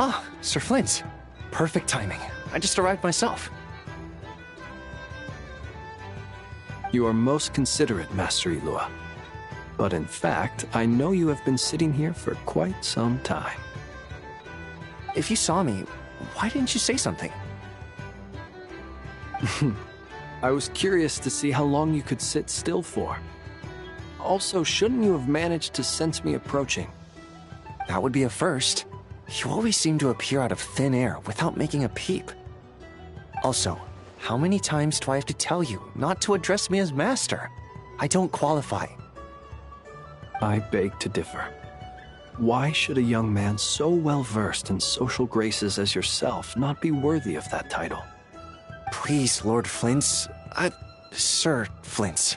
Ah, Sir Flint. Perfect timing. I just arrived myself. You are most considerate, Master Ilua. But in fact, I know you have been sitting here for quite some time. If you saw me, why didn't you say something? I was curious to see how long you could sit still for. Also, shouldn't you have managed to sense me approaching? That would be a first. You always seem to appear out of thin air without making a peep. Also, how many times do I have to tell you not to address me as master? I don't qualify. I beg to differ. Why should a young man so well versed in social graces as yourself not be worthy of that title? Please, Lord Flint's... Sir Flint's.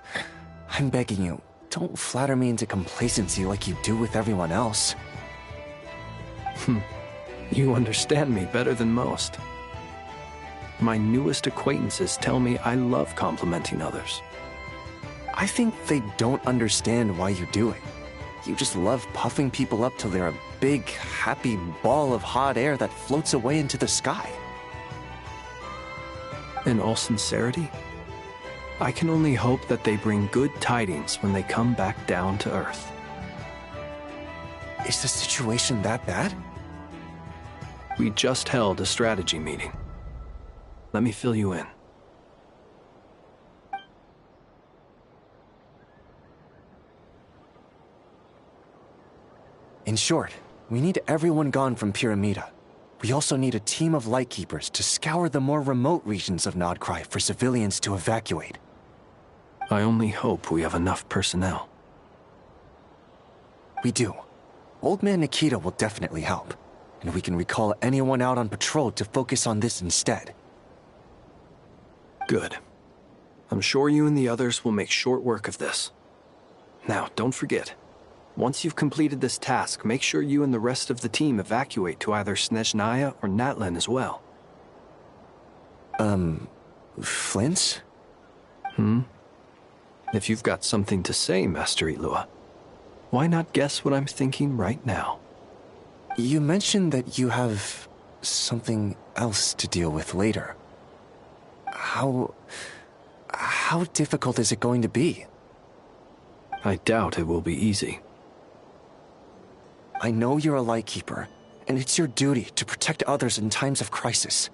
I'm begging you, don't flatter me into complacency like you do with everyone else. You understand me better than most. My newest acquaintances tell me I love complimenting others. I think they don't understand why you do it. You just love puffing people up till they're a big, happy ball of hot air that floats away into the sky. In all sincerity, I can only hope that they bring good tidings when they come back down to Earth. Is the situation that bad? We just held a strategy meeting. Let me fill you in. In short, we need everyone gone from Pyramida. We also need a team of Lightkeepers to scour the more remote regions of Nodcry for civilians to evacuate. I only hope we have enough personnel. We do. Old Man Nikita will definitely help, and we can recall anyone out on patrol to focus on this instead. Good. I'm sure you and the others will make short work of this. Now, don't forget, once you've completed this task, make sure you and the rest of the team evacuate to either Snezhnaya or Natlan as well. Flint? If you've got something to say, Master Ilua, why not guess what I'm thinking right now? You mentioned that you have something else to deal with later. How difficult is it going to be? I doubt it will be easy. I know you're a Lightkeeper, and it's your duty to protect others in times of crisis.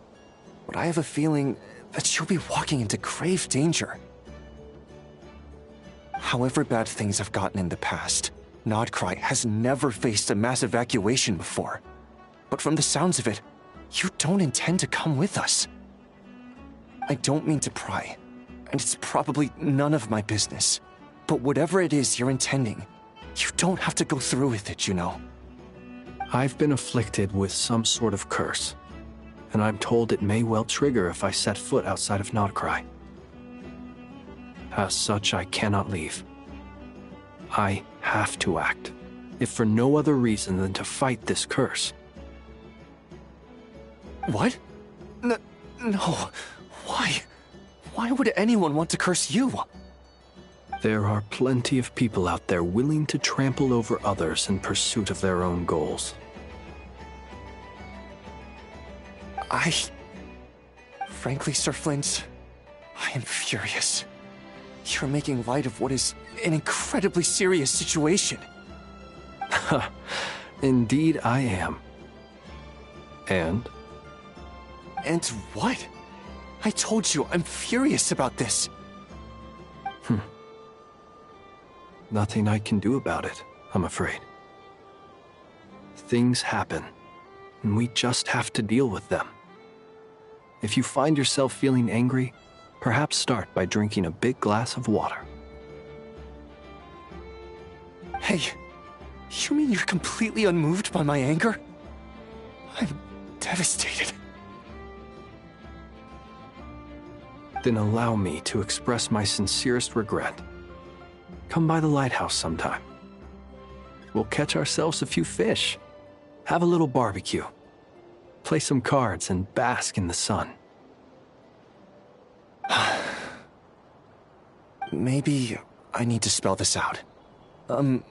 But I have a feeling that you'll be walking into grave danger. However bad things have gotten in the past, Nodcry has never faced a mass evacuation before. But from the sounds of it, you don't intend to come with us. I don't mean to pry, and it's probably none of my business. But whatever it is you're intending, you don't have to go through with it, you know. I've been afflicted with some sort of curse, and I'm told it may well trigger if I set foot outside of Nodcry. As such, I cannot leave. I have to act, if for no other reason than to fight this curse. What? No. Why? Why would anyone want to curse you? There are plenty of people out there willing to trample over others in pursuit of their own goals. Frankly, Sir Flint, I am furious. You're making light of what is an incredibly serious situation. Indeed I am. And? And what? I told you, I'm furious about this. Nothing I can do about it, I'm afraid. Things happen, and we just have to deal with them. If you find yourself feeling angry, perhaps start by drinking a big glass of water. Hey, you mean you're completely unmoved by my anger? I'm devastated. Then allow me to express my sincerest regret. Come by the lighthouse sometime. We'll catch ourselves a few fish, have a little barbecue, play some cards, and bask in the sun. Maybe I need to spell this out. Lean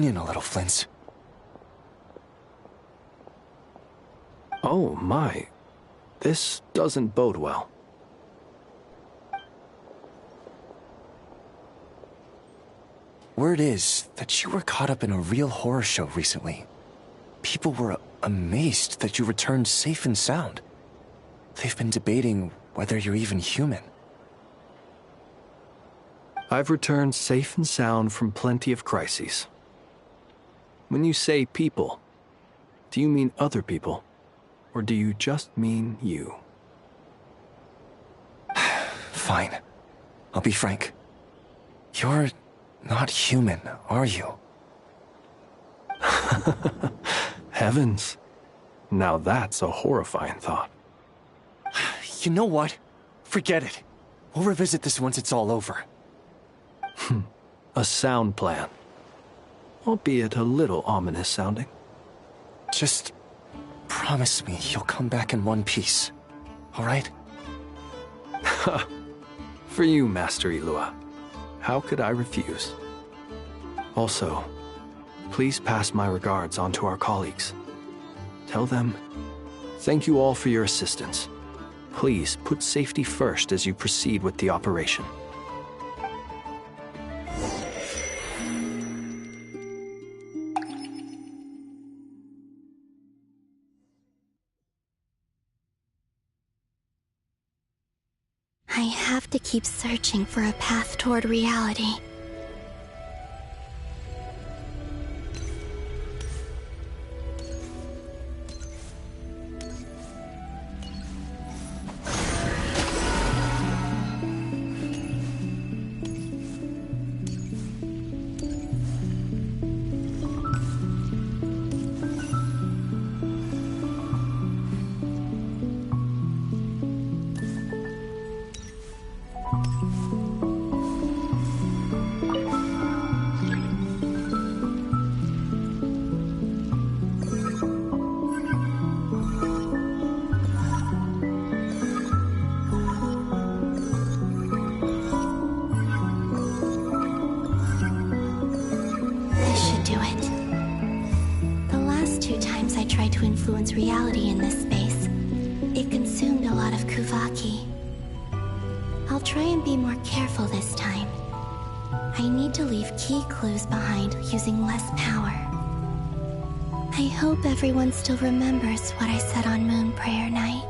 in a little, Flint. Oh my, this doesn't bode well. Word is that you were caught up in a real horror show recently. People were amazed that you returned safe and sound. They've been debating whether you're even human. I've returned safe and sound from plenty of crises. When you say people, do you mean other people? Or do you just mean you? Fine. I'll be frank. You're not human, are you? Heavens. Now that's a horrifying thought. You know what? Forget it. We'll revisit this once it's all over. A sound plan. Albeit a little ominous sounding. Just promise me you'll come back in one piece, all right? For you, Master Ilua. How could I refuse? Also, please pass my regards on to our colleagues. Tell them, thank you all for your assistance. Please put safety first as you proceed with the operation. I have to keep searching for a path toward reality. Influence reality in this space. It consumed a lot of Kuvaki. I'll try and be more careful this time. I need to leave key clues behind using less power. I hope everyone still remembers what I said on Moon Prayer Night.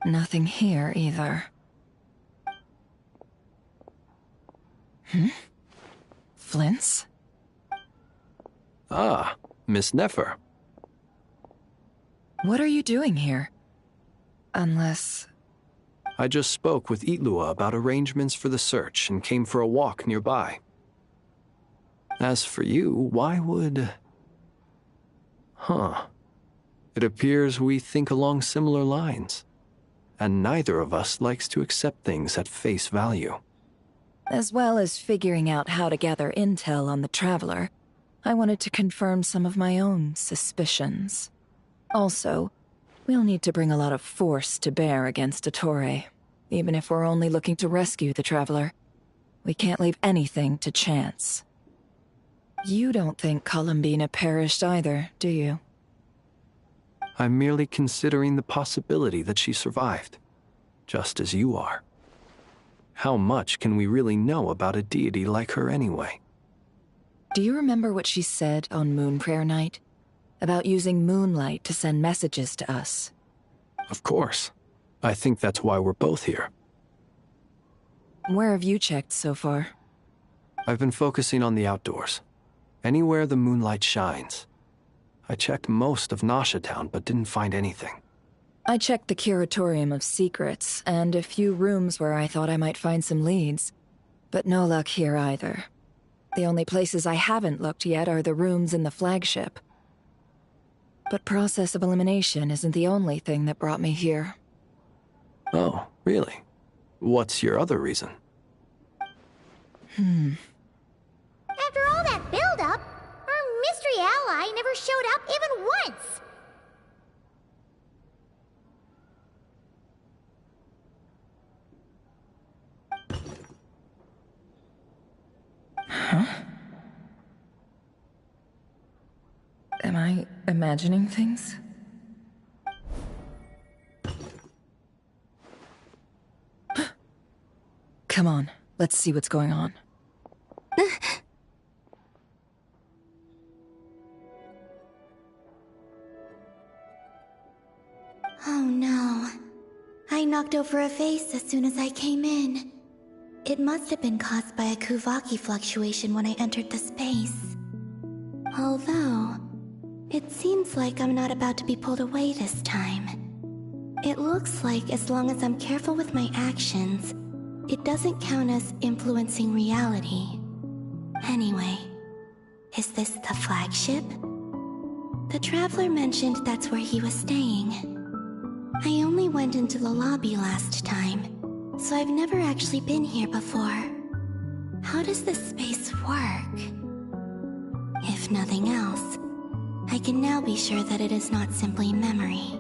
Nothing here either. Flint's? Ah, Miss Nefer. What are you doing here? Unless... I just spoke with Itlua about arrangements for the search and came for a walk nearby. As for you, why would... It appears we think along similar lines. And neither of us likes to accept things at face value. As well as figuring out how to gather intel on the Traveler, I wanted to confirm some of my own suspicions. Also, we'll need to bring a lot of force to bear against Ettore, even if we're only looking to rescue the Traveler. We can't leave anything to chance. You don't think Columbina perished either, do you? I'm merely considering the possibility that she survived, just as you are. How much can we really know about a deity like her anyway? Do you remember what she said on Moon Prayer Night? about using moonlight to send messages to us. Of course. I think that's why we're both here. Where have you checked so far? I've been focusing on the outdoors. Anywhere the moonlight shines. I checked most of Nasha Town, but didn't find anything. I checked the Curatorium of Secrets, and a few rooms where I thought I might find some leads. But no luck here either. The only places I haven't looked yet are the rooms in the flagship. But process of elimination isn't the only thing that brought me here. Oh, really? What's your other reason? After all that build-up, our mystery ally never showed up even once! Huh? Am I imagining things? Come on, let's see what's going on. Oh no. I knocked over a vase as soon as I came in. It must have been caused by a Kuvaki fluctuation when I entered the space. Although, it seems like I'm not about to be pulled away this time. It looks like as long as I'm careful with my actions, it doesn't count as influencing reality. Anyway, is this the flagship? The Traveler mentioned that's where he was staying. I only went into the lobby last time, so I've never actually been here before. How does this space work? If nothing else, I can now be sure that it is not simply memory.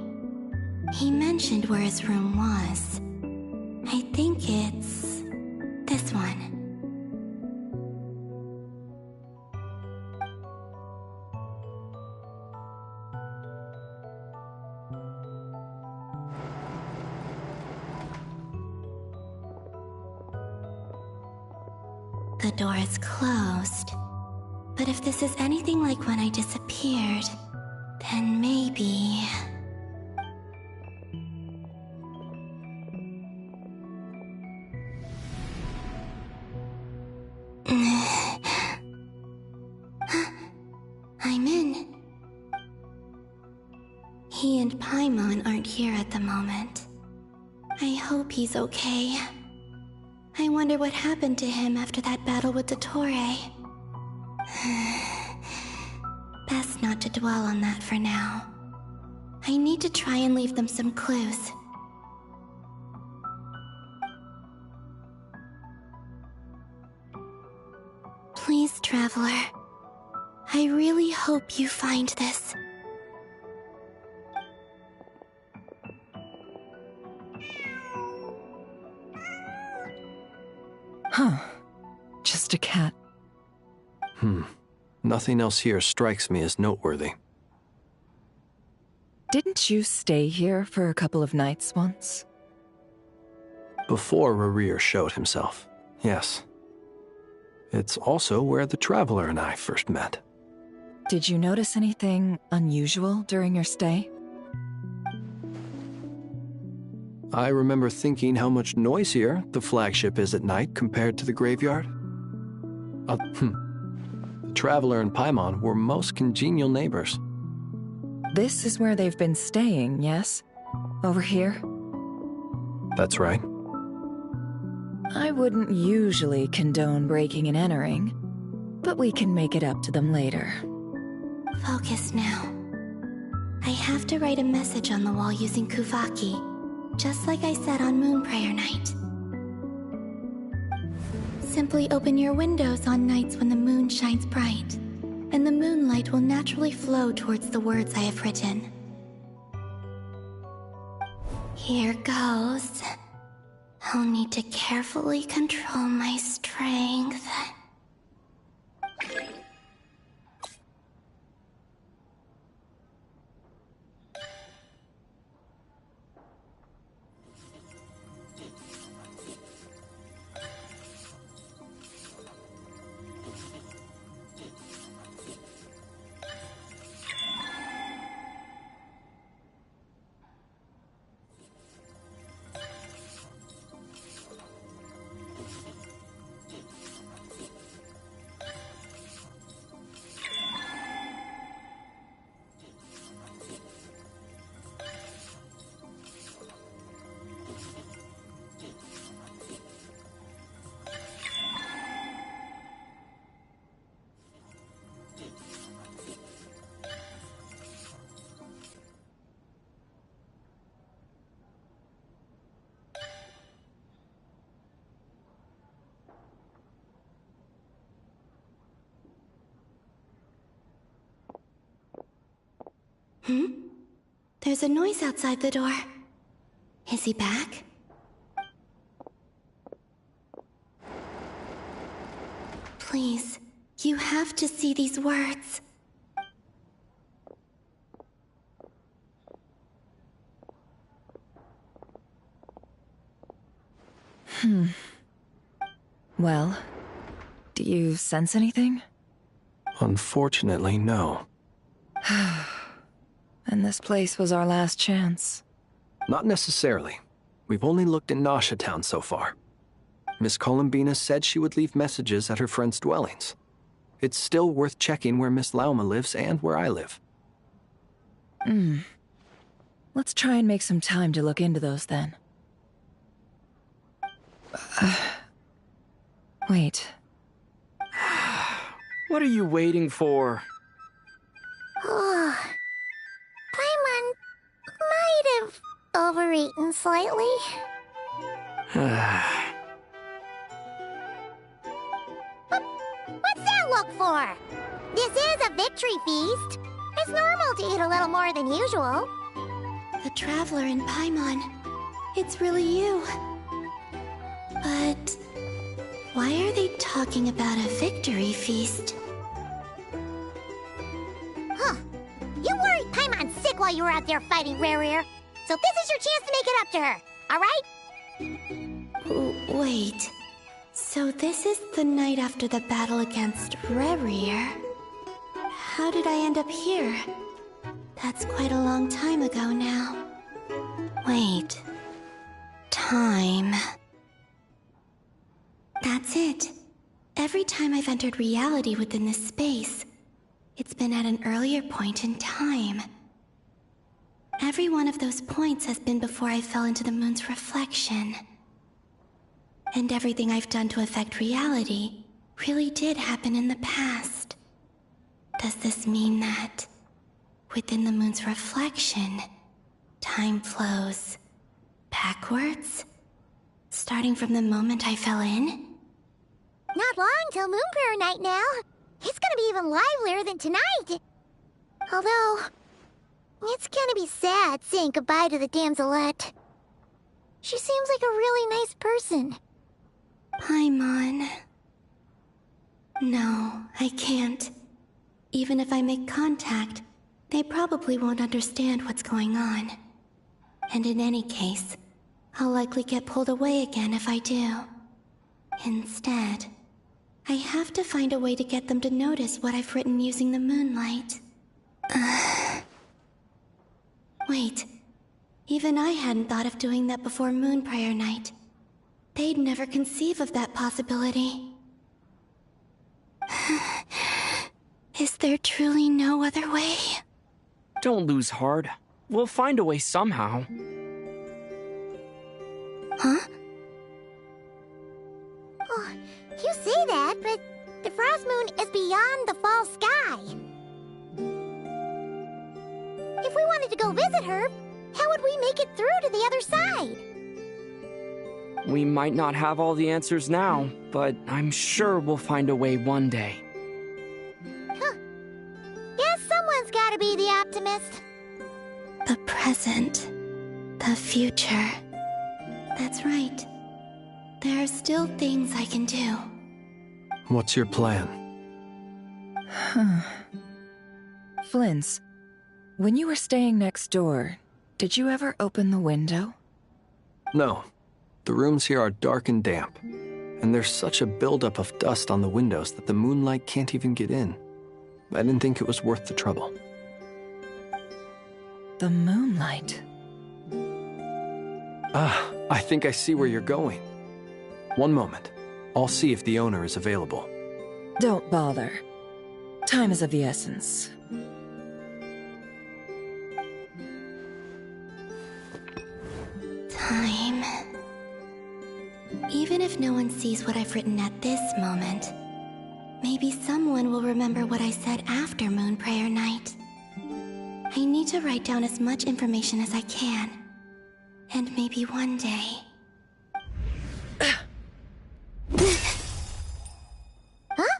He mentioned where his room was. I think it's this one. The door is closed. But if this is anything like when I disappeared, then maybe... I'm in. He and Paimon aren't here at the moment. I hope he's okay. I wonder what happened to him after that battle with Dottore. Best not to dwell on that for now. I need to try and leave them some clues. Please, Traveler. I really hope you find this. Huh. Just a cat. Nothing else here strikes me as noteworthy. Didn't you stay here for a couple of nights once? Before Rerir showed himself, yes. It's also where the Traveler and I first met. Did you notice anything unusual during your stay? I remember thinking how much noisier the flagship is at night compared to the graveyard. The Traveler and Paimon were most congenial neighbors. This is where they've been staying, yes? Over here? That's right. I wouldn't usually condone breaking and entering, but we can make it up to them later. Focus now. I have to write a message on the wall using Kuvaki, just like I said on Moon Prayer Night. Simply open your windows on nights when the moon shines bright, and the moonlight will naturally flow towards the words I have written. Here goes. I'll need to carefully control my strength. There's a noise outside the door. Is he back? Please, you have to see these words. Well, do you sense anything? Unfortunately, no. And this place was our last chance. Not necessarily. We've only looked in Nasha Town so far. Miss Columbina said she would leave messages at her friends' dwellings. It's still worth checking where Miss Lauma lives and where I live. Let's try and make some time to look into those then. Wait. What are you waiting for? Oh, Paimon might have overeaten slightly. What's that look for? This is a victory feast. It's normal to eat a little more than usual. The Traveler in Paimon. It's really you. But why are they talking about a victory feast? Huh. You worried Paimon sick while you were out there fighting Rare. So this is your chance to make it up to her, alright? Wait. So this is the night after the battle against Rare. How did I end up here? That's quite a long time ago now. Wait. Time. That's it. Every time I've entered reality within this space, it's been at an earlier point in time. Every one of those points has been before I fell into the moon's reflection. And everything I've done to affect reality really did happen in the past. Does this mean that, within the moon's reflection, time flows backwards? Starting from the moment I fell in? Not long till Moon Prayer Night now. It's gonna be even livelier than tonight. Although, it's gonna be sad saying goodbye to the damselette. She seems like a really nice person. Paimon. No, I can't. Even if I make contact, they probably won't understand what's going on. And in any case, I'll likely get pulled away again if I do. Instead, I have to find a way to get them to notice what I've written using the moonlight. Wait, even I hadn't thought of doing that before Moon Prayer Night. They'd never conceive of that possibility. Is there truly no other way? Don't lose heart. We'll find a way somehow. Huh? Oh, you say that, but the Frost Moon is beyond the fall sky. If we wanted to go visit her, how would we make it through to the other side? We might not have all the answers now, but I'm sure we'll find a way one day. Huh. Guess someone's gotta be the optimist. The present. The future. That's right. There are still things I can do. What's your plan? Flint's, when you were staying next door, did you ever open the window? No. The rooms here are dark and damp, and there's such a buildup of dust on the windows that the moonlight can't even get in. I didn't think it was worth the trouble. The moonlight. I think I see where you're going. One moment. I'll see if the owner is available. Don't bother. Time is of the essence. Time. Even if no one sees what I've written at this moment, maybe someone will remember what I said after Moon Prayer Night. I need to write down as much information as I can. And maybe one day... Huh?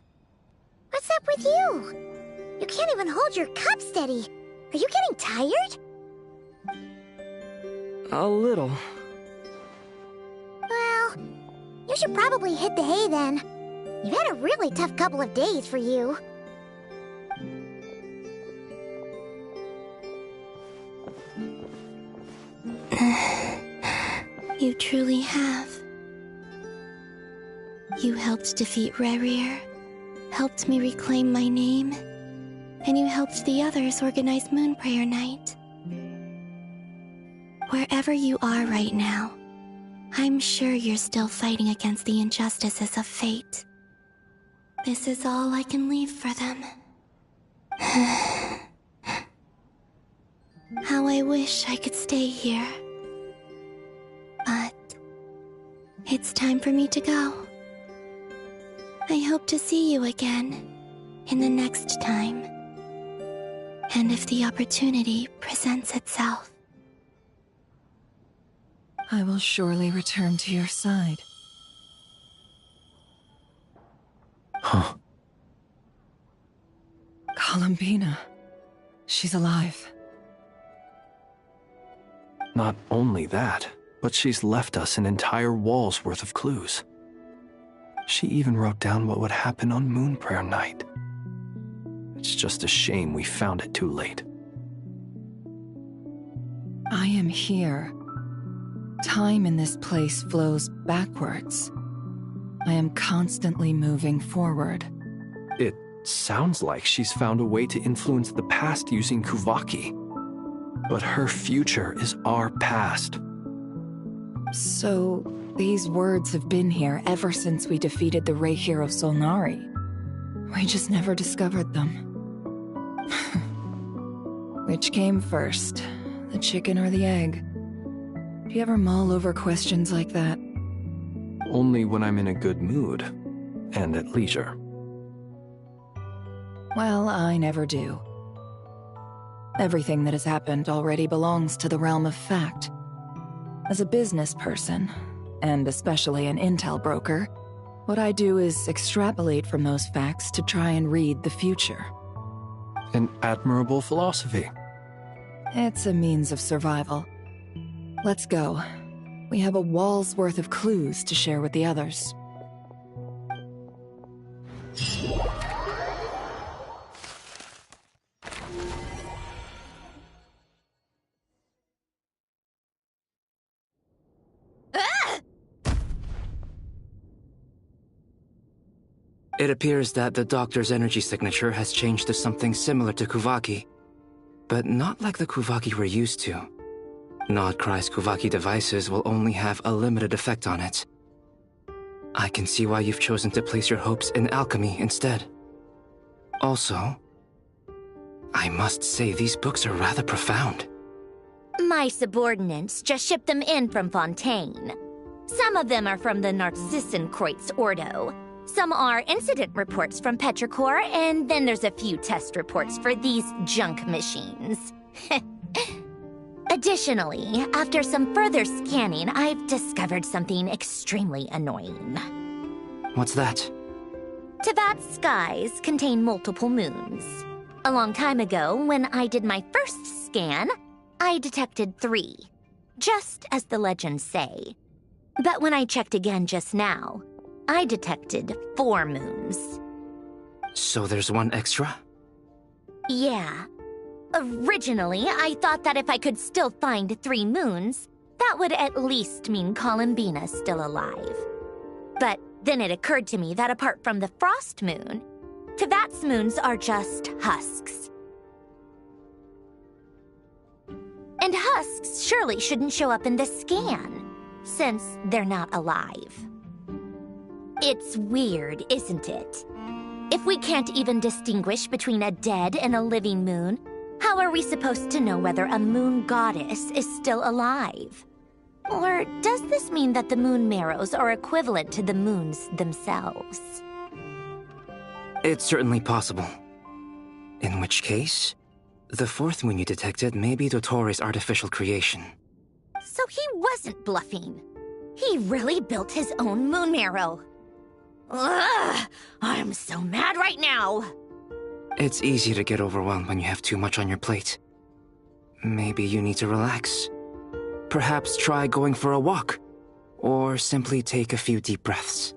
What's up with you? You can't even hold your cup steady. Are you getting tired? A little. Well, you should probably hit the hay then. You've had a really tough couple of days for you. You truly have. You helped defeat Rerir, helped me reclaim my name, and you helped the others organize Moon Prayer Night. Wherever you are right now, I'm sure you're still fighting against the injustices of fate. This is all I can leave for them. How I wish I could stay here. But it's time for me to go. I hope to see you again in the next time. And if the opportunity presents itself. I will surely return to your side. Huh. Columbina. She's alive. Not only that, but she's left us an entire wall's worth of clues. She even wrote down what would happen on Moon Prayer Night. It's just a shame we found it too late. I am here. Time in this place flows backwards. I am constantly moving forward. It sounds like she's found a way to influence the past using Kuvaki. But her future is our past. So, these words have been here ever since we defeated the Rey hero Solnari. We just never discovered them. Which came first, the chicken or the egg? Do you ever mull over questions like that? Only when I'm in a good mood and at leisure. Well, I never do. Everything that has happened already belongs to the realm of fact. As a business person, and especially an intel broker, what I do is extrapolate from those facts to try and read the future. An admirable philosophy. It's a means of survival. Let's go. We have a wall's worth of clues to share with the others. It appears that the doctor's energy signature has changed to something similar to Kuvaki, but not like the Kuvaki we're used to. Nodcry's Kuvaki devices will only have a limited effect on it. I can see why you've chosen to place your hopes in alchemy instead. Also, I must say these books are rather profound. My subordinates just shipped them in from Fontaine. Some of them are from the Narcissenkreuz Ordo. Some are incident reports from Petrichor, and then there's a few test reports for these junk machines. Additionally, after some further scanning, I've discovered something extremely annoying. What's that? Teyvat's skies contain multiple moons. A long time ago, when I did my first scan, I detected 3, just as the legends say. But when I checked again just now, I detected 4 moons. So there's one extra? Yeah. Originally, I thought that if I could still find 3 moons, that would at least mean Columbina's still alive. But then it occurred to me that apart from the frost moon, Teyvat's moons are just husks. And husks surely shouldn't show up in the scan, since they're not alive. It's weird, isn't it? If we can't even distinguish between a dead and a living moon, how are we supposed to know whether a moon goddess is still alive? Or does this mean that the moon marrows are equivalent to the moons themselves? It's certainly possible. In which case, the 4th moon you detected may be Dottores' artificial creation. So he wasn't bluffing. He really built his own moon marrow. Ugh! I'm so mad right now! It's easy to get overwhelmed when you have too much on your plate. maybe you need to relax. Perhaps try going for a walk, or simply take a few deep breaths.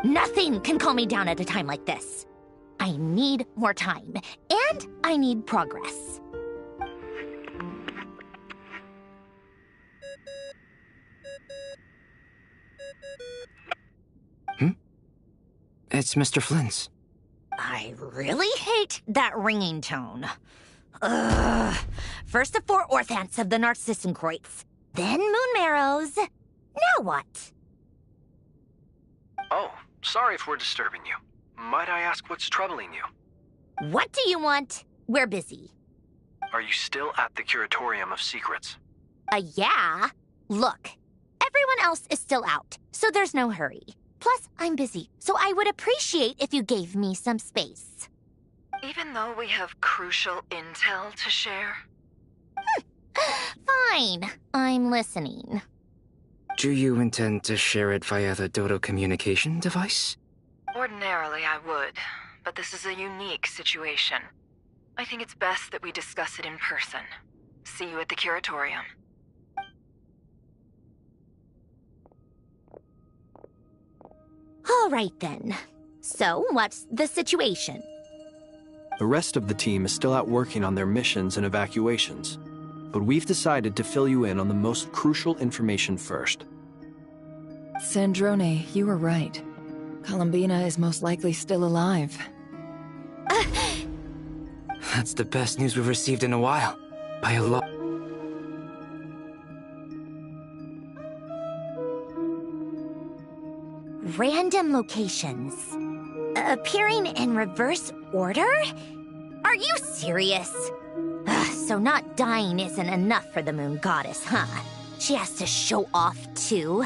Nothing can calm me down at a time like this. I need more time, and I need progress. It's Mr. Flynn's. I really hate that ringing tone. Ugh. First the 4 orthants of the Narcissenkreuz, then moon marrows. Now what? Oh, sorry if we're disturbing you. Might I ask what's troubling you? What do you want? We're busy. Are you still at the Curatorium of Secrets? Yeah. Look, everyone else is still out, so there's no hurry. Plus, I'm busy, so I would appreciate if you gave me some space. Even though we have crucial intel to share? Fine, I'm listening. Do you intend to share it via the Dodo communication device? Ordinarily, I would, but this is a unique situation. I think it's best that we discuss it in person. See you at the Curatorium. All right, then. So, what's the situation? The rest of the team is still out working on their missions and evacuations, but we've decided to fill you in on the most crucial information first. Sandrone, you were right. Columbina is most likely still alive. That's the best news we've received in a while. By a lot. Random locations. Appearing in reverse order? Are you serious? So not dying isn't enough for the moon goddess, huh? She has to show off too.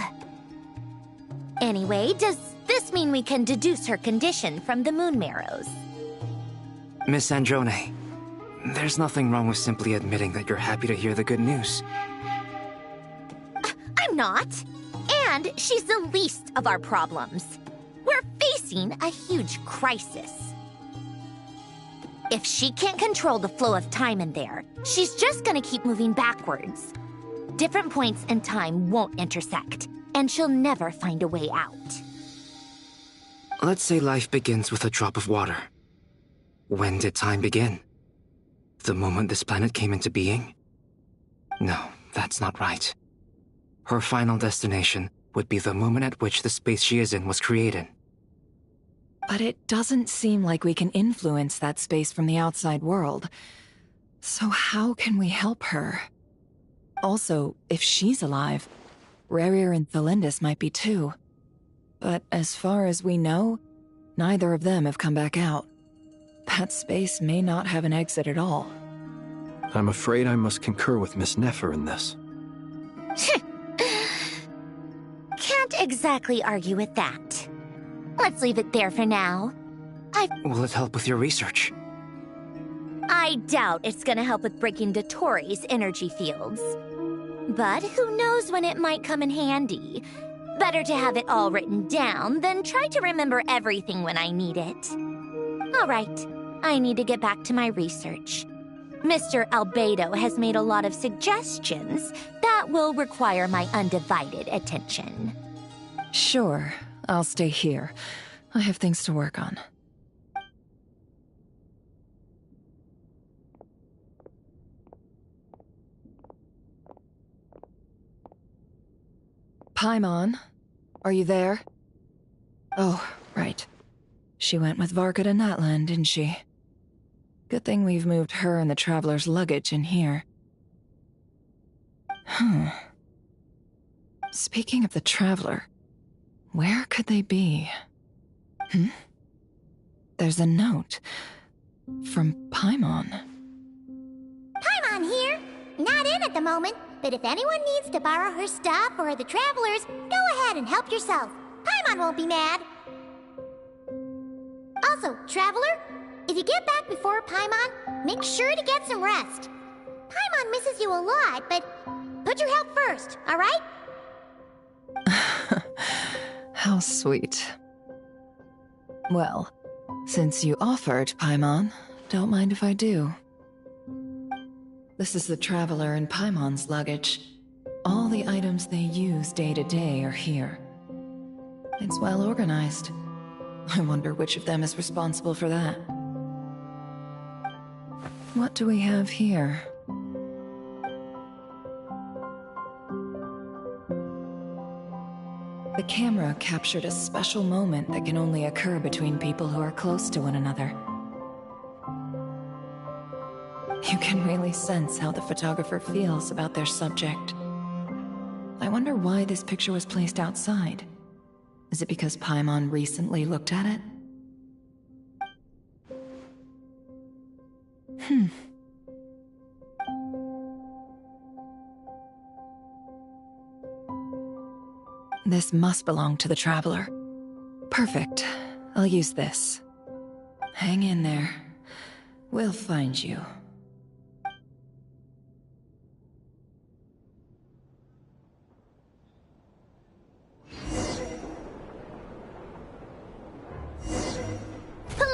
Anyway, does this mean we can deduce her condition from the moon marrows? Miss Androne, there's nothing wrong with simply admitting that you're happy to hear the good news. I'm not. And she's the least of our problems. We're facing a huge crisis. If she can't control the flow of time in there, she's just gonna keep moving backwards. Different points in time won't intersect, and she'll never find a way out. Let's say life begins with a drop of water. When did time begin? The moment this planet came into being? No, that's not right. Her final destination would be the moment at which the space she is in was created. But it doesn't seem like we can influence that space from the outside world. So how can we help her? Also, if she's alive, Rerir and Thelindis might be too. But as far as we know, neither of them have come back out. That space may not have an exit at all. I'm afraid I must concur with Miss Nefer in this. Can't exactly argue with that. Let's leave it there for now. Will it help with your research? I doubt it's gonna help with breaking Dotori's energy fields. But who knows when it might come in handy. Better to have it all written down than try to remember everything when I need it. All right, I need to get back to my research. Mr. Albedo has made a lot of suggestions that will require my undivided attention. Sure, I'll stay here. I have things to work on. Paimon, are you there? Oh, right. She went with Varka to Natlan, didn't she? Good thing we've moved her and the Traveler's luggage in here. Speaking of the Traveler, where could they be? There's a note from Paimon. Paimon here. Not in at the moment, but if anyone needs to borrow her stuff or the Travelers, go ahead and help yourself. Paimon won't be mad. Also, Traveler, if you get back before Paimon, make sure to get some rest. Paimon misses you a lot, but put your health first, all right? How sweet. Well, since you offered, Paimon, don't mind if I do. This is the Traveler and Paimon's luggage. All the items they use day to day are here. It's well organized. I wonder which of them is responsible for that. What do we have here? The camera captured a special moment that can only occur between people who are close to one another. You can really sense how the photographer feels about their subject. I wonder why this picture was placed outside. Is it because Paimon recently looked at it? This must belong to the Traveler. Perfect. I'll use this. Hang in there. We'll find you.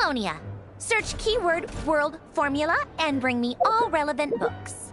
Paulownia. Search keyword world formula and bring me all relevant books.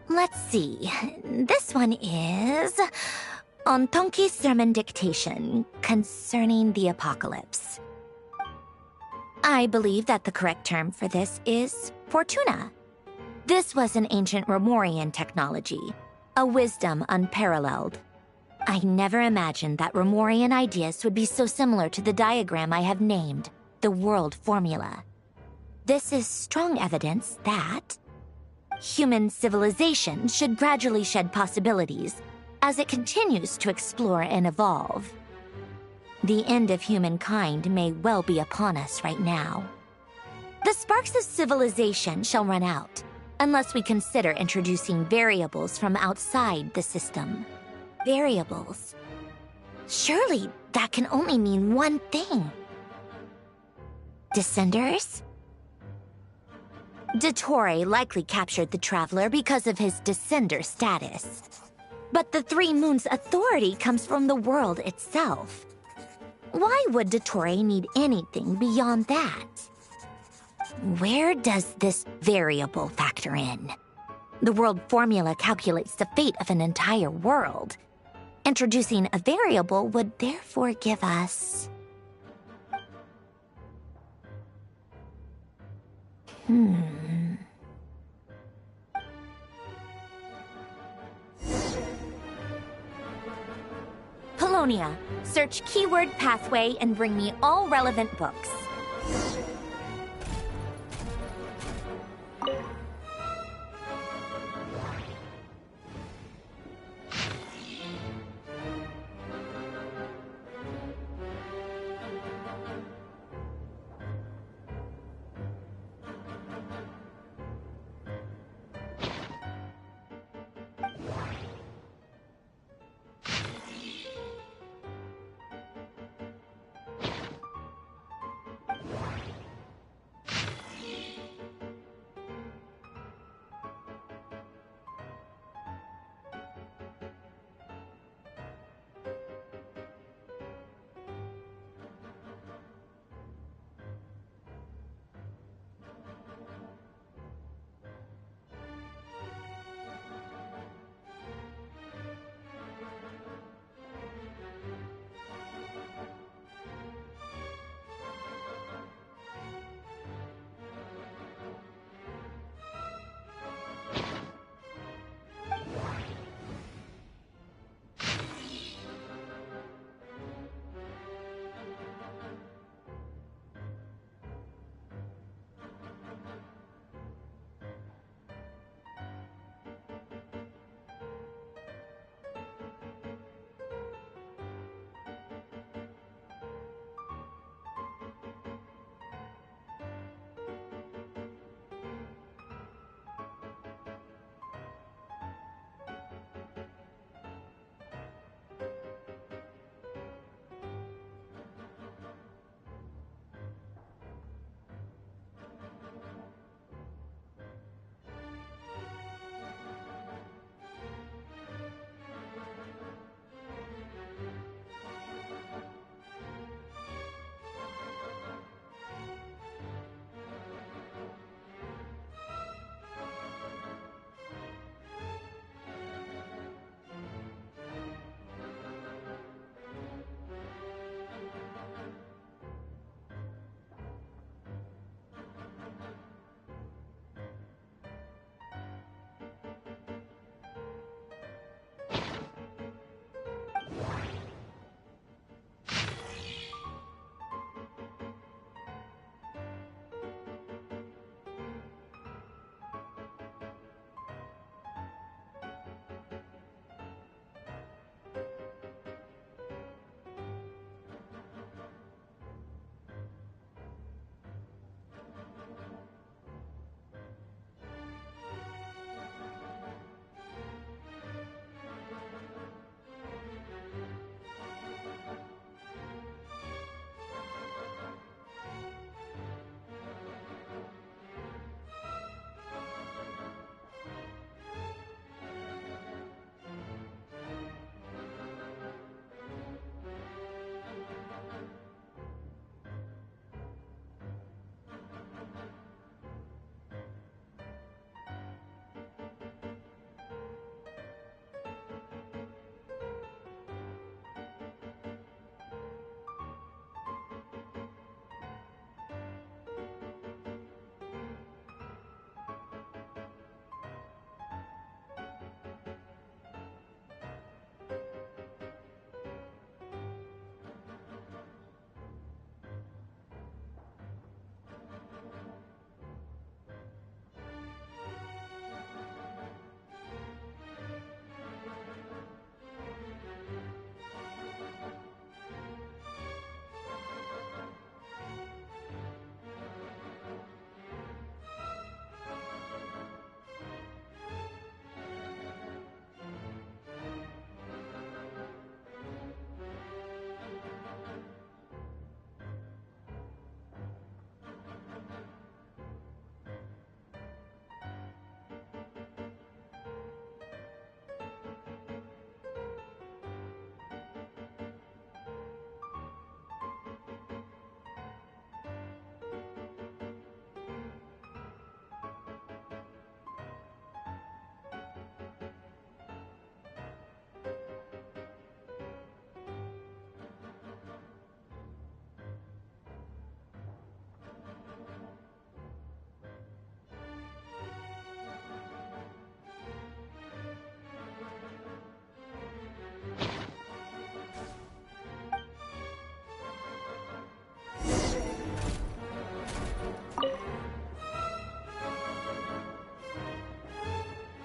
Let's see. This one is on Tonki's sermon dictation concerning the apocalypse. I believe that the correct term for this is Fortuna. This was an ancient Romorian technology, a wisdom unparalleled. I never imagined that Romorian ideas would be so similar to the diagram I have named, the World Formula. This is strong evidence that human civilization should gradually shed possibilities as it continues to explore and evolve. The end of humankind may well be upon us right now. The sparks of civilization shall run out, unless we consider introducing variables from outside the system. Variables. Surely that can only mean one thing. Descenders? Dottore likely captured the Traveler because of his descender status. But the Three Moons' authority comes from the world itself. Why would Dottore need anything beyond that? Where does this variable factor in? The world formula calculates the fate of an entire world. Introducing a variable would therefore give us... Polonia, search keyword pathway and bring me all relevant books.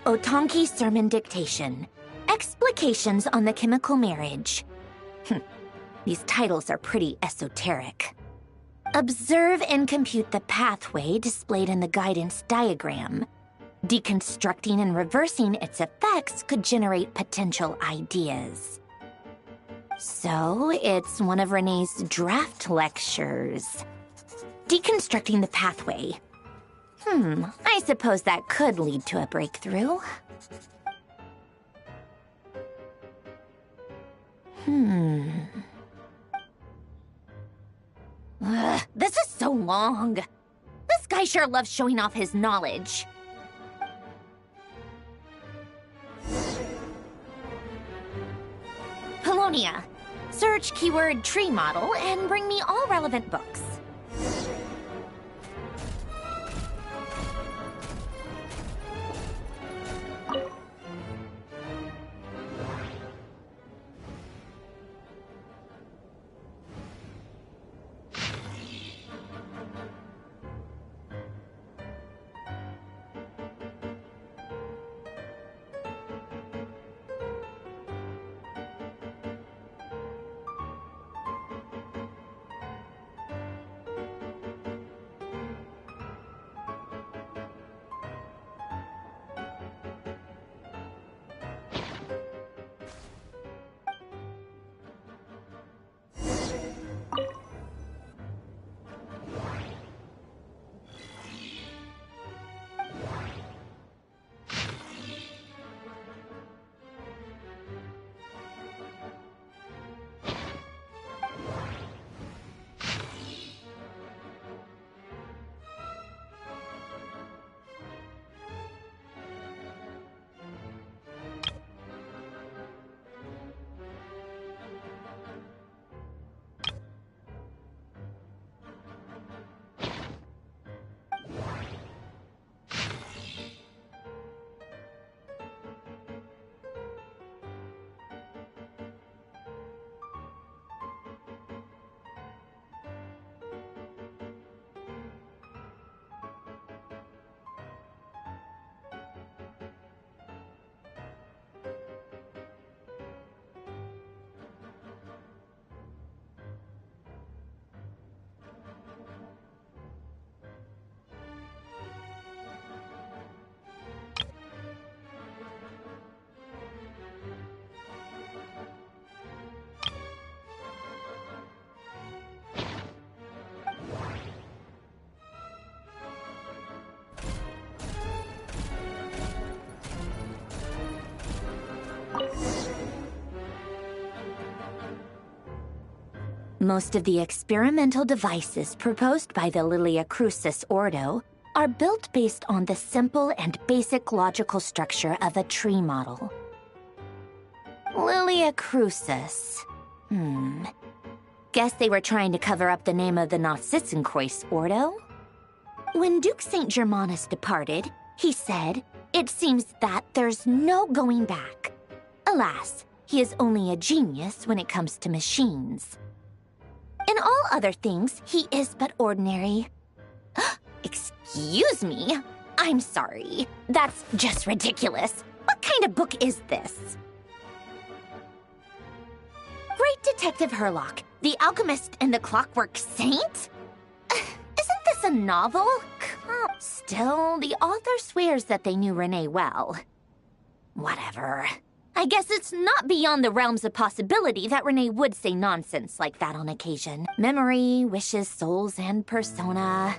Otonki Sermon Dictation. Explications on the Chemical Marriage. These titles are pretty esoteric. Observe and compute the pathway displayed in the guidance diagram. Deconstructing and reversing its effects could generate potential ideas. So, it's one of Renee's draft lectures. Deconstructing the pathway. I suppose that could lead to a breakthrough. This is so long. This guy sure loves showing off his knowledge. Polonia. Search keyword tree model and bring me all relevant books. Most of the experimental devices proposed by the Lilia Crucis Ordo are built based on the simple and basic logical structure of a tree model. Lilia Crucis. Guess they were trying to cover up the name of the Nausitzenkreuz Ordo? When Duke St. Germanus departed, he said, "It seems that there's no going back." Alas, he is only a genius when it comes to machines. In all other things, he is but ordinary. Excuse me? I'm sorry. That's just ridiculous. What kind of book is this? Great Detective Herlock, the Alchemist and the Clockwork Saint? Isn't this a novel? Still, the author swears that they knew Renee well. Whatever. I guess it's not beyond the realms of possibility that Renee would say nonsense like that on occasion. Memory, wishes, souls, and persona.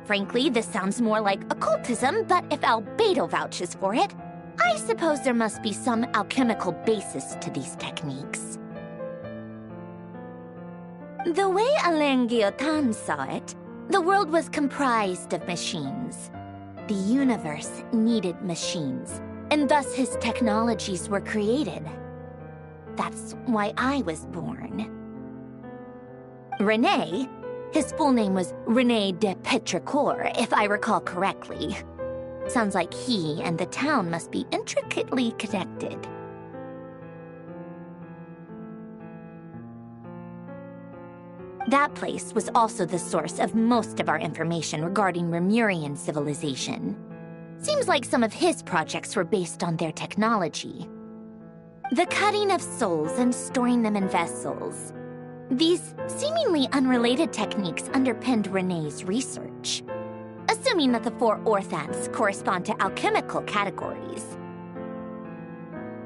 Frankly, this sounds more like occultism, but if Albedo vouches for it, I suppose there must be some alchemical basis to these techniques. The way Alain Guillotin saw it, the world was comprised of machines. The universe needed machines, and thus his technologies were created. That's why I was born. René, his full name was René de Petrichor, if I recall correctly. Sounds like he and the town must be intricately connected. That place was also the source of most of our information regarding Remurian civilization. Seems like some of his projects were based on their technology. The cutting of souls and storing them in vessels. These seemingly unrelated techniques underpinned Renee's research, assuming that the 4 orthants correspond to alchemical categories.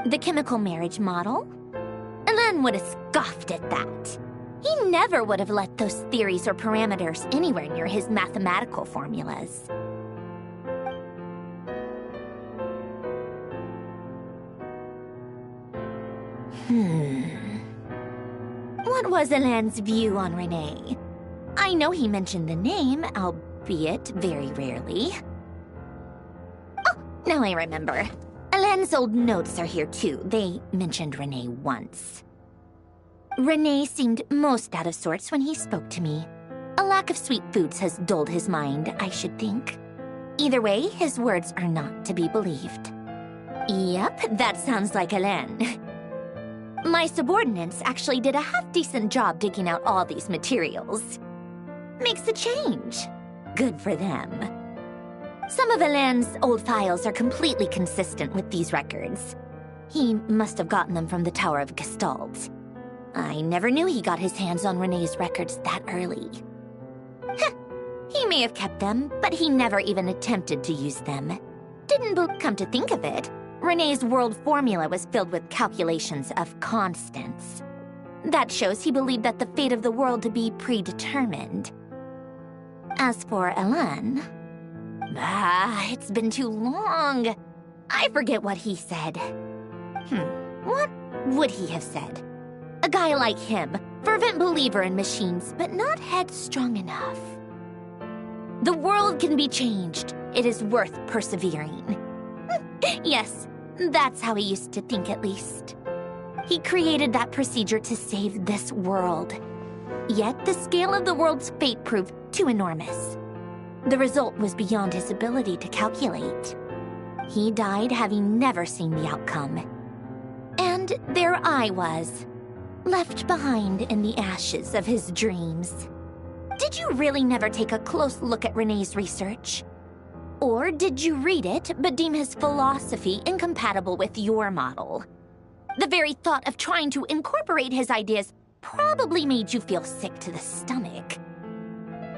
The chemical marriage model? Alan would have scoffed at that. He never would have let those theories or parameters anywhere near his mathematical formulas. What was Alan's view on Renee? I know he mentioned the name, albeit very rarely. Oh, now I remember. Alan's old notes are here too. They mentioned Renee once. Renee seemed most out of sorts when he spoke to me. A lack of sweet foods has dulled his mind, I should think. Either way, his words are not to be believed. Yep, that sounds like Alan. My subordinates actually did a half-decent job digging out all these materials. Makes a change. Good for them. Some of Alan's old files are completely consistent with these records. He must have gotten them from the Tower of Gestalt. I never knew he got his hands on Renee's records that early. Heh, he may have kept them, but he never even attempted to use them. Didn't come to think of it. Renee's world formula was filled with calculations of constants. That shows he believed that the fate of the world to be predetermined. As for Alan... it's been too long. I forget what he said. What would he have said? A guy like him, fervent believer in machines, but not headstrong enough. The world can be changed. It is worth persevering. Yes, that's how he used to think at least. He created that procedure to save this world. Yet the scale of the world's fate proved too enormous. The result was beyond his ability to calculate. He died having never seen the outcome. And there I was, left behind in the ashes of his dreams. Did you really never take a close look at Renee's research? Or did you read it, but deem his philosophy incompatible with your model? The very thought of trying to incorporate his ideas probably made you feel sick to the stomach.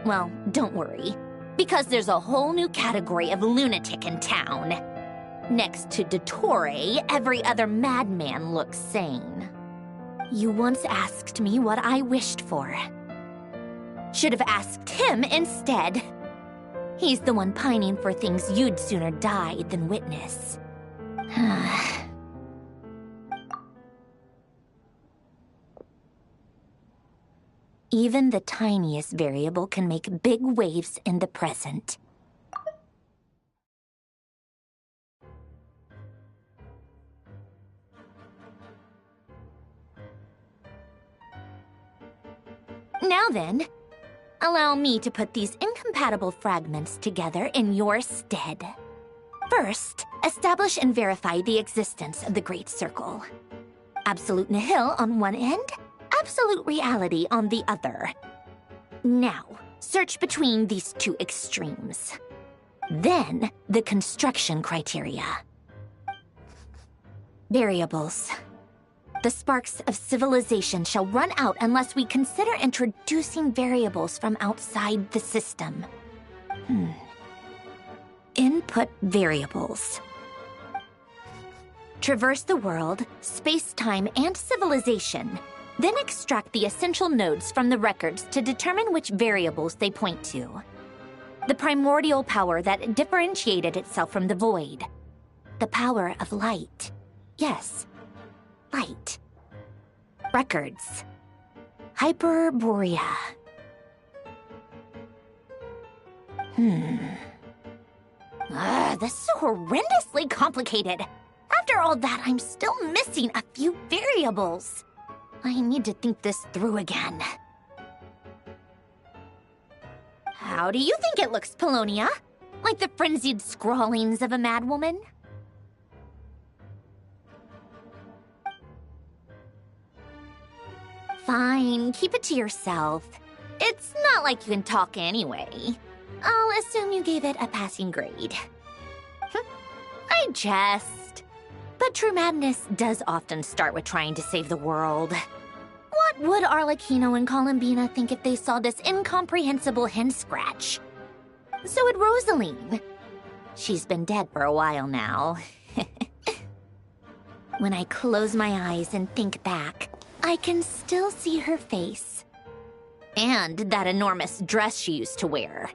Well, don't worry, because there's a whole new category of lunatic in town. Next to Dottore, every other madman looks sane. You once asked me what I wished for. Should have asked him instead. He's the one pining for things you'd sooner die than witness. Even the tiniest variable can make big waves in the present. Now then, allow me to put these incompatible fragments together in your stead. First, establish and verify the existence of the Great Circle. Absolute nihil on one end, absolute reality on the other. Now, search between these two extremes. Then, the construction criteria. Variables. The sparks of civilization shall run out unless we consider introducing variables from outside the system. Input variables. Traverse the world, space-time, and civilization, then extract the essential nodes from the records to determine which variables they point to. The primordial power that differentiated itself from the void. The power of light. Yes. Light. Records. Hyperborea. This is horrendously complicated. After all that, I'm still missing a few variables. I need to think this through again. How do you think it looks, Polonia? Like the frenzied scrawlings of a madwoman? Fine, keep it to yourself. It's not like you can talk anyway. I'll assume you gave it a passing grade. I jest. But true madness does often start with trying to save the world. What would Arlecchino and Columbina think if they saw this incomprehensible hen scratch? So would Rosaline. She's been dead for a while now. When I close my eyes and think back, I can still see her face. And that enormous dress she used to wear.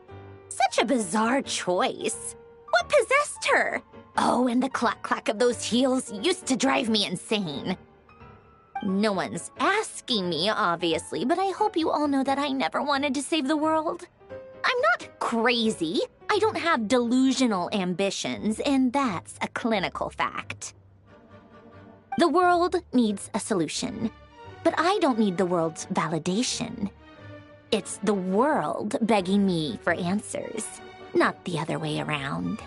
Such a bizarre choice. What possessed her? Oh, and the clack-clack of those heels used to drive me insane. No one's asking me, obviously, but I hope you all know that I never wanted to save the world. I'm not crazy. I don't have delusional ambitions, and that's a clinical fact. The world needs a solution, but I don't need the world's validation. It's the world begging me for answers, not the other way around.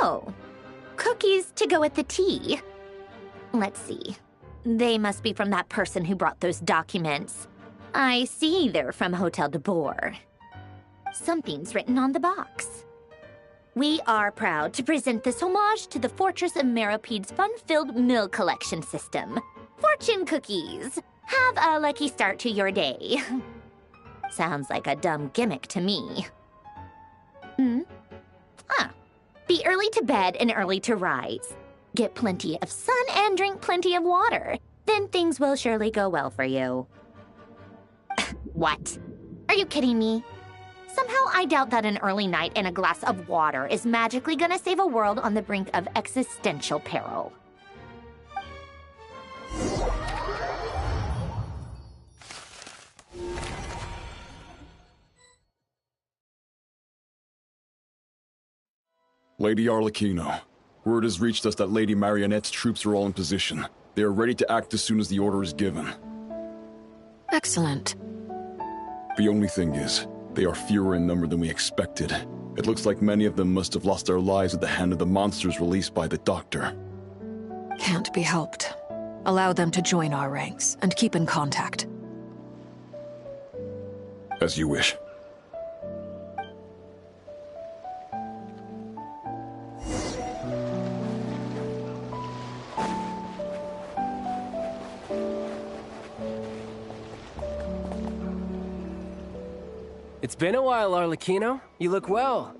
Oh, cookies to go with the tea. Let's see. They must be from that person who brought those documents. I see they're from Hotel de Boer. Something's written on the box. We are proud to present this homage to the Fortress of Meropede's fun-filled mill collection system. Fortune cookies. Have a lucky start to your day. Sounds like a dumb gimmick to me. Be early to bed and early to rise. Get plenty of sun and drink plenty of water. Then things will surely go well for you. What? Are you kidding me? Somehow I doubt that an early night and a glass of water is magically gonna save a world on the brink of existential peril. Lady Arlecchino, word has reached us that Lady Marionette's troops are all in position. They are ready to act as soon as the order is given. Excellent. The only thing is, they are fewer in number than we expected. It looks like many of them must have lost their lives at the hand of the monsters released by the Doctor. Can't be helped. Allow them to join our ranks, and keep in contact. As you wish. It's been a while, Arlecchino. You look well.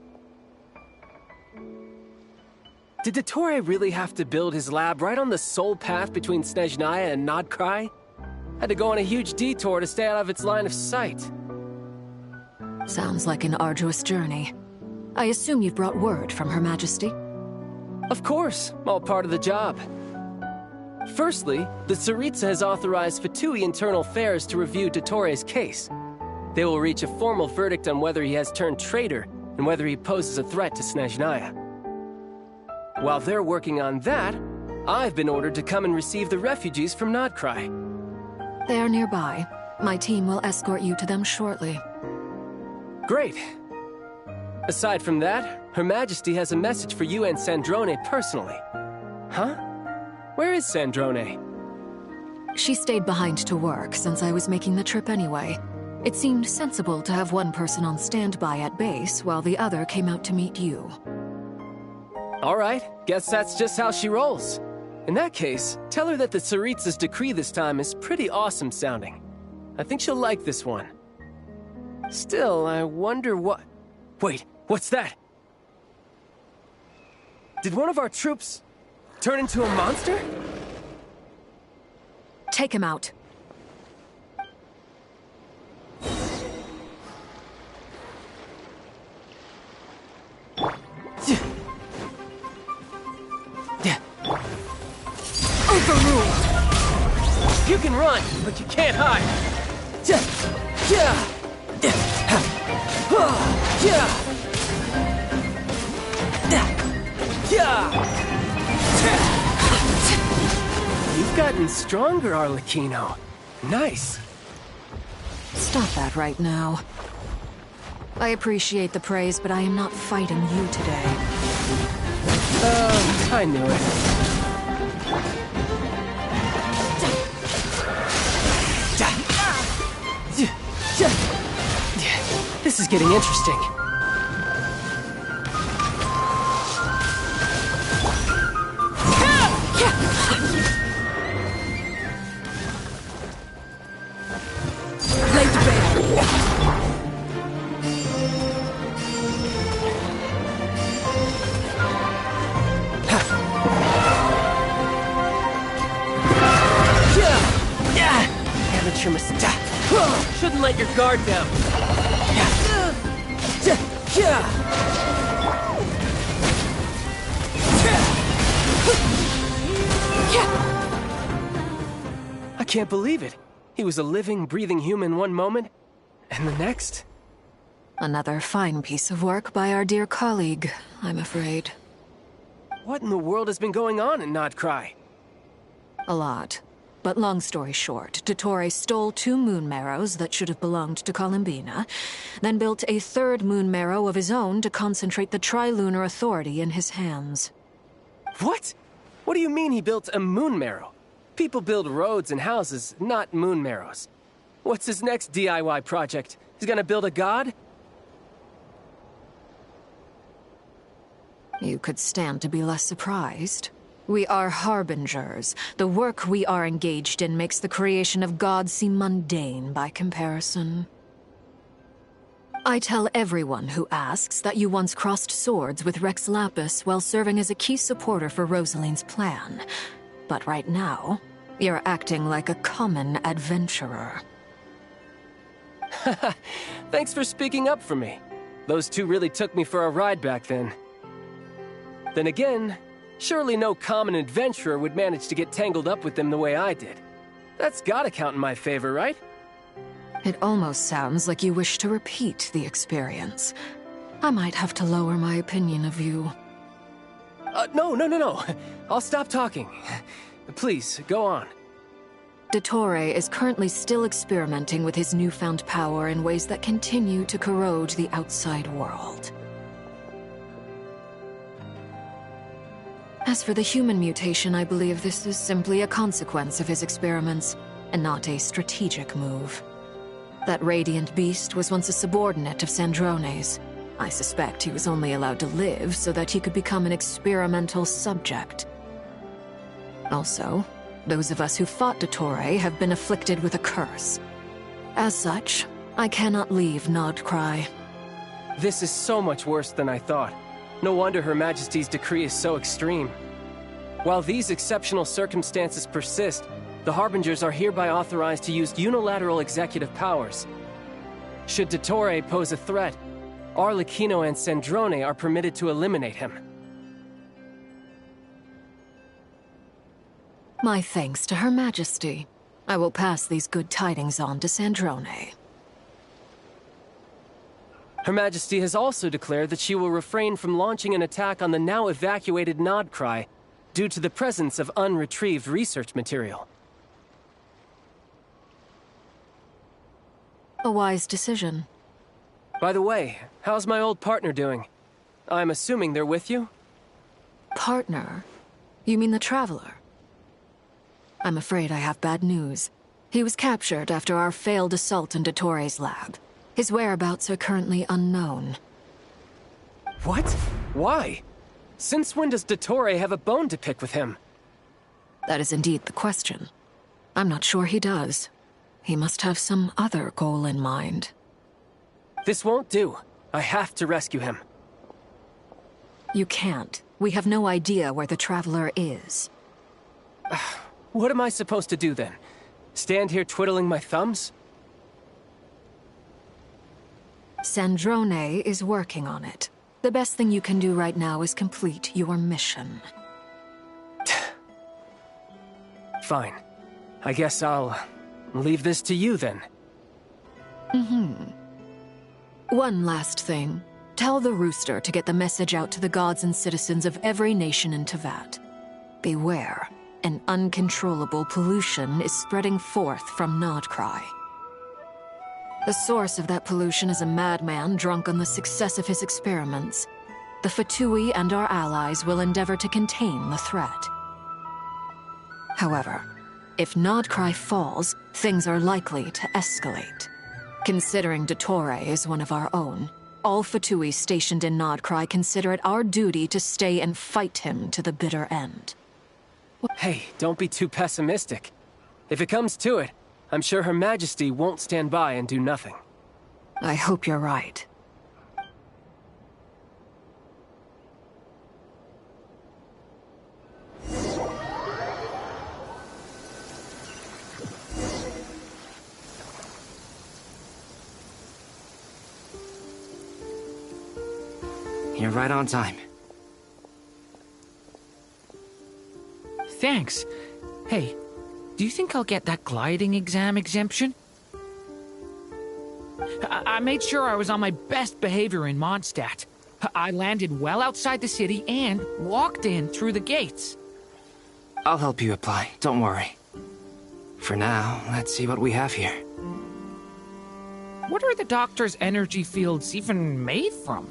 Did Dottore really have to build his lab right on the sole path between Snezhnaya and Nodcry? Had to go on a huge detour to stay out of its line of sight. Sounds like an arduous journey. I assume you've brought word from Her Majesty? Of course, all part of the job. Firstly, the Tsaritsa has authorized Fatui Internal Affairs to review Dottore's case. They will reach a formal verdict on whether he has turned traitor and whether he poses a threat to Snezhnaya. While they're working on that, I've been ordered to come and receive the refugees from Nodcry. They are nearby. My team will escort you to them shortly. Great. Aside from that, Her Majesty has a message for you and Sandrone personally. Huh? Where is Sandrone? She stayed behind to work since I was making the trip anyway. It seemed sensible to have one person on standby at base while the other came out to meet you. All right, guess that's just how she rolls. In that case, tell her that the Tsaritsa's decree this time is pretty awesome sounding. I think she'll like this one. Still, I wonder what... Wait, what's that? Did one of our troops turn into a monster? Take him out. Overruled! You can run, but you can't hide! You've gotten stronger, Arlecchino. Nice. Stop that right now. I appreciate the praise, but I am not fighting you today. I knew it. This is getting interesting. Lay to bear. Amateur mistake. Shouldn't let your guard down. I can't believe it. He was a living, breathing human one moment, and the next? Another fine piece of work by our dear colleague, I'm afraid. What in the world has been going on in Nodcry? A lot. But long story short, Dottore stole 2 moon marrows that should have belonged to Columbina, then built a 3rd moon marrow of his own to concentrate the Trilunar Authority in his hands. What? What do you mean he built a moon marrow? People build roads and houses, not moon marrows. What's his next DIY project? He's gonna build a god? You could stand to be less surprised. We are harbingers. The work we are engaged in makes the creation of gods seem mundane by comparison. I tell everyone who asks that you once crossed swords with Rex Lapis while serving as a key supporter for Rosaline's plan. But right now, you're acting like a common adventurer. Thanks for speaking up for me. Those 2 really took me for a ride back then. Then again, surely no common adventurer would manage to get tangled up with them the way I did. That's gotta count in my favor, right? It almost sounds like you wish to repeat the experience. I might have to lower my opinion of you. No. I'll stop talking. Please, go on. Dottore is currently still experimenting with his newfound power in ways that continue to corrode the outside world. As for the human mutation, I believe this is simply a consequence of his experiments, and not a strategic move. That radiant beast was once a subordinate of Sandrone's. I suspect he was only allowed to live so that he could become an experimental subject. Also, those of us who fought Dottore have been afflicted with a curse. As such, I cannot leave Nodcry. This is so much worse than I thought. No wonder Her Majesty's decree is so extreme. While these exceptional circumstances persist, the Harbingers are hereby authorized to use unilateral executive powers. Should Dottore pose a threat, Arlecchino and Sandrone are permitted to eliminate him. My thanks to Her Majesty. I will pass these good tidings on to Sandrone. Her Majesty has also declared that she will refrain from launching an attack on the now evacuated Nodcry due to the presence of unretrieved research material. A wise decision. By the way, how's my old partner doing? I'm assuming they're with you? Partner? You mean the Traveler? I'm afraid I have bad news. He was captured after our failed assault in Dottore's lab. His whereabouts are currently unknown. What? Why? Since when does Dottore have a bone to pick with him? That is indeed the question. I'm not sure he does. He must have some other goal in mind. This won't do. I have to rescue him. You can't. We have no idea where the Traveler is. What am I supposed to do then? Stand here twiddling my thumbs? Sandrone is working on it. The best thing you can do right now is complete your mission. Fine. I guess I'll leave this to you then. One last thing. Tell the Rooster to get the message out to the gods and citizens of every nation in Teyvat. Beware. An uncontrollable pollution is spreading forth from Nodcry. The source of that pollution is a madman drunk on the success of his experiments. The Fatui and our allies will endeavor to contain the threat. However, if Nodcry falls, things are likely to escalate. Considering Dottore is one of our own, all Fatui stationed in Nodcry consider it our duty to stay and fight him to the bitter end. Hey, don't be too pessimistic. If it comes to it, I'm sure Her Majesty won't stand by and do nothing. I hope you're right. You're right on time. Thanks. Hey, do you think I'll get that gliding exam exemption? I made sure I was on my best behavior in Mondstadt. I landed well outside the city and walked in through the gates. I'll help you apply, don't worry. For now, let's see what we have here. What are the doctor's energy fields even made from?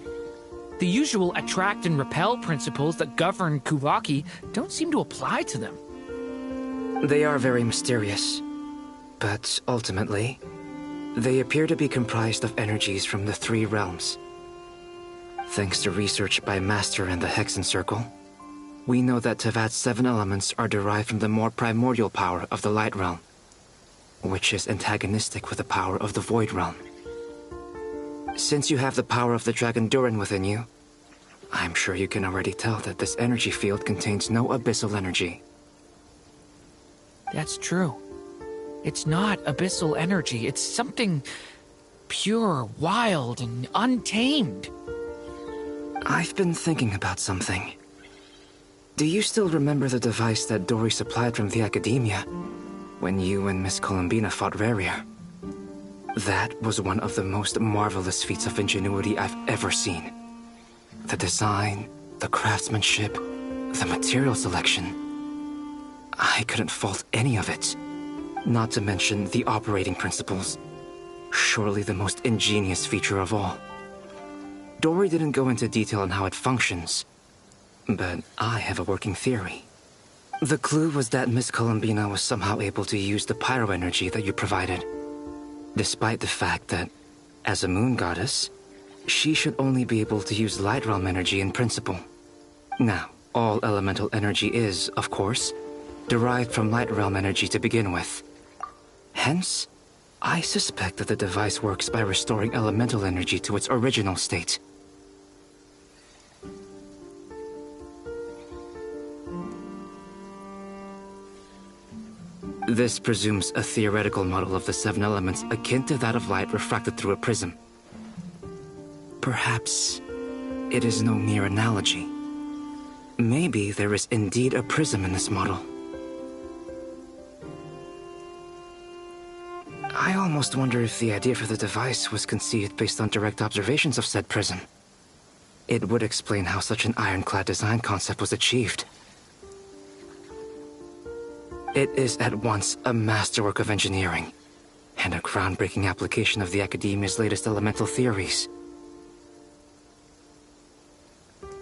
The usual attract and repel principles that govern Kuvaki don't seem to apply to them. They are very mysterious, but ultimately, they appear to be comprised of energies from the three realms. Thanks to research by Master and the Hexen Circle, we know that Teyvat's 7 elements are derived from the more primordial power of the Light Realm, which is antagonistic with the power of the Void Realm. Since you have the power of the Dragon Durin within you, I'm sure you can already tell that this energy field contains no abyssal energy. That's true. It's not abyssal energy. It's something pure, wild, and untamed. I've been thinking about something. Do you still remember the device that Dory supplied from the Academia when you and Miss Columbina fought Rarier? That was one of the most marvelous feats of ingenuity I've ever seen. The design, the craftsmanship, the material selection. I couldn't fault any of it. Not to mention the operating principles. Surely the most ingenious feature of all. Dory didn't go into detail on how it functions, but I have a working theory. The clue was that Miss Columbina was somehow able to use the pyro energy that you provided, despite the fact that, as a moon goddess, she should only be able to use Light Realm energy in principle. Now, all elemental energy is, of course, derived from Light Realm energy to begin with. Hence, I suspect that the device works by restoring elemental energy to its original state. This presumes a theoretical model of the 7 elements akin to that of light refracted through a prism. Perhaps it is no mere analogy. Maybe there is indeed a prism in this model. I almost wonder if the idea for the device was conceived based on direct observations of said prism. It would explain how such an ironclad design concept was achieved. It is at once a masterwork of engineering and a groundbreaking application of the Academia's latest elemental theories.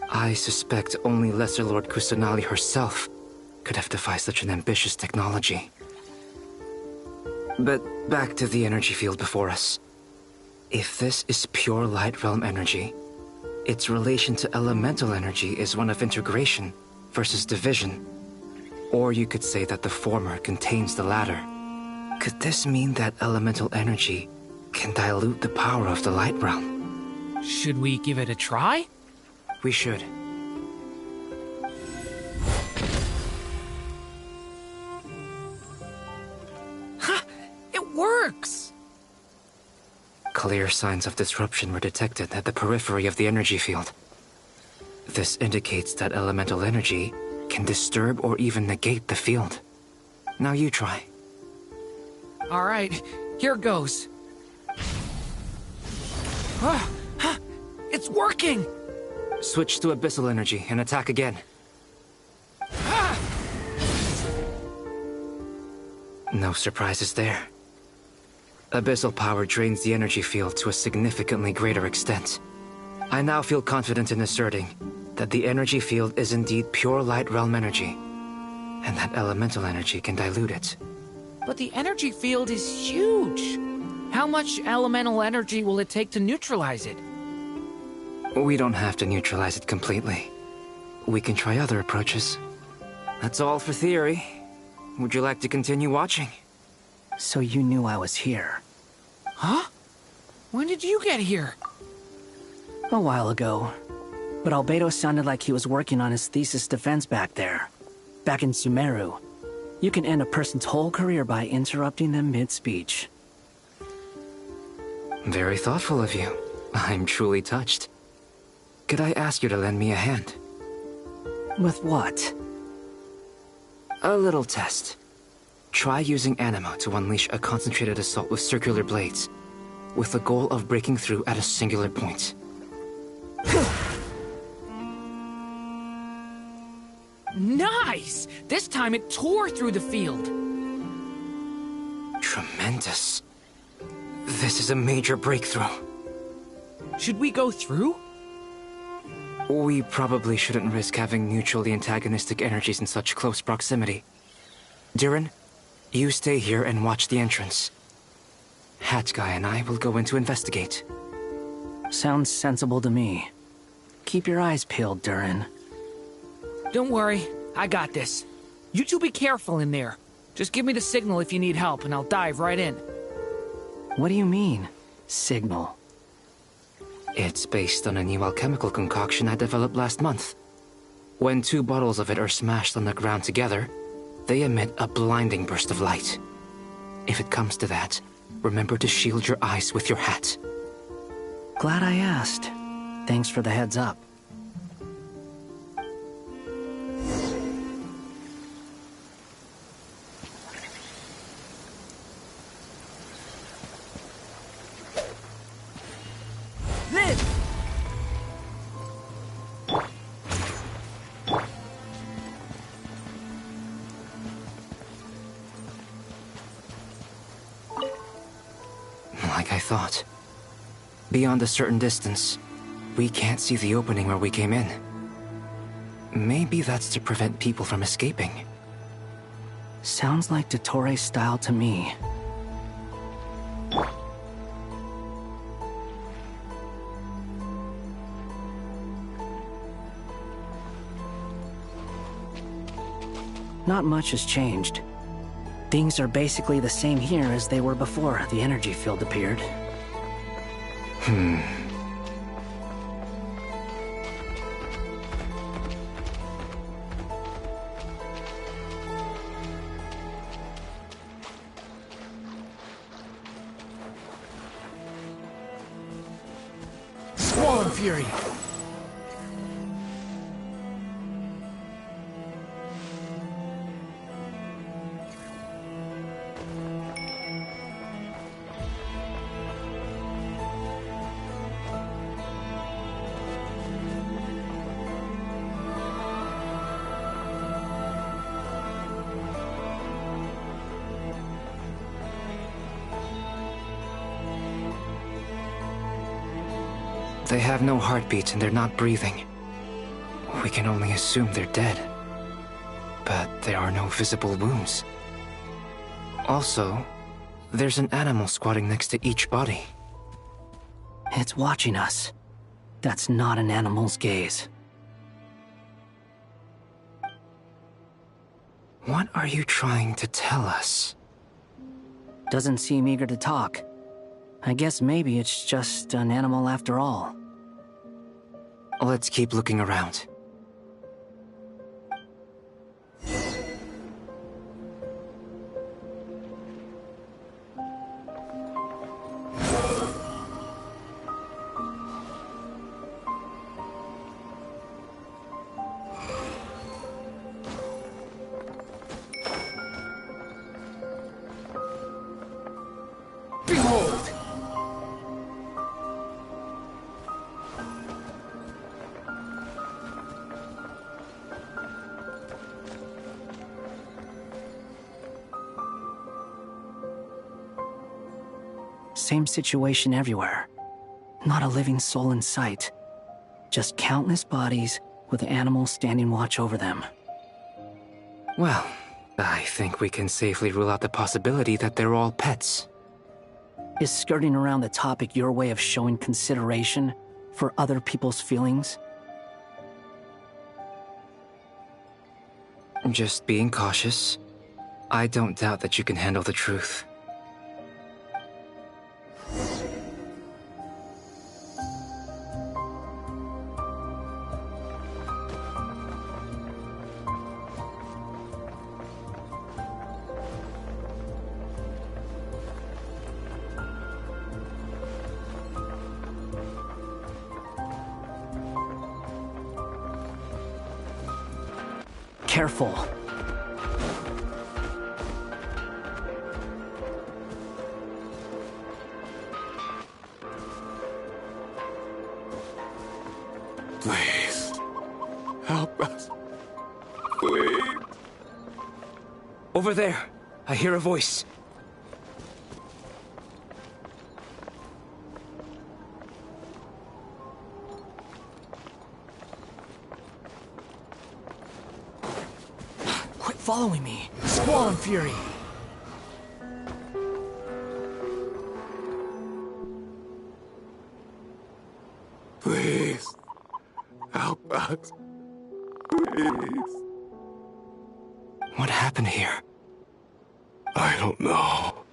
I suspect only Lesser Lord Kusanali herself could have devised such an ambitious technology. But back to the energy field before us. If this is pure Light Realm energy, its relation to elemental energy is one of integration versus division. Or you could say that the former contains the latter. Could this mean that elemental energy can dilute the power of the light realm? Should we give it a try? We should. Ha! It works! Clear signs of disruption were detected at the periphery of the energy field. This indicates that elemental energy can disturb or even negate the field. Now you try. All right, here goes. It's working! Switch to abyssal energy and attack again. No surprises there. Abyssal power drains the energy field to a significantly greater extent. I now feel confident in asserting that the energy field is indeed pure light realm energy, and that elemental energy can dilute it. But the energy field is huge. How much elemental energy will it take to neutralize it? We don't have to neutralize it completely. We can try other approaches. That's all for theory. Would you like to continue watching? So you knew I was here? Huh? When did you get here? A while ago. But Albedo sounded like he was working on his thesis defense back there. Back in Sumeru. You can end a person's whole career by interrupting them mid-speech. Very thoughtful of you. I'm truly touched. Could I ask you to lend me a hand? With what? A little test. Try using Anima to unleash a concentrated assault with circular blades, with the goal of breaking through at a singular point. Nice! This time it tore through the field. Tremendous. This is a major breakthrough. Should we go through? We probably shouldn't risk having mutually antagonistic energies in such close proximity. Durin, you stay here and watch the entrance. Hat Guy and I will go in to investigate. Sounds sensible to me. Keep your eyes peeled, Durin. Don't worry, I got this. You two be careful in there. Just give me the signal if you need help, and I'll dive right in. What do you mean, signal? It's based on a new alchemical concoction I developed last month. When 2 bottles of it are smashed on the ground together, they emit a blinding burst of light. If it comes to that, remember to shield your eyes with your hat. Glad I asked. Thanks for the heads up. Like I thought. Beyond a certain distance, we can't see the opening where we came in. Maybe that's to prevent people from escaping. Sounds like Dottore style to me. Not much has changed. Things are basically the same here as they were before the energy field appeared. Squall and Fury! They have no heartbeat and they're not breathing. We can only assume they're dead. But there are no visible wounds. Also, there's an animal squatting next to each body. It's watching us. That's not an animal's gaze. What are you trying to tell us? Doesn't seem eager to talk. I guess maybe it's just an animal after all. Let's keep looking around. Behold! Same situation everywhere. Not a living soul in sight. Just countless bodies with animals standing watch over them. Well, I think we can safely rule out the possibility that they're all pets. Is skirting around the topic your way of showing consideration for other people's feelings? Just being cautious. I don't doubt that you can handle the truth. Careful. Please. Help us. Please. Over there. I hear a voice. Quit following me. Squall and Fury! Please. Help us. Please. What happened here? I don't know.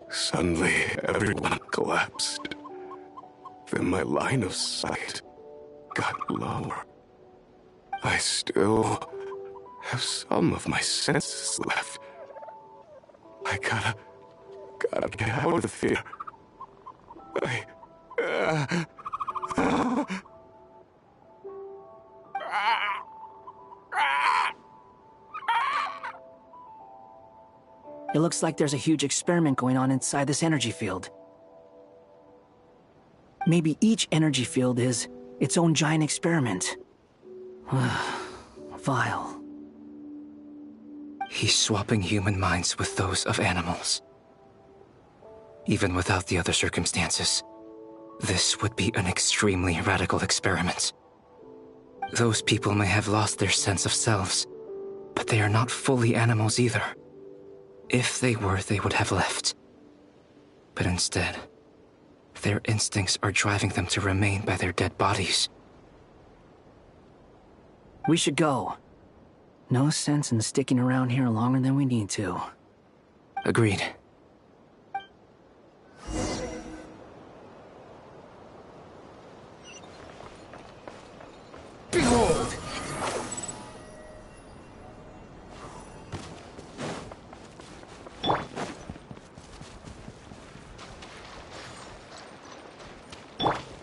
Suddenly, everyone collapsed. Then my line of sight got lower. I still have some of my senses left. I gotta get out of here. It looks like there's a huge experiment going on inside this energy field. Maybe each energy field is its own giant experiment. Vile. He's swapping human minds with those of animals. Even without the other circumstances, this would be an extremely radical experiment. Those people may have lost their sense of selves, but they are not fully animals either. If they were, they would have left. But instead, their instincts are driving them to remain by their dead bodies. We should go. No sense in sticking around here longer than we need to. Agreed. Behold!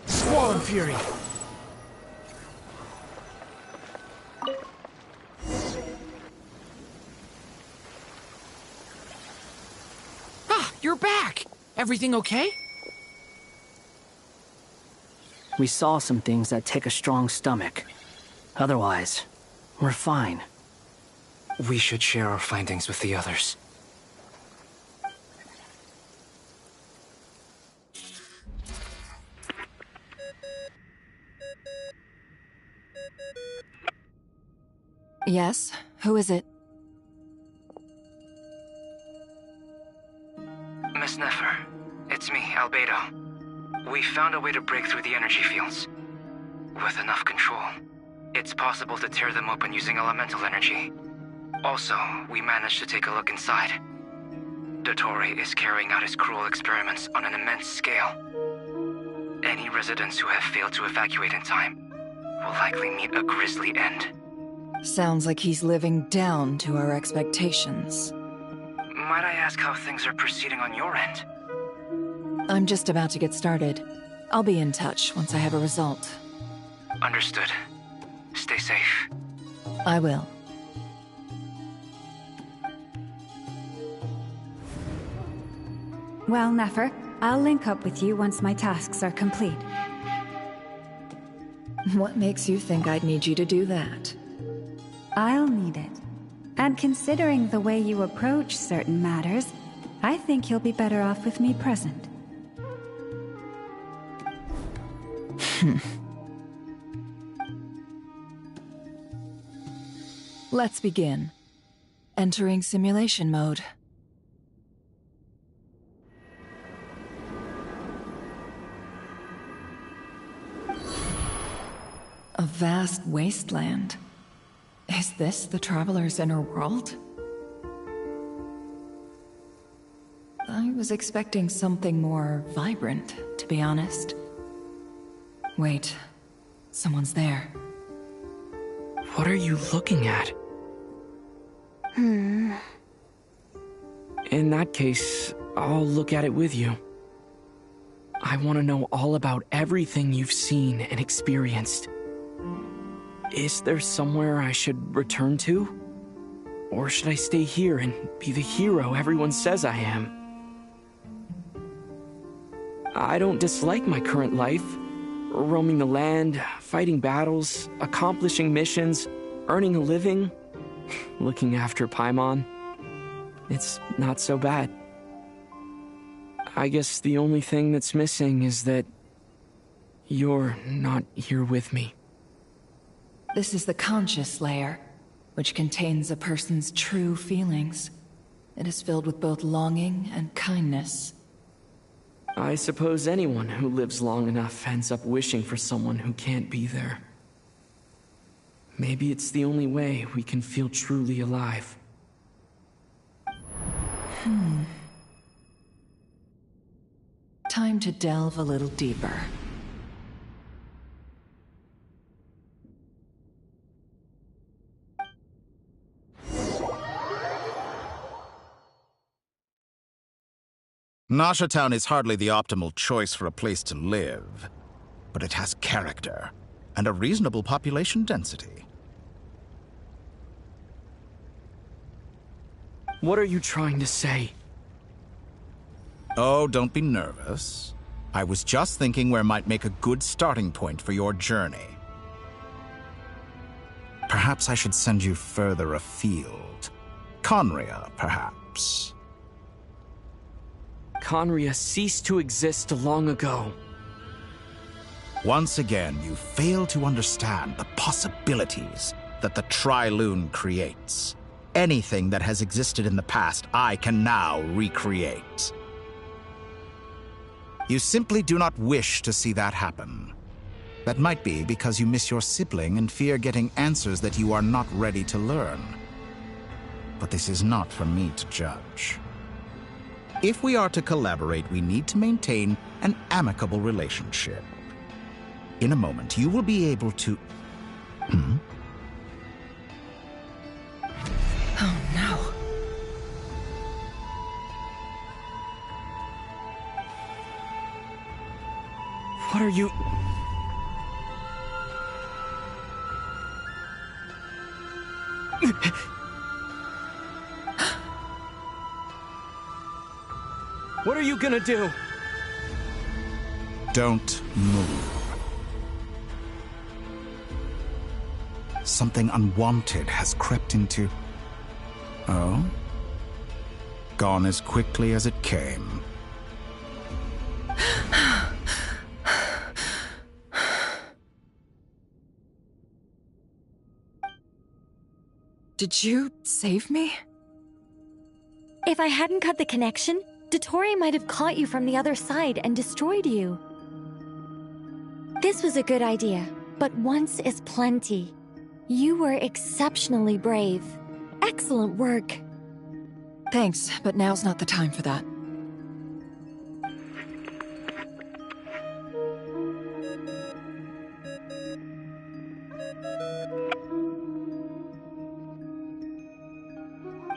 Squall and Fury! Ah, you're back! Everything okay? We saw some things that take a strong stomach. Otherwise, we're fine. We should share our findings with the others. Yes? Who is it? Miss Nefer, it's me, Albedo. We found a way to break through the energy fields. With enough control, it's possible to tear them open using elemental energy. Also, we managed to take a look inside. Dottore is carrying out his cruel experiments on an immense scale. Any residents who have failed to evacuate in time will likely meet a grisly end. Sounds like he's living down to our expectations. Might I ask how things are proceeding on your end? I'm just about to get started. I'll be in touch once I have a result. Understood. Stay safe. I will. Well, Nefer, I'll link up with you once my tasks are complete. What makes you think I'd need you to do that? I'll need it. And considering the way you approach certain matters, I think you'll be better off with me present. Let's begin. Entering simulation mode. A vast wasteland. Is this the Traveler's inner world? I was expecting something more vibrant, to be honest. Wait, someone's there. What are you looking at? In that case, I'll look at it with you. I want to know all about everything you've seen and experienced. Is there somewhere I should return to? Or should I stay here and be the hero everyone says I am? I don't dislike my current life. Roaming the land, fighting battles, accomplishing missions, earning a living, looking after Paimon. It's not so bad. I guess the only thing that's missing is that you're not here with me. This is the conscious layer, which contains a person's true feelings. It is filled with both longing and kindness. I suppose anyone who lives long enough ends up wishing for someone who can't be there. Maybe it's the only way we can feel truly alive. Time to delve a little deeper. Nasha Town is hardly the optimal choice for a place to live, but it has character and a reasonable population density. What are you trying to say? Oh, don't be nervous. I was just thinking where might make a good starting point for your journey. Perhaps I should send you further afield. Conria, perhaps. Conria ceased to exist long ago. Once again, you fail to understand the possibilities that the Tri-Lune creates. Anything that has existed in the past, I can now recreate. You simply do not wish to see that happen. That might be because you miss your sibling and fear getting answers that you are not ready to learn. But this is not for me to judge. If we are to collaborate, we need to maintain an amicable relationship. In a moment, you will be able to... Oh no. What are you... What are you gonna do? Don't move. Something unwanted has crept into... Oh? Gone as quickly as it came. Did you save me? If I hadn't cut the connection, Dottore might have caught you from the other side and destroyed you. This was a good idea, but once is plenty. You were exceptionally brave. Excellent work. Thanks, but now's not the time for that.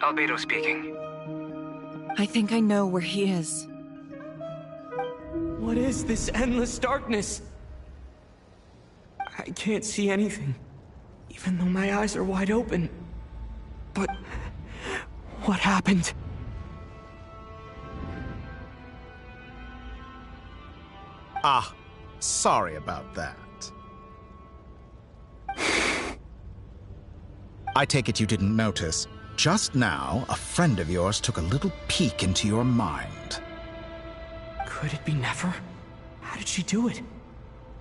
Albedo speaking. I think I know where he is. What is this endless darkness? I can't see anything, even though my eyes are wide open. But what happened? Ah, sorry about that. I take it you didn't notice. Just now, a friend of yours took a little peek into your mind. Could it be Never? How did she do it?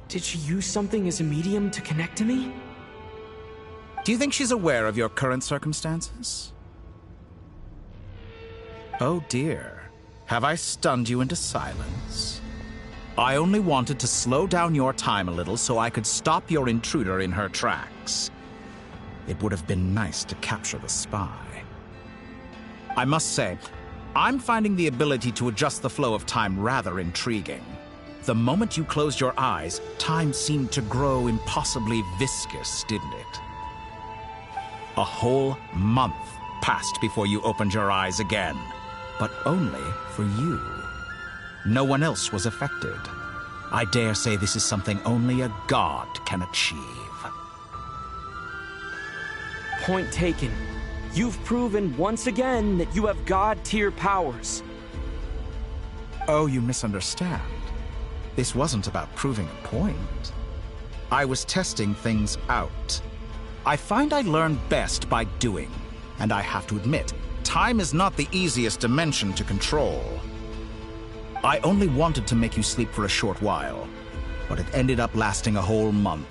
Did she use something as a medium to connect to me? Do you think she's aware of your current circumstances? Oh dear. Have I stunned you into silence? I only wanted to slow down your time a little so I could stop your intruder in her tracks. It would have been nice to capture the spy. I must say, I'm finding the ability to adjust the flow of time rather intriguing. The moment you closed your eyes, time seemed to grow impossibly viscous, didn't it? A whole month passed before you opened your eyes again, but only for you. No one else was affected. I dare say this is something only a god can achieve. Point taken. You've proven once again that you have god-tier powers. Oh, you misunderstand. This wasn't about proving a point. I was testing things out. I find I learn best by doing, and I have to admit, time is not the easiest dimension to control. I only wanted to make you sleep for a short while, but it ended up lasting a whole month.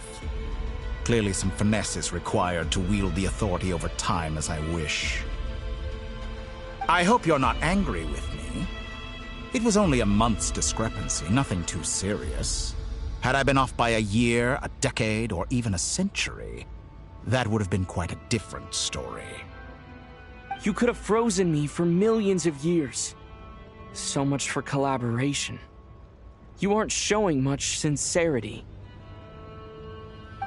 Clearly some finesse is required to wield the authority over time as I wish. I hope you're not angry with me. It was only a month's discrepancy, nothing too serious. Had I been off by a year, a decade, or even a century, that would have been quite a different story. You could have frozen me for millions of years. So much for collaboration. You aren't showing much sincerity.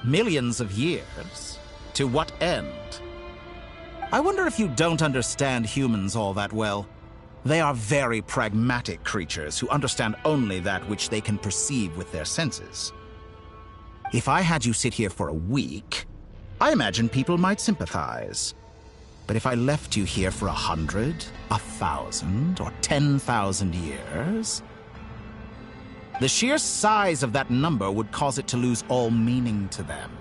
Millions of years? To what end? I wonder if you don't understand humans all that well. They are very pragmatic creatures who understand only that which they can perceive with their senses. If I had you sit here for a week, I imagine people might sympathize. But if I left you here for 100, 1,000, or 10,000 years, the sheer size of that number would cause it to lose all meaning to them.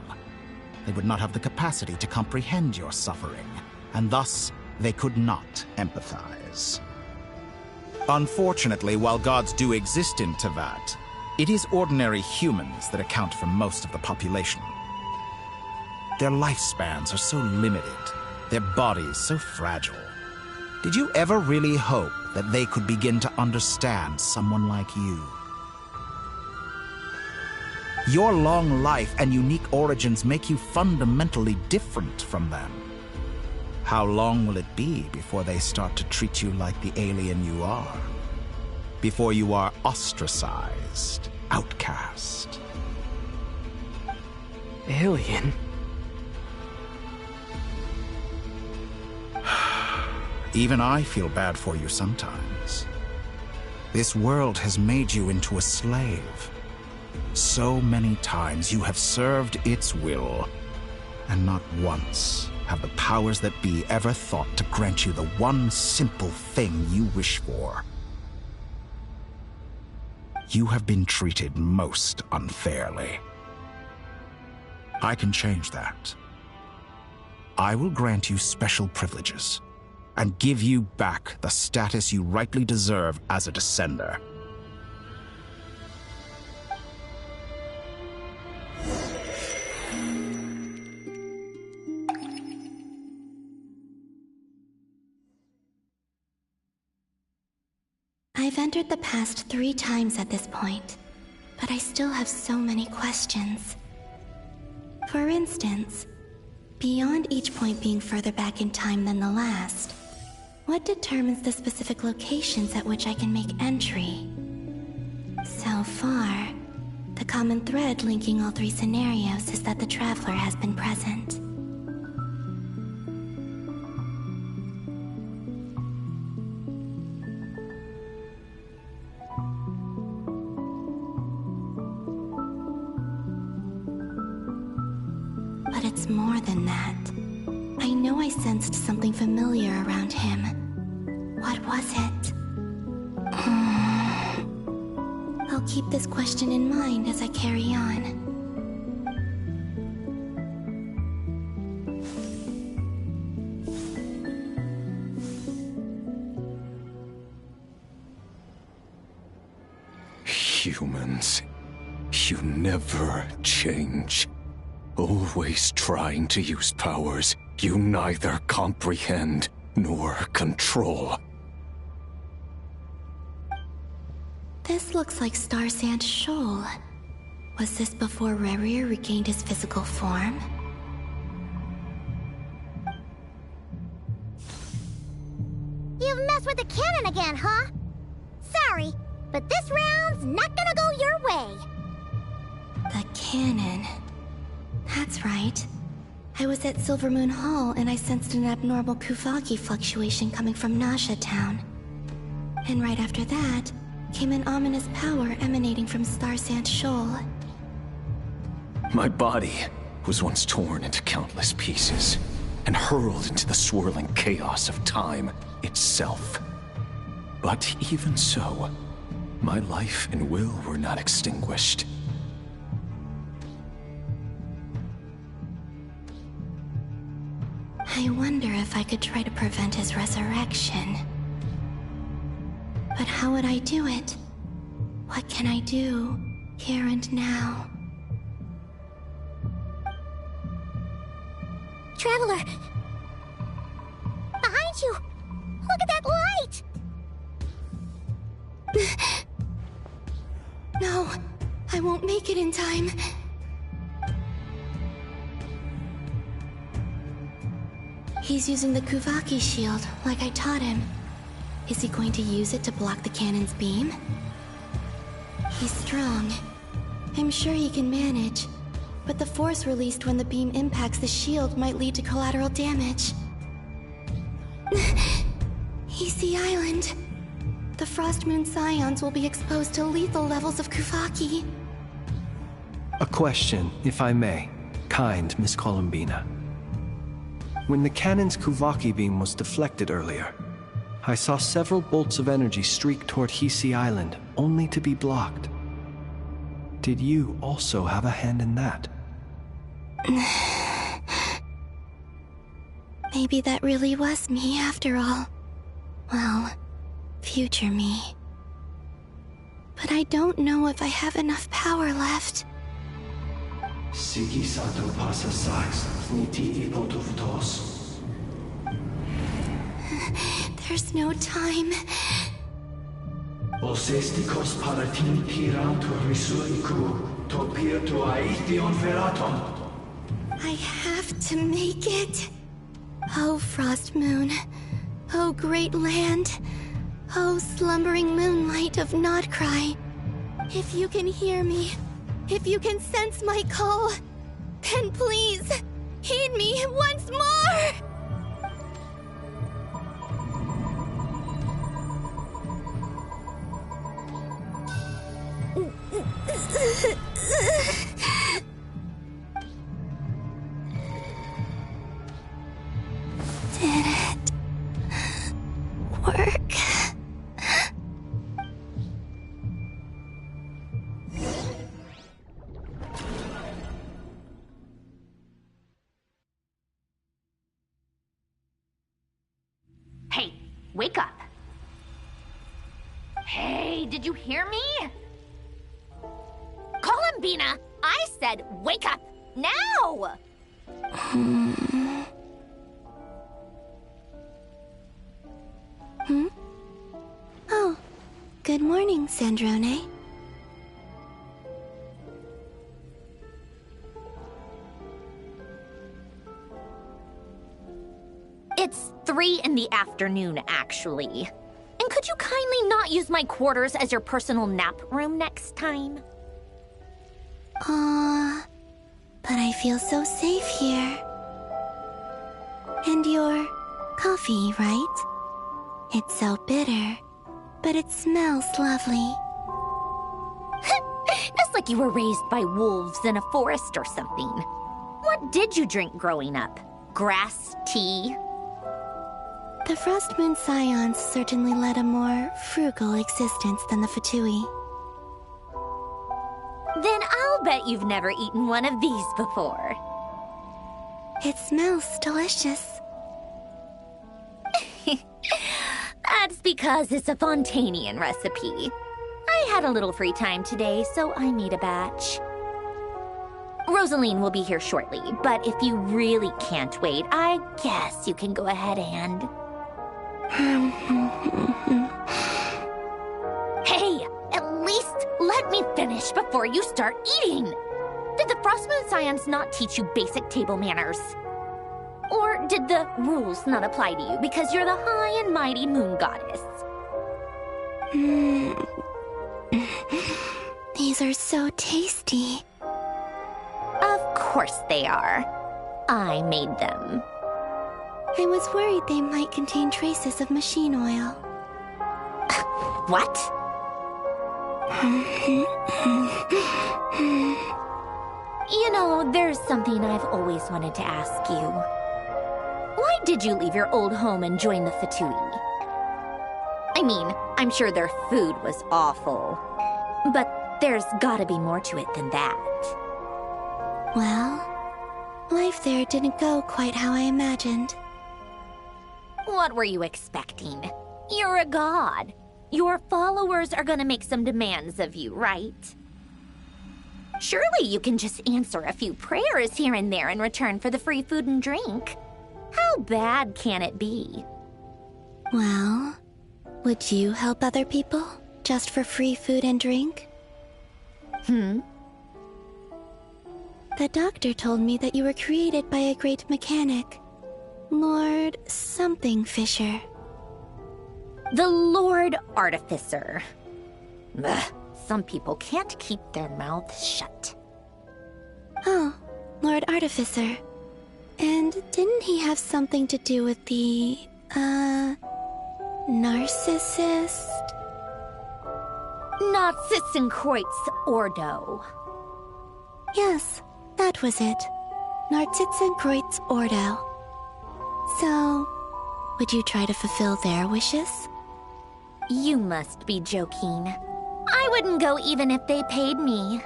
They would not have the capacity to comprehend your suffering, and thus they could not empathize. Unfortunately, while gods do exist in Teyvat, it is ordinary humans that account for most of the population. Their lifespans are so limited, their bodies so fragile. Did you ever really hope that they could begin to understand someone like you? Your long life and unique origins make you fundamentally different from them. How long will it be before they start to treat you like the alien you are? Before you are ostracized, outcast? Alien? Even I feel bad for you sometimes. This world has made you into a slave. So many times you have served its will, and not once have the powers that be ever thought to grant you the one simple thing you wish for. You have been treated most unfairly. I can change that. I will grant you special privileges and give you back the status you rightly deserve as a descender. I've entered the past 3 times at this point, but I still have so many questions. For instance, Beyond each point being further back in time than the last, what determines the specific locations at which I can make entry? So far, the common thread linking all three scenarios is that the Traveler has been present. But it's more than that. I know I sensed something familiar around him. What was it? I'll keep this question in mind as I carry on. Humans, you never change. Always trying to use powers you neither comprehend nor control. This looks like Star Sand Shoal. Was this before Rerir regained his physical form? You've messed with the cannon again, huh? Sorry, but this round's not gonna go your way. The cannon. That's right. I was at Silvermoon Hall and I sensed an abnormal Kuvaki fluctuation coming from Nasha Town. And right after that, came an ominous power emanating from Star Sand Shoal. My body was once torn into countless pieces and hurled into the swirling chaos of time itself. But even so, my life and will were not extinguished. I wonder if I could try to prevent his resurrection. But how would I do it? What can I do, here and now? Traveler! Behind you! Look at that light! No, I won't make it in time. He's using the Kuvaki shield, like I taught him. Is he going to use it to block the cannon's beam? He's strong. I'm sure he can manage. But the force released when the beam impacts the shield might lead to collateral damage. Easy Island. The Frost Moon Scions will be exposed to lethal levels of Kuvaki. A question, if I may. Kind Miss Columbina. When the cannon's Kuvaki beam was deflected earlier, I saw several bolts of energy streak toward Hisi Island, only to be blocked. Did you also have a hand in that? Maybe that really was me after all. Well, future me. But I don't know if I have enough power left. There's no time. I have to make it. Oh, Frost Moon. Oh, great land. Oh, slumbering moonlight of Nodcry. If you can hear me, if you can sense my call, then please, heed me once more! Did it work? Hey, wake up. Hey, did you hear me? Columbina, I said wake up, now! Oh, good morning, Sandrone. 3 in the afternoon, actually. And could you kindly not use my quarters as your personal nap room next time? But I feel so safe here. And your coffee, right? It's so bitter, but it smells lovely. It's like you were raised by wolves in a forest or something. What did you drink growing up? Grass tea? The Frost Moon Scions certainly led a more frugal existence than the Fatui. Then I'll bet you've never eaten one of these before. It smells delicious. That's because it's a Fontanian recipe. I had a little free time today, so I made a batch. Rosaline will be here shortly, but if you really can't wait, I guess you can go ahead and... Hey, at least let me finish before you start eating! Did the Frost Moon Scions not teach you basic table manners? Or did the rules not apply to you because you're the high and mighty moon goddess? These are so tasty. Of course they are. I made them. I was worried they might contain traces of machine oil. What? You know, there's something I've always wanted to ask you. Why did you leave your old home and join the Fatui? I mean, I'm sure their food was awful. But there's gotta be more to it than that. Well, life there didn't go quite how I imagined. What were you expecting? You're a god. Your followers are gonna make some demands of you, right? Surely you can just answer a few prayers here and there in return for the free food and drink. How bad can it be? Well, would you help other people just for free food and drink? The doctor told me that you were created by a great mechanic, Lord something Fisher. The Lord Artificer. Ugh, some people can't keep their mouths shut. Oh, Lord Artificer. And didn't he have something to do with the, narcissist? Narcissenkreuz Ordo. Yes, that was it. Narcissenkreuz Ordo. So, would you try to fulfill their wishes? You must be joking. I wouldn't go even if they paid me.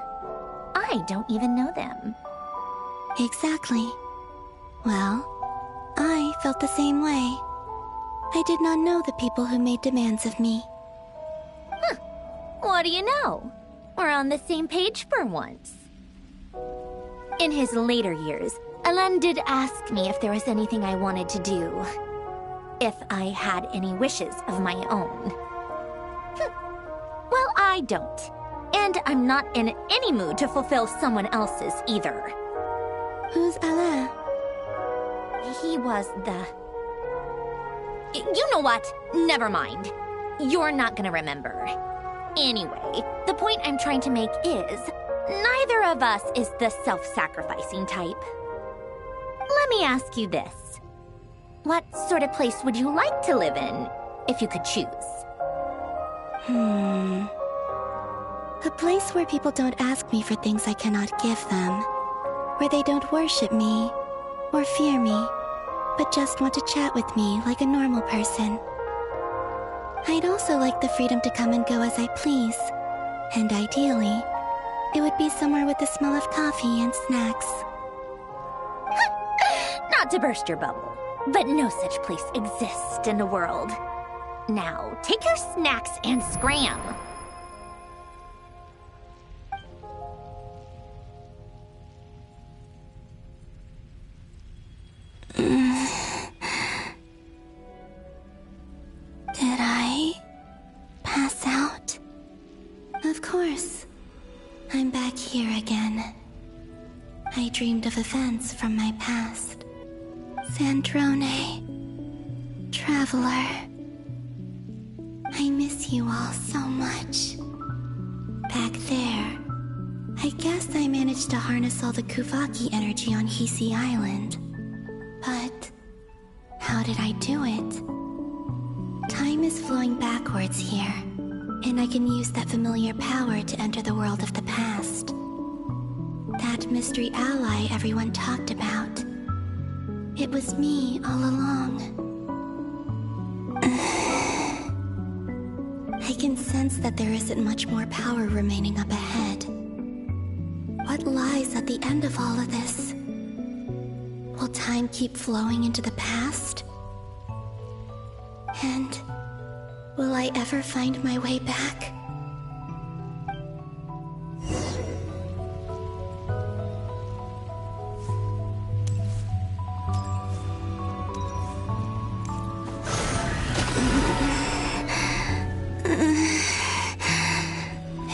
I don't even know them. Exactly. Well, I felt the same way. I did not know the people who made demands of me. What do you know? We're on the same page for once. In his later years, Alen did ask me if there was anything I wanted to do. If I had any wishes of my own. Well, I don't. And I'm not in any mood to fulfill someone else's either. Who's Alain? He was the... You know what? Never mind. You're not gonna remember. Anyway, the point I'm trying to make is, neither of us is the self-sacrificing type. Let me ask you this. What sort of place would you like to live in, if you could choose? A place where people don't ask me for things I cannot give them. Where they don't worship me, or fear me, but just want to chat with me like a normal person. I'd also like the freedom to come and go as I please. And ideally, it would be somewhere with the smell of coffee and snacks. Not to burst your bubble, but no such place exists in the world. Now, take your snacks and scram. Did I pass out? Of course. I'm back here again. I dreamed of events from my past. Sandrone. Traveler, I miss you all so much. Back there, I guess I managed to harness all the Kuvaki energy on Hisi Island. But how did I do it? Time is flowing backwards here, and I can use that familiar power to enter the world of the past. That mystery ally everyone talked about. It was me all along. I can sense that there isn't much more power remaining up ahead. What lies at the end of all of this? Will time keep flowing into the past? And will I ever find my way back?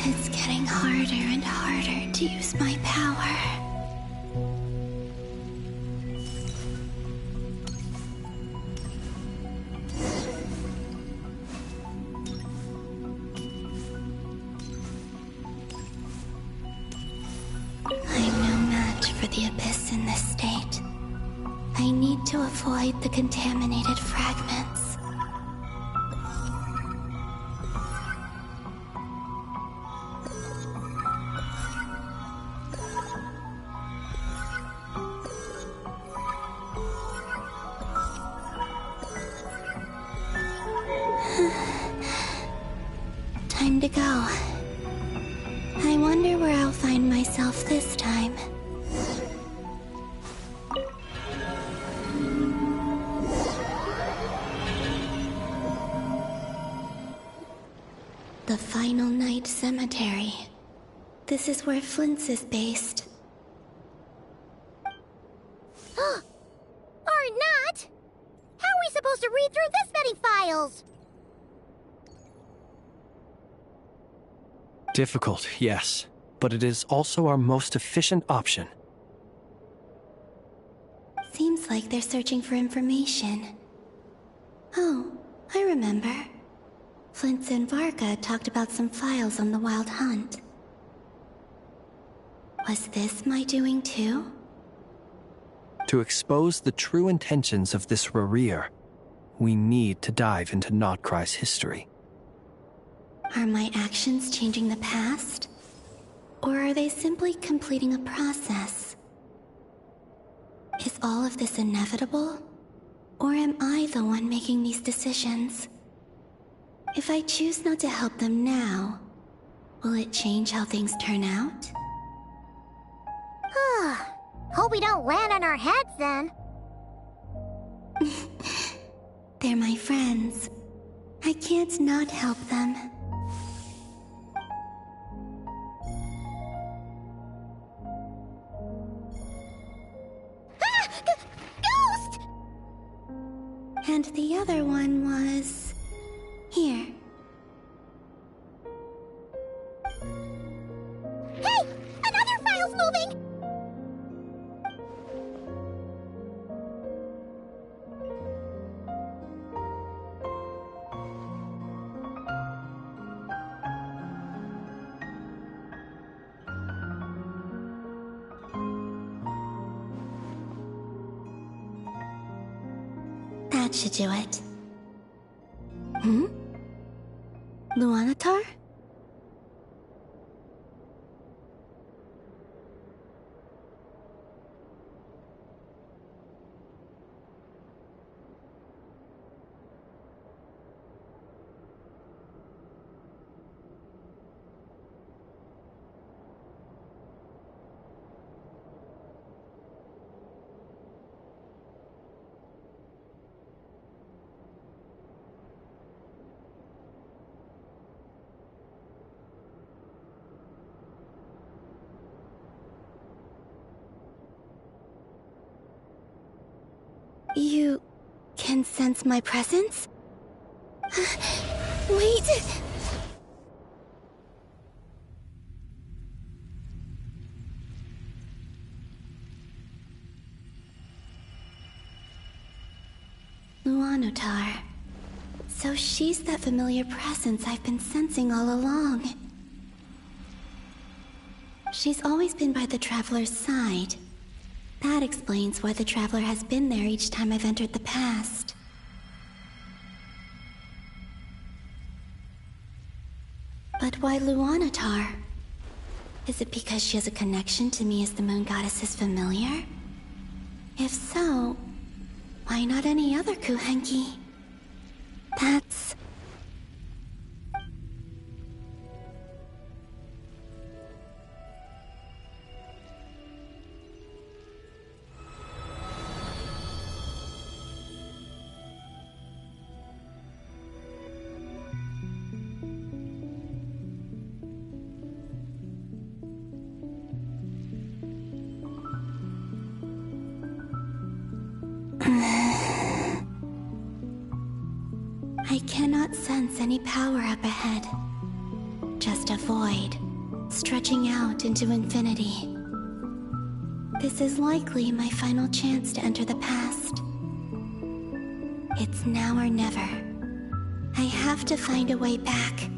It's getting harder and harder to use my power. I'm no match for the Abyss in this state. I need to avoid the contaminated fragments. Time to go. I wonder where I'll find myself this time. The Final Night Cemetery. This is where Flint's is based. Or not? How are we supposed to read through this many files? Difficult, yes, but it is also our most efficient option. Seems like they're searching for information. Oh, I remember. Flint's and Varga talked about some files on the Wild Hunt. Was this my doing too? To expose the true intentions of this Rerir, we need to dive into Notcry's history. Are my actions changing the past? Or are they simply completing a process? Is all of this inevitable? Or am I the one making these decisions? If I choose not to help them now, will it change how things turn out? Hope we don't land on our heads then. They're my friends. I can't not help them. Ghost! And the other one was... here. Hey! Another file's moving! That should do it. Luanatar? You can sense my presence? Wait! Luanotar. So she's that familiar presence I've been sensing all along. She's always been by the Traveler's side. That explains why the Traveler has been there each time I've entered the past. But why Luanatar? Is it because she has a connection to me as the Moon Goddess's familiar? If so, why not any other Kuhenki? That's... I cannot sense any power up ahead. Just a void, stretching out into infinity. This is likely my final chance to enter the past. It's now or never. I have to find a way back.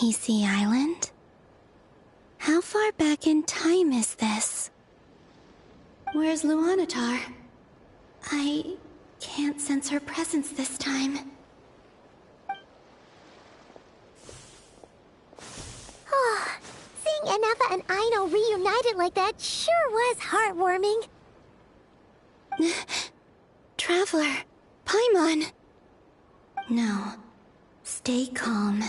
Easy Island? How far back in time is this? Where's Luanatar? I can't sense her presence this time. Oh, seeing Nueva and Aino reunited like that sure was heartwarming. Traveler, Paimon. No, stay calm.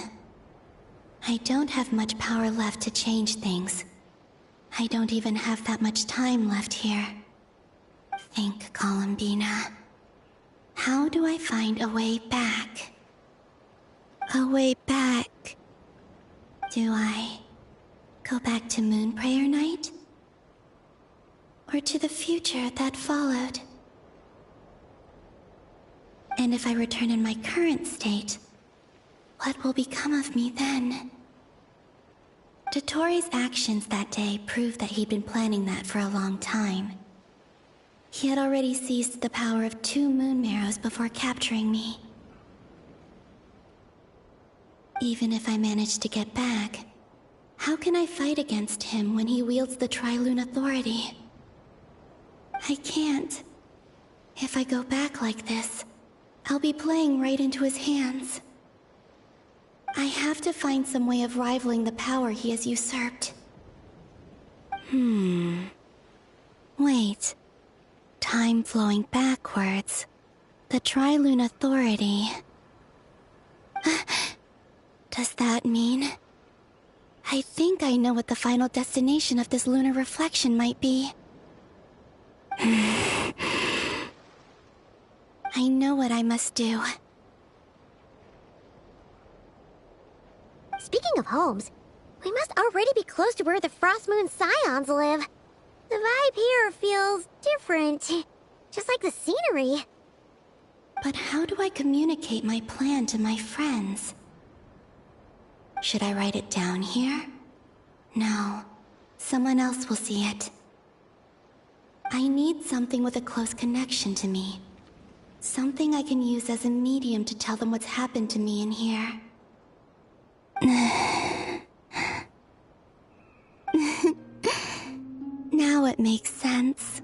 I don't have much power left to change things. I don't even have that much time left here. Think, Columbina. How do I find a way back? A way back? Do I go back to Moon Prayer Night? Or to the future that followed? And if I return in my current state, what will become of me then? Dotori's actions that day proved that he'd been planning that for a long time. He had already seized the power of 2 moon marrows before capturing me. Even if I manage to get back, how can I fight against him when he wields the Tri-Lune Authority? I can't. If I go back like this, I'll be playing right into his hands. I have to find some way of rivaling the power he has usurped. Wait. Time flowing backwards. The Tri-Lune Authority. Does that mean... I think I know what the final destination of this lunar reflection might be. I know what I must do. Speaking of homes, we must already be close to where the Frost Moon Scions live. The vibe here feels different, just like the scenery. But how do I communicate my plan to my friends? Should I write it down here? No, someone else will see it. I need something with a close connection to me. Something I can use as a medium to tell them what's happened to me in here. Now it makes sense.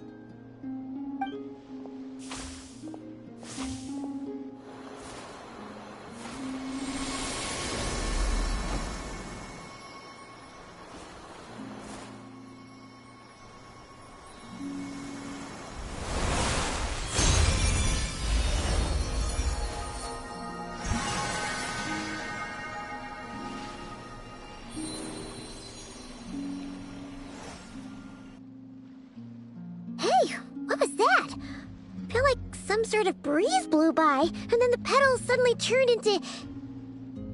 Sort of breeze blew by, and then the petals suddenly turned into...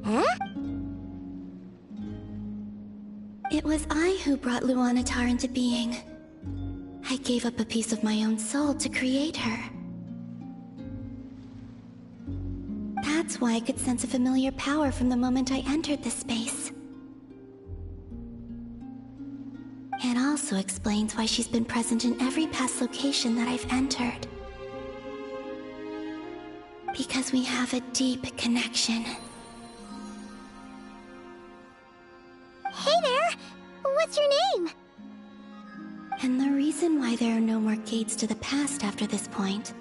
Huh? It was I who brought Luanatar into being. I gave up a piece of my own soul to create her. explains why I could sense a familiar power from the moment I entered this space. It also explains why she's been present in every past location that I've entered. Because we have a deep connection. Hey there! What's your name? And the reason why there are no more gates to the past after this point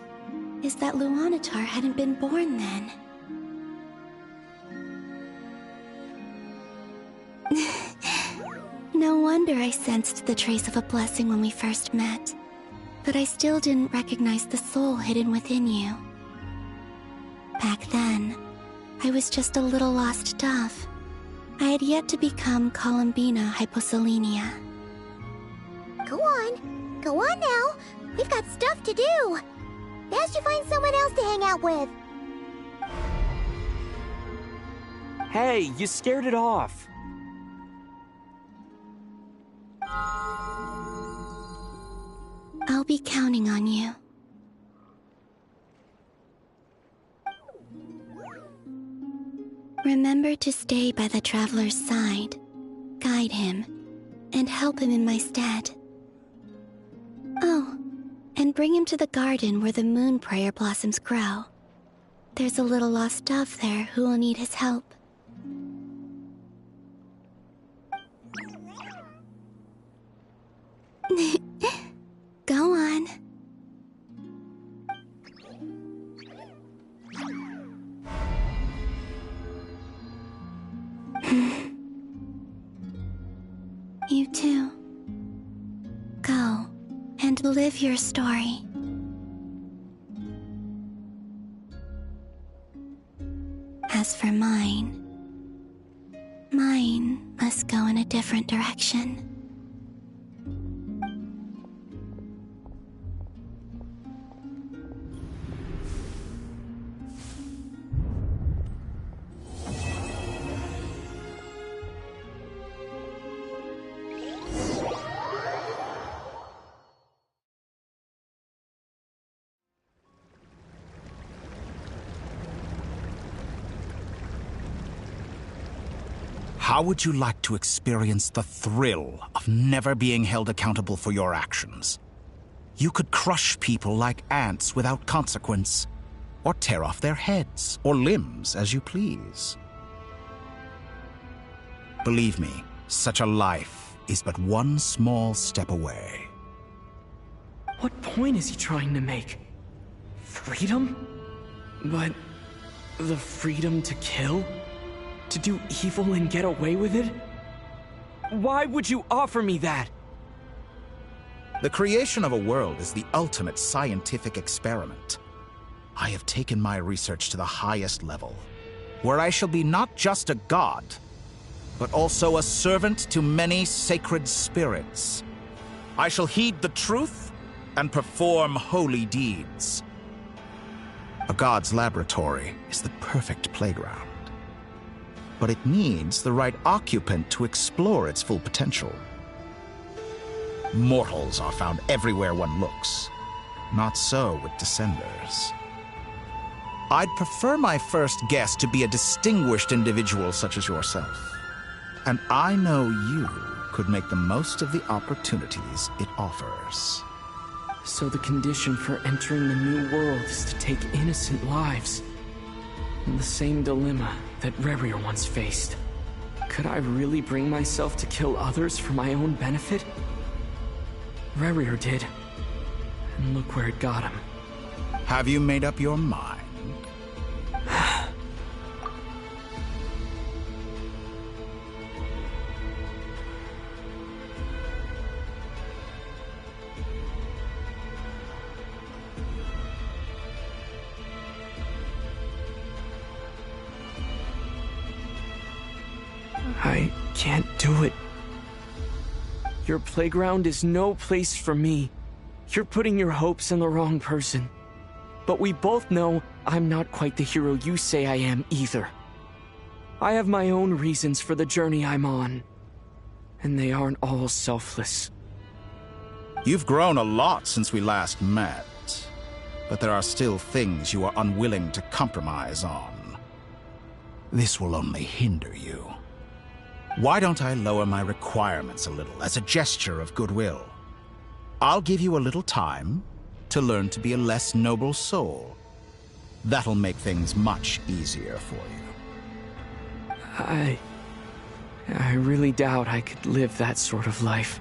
is that Luanatar hadn't been born then. No wonder I sensed the trace of a blessing when we first met, but I still didn't recognize the soul hidden within you. Back then, I was just a little lost dove. I had yet to become Columbina Hyposelenia. Go on now. We've got stuff to do. Best you find someone else to hang out with. Hey, you scared it off. I'll be counting on you. Remember to stay by the traveler's side, guide him, and help him in my stead. Oh, and bring him to the garden where the moon prayer blossoms grow. There's a little lost dove there who will need his help. Go on. You too. Go and live your story. As for mine must go in a different direction. How would you like to experience the thrill of never being held accountable for your actions? You could crush people like ants without consequence, or tear off their heads or limbs as you please. Believe me, such a life is but one small step away. What point is he trying to make? Freedom? But the freedom to kill? To do evil and get away with it? Why would you offer me that? The creation of a world is the ultimate scientific experiment. I have taken my research to the highest level, where I shall be not just a god, but also a servant to many sacred spirits. I shall heed the truth and perform holy deeds. A god's laboratory is the perfect playground, but it needs the right occupant to explore its full potential. Mortals are found everywhere one looks. Not so with Descenders. I'd prefer my first guest to be a distinguished individual such as yourself. And I know you could make the most of the opportunities it offers. So the condition for entering the new world is to take innocent lives. The same dilemma that Rerir once faced. Could I really bring myself to kill others for my own benefit? Rerir did. And look where it got him. Have you made up your mind? I can't do it. Your playground is no place for me. You're putting your hopes in the wrong person. But we both know I'm not quite the hero you say I am either. I have my own reasons for the journey I'm on. And they aren't all selfless. You've grown a lot since we last met, but there are still things you are unwilling to compromise on. This will only hinder you. Why don't I lower my requirements a little as a gesture of goodwill? I'll give you a little time to learn to be a less noble soul. That'll make things much easier for you. I really doubt I could live that sort of life.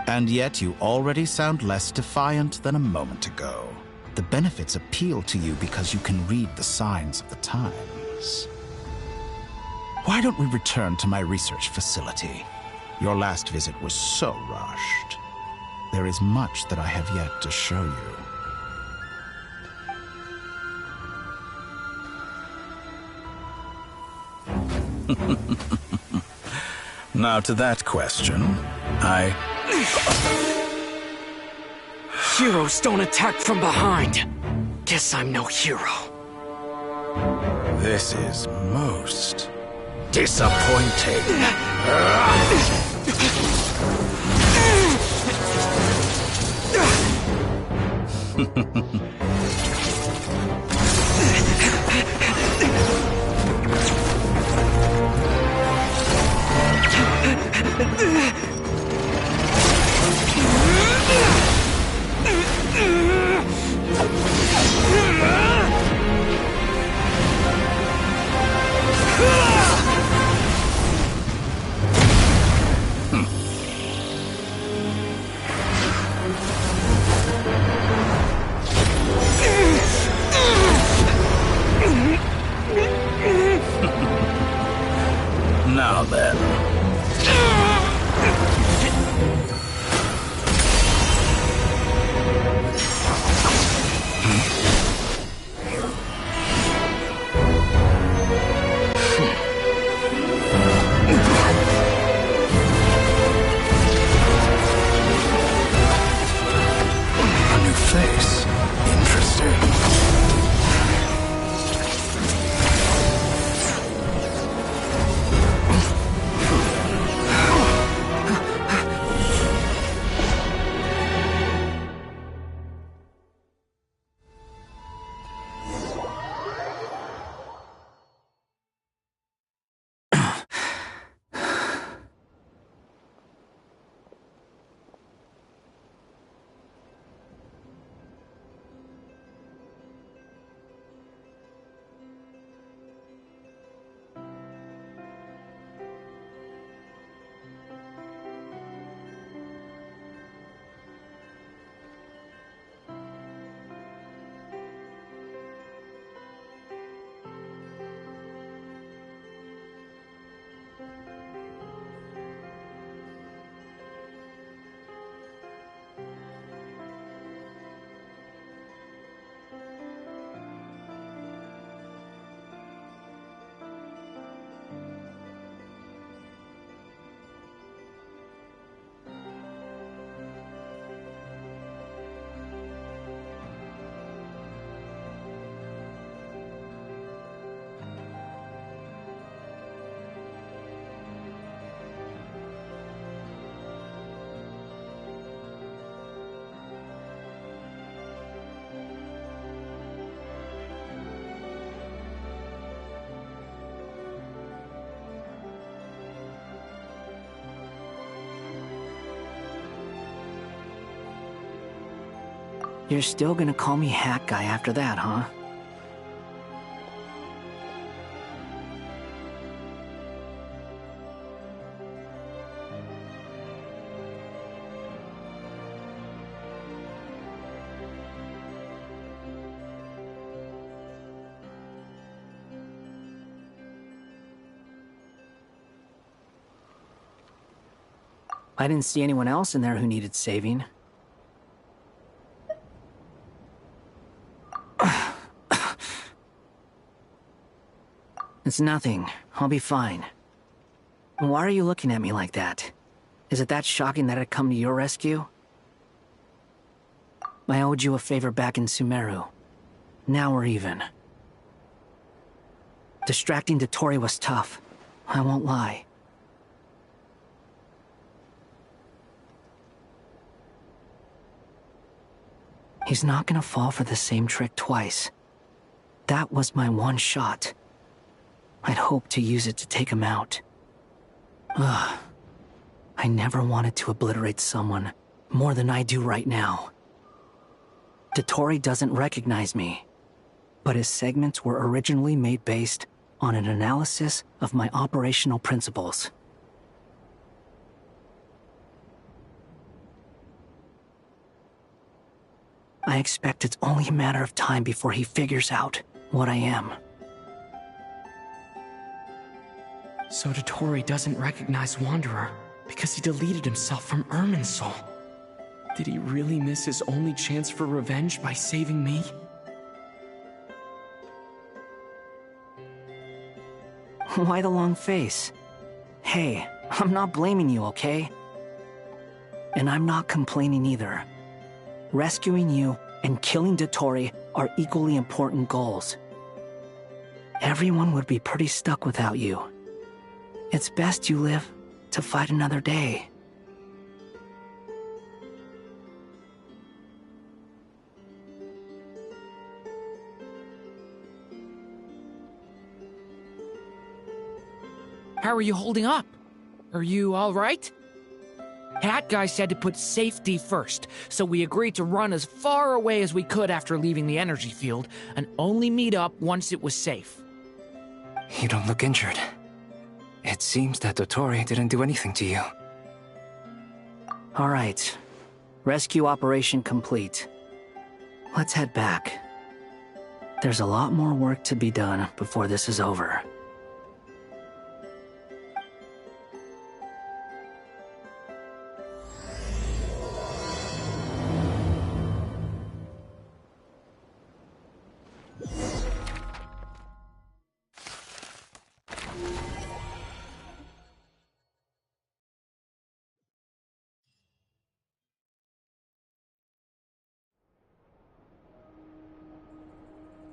And yet you already sound less defiant than a moment ago. The benefits appeal to you because you can read the signs of the times. Why don't we return to my research facility? Your last visit was so rushed. There is much that I have yet to show you. Now to that question, Heroes don't attack from behind. Guess I'm no hero. This is most disappointing. Now then. A new face. Interesting. You're still gonna call me Hack Guy after that, huh? I didn't see anyone else in there who needed saving. It's nothing. I'll be fine. Why are you looking at me like that? Is it that shocking that I'd come to your rescue? I owed you a favor back in Sumeru. Now we're even. Distracting Dotori was tough. I won't lie. He's not gonna fall for the same trick twice. That was my one shot. I'd hoped to use it to take him out. Ugh. I never wanted to obliterate someone more than I do right now. Dottore doesn't recognize me, but his segments were originally made based on an analysis of my operational principles. I expect it's only a matter of time before he figures out what I am. So Dottore doesn't recognize Wanderer because he deleted himself from Irminsul. Did he really miss his only chance for revenge by saving me? Why the long face? Hey, I'm not blaming you, okay? And I'm not complaining either. Rescuing you and killing Dottore are equally important goals. Everyone would be pretty stuck without you. It's best you live to fight another day. How are you holding up? Are you all right? Hat Guy said to put safety first, so we agreed to run as far away as we could after leaving the energy field, and only meet up once it was safe. You don't look injured. It seems that Dottore didn't do anything to you. All right. Rescue operation complete. Let's head back. There's a lot more work to be done before this is over.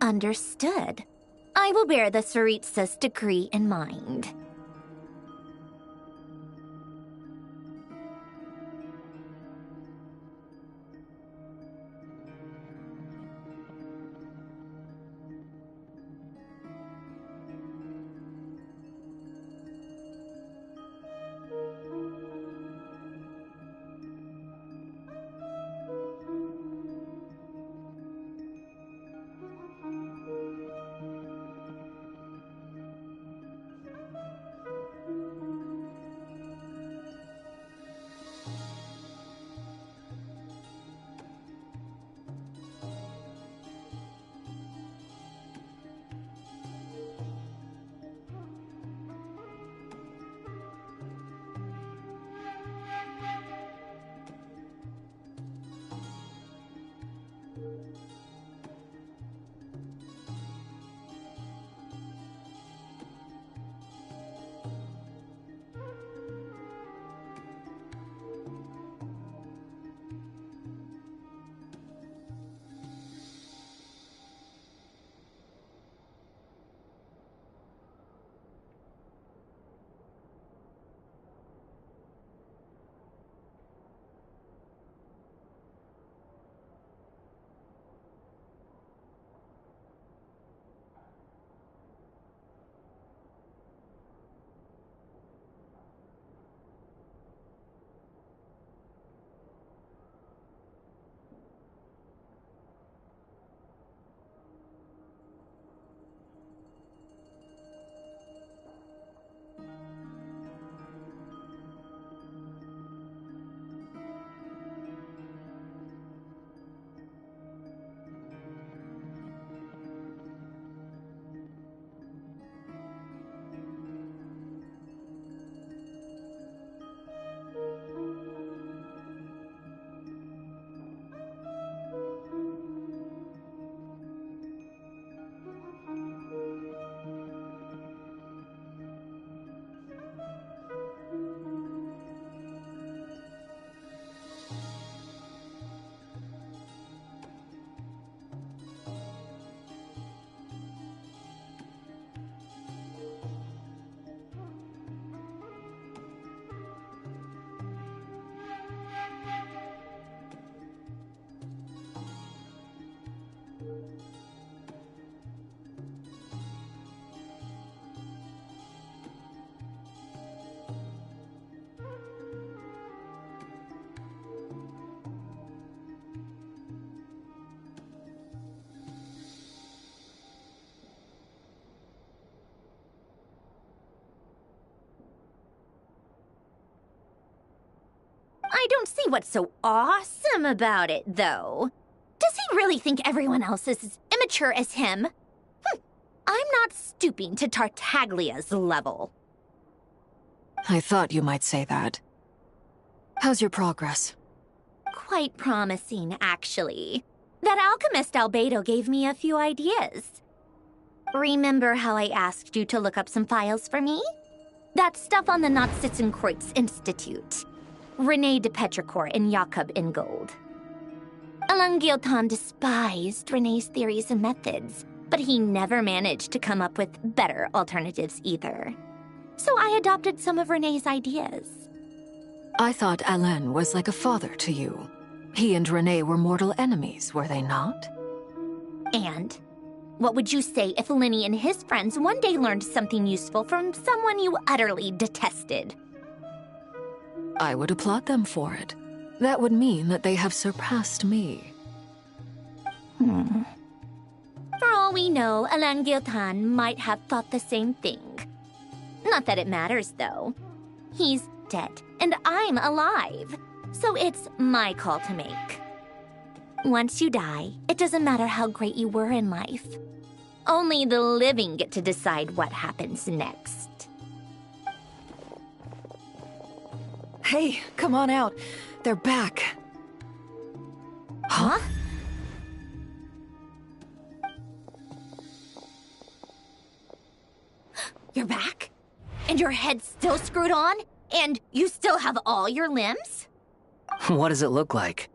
Understood. I will bear the Tsaritsa's decree in mind. see what's so awesome about it, though. Does he really think everyone else is as immature as him? I'm not stooping to Tartaglia's level. I thought you might say that. How's your progress? Quite promising, actually. That alchemist Albedo gave me a few ideas. Remember how I asked you to look up some files for me? That stuff on the Nazi-Kreuz Institute. René de Petrichor and Jakob Ingold. Alain Guillotin despised René's theories and methods, but he never managed to come up with better alternatives either. So I adopted some of René's ideas. I thought Alain was like a father to you. He and René were mortal enemies, were they not? And what would you say if Linny and his friends one day learned something useful from someone you utterly detested? I would applaud them for it. That would mean that they have surpassed me. For all we know, Alain Guillotin might have thought the same thing. Not that it matters, though. He's dead, and I'm alive. So it's my call to make. Once you die, it doesn't matter how great you were in life. Only the living get to decide what happens next. Hey, come on out. They're back. Huh? You're back? And your head's still screwed on? And you still have all your limbs? What does it look like?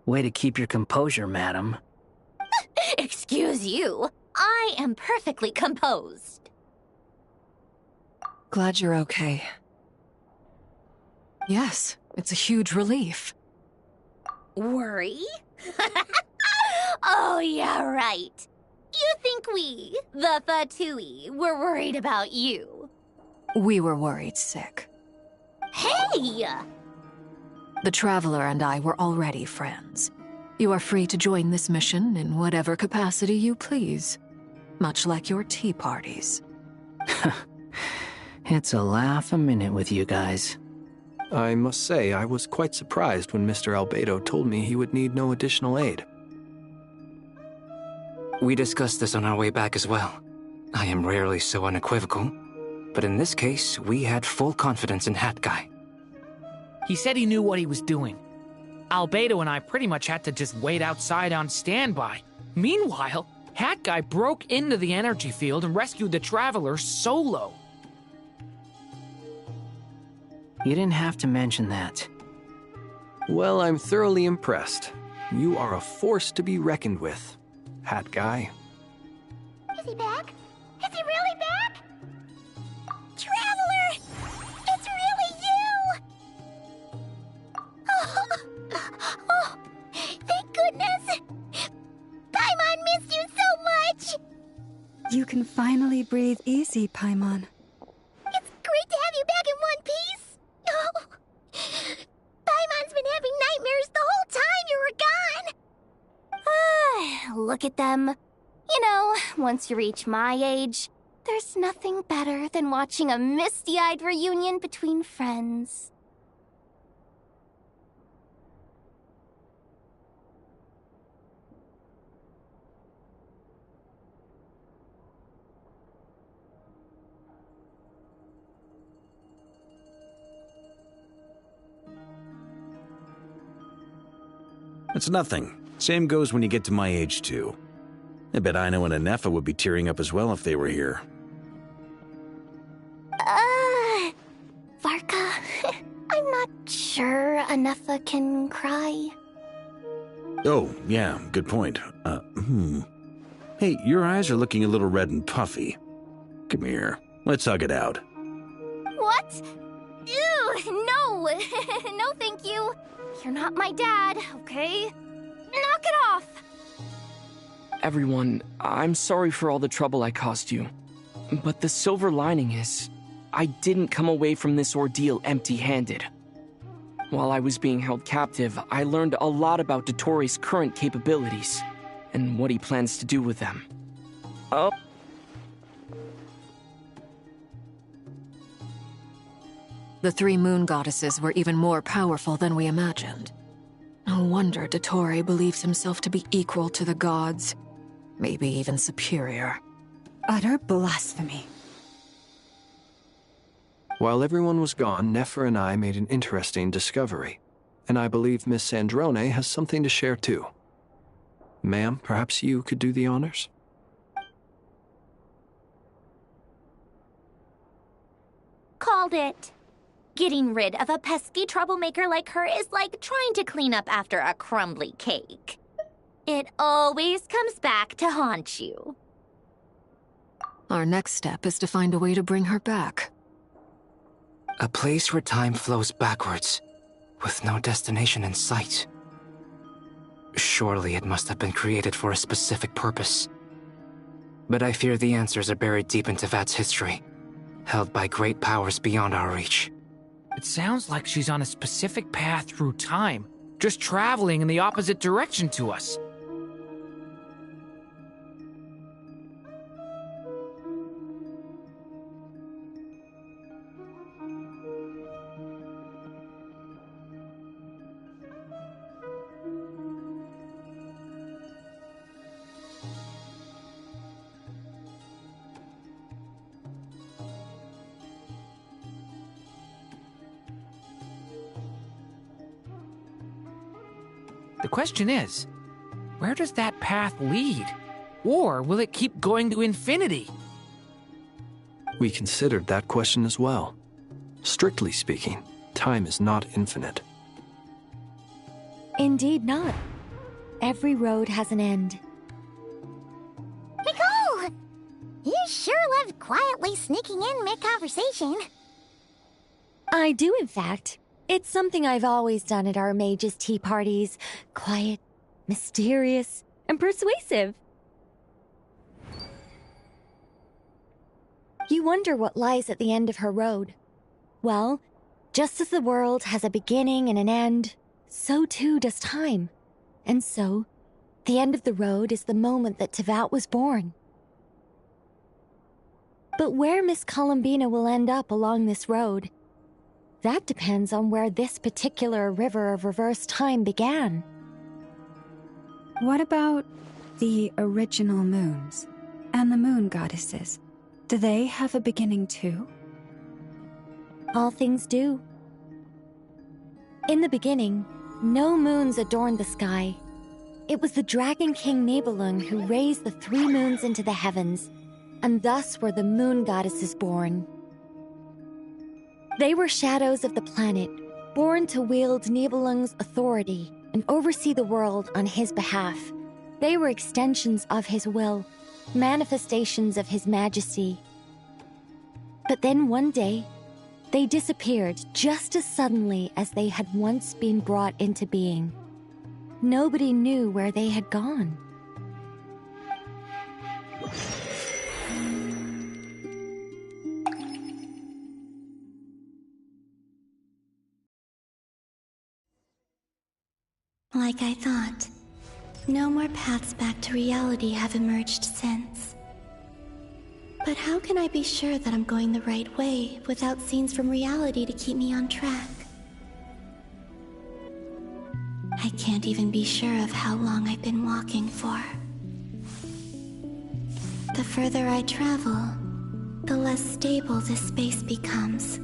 Way to keep your composure, madam. Excuse you. I am perfectly composed. Glad you're okay. Yes, it's a huge relief. Worry? Oh, yeah, right. You think we, the Fatui, were worried about you? We were worried sick. Hey! The Traveler and I were already friends. You are free to join this mission in whatever capacity you please. Much like your tea parties. It's a laugh a minute with you guys. I must say, I was quite surprised when Mr. Albedo told me he would need no additional aid. We discussed this on our way back as well. I am rarely so unequivocal, but in this case, we had full confidence in Hat Guy. He said he knew what he was doing. Albedo and I pretty much had to just wait outside on standby. Meanwhile, Hat Guy broke into the energy field and rescued the Traveler solo. You didn't have to mention that. Well, I'm thoroughly impressed. You are a force to be reckoned with, Hat Guy. Is he back? Is he really back? Traveler! It's really you! Oh, thank goodness! Paimon missed you so much! You can finally breathe easy, Paimon. It's great to have you back in one piece! Oh, Paimon's been having nightmares the whole time you were gone! Look at them. You know, once you reach my age, there's nothing better than watching a misty-eyed reunion between friends. It's nothing. Same goes when you get to my age, too. I bet Ino and Anefa would be tearing up as well if they were here. Varka, I'm not sure Anefa can cry. Oh, yeah, good point. Hey, your eyes are looking a little red and puffy. Come here, let's hug it out. What? Ew, no! No, thank you. You're not my dad, okay? Knock it off! Everyone, I'm sorry for all the trouble I caused you. But the silver lining is, I didn't come away from this ordeal empty-handed. While I was being held captive, I learned a lot about Dottoro's current capabilities, and what he plans to do with them. Oh. The 3 moon goddesses were even more powerful than we imagined. No wonder Dottore believes himself to be equal to the gods. Maybe even superior. Utter blasphemy. While everyone was gone, Nefer and I made an interesting discovery. And I believe Miss Sandrone has something to share too. Ma'am, perhaps you could do the honors? Called it. Getting rid of a pesky troublemaker like her is like trying to clean up after a crumbly cake. It always comes back to haunt you. Our next step is to find a way to bring her back. A place where time flows backwards, with no destination in sight. Surely it must have been created for a specific purpose. But I fear the answers are buried deep in Teyvat's history, held by great powers beyond our reach. It sounds like she's on a specific path through time, just traveling in the opposite direction to us. The question is, where does that path lead? Or will it keep going to infinity? We considered that question as well. Strictly speaking, time is not infinite. Indeed not. Every road has an end. Nicole! You sure love quietly sneaking in mid-conversation. I do, in fact. It's something I've always done at our mages' tea parties. Quiet, mysterious, and persuasive. You wonder what lies at the end of her road. Well, just as the world has a beginning and an end, so too does time. And so, the end of the road is the moment that Teyvat was born. But where Miss Columbina will end up along this road, that depends on where this particular river of reverse time began. What about the original moons and the moon goddesses? Do they have a beginning too? All things do. In the beginning, no moons adorned the sky. It was the Dragon King Nibelung who raised the 3 moons into the heavens, and thus were the moon goddesses born. They were shadows of the planet, born to wield Nibelung's authority and oversee the world on his behalf. They were extensions of his will, manifestations of his majesty. But then one day, they disappeared just as suddenly as they had once been brought into being. Nobody knew where they had gone. Like I thought, no more paths back to reality have emerged since. But how can I be sure that I'm going the right way without scenes from reality to keep me on track? I can't even be sure of how long I've been walking for. The further I travel, the less stable this space becomes.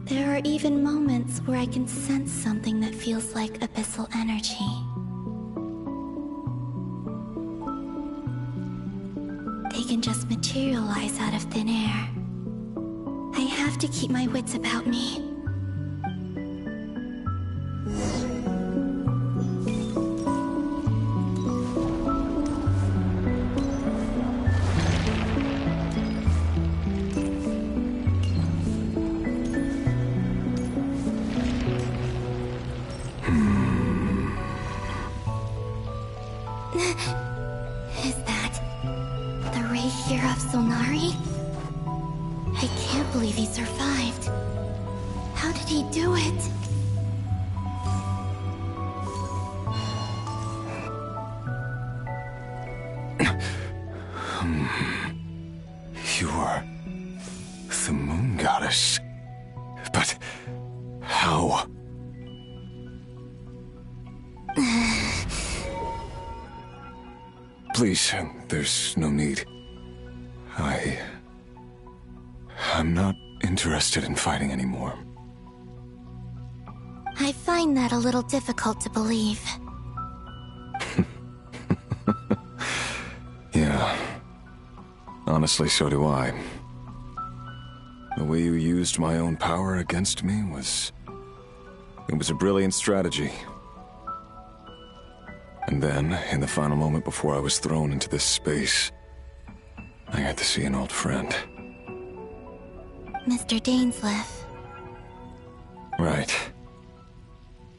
There are even moments where I can sense something that feels like abyssal energy. They can just materialize out of thin air. I have to keep my wits about me. Is that the ray here of Solnari? I can't believe he survived. How did he do it? You are the moon goddess. But How? Please, there's no need. I'm not interested in fighting anymore. I find that a little difficult to believe. Yeah. Honestly, so do I. The way you used my own power against me was... It was a brilliant strategy. And then, in the final moment before I was thrown into this space, I got to see an old friend. Mr. Dainsleif. Right.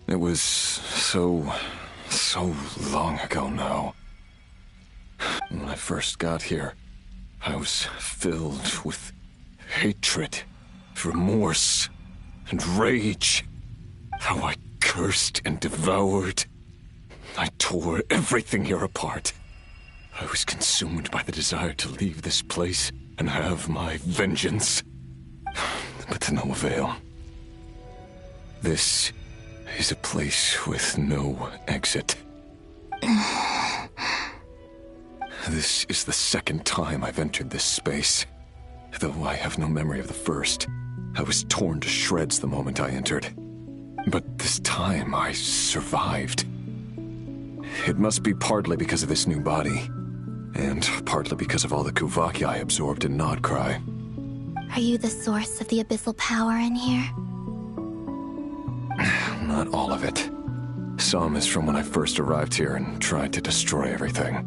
It was so long ago now. When I first got here, I was filled with hatred, remorse, and rage. How I cursed and devoured. I tore everything here apart. I was consumed by the desire to leave this place and have my vengeance. But to no avail. This is a place with no exit. This is the second time I've entered this space. Though I have no memory of the first. I was torn to shreds the moment I entered. But this time I survived. It must be partly because of this new body. And partly because of all the Kuvaki I absorbed in Nodcry. Are you the source of the abyssal power in here? Not all of it. Some is from when I first arrived here and tried to destroy everything.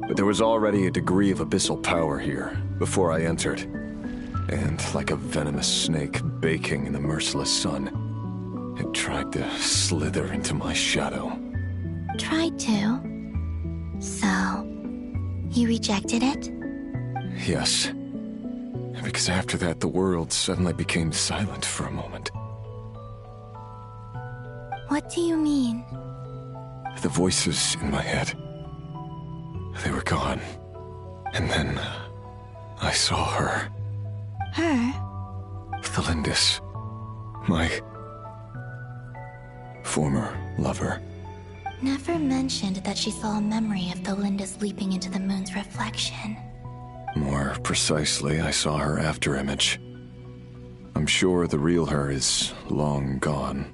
But there was already a degree of abyssal power here before I entered. And like a venomous snake baking in the merciless sun, it tried to slither into my shadow. Tried to? So, you rejected it? Yes. Because after that, the world suddenly became silent for a moment. What do you mean? The voices in my head, they were gone. And then I saw her. Her? Thelindis. My former lover. Never mentioned that she saw a memory of Thelindis leaping into the moon's reflection. More precisely, I saw her afterimage. I'm sure the real her is long gone.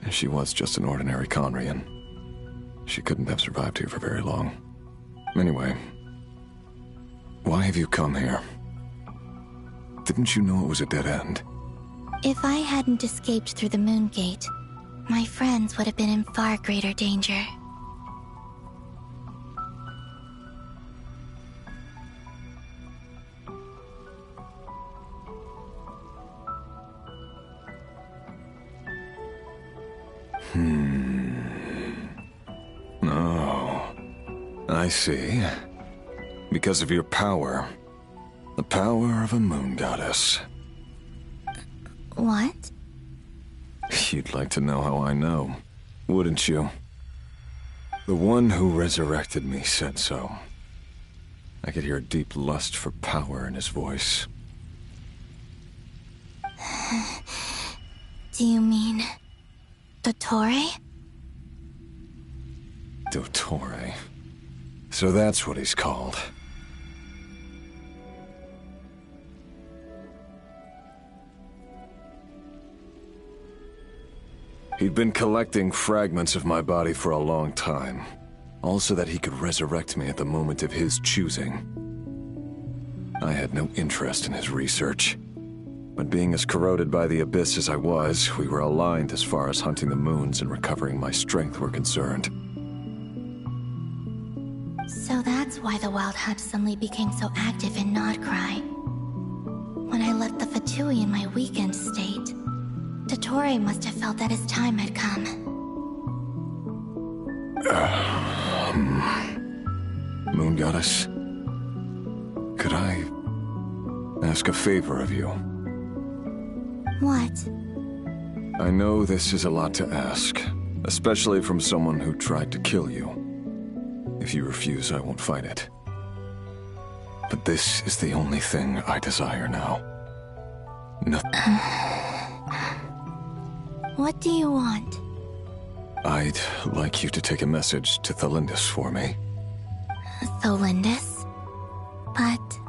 She was just an ordinary Conrian. She couldn't have survived here for very long. Anyway, why have you come here? Didn't you know it was a dead end? If I hadn't escaped through the moon gate, my friends would have been in far greater danger. Oh, I see. Because of your power. The power of a moon goddess. What? You'd like to know how I know, wouldn't you? The one who resurrected me said so. I could hear a deep lust for power in his voice. Do you mean... Dottore? Dottore. So that's what he's called. He'd been collecting fragments of my body for a long time. All so that he could resurrect me at the moment of his choosing. I had no interest in his research. But being as corroded by the abyss as I was, we were aligned as far as hunting the moons and recovering my strength were concerned. So that's why the Wild Hunt suddenly became so active in Nodcry. When I left the Fatui in my weakened state, Dottore must have felt that his time had come. Moon Goddess, could I ask a favor of you? What? I know this is a lot to ask, especially from someone who tried to kill you. If you refuse, I won't fight it. But this is the only thing I desire now. Nothing. What do you want? I'd like you to take a message to Thelindis for me. Thelindis? But...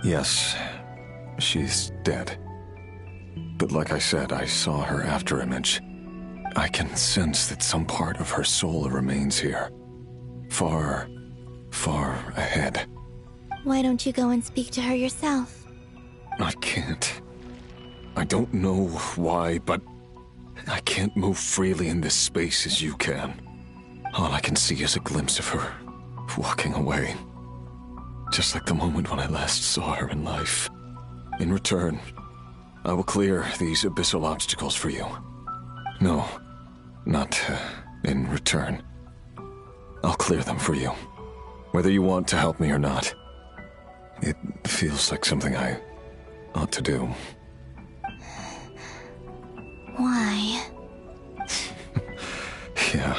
Yes, she's dead. But like I said, I saw her afterimage. I can sense that some part of her soul remains here. Far, far ahead. Why don't you go and speak to her yourself? I can't. I don't know why, but I can't move freely in this space as you can. All I can see is a glimpse of her walking away. Just like the moment when I last saw her in life. In return, I will clear these abyssal obstacles for you. No, not in return. I'll clear them for you. Whether you want to help me or not. It feels like something I ought to do. Why? Yeah.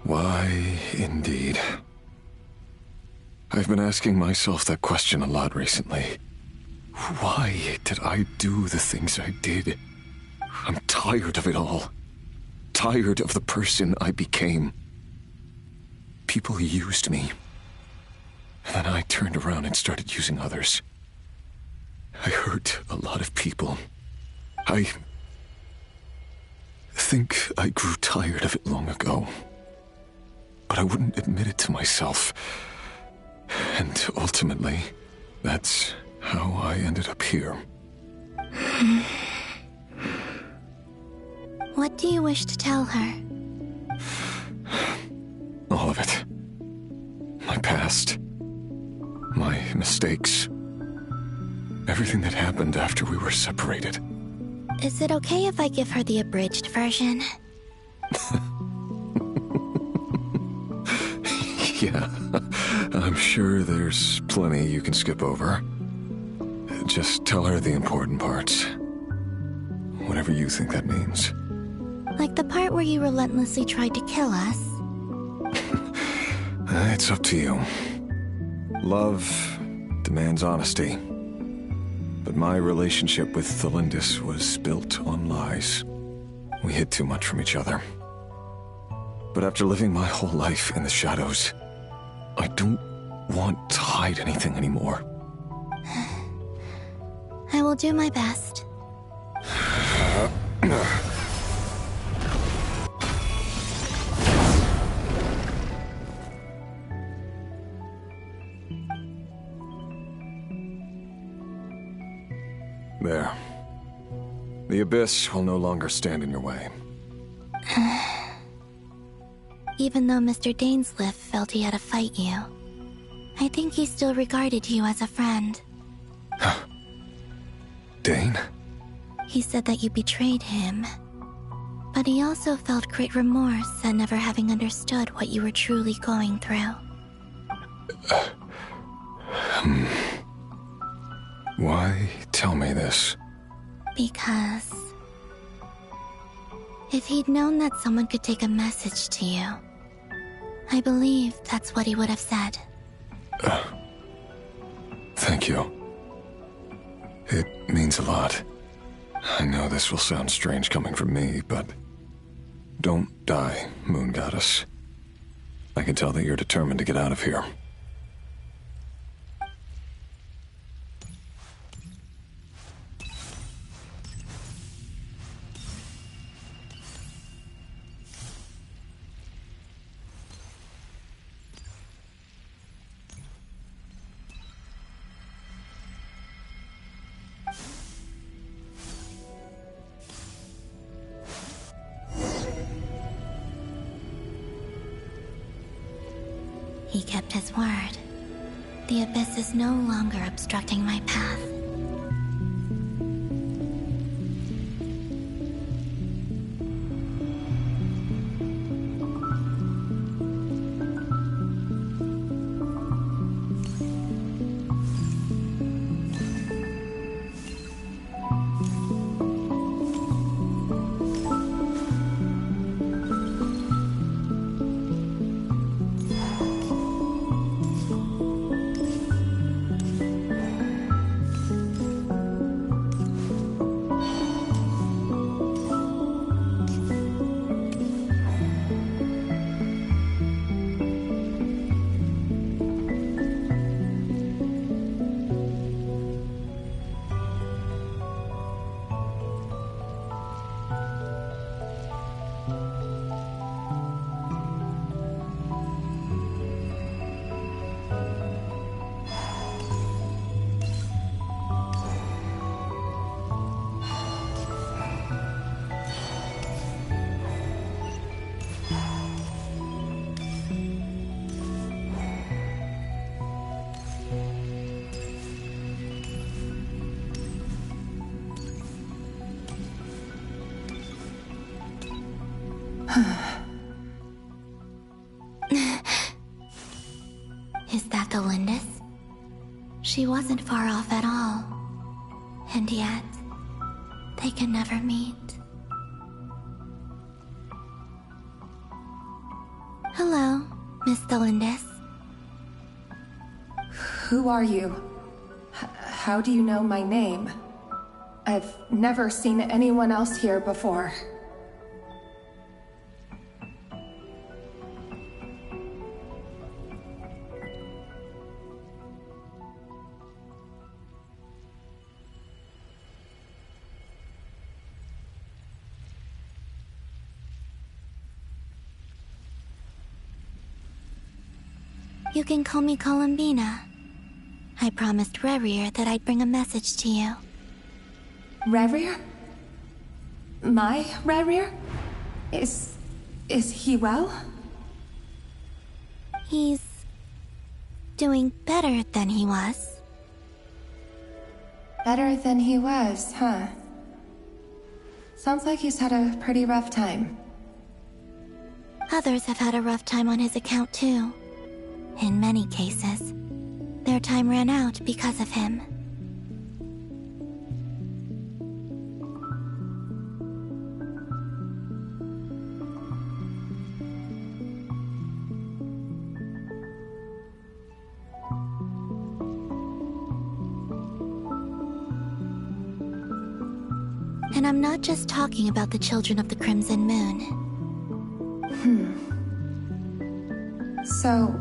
Why, indeed. I've been asking myself that question a lot recently. Why did I do the things I did? I'm tired of it all. Tired of the person I became. People used me. And then I turned around and started using others. I hurt a lot of people. I think I grew tired of it long ago. But I wouldn't admit it to myself. And ultimately, that's how I ended up here. What do you wish to tell her? All of it. My past. My mistakes. Everything that happened after we were separated. Is it okay if I give her the abridged version? Yeah, I'm sure there's plenty you can skip over. Just tell her the important parts. Whatever you think that means. Like the part where you relentlessly tried to kill us? It's up to you. Love demands honesty. But my relationship with Thelindis was built on lies. We hid too much from each other. But after living my whole life in the shadows, I don't want to hide anything anymore. I will do my best. There. The Abyss will no longer stand in your way. Even though Mr. Dainsliff felt he had to fight you, I think he still regarded you as a friend. Dane? He said that you betrayed him. But he also felt great remorse at never having understood what you were truly going through. Why tell me this? Because... if he'd known that someone could take a message to you, I believe that's what he would have said. Thank you. It means a lot. I know this will sound strange coming from me, but... don't die, Moon Goddess. I can tell that you're determined to get out of here. He kept his word. The Abyss is no longer obstructing my path. Is that the Lindis? She wasn't far off at all. And yet, they can never meet. Hello, Miss Lindis. Who are you? How do you know my name? I've never seen anyone else here before. You can call me Columbina. I promised Rerir that I'd bring a message to you. Rerir? My Rerir? Is he well? He's doing better than he was. Better than he was, huh? Sounds like he's had a pretty rough time. Others have had a rough time on his account too. In many cases, their time ran out because of him. And I'm not just talking about the children of the Crimson Moon. So,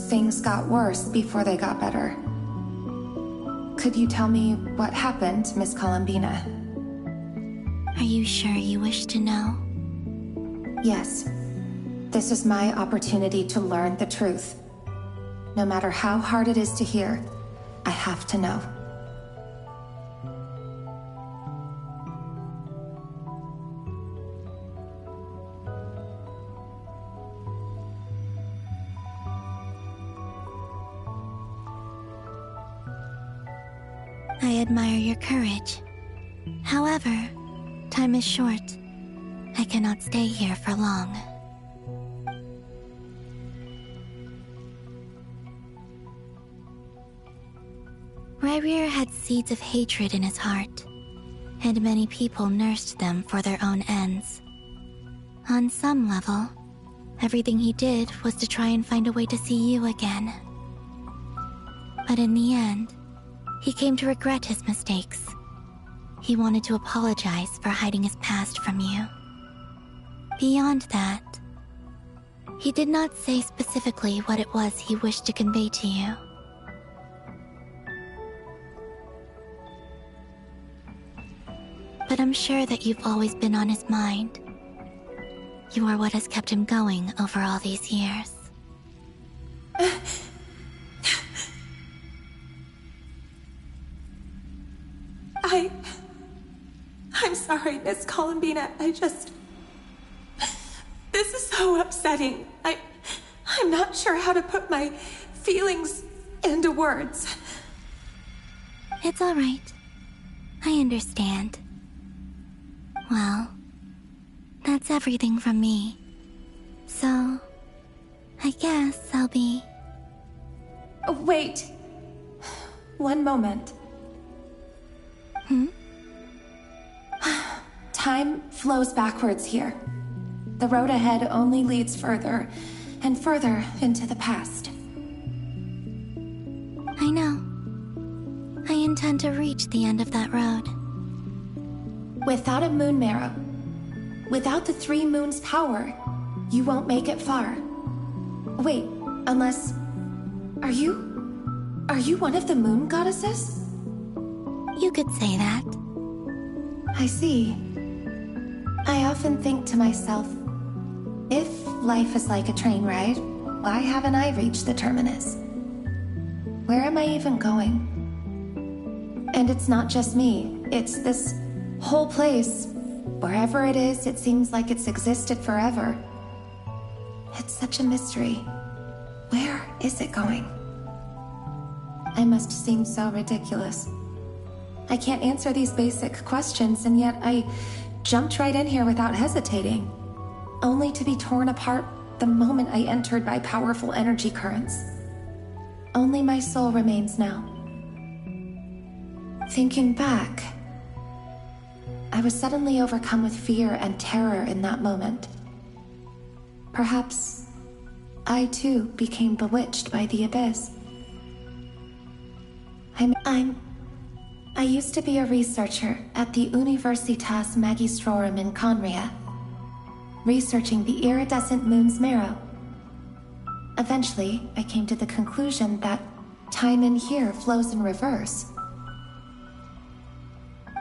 things got worse before they got better. Could you tell me what happened, Miss Columbina? Are you sure you wish to know? Yes. This is my opportunity to learn the truth. No matter how hard it is to hear, I have to know. I admire your courage. However, time is short. I cannot stay here for long. Rerir had seeds of hatred in his heart, and many people nursed them for their own ends. On some level, everything he did was to try and find a way to see you again. But in the end, he came to regret his mistakes. He wanted to apologize for hiding his past from you. Beyond that, he did not say specifically what it was he wished to convey to you. But I'm sure that you've always been on his mind. You are what has kept him going over all these years. I'm sorry, Miss Columbina. This is so upsetting. I'm not sure how to put my feelings into words. It's all right. I understand. Well, that's everything from me. So, I guess I'll be... Wait. One moment. Time flows backwards here. The road ahead only leads further and further into the past. I know. I intend to reach the end of that road. Without a moon marrow, without the 3 moons' power, you won't make it far. Wait, unless... Are you one of the moon goddesses? You could say that. I see. I often think to myself, if life is like a train ride, why haven't I reached the terminus? Where am I even going? And it's not just me, it's this whole place. Wherever it is, it seems like it's existed forever. It's such a mystery. Where is it going? I must seem so ridiculous. I can't answer these basic questions, and yet I jumped right in here without hesitating. only to be torn apart the moment I entered by powerful energy currents. Only my soul remains now. Thinking back, I was suddenly overcome with fear and terror in that moment. Perhaps I too became bewitched by the abyss. I used to be a researcher at the Universitas Magistrorum in Conria, researching the iridescent moon's marrow. Eventually, I came to the conclusion that time in here flows in reverse.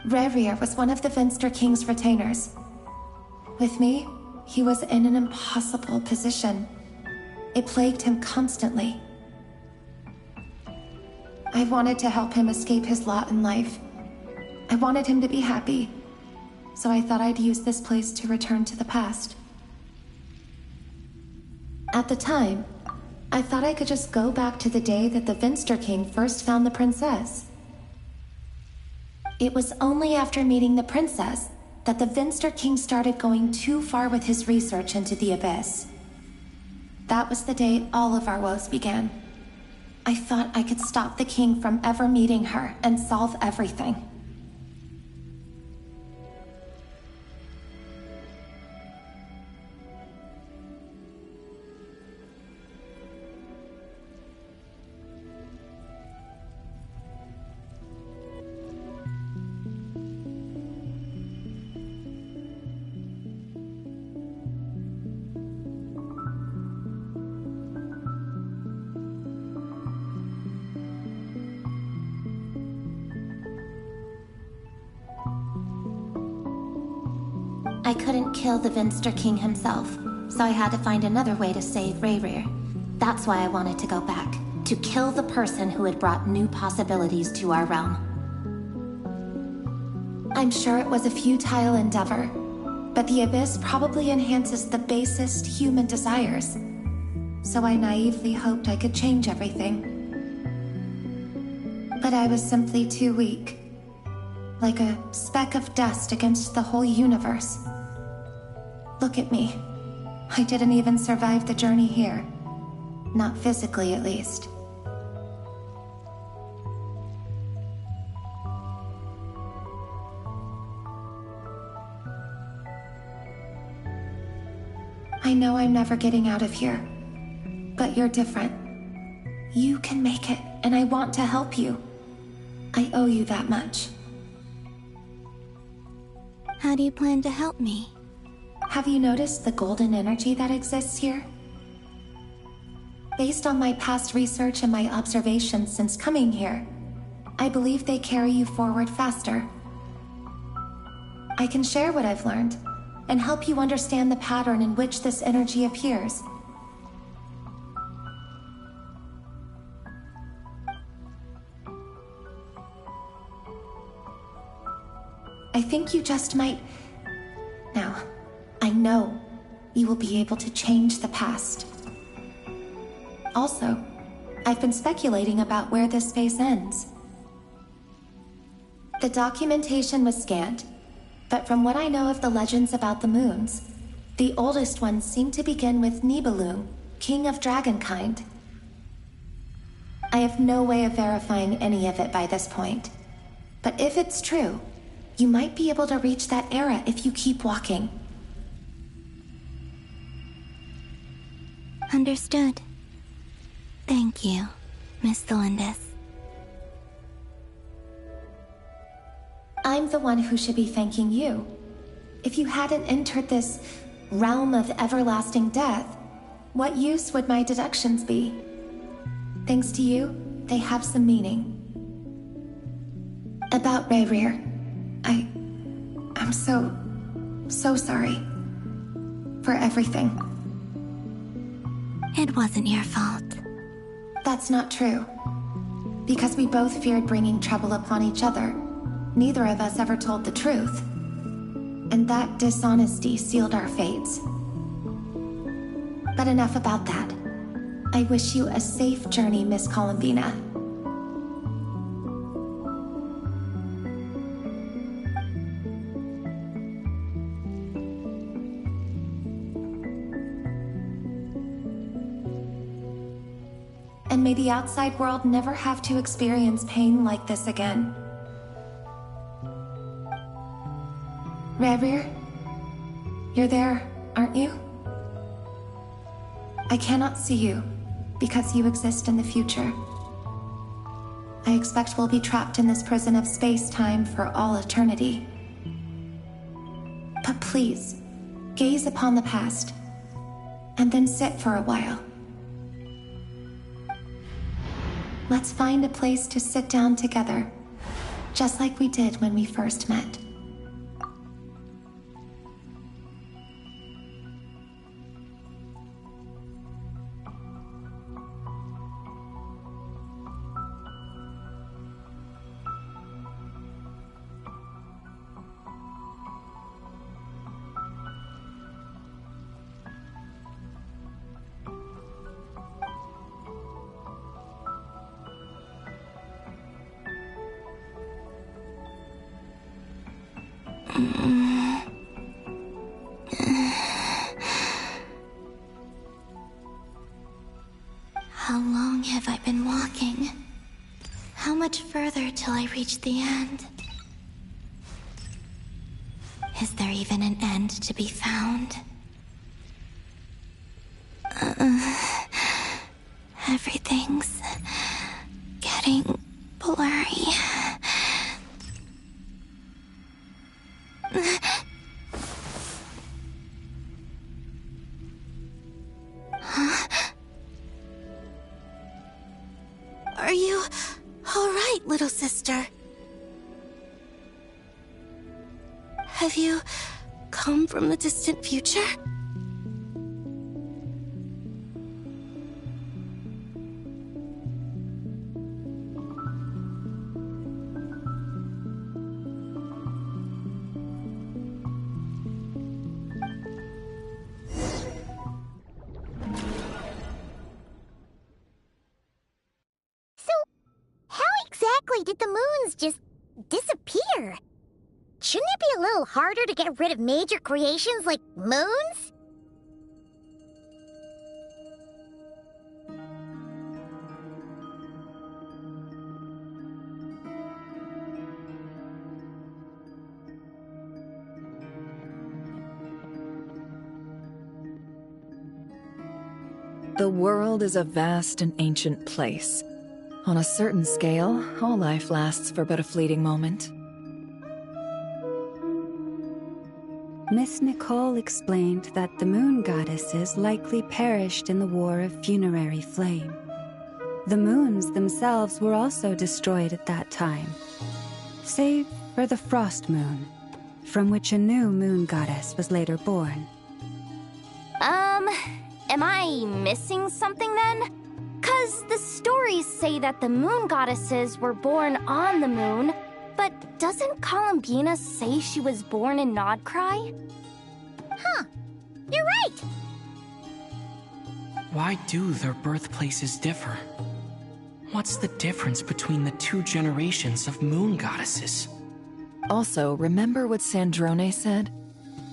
Rerir was one of the Finster King's retainers. With me, he was in an impossible position. It plagued him constantly. I wanted to help him escape his lot in life. I wanted him to be happy, so I thought I'd use this place to return to the past. At the time, I thought I could just go back to the day that the Finster King first found the princess. It was only after meeting the princess that the Finster King started going too far with his research into the abyss. That was the day all of our woes began. I thought I could stop the king from ever meeting her and solve everything. I couldn't kill the Finster King himself, so I had to find another way to save Rerir. That's why I wanted to go back, to kill the person who had brought new possibilities to our realm. I'm sure it was a futile endeavor, but the Abyss probably enhances the basest human desires. So I naively hoped I could change everything. But I was simply too weak. Like a speck of dust against the whole universe. Look at me. I didn't even survive the journey here. Not physically, at least. I know I'm never getting out of here, but you're different. You can make it, and I want to help you. I owe you that much. How do you plan to help me? Have you noticed the golden energy that exists here? Based on my past research and my observations since coming here, I believe they carry you forward faster. I can share what I've learned and help you understand the pattern in which this energy appears. I think you just might... Now, I know you will be able to change the past. Also, I've been speculating about where this space ends. The documentation was scanned, but from what I know of the legends about the moons, the oldest ones seem to begin with Nibelung, king of dragonkind. I have no way of verifying any of it by this point, but if it's true, you might be able to reach that era if you keep walking. Understood. Thank you, Miss Delindis. I'm the one who should be thanking you. If you hadn't entered this realm of everlasting death, what use would my deductions be? Thanks to you, they have some meaning. About Rerir, I'm so sorry. For everything. It wasn't your fault. That's not true. Because we both feared bringing trouble upon each other, neither of us ever told the truth. And that dishonesty sealed our fates. But enough about that. I wish you a safe journey, Miss Columbina. And may the outside world never have to experience pain like this again. Rerir, you're there, aren't you? I cannot see you, because you exist in the future. I expect we'll be trapped in this prison of space-time for all eternity. But please, gaze upon the past, and then sit for a while. Let's find a place to sit down together, just like we did when we first met. How long have I been walking? How much further till I reach the end? Is there even an end to be found? Everything's getting blurry. Huh? Are you all right, little sister? Have you come from the distant future? Did the moons just disappear? Shouldn't it be a little harder to get rid of major creations like moons? The world is a vast and ancient place. On a certain scale, all life lasts for but a fleeting moment. Miss Nicole explained that the moon goddesses likely perished in the War of Funerary Flame. The moons themselves were also destroyed at that time, save for the Frost Moon, from which a new moon goddess was later born. Am I missing something then? 'Cause the stories say that the moon goddesses were born on the moon, but doesn't Columbina say she was born in Nodcry? Huh. You're right! Why do their birthplaces differ? What's the difference between the two generations of moon goddesses? Also, remember what Sandrone said?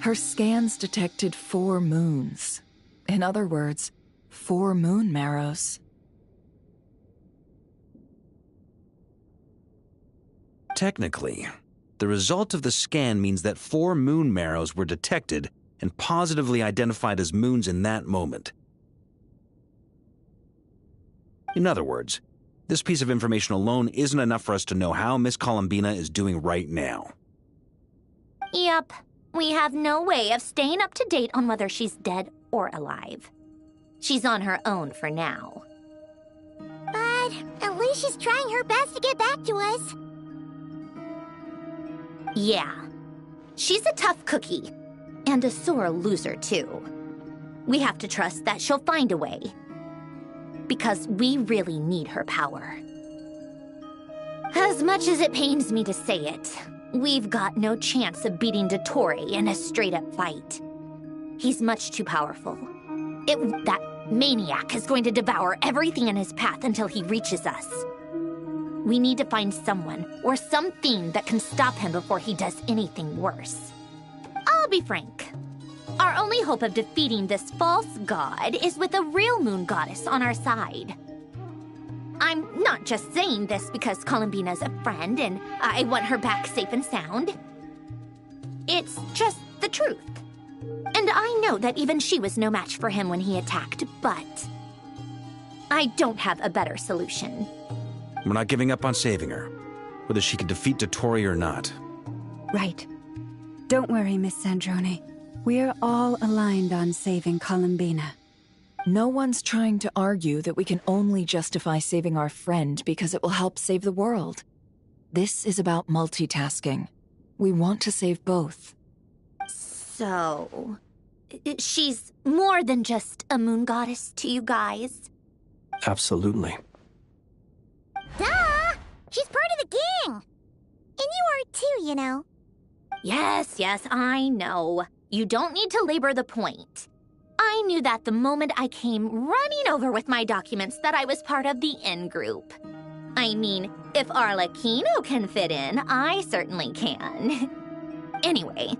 Her scans detected 4 moons. In other words, 4 moon marrows. Technically, the result of the scan means that 4 moon marrows were detected and positively identified as moons in that moment. In other words, this piece of information alone isn't enough for us to know how Miss Columbina is doing right now. Yep. We have no way of staying up to date on whether she's dead or alive. She's on her own for now. But at least she's trying her best to get back to us. Yeah. She's a tough cookie. And a sore loser, too. We have to trust that she'll find a way. Because we really need her power. As much as it pains me to say it, we've got no chance of beating Dottore in a straight-up fight. He's much too powerful. That maniac is going to devour everything in his path until he reaches us. We need to find someone or something that can stop him before he does anything worse. I'll be frank. Our only hope of defeating this false god is with a real moon goddess on our side. I'm not just saying this because Columbina's a friend and I want her back safe and sound. It's just the truth. And I know that even she was no match for him when he attacked, but I don't have a better solution. We're not giving up on saving her, whether she can defeat Dottore or not. Right. Don't worry, Miss Sandrone. We're all aligned on saving Columbina. No one's trying to argue that we can only justify saving our friend because it will help save the world. This is about multitasking. We want to save both. So, she's more than just a moon goddess to you guys? Absolutely. Duh! She's part of the gang! And you are too, you know. Yes, I know. You don't need to labor the point. I knew that the moment I came running over with my documents that I was part of the in-group. I mean, if Arlecchino can fit in, I certainly can. Anyway,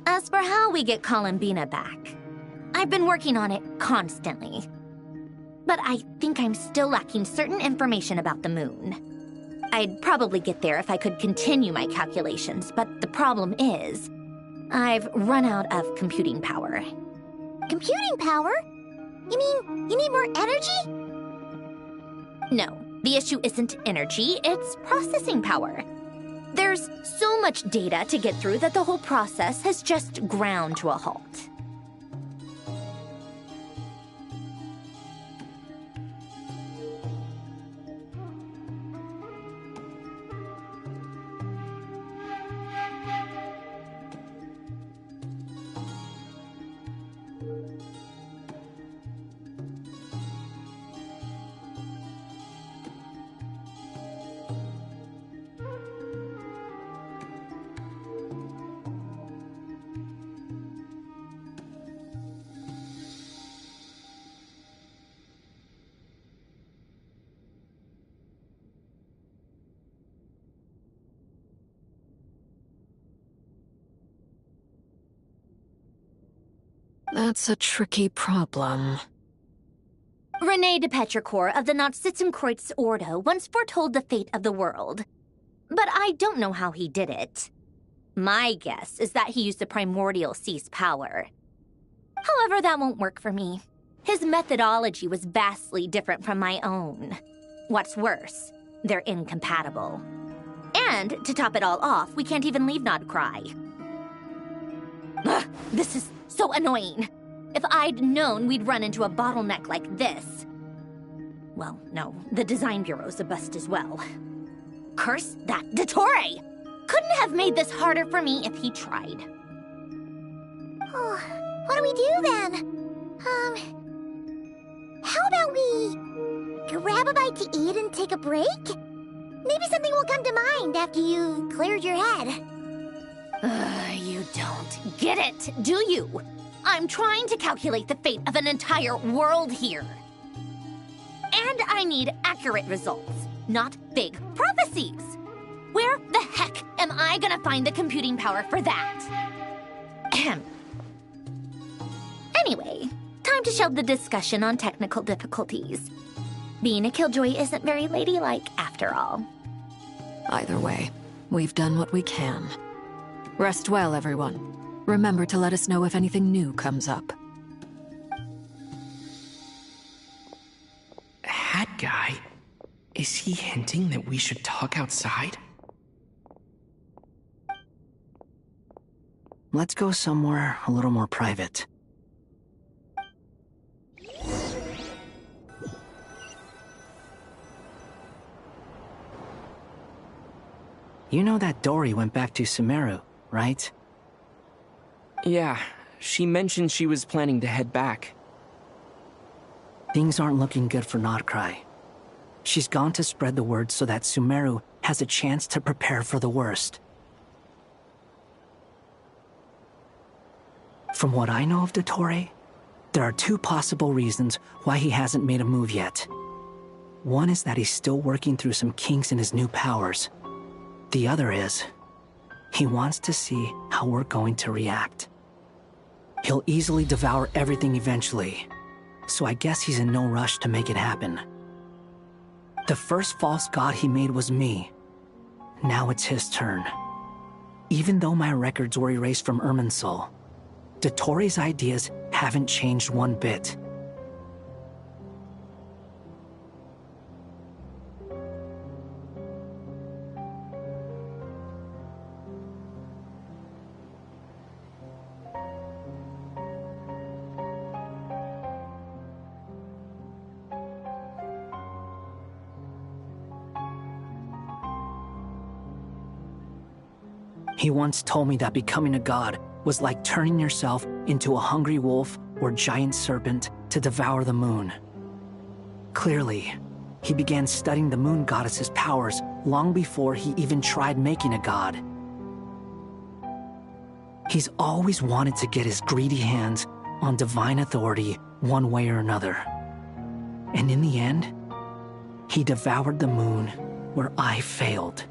as for how we get Columbina back, I've been working on it constantly. But I think I'm still lacking certain information about the moon. I'd probably get there if I could continue my calculations, but the problem is, I've run out of computing power. Computing power? You mean, you need more energy? No, the issue isn't energy, it's processing power. There's so much data to get through that the whole process has just ground to a halt. That's a tricky problem. René de Petrichor of the Nazissenkreuz Ordo once foretold the fate of the world. But I don't know how he did it. My guess is that he used the primordial sea's power. However, that won't work for me. His methodology was vastly different from my own. What's worse, they're incompatible. And, to top it all off, we can't even leave Nodcry. Ugh, this is so annoying. If I'd known we'd run into a bottleneck like this. Well, no, the design bureau's a bust as well. Curse that Dottore! Couldn't have made this harder for me if he tried. Oh, what do we do then? How about we grab a bite to eat and take a break? Maybe something will come to mind after you've cleared your head. You don't get it, do you? I'm trying to calculate the fate of an entire world here. And I need accurate results, not big prophecies. Where the heck am I gonna find the computing power for that? Ahem. Anyway, time to shelve the discussion on technical difficulties. Being a killjoy isn't very ladylike, after all. Either way, we've done what we can. Rest well, everyone. Remember to let us know if anything new comes up. Hat guy? Is he hinting that we should talk outside? Let's go somewhere a little more private. You know that Dory went back to Sumeru, right? Yeah, she mentioned she was planning to head back. Things aren't looking good for Nodcry. She's gone to spread the word so that Sumeru has a chance to prepare for the worst. From what I know of Dottore, there are two possible reasons why he hasn't made a move yet. One is that he's still working through some kinks in his new powers. The other is, he wants to see how we're going to react. He'll easily devour everything eventually, so I guess he's in no rush to make it happen. The first false god he made was me. Now it's his turn. Even though my records were erased from Irminsul, Dottoro's ideas haven't changed one bit. He once told me that becoming a god was like turning yourself into a hungry wolf or giant serpent to devour the moon. Clearly, he began studying the moon goddess's powers long before he even tried making a god. He's always wanted to get his greedy hands on divine authority one way or another. And in the end, he devoured the moon where I failed.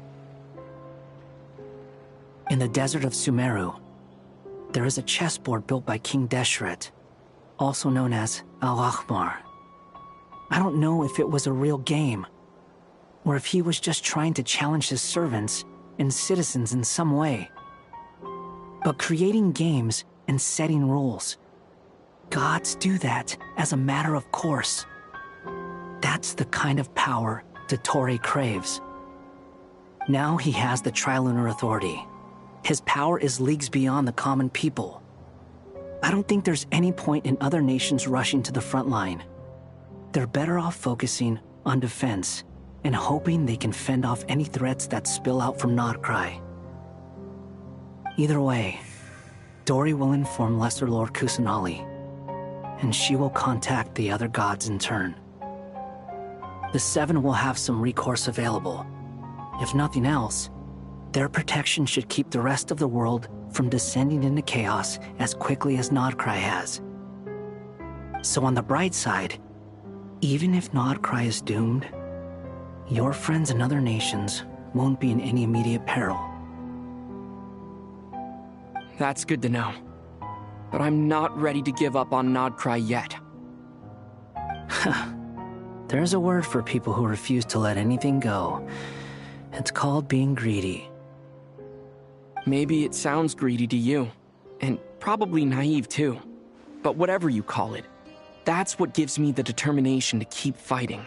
In the desert of Sumeru, there is a chessboard built by King Deshret, also known as Al-Ahmar. I don't know if it was a real game, or if he was just trying to challenge his servants and citizens in some way. But creating games and setting rules, gods do that as a matter of course. That's the kind of power Dottore craves. Now he has the Trilunar Authority. His power is leagues beyond the common people. I don't think there's any point in other nations rushing to the front line. They're better off focusing on defense and hoping they can fend off any threats that spill out from Nodcry. Either way, Dori will inform Lesser Lord Kusanali, and she will contact the other gods in turn. The Seven will have some recourse available. If nothing else, their protection should keep the rest of the world from descending into chaos as quickly as Nodcry has. So on the bright side, even if Nodcry is doomed, your friends in other nations won't be in any immediate peril. That's good to know. But I'm not ready to give up on Nodcry yet. There's a word for people who refuse to let anything go. It's called being greedy. Maybe it sounds greedy to you, and probably naive too. But whatever you call it, that's what gives me the determination to keep fighting.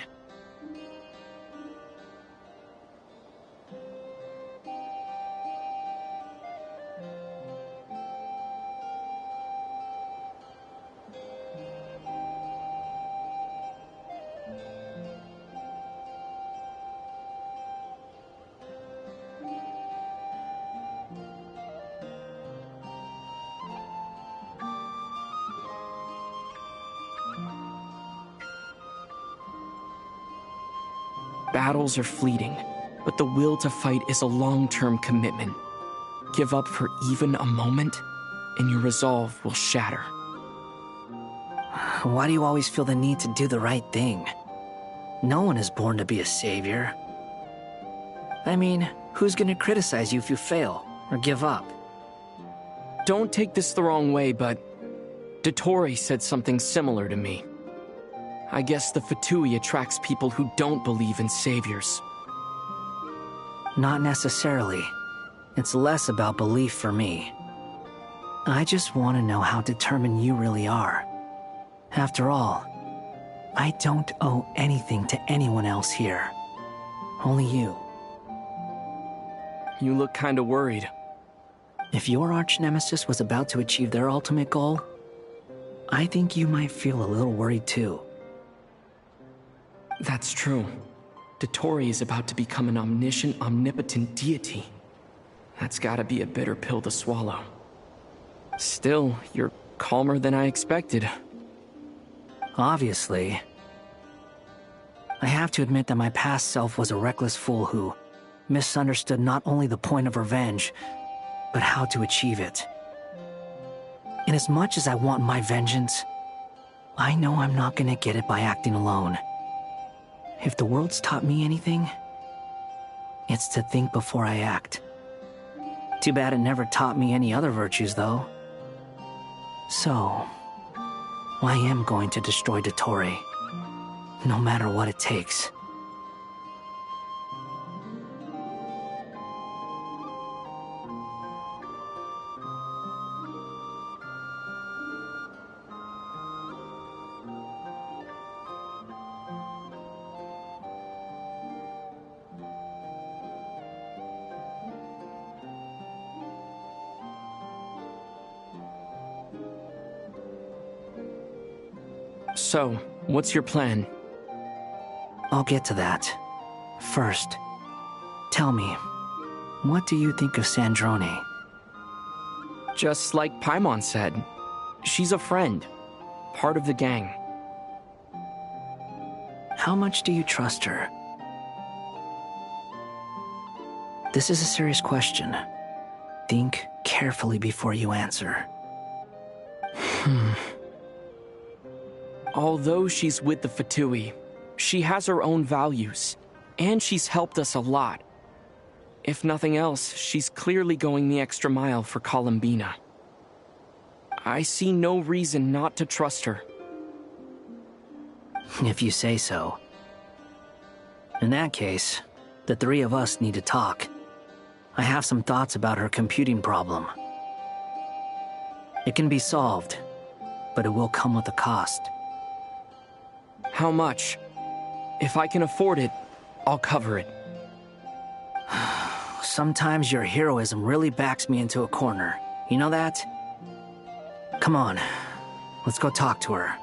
Battles are fleeting, but the will to fight is a long-term commitment. Give up for even a moment, and your resolve will shatter. Why do you always feel the need to do the right thing? No one is born to be a savior. I mean, who's gonna criticize you if you fail, or give up? Don't take this the wrong way, but Dottore said something similar to me. I guess the Fatui attracts people who don't believe in saviors. Not necessarily. It's less about belief for me. I just want to know how determined you really are. After all, I don't owe anything to anyone else here. Only you. You look kinda worried. If your arch-nemesis was about to achieve their ultimate goal, I think you might feel a little worried too. That's true. Dottore is about to become an omniscient, omnipotent deity. That's gotta be a bitter pill to swallow. Still, you're calmer than I expected. Obviously. I have to admit that my past self was a reckless fool who misunderstood not only the point of revenge, but how to achieve it. And as much as I want my vengeance, I know I'm not gonna get it by acting alone. If the world's taught me anything, it's to think before I act. Too bad it never taught me any other virtues, though. So, I am going to destroy Dottore, no matter what it takes. So, what's your plan? I'll get to that. First, tell me, what do you think of Sandrone? Just like Paimon said, she's a friend, part of the gang. How much do you trust her? This is a serious question. Think carefully before you answer. Although she's with the Fatui, she has her own values, and she's helped us a lot. If nothing else, she's clearly going the extra mile for Columbina. I see no reason not to trust her. If you say so. In that case, the three of us need to talk. I have some thoughts about her computing problem. It can be solved, but it will come with a cost. How much? If I can afford it, I'll cover it. Sometimes your heroism really backs me into a corner. You know that? Come on, let's go talk to her.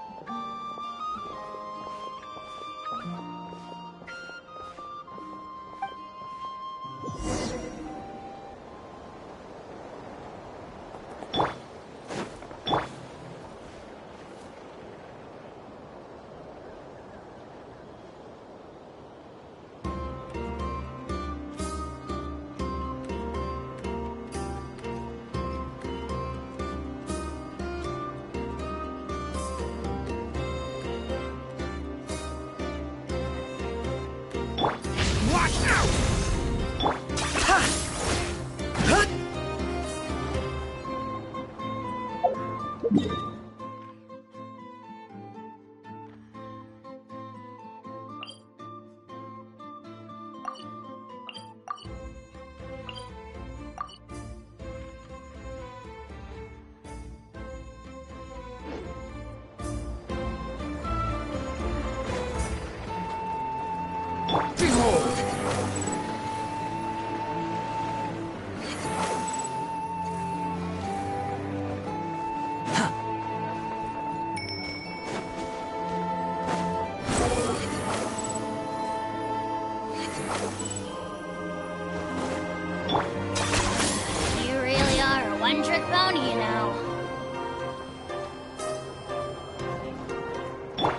You really are a one-trick pony, you know.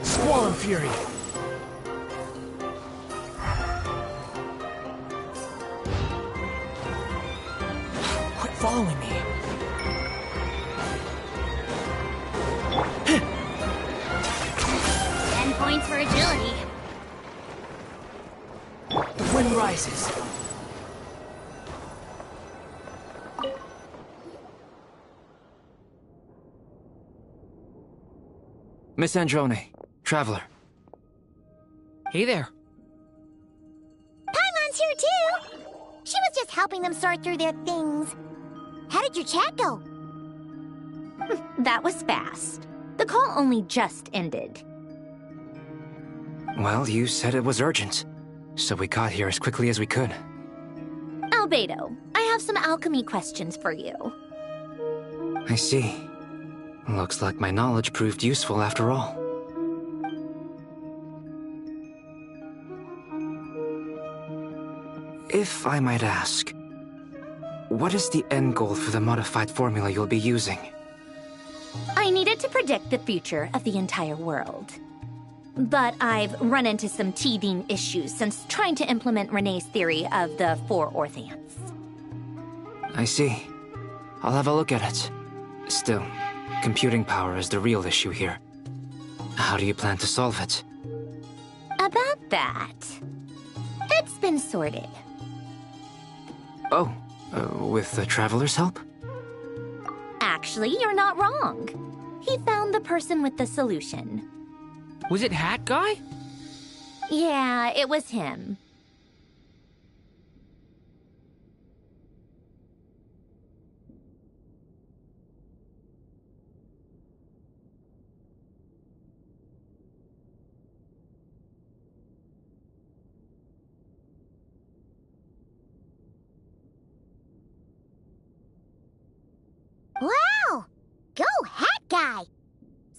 Squall Fury! Quit following me. 10 points for agility. The wind rises. Miss Androne, Traveler. Hey there. Paimon's here too! She was just helping them sort through their things. How did your chat go? That was fast. The call only just ended. Well, you said it was urgent, so we got here as quickly as we could. Albedo, I have some alchemy questions for you. I see. Looks like my knowledge proved useful after all. If I might ask, what is the end goal for the modified formula you'll be using? I needed to predict the future of the entire world. But I've run into some teething issues since trying to implement Renee's theory of the 4 Orthants. I see. I'll have a look at it. Still, computing power is the real issue here. How do you plan to solve it? About that, it's been sorted. Oh, with the Traveler's help? Actually, you're not wrong. He found the person with the solution. Was it Hat Guy? Yeah, it was him. Wow! Go, Hat Guy!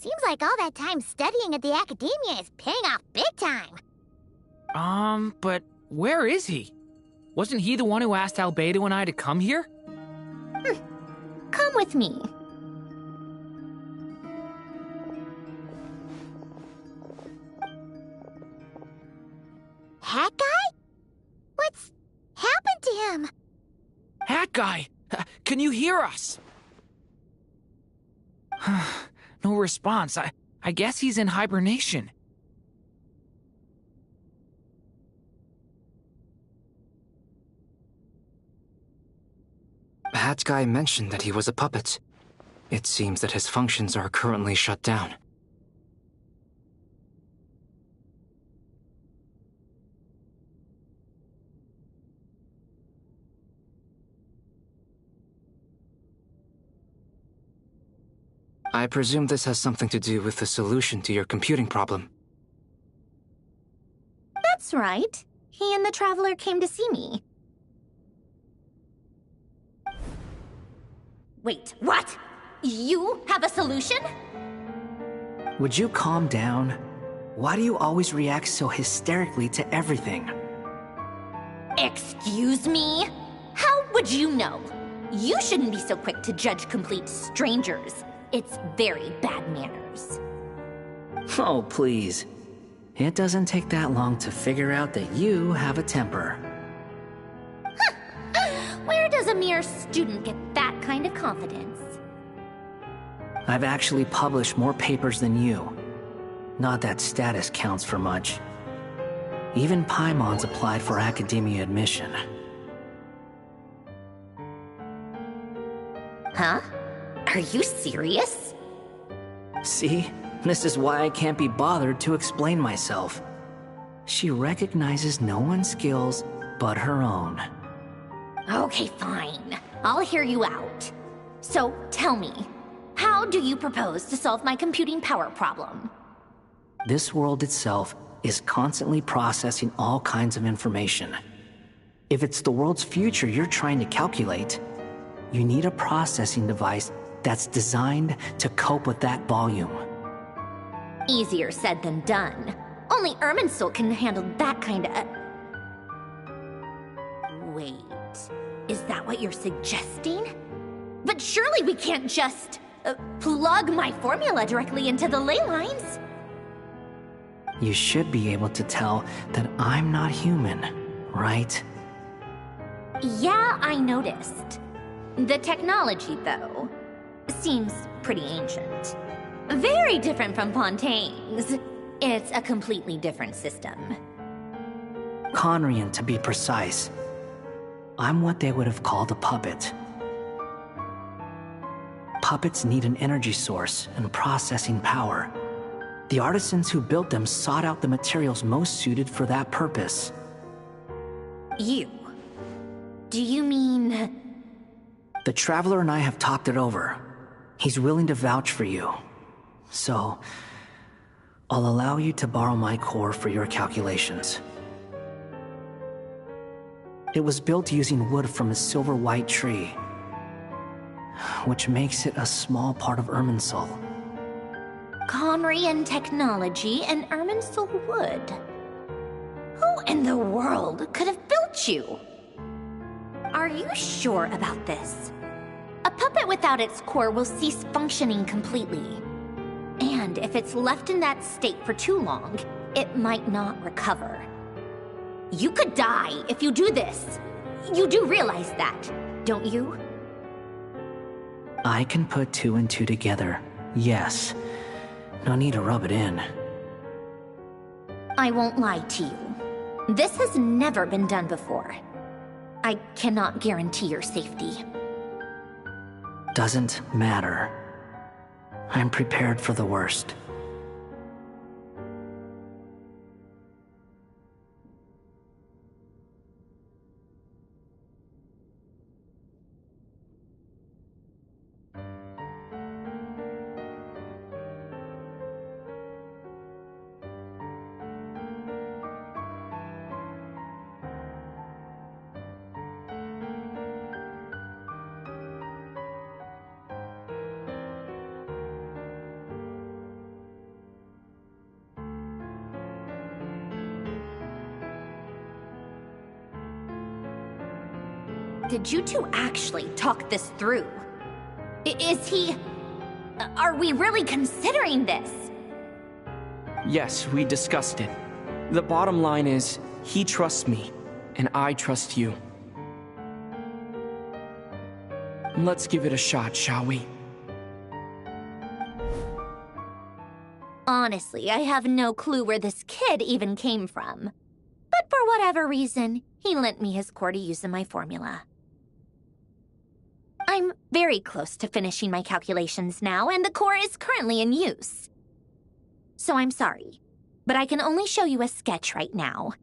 Seems like all that time studying at the academia is paying off big time. But where is he? Wasn't he the one who asked Albedo and I to come here? Come with me. Hat guy? What's happened to him? Hat guy! Can you hear us? No response. I guess he's in hibernation. Hat Guy mentioned that he was a puppet. It seems that his functions are currently shut down. I presume this has something to do with the solution to your computing problem. That's right. He and the Traveler came to see me. Wait, what? You have a solution? Would you calm down? Why do you always react so hysterically to everything? Excuse me? How would you know? You shouldn't be so quick to judge complete strangers. It's very bad manners. Oh, please. It doesn't take that long to figure out that you have a temper. Where does a mere student get that kind of confidence? I've actually published more papers than you. Not that status counts for much. Even Paimon's applied for academia admission. Huh? Are you serious? See? This is why I can't be bothered to explain myself. She recognizes no one's skills but her own. Okay, fine. I'll hear you out. So, tell me, how do you propose to solve my computing power problem? This world itself is constantly processing all kinds of information. If it's the world's future you're trying to calculate, you need a processing device that's designed to cope with that volume. Easier said than done. Only Irminsul can handle that kind of... Wait, is that what you're suggesting? But surely we can't just plug my formula directly into the ley lines. You should be able to tell that I'm not human, right? Yeah, I noticed. The technology, though, seems pretty ancient. Very different from Fontaine's. It's a completely different system. Conrian, to be precise. I'm what they would have called a puppet. Puppets need an energy source and processing power. The artisans who built them sought out the materials most suited for that purpose. You? Do you mean... The Traveler and I have talked it over. He's willing to vouch for you. So, I'll allow you to borrow my core for your calculations. It was built using wood from a silver white tree, which makes it a small part of Irminsul. Conrian technology and Irminsul wood. Who in the world could have built you? Are you sure about this? A puppet without its core will cease functioning completely. And if it's left in that state for too long, it might not recover. You could die if you do this. You do realize that, don't you? I can put two and two together, yes. No need to rub it in. I won't lie to you. This has never been done before. I cannot guarantee your safety. Doesn't matter. I'm prepared for the worst. Did you two actually talk this through? Is he... Are we really considering this? Yes, we discussed it. The bottom line is, he trusts me, and I trust you. Let's give it a shot, shall we? Honestly, I have no clue where this kid even came from. But for whatever reason, he lent me his core to use in my formula. I'm very close to finishing my calculations now, and the core is currently in use. So I'm sorry, but I can only show you a sketch right now.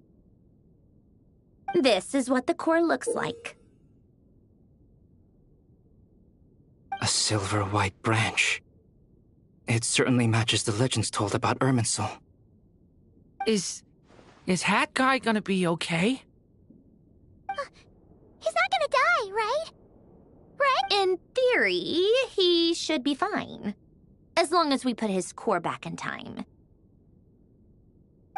This is what the core looks like. A silver-white branch. It certainly matches the legends told about Irminsul. Is Hat Guy gonna be okay? He's not gonna die, right? Right? In theory, he should be fine. As long as we put his core back in time.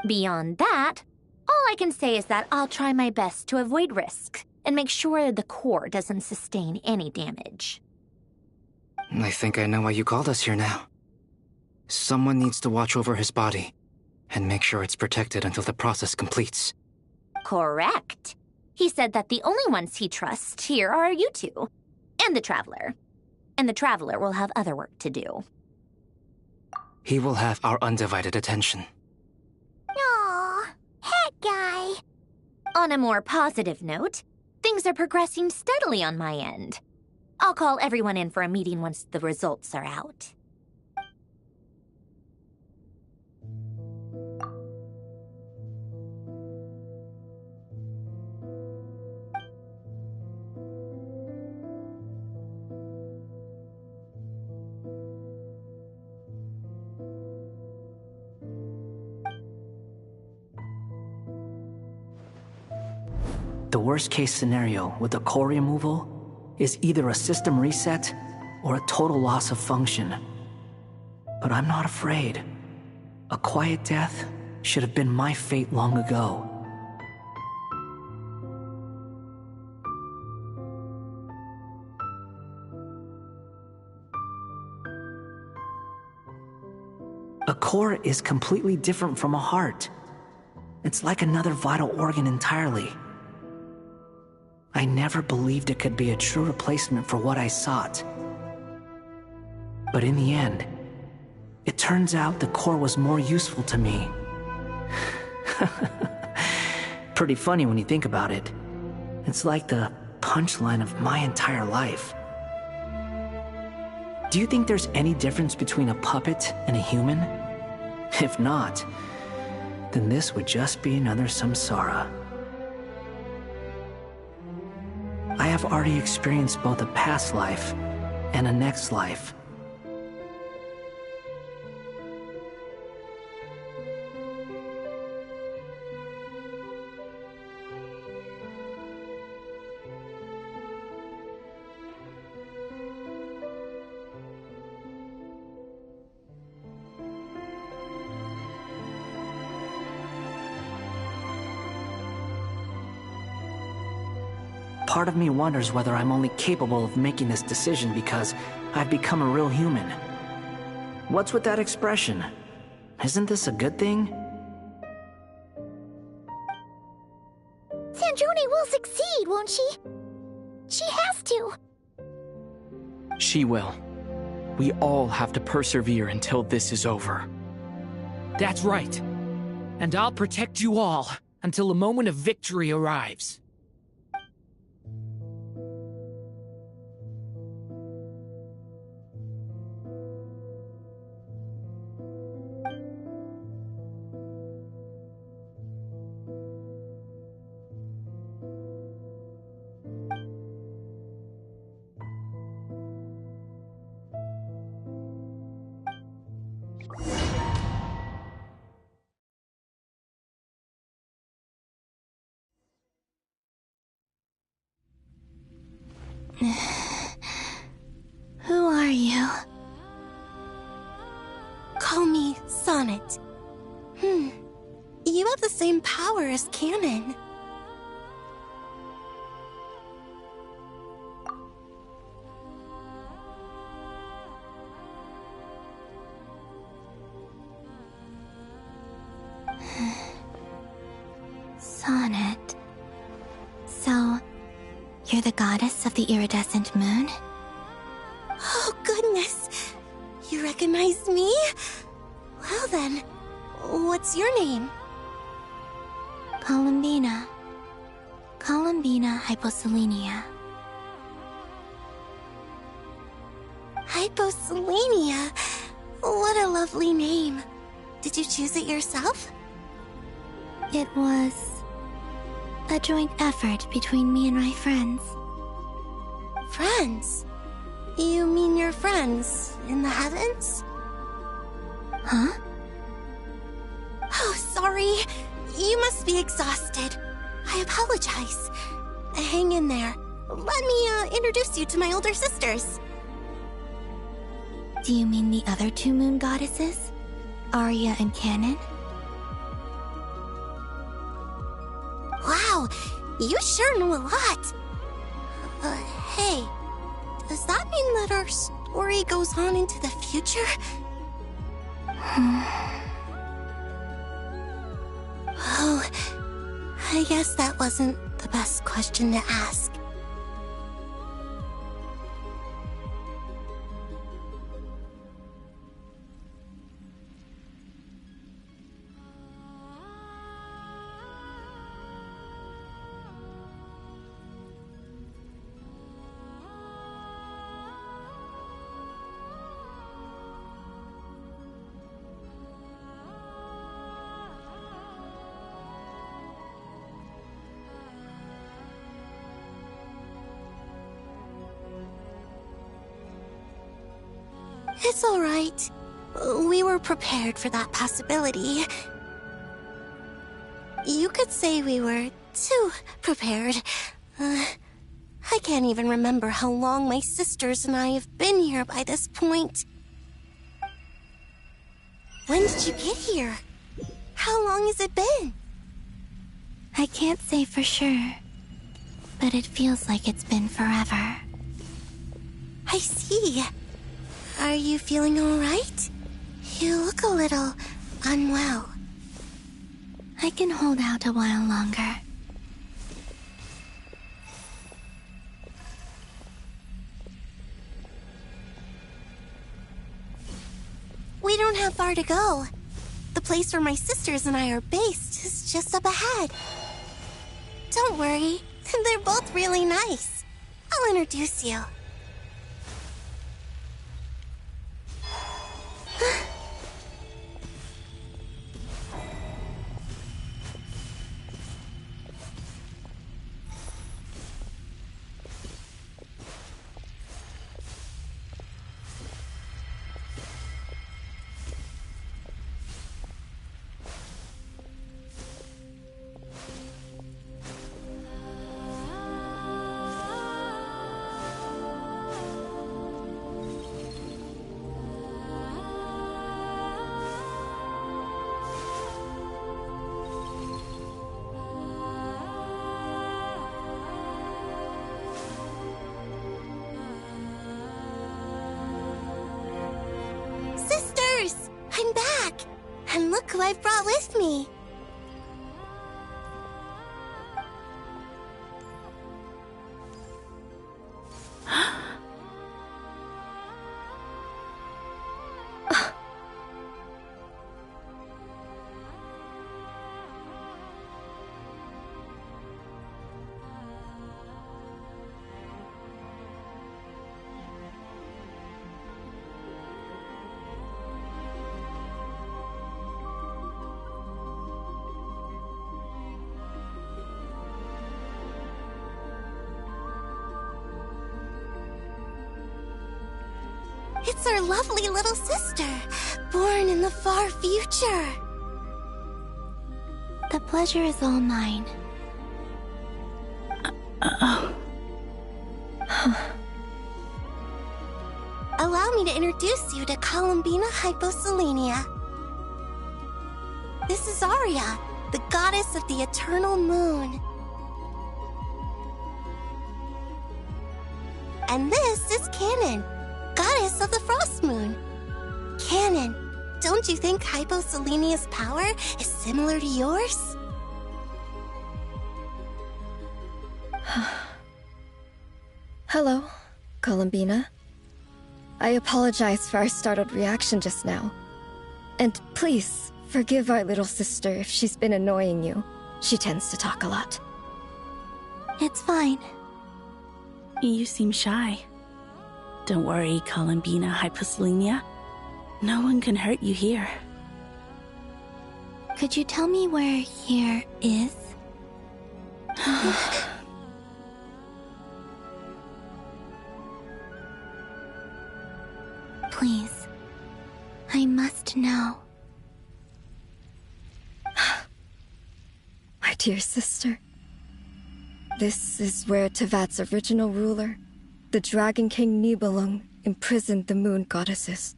Beyond that, all I can say is that I'll try my best to avoid risk and make sure the core doesn't sustain any damage. I think I know why you called us here now. Someone needs to watch over his body and make sure it's protected until the process completes. Correct. He said that the only ones he trusts here are you two, and the Traveler. And the Traveler will have other work to do. He will have our undivided attention. Aww, Hat Guy. On a more positive note, things are progressing steadily on my end. I'll call everyone in for a meeting once the results are out. The worst-case scenario with the core removal is either a system reset or a total loss of function. But I'm not afraid. A quiet death should have been my fate long ago. A core is completely different from a heart. It's like another vital organ entirely. I never believed it could be a true replacement for what I sought. But in the end, it turns out the core was more useful to me. Pretty funny when you think about it. It's like the punchline of my entire life. Do you think there's any difference between a puppet and a human? If not, then this would just be another samsara. I have already experienced both a past life and a next life. Part of me wonders whether I'm only capable of making this decision because I've become a real human. What's with that expression? Isn't this a good thing? Sandrone will succeed, won't she? She has to. She will. We all have to persevere until this is over. That's right. And I'll protect you all until a moment of victory arrives. Who are you? Call me Sonnet. You have the same power as Canon. You're the goddess of the iridescent moon? Oh, goodness. You recognize me? Well then, what's your name? Columbina. Columbina Hyposelenia. Hyposelenia? What a lovely name. Did you choose it yourself? It was a joint effort between me and my friends. Friends? You mean your friends in the heavens? Huh? Oh, sorry. You must be exhausted. I apologize. Hang in there. Let me introduce you to my older sisters. Do you mean the other two moon goddesses? Arya and Canon? Wow, you sure know a lot. Hey, does that mean that our story goes on into the future? Oh, I guess that wasn't the best question to ask. It's all right. We were prepared for that possibility. You could say we were too prepared. I can't even remember how long my sisters and I have been here by this point. When did you get here? How long has it been? I can't say for sure, but it feels like it's been forever. I see. Are you feeling all right? You look a little unwell. I can hold out a while longer. We don't have far to go. The place where my sisters and I are based is just up ahead. Don't worry, they're both really nice. I'll introduce you. I'm back! And look who I've brought with me! It's our lovely little sister, born in the far future. The pleasure is all mine. Allow me to introduce you to Columbina Hyposelenia. This is Arya, the goddess of the eternal moon. And this is Canon, goddess of the frost moon. Canon, don't you think Hyposelenia's power is similar to yours? Hello, Columbina. I apologize for our startled reaction just now. And please, forgive our little sister if she's been annoying you. She tends to talk a lot. It's fine. You seem shy. Don't worry, Columbina Hyposelenia. No one can hurt you here. Could you tell me where here is? Please. I must know. My dear sister. This is where Tevat's original ruler, the Dragon King Nibelung, imprisoned the moon goddesses.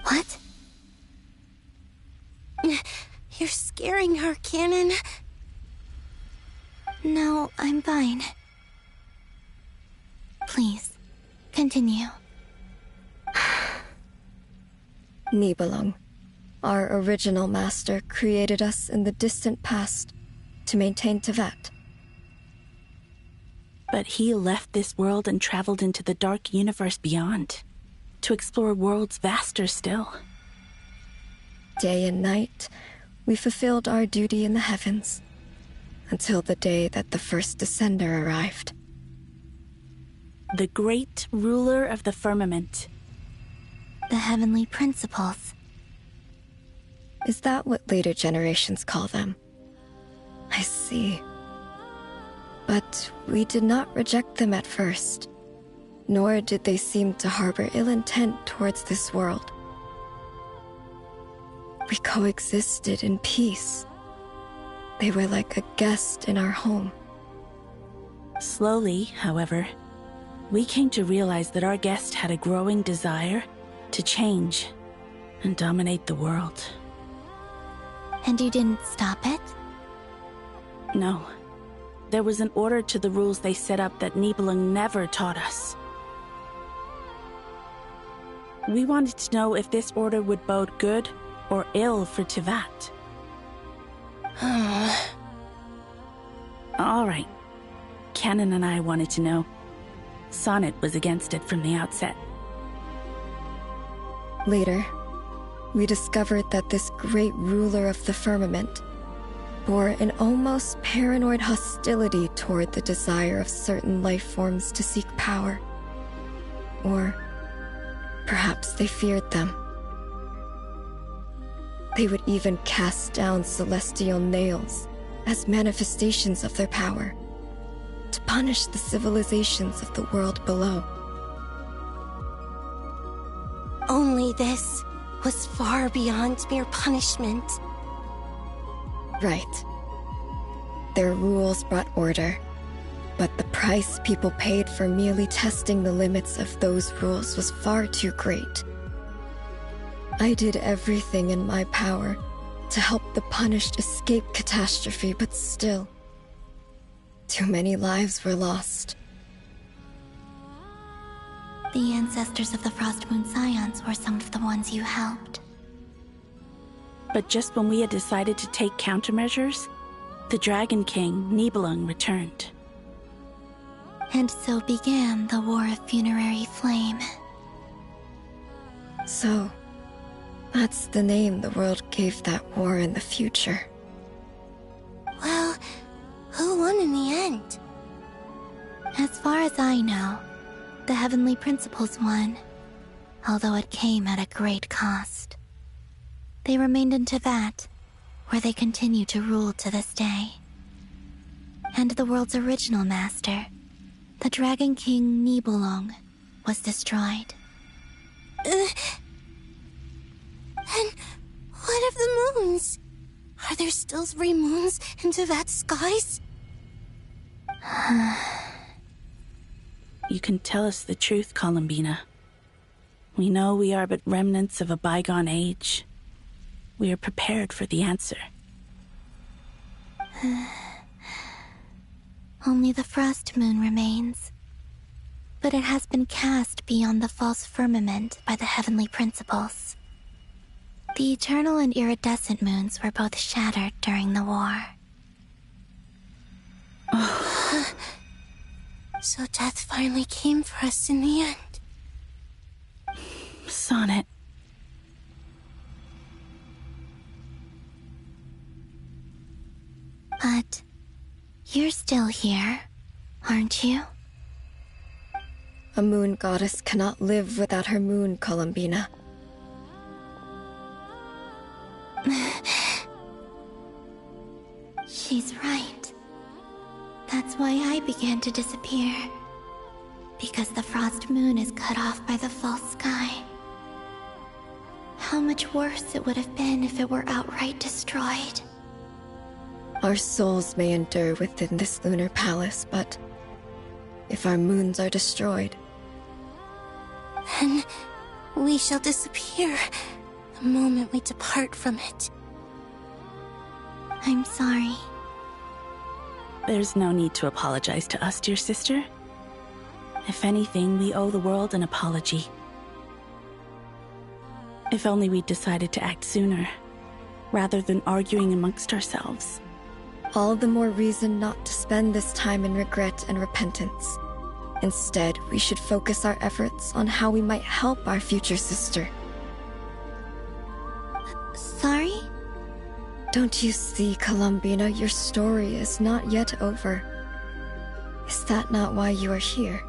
What? You're scaring her, Canon. No, I'm fine. Please, continue. Nibelung, our original master, created us in the distant past to maintain Tevat. But he left this world and traveled into the dark universe beyond, to explore worlds vaster still. Day and night, we fulfilled our duty in the heavens, until the day that the first Descender arrived. The great ruler of the firmament. The heavenly principles. Is that what later generations call them? I see. But we did not reject them at first, nor did they seem to harbor ill intent towards this world. We coexisted in peace. They were like a guest in our home. Slowly, however, we came to realize that our guest had a growing desire to change and dominate the world. And you didn't stop it? No. There was an order to the rules they set up that Nibelung never taught us. We wanted to know if this order would bode good or ill for Tevat. All right. Canon and I wanted to know. Sonnet was against it from the outset. Later, we discovered that this great ruler of the firmament bore an almost paranoid hostility toward the desire of certain life forms to seek power. Or perhaps they feared them. They would even cast down celestial nails as manifestations of their power, to punish the civilizations of the world below. Only this was far beyond mere punishment. Right. Their rules brought order, but the price people paid for merely testing the limits of those rules was far too great. I did everything in my power to help the punished escape catastrophe, but still, too many lives were lost. The ancestors of the Frost Moon Scions were some of the ones you helped. But just when we had decided to take countermeasures, the Dragon King, Nibelung, returned. And so began the War of Funerary Flame. So, that's the name the world gave that war in the future. Well, who won in the end? As far as I know, the Heavenly Principles won, although it came at a great cost. They remained in Tevat, where they continue to rule to this day. And the world's original master, the Dragon King Nibelung, was destroyed. And what of the moons? Are there still 3 moons in Tevat's skies? You can tell us the truth, Columbina. We know we are but remnants of a bygone age. We are prepared for the answer. Only the Frost Moon remains. but it has been cast beyond the false firmament by the heavenly principles. The eternal and iridescent moons were both shattered during the war. So death finally came for us in the end. Sonnet. But you're still here, aren't you? A moon goddess cannot live without her moon, Columbina. She's right. That's why I began to disappear. Because the frost moon is cut off by the false sky. How much worse it would have been if it were outright destroyed. Our souls may endure within this lunar palace, but if our moons are destroyed, then we shall disappear the moment we depart from it. I'm sorry. There's no need to apologize to us, dear sister. If anything, we owe the world an apology. If only we'd decided to act sooner, rather than arguing amongst ourselves. All the more reason not to spend this time in regret and repentance. Instead, we should focus our efforts on how we might help our future sister. Sorry? Don't you see, Columbina, your story is not yet over. Is that not why you are here?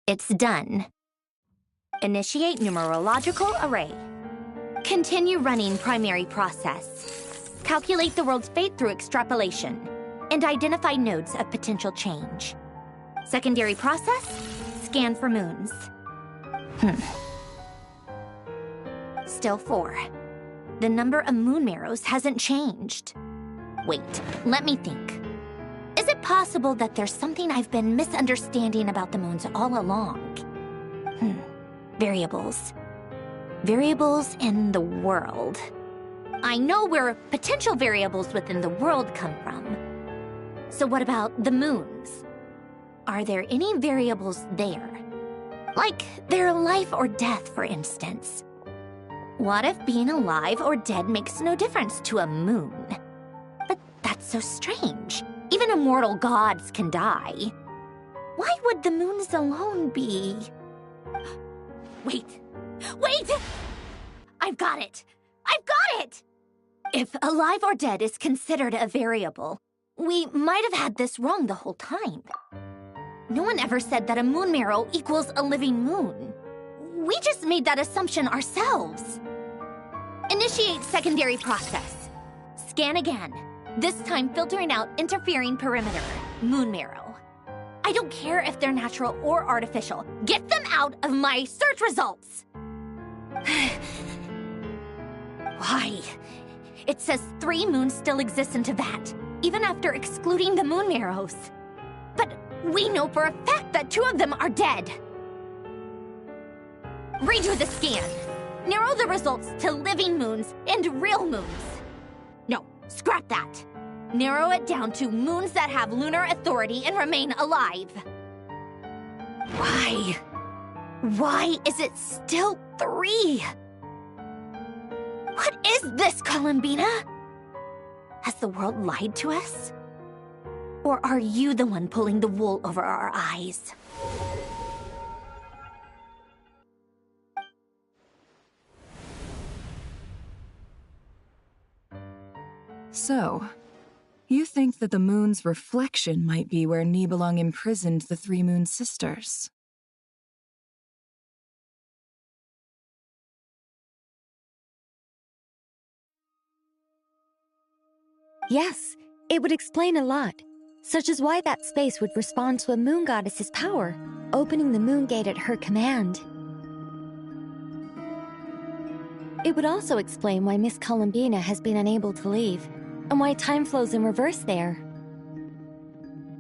It's done. Initiate numerological array. Continue running primary process. Calculate the world's fate through extrapolation. And identify nodes of potential change. Secondary process, scan for moons. Still 4. The number of moon marrows hasn't changed. Wait, let me think. Is it possible that there's something I've been misunderstanding about the moons all along? Variables. Variables in the world. I know where potential variables within the world come from. So what about the moons? Are there any variables there? Like their life or death, for instance. What if being alive or dead makes no difference to a moon? But that's so strange. Even immortal gods can die. Why would the moons alone be... Wait! I've got it! If alive or dead is considered a variable, we might have had this wrong the whole time. No one ever said that a moon marrow equals a living moon. We just made that assumption ourselves. Initiate secondary process. Scan again. This time filtering out interfering perimeter, moon marrow. I don't care if they're natural or artificial. Get them out of my search results! Why? It says 3 moons still exist in Teyvat, even after excluding the moon marrows. But we know for a fact that 2 of them are dead. Redo the scan. Narrow the results to living moons and real moons. No, scrap that. Narrow it down to moons that have lunar authority and remain alive. Why? Why is it still 3? What is this, Columbina? Has the world lied to us? Or are you the one pulling the wool over our eyes? So, you think that the moon's reflection might be where Nibelung imprisoned the 3 moon sisters? Yes, it would explain a lot, such as why that space would respond to a moon goddess's power, opening the moon gate at her command. It would also explain why Miss Columbina has been unable to leave, and why time flows in reverse there.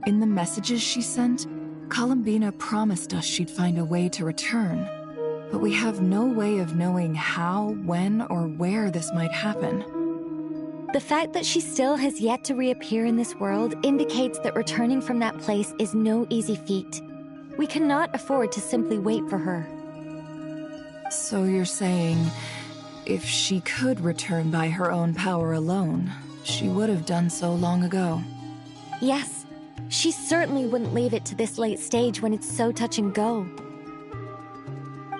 In the messages she sent, Columbina promised us she'd find a way to return, but we have no way of knowing how, when, or where this might happen. The fact that she still has yet to reappear in this world indicates that returning from that place is no easy feat. We cannot afford to simply wait for her. So you're saying, if she could return by her own power alone, she would have done so long ago? Yes, she certainly wouldn't leave it to this late stage when it's so touch and go.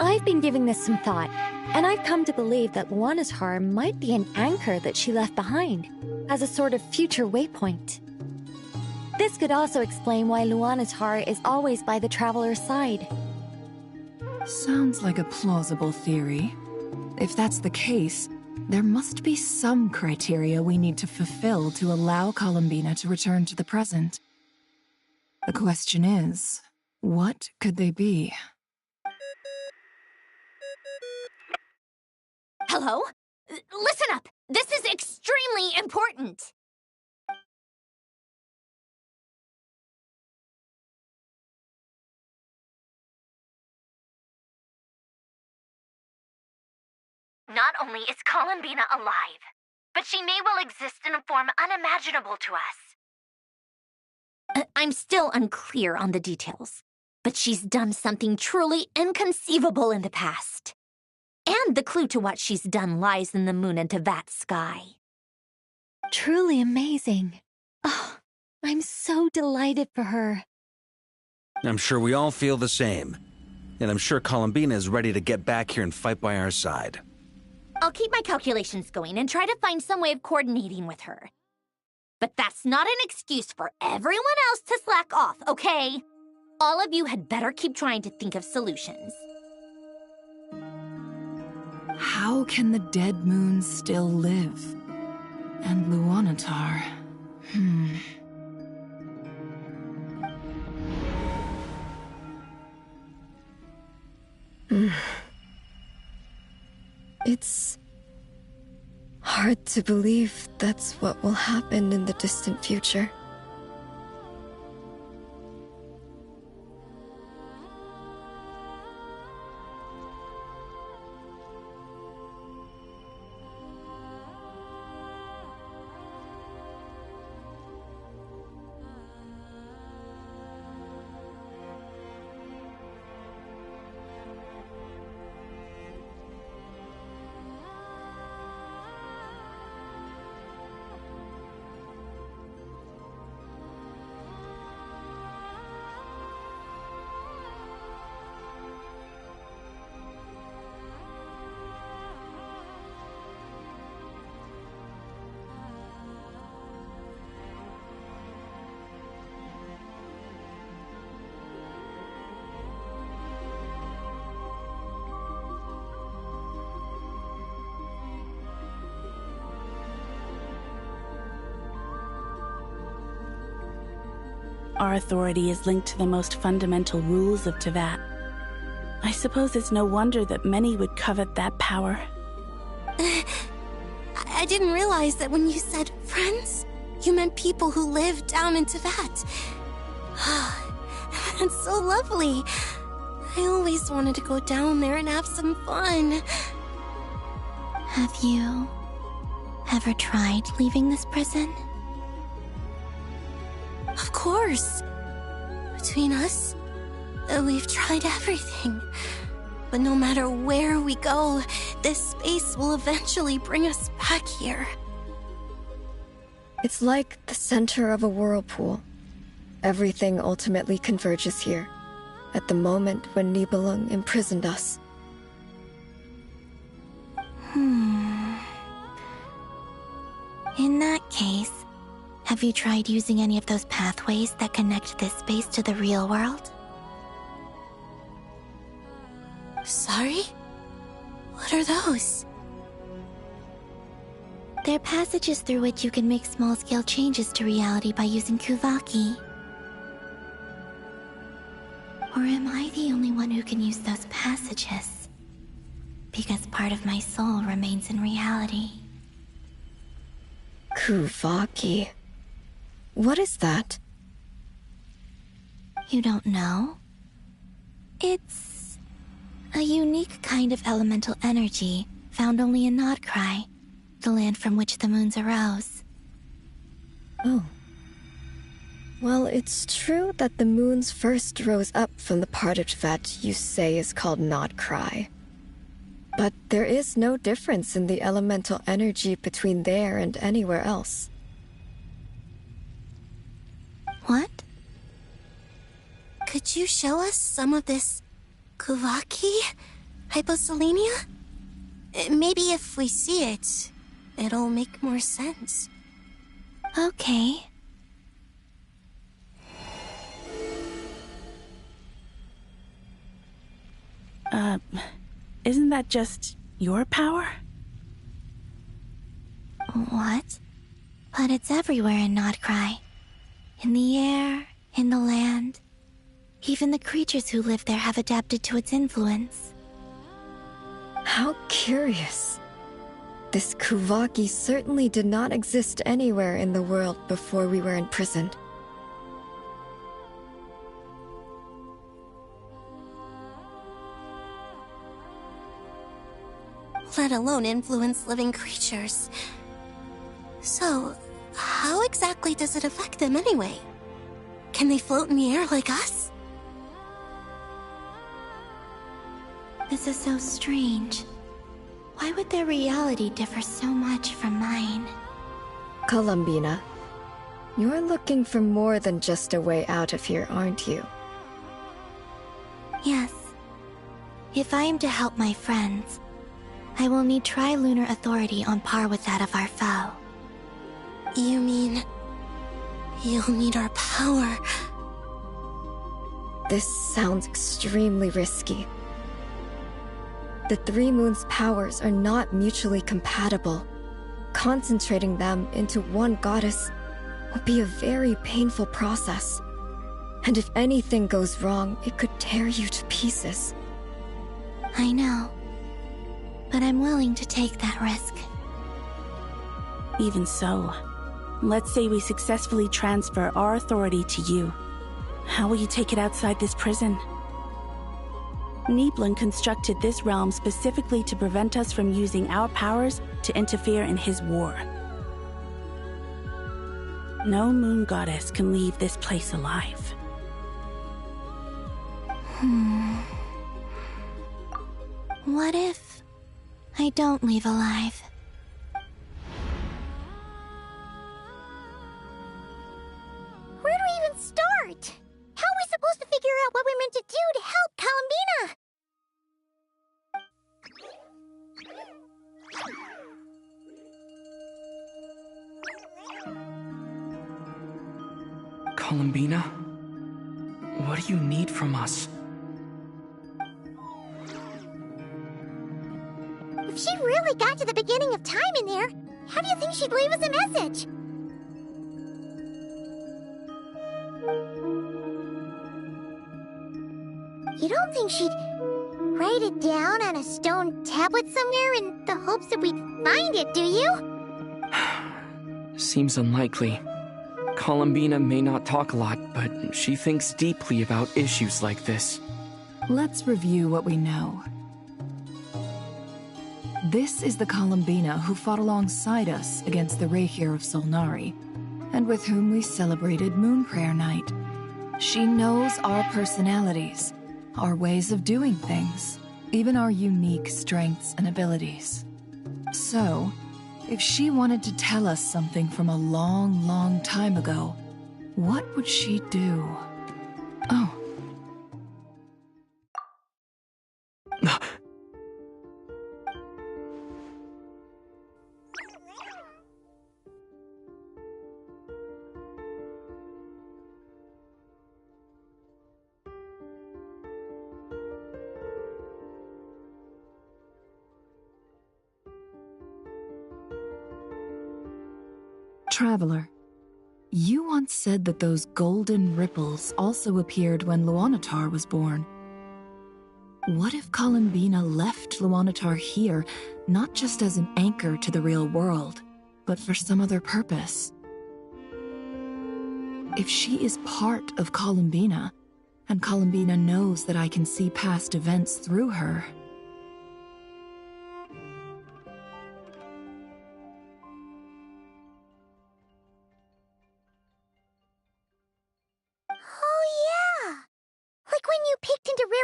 I've been giving this some thought, and I've come to believe that Luana's heart might be an anchor that she left behind, as a sort of future waypoint. This could also explain why Luana's heart is always by the Traveler's side. Sounds like a plausible theory. If that's the case, there must be some criteria we need to fulfill to allow Columbina to return to the present. The question is, what could they be? Hello? Listen up! This is extremely important! Not only is Columbina alive, but she may well exist in a form unimaginable to us. I'm still unclear on the details, but she's done something truly inconceivable in the past. And the clue to what she's done lies in the moon and Tevat's sky. Truly amazing. Oh, I'm so delighted for her. I'm sure we all feel the same. And I'm sure Columbina is ready to get back here and fight by our side. I'll keep my calculations going and try to find some way of coordinating with her. But that's not an excuse for everyone else to slack off, okay? All of you had better keep trying to think of solutions. How can the dead moon still live? And Luanatar... It's hard to believe that's what will happen in the distant future. Our authority is linked to the most fundamental rules of Tevat. I suppose it's no wonder that many would covet that power. I didn't realize that when you said friends, you meant people who live down in Tevat. That's so lovely. I always wanted to go down there and have some fun. Have you ever tried leaving this prison? Of course. Between us, we've tried everything. But no matter where we go, this space will eventually bring us back here. It's like the center of a whirlpool. Everything ultimately converges here, at the moment when Nibelung imprisoned us. In that case, have you tried using any of those pathways that connect this space to the real world? Sorry? What are those? They're passages through which you can make small-scale changes to reality by using Kuvaki. Or am I the only one who can use those passages? Because part of my soul remains in reality. Kuvaki. What is that? You don't know? It's a unique kind of elemental energy found only in Nodcry. the land from which the moons arose. Oh. Well, it's true that the moons first rose up from the part of Tvet you say is called Nodcry. But there is no difference in the elemental energy between there and anywhere else. What? Could you show us some of this Kuvaki hyposelenia? Maybe if we see it, it'll make more sense. Okay. Isn't that just your power? What? But it's everywhere in Nodcry. In the air, in the land. Even the creatures who live there have adapted to its influence. How curious. This Kuvaki certainly did not exist anywhere in the world before we were imprisoned. Let alone influence living creatures. So, how exactly does it affect them anyway? Can they float in the air like us? This is so strange. Why would their reality differ so much from mine? Columbina, you're looking for more than just a way out of here, aren't you? Yes. If I am to help my friends, I will need tri-lunar authority on par with that of our foe. You mean... you'll need our power? This sounds extremely risky. The Three Moons' powers are not mutually compatible. Concentrating them into one goddess will be a very painful process. And if anything goes wrong, it could tear you to pieces. I know. But I'm willing to take that risk. Even so, let's say we successfully transfer our authority to you. How will you take it outside this prison? Nibelung constructed this realm specifically to prevent us from using our powers to interfere in his war. No moon goddess can leave this place alive. What if I don't leave alive? Where do we even start? How are we supposed to figure out what we're meant to do to help Columbina? Columbina? What do you need from us? If she really got to the beginning of time in there, how do you think she'd leave us a message? You don't think she'd write it down on a stone tablet somewhere in the hopes that we'd find it, do you? Seems unlikely. Columbina may not talk a lot, but she thinks deeply about issues like this. Let's review what we know. This is the Columbina who fought alongside us against the Rahir of Solnari, and with whom we celebrated Moon Prayer Night. She knows our personalities, our ways of doing things, even our unique strengths and abilities. So, if she wanted to tell us something from a long, long time ago, what would she do? Oh. Traveler, you once said that those golden ripples also appeared when Luanatar was born. What if Columbina left Luanatar here, not just as an anchor to the real world, but for some other purpose? If she is part of Columbina, and Columbina knows that I can see past events through her...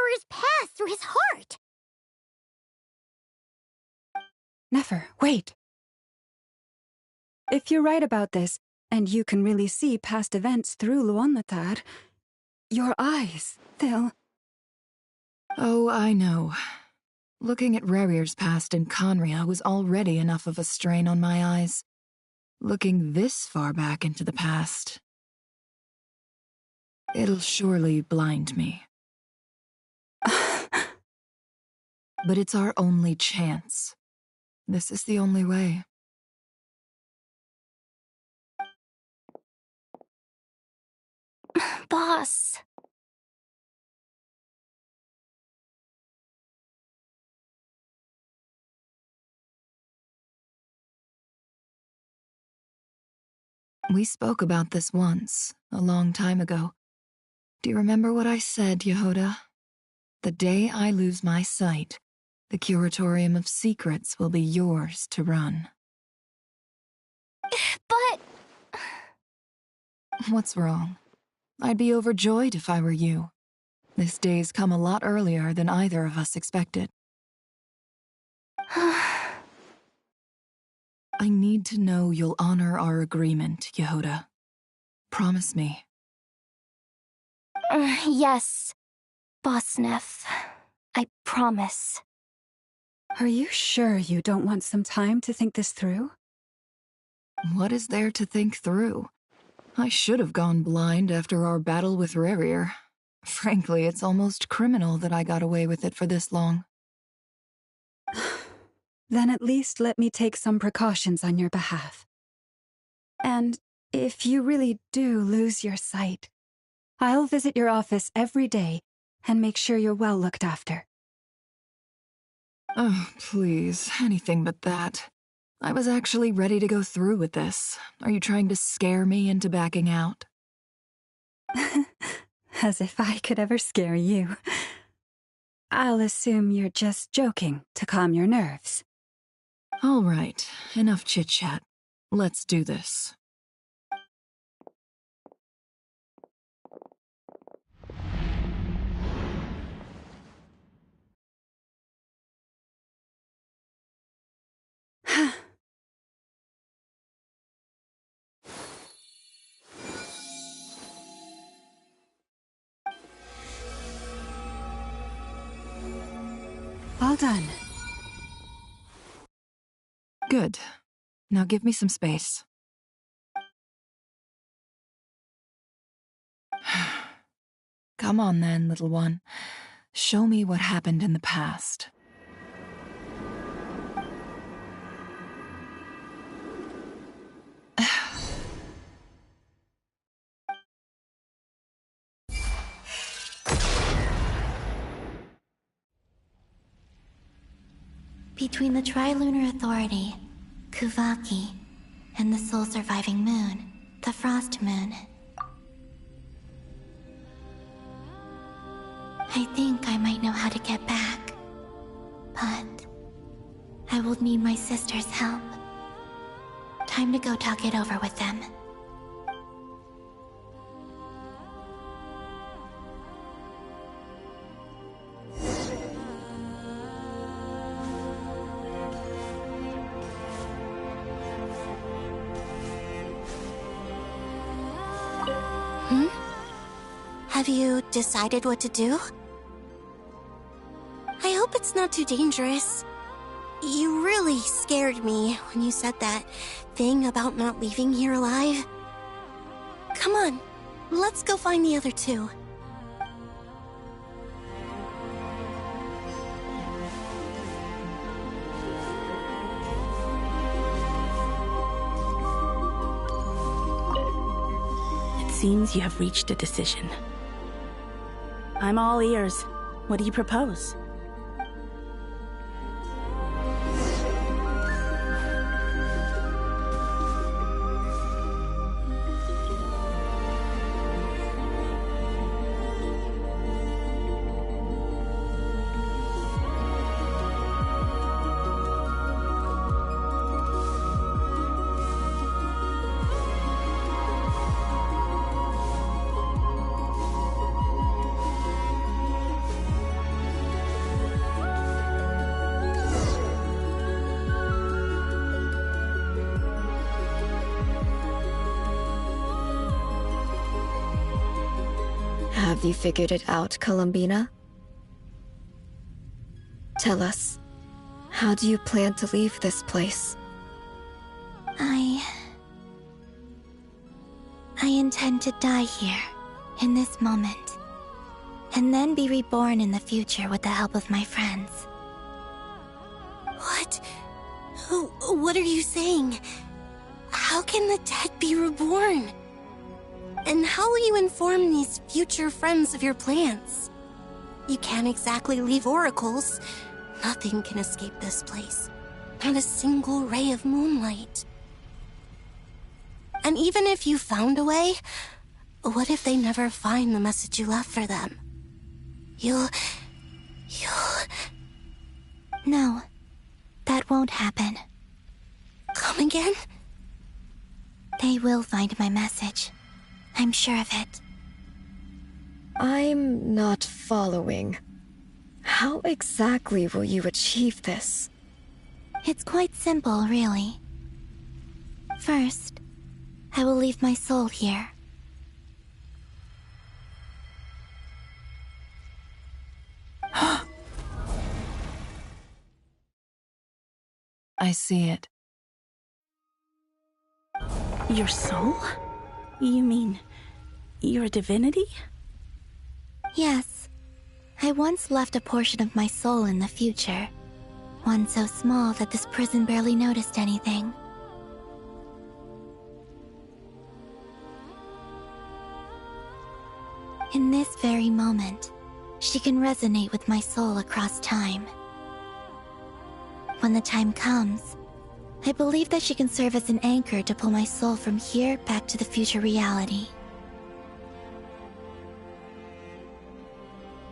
Emperor's path through his heart! Nefer, wait. If you're right about this, and you can really see past events through Luonlatar, your eyes, they'll... Oh, I know. Looking at Rerir's past in Conria was already enough of a strain on my eyes. Looking this far back into the past... it'll surely blind me. But it's our only chance. This is the only way. Boss. We spoke about this once, a long time ago. Do you remember what I said, Yehoda? The day I lose my sight, the Curatorium of Secrets will be yours to run. But... What's wrong? I'd be overjoyed if I were you. This day's come a lot earlier than either of us expected. I need to know you'll honor our agreement, Yehoda. Promise me. Yes, Boss Neff. I promise. Are you sure you don't want some time to think this through? What is there to think through? I should have gone blind after our battle with Rerir. Frankly, it's almost criminal that I got away with it for this long. Then at least let me take some precautions on your behalf. And if you really do lose your sight, I'll visit your office every day and make sure you're well looked after. Oh, please, anything but that. I was actually ready to go through with this. Are you trying to scare me into backing out? As if I could ever scare you. I'll assume you're just joking to calm your nerves. All right, enough chit-chat. Let's do this. All done. Good. Now give me some space. Come on then, little one. Show me what happened in the past. Between the Trilunar Authority, Kuvaki, and the soul-surviving moon, the Frost Moon. I think I might know how to get back, but I will need my sister's help. Time to go talk it over with them. Have you decided what to do? I hope it's not too dangerous. You really scared me when you said that thing about not leaving here alive. Come on, let's go find the other two. It seems you have reached a decision. I'm all ears. What do you propose? Have you figured it out, Columbina? Tell us, how do you plan to leave this place? I intend to die here, in this moment, and then be reborn in the future with the help of my friends. What? What are you saying? How can the dead be reborn? And how will you inform these future friends of your plans? You can't exactly leave oracles. Nothing can escape this place. Not a single ray of moonlight. And even if you found a way, what if they never find the message you left for them? You'll... No, that won't happen. Come again? They will find my message. I'm sure of it. I'm not following. How exactly will you achieve this? It's quite simple, really. First, I will leave my soul here. I see it. Your soul? You mean your divinity? Yes. I once left a portion of my soul in the future. One so small that this prison barely noticed anything. In this very moment, she can resonate with my soul across time. When the time comes, I believe that she can serve as an anchor to pull my soul from here back to the future reality.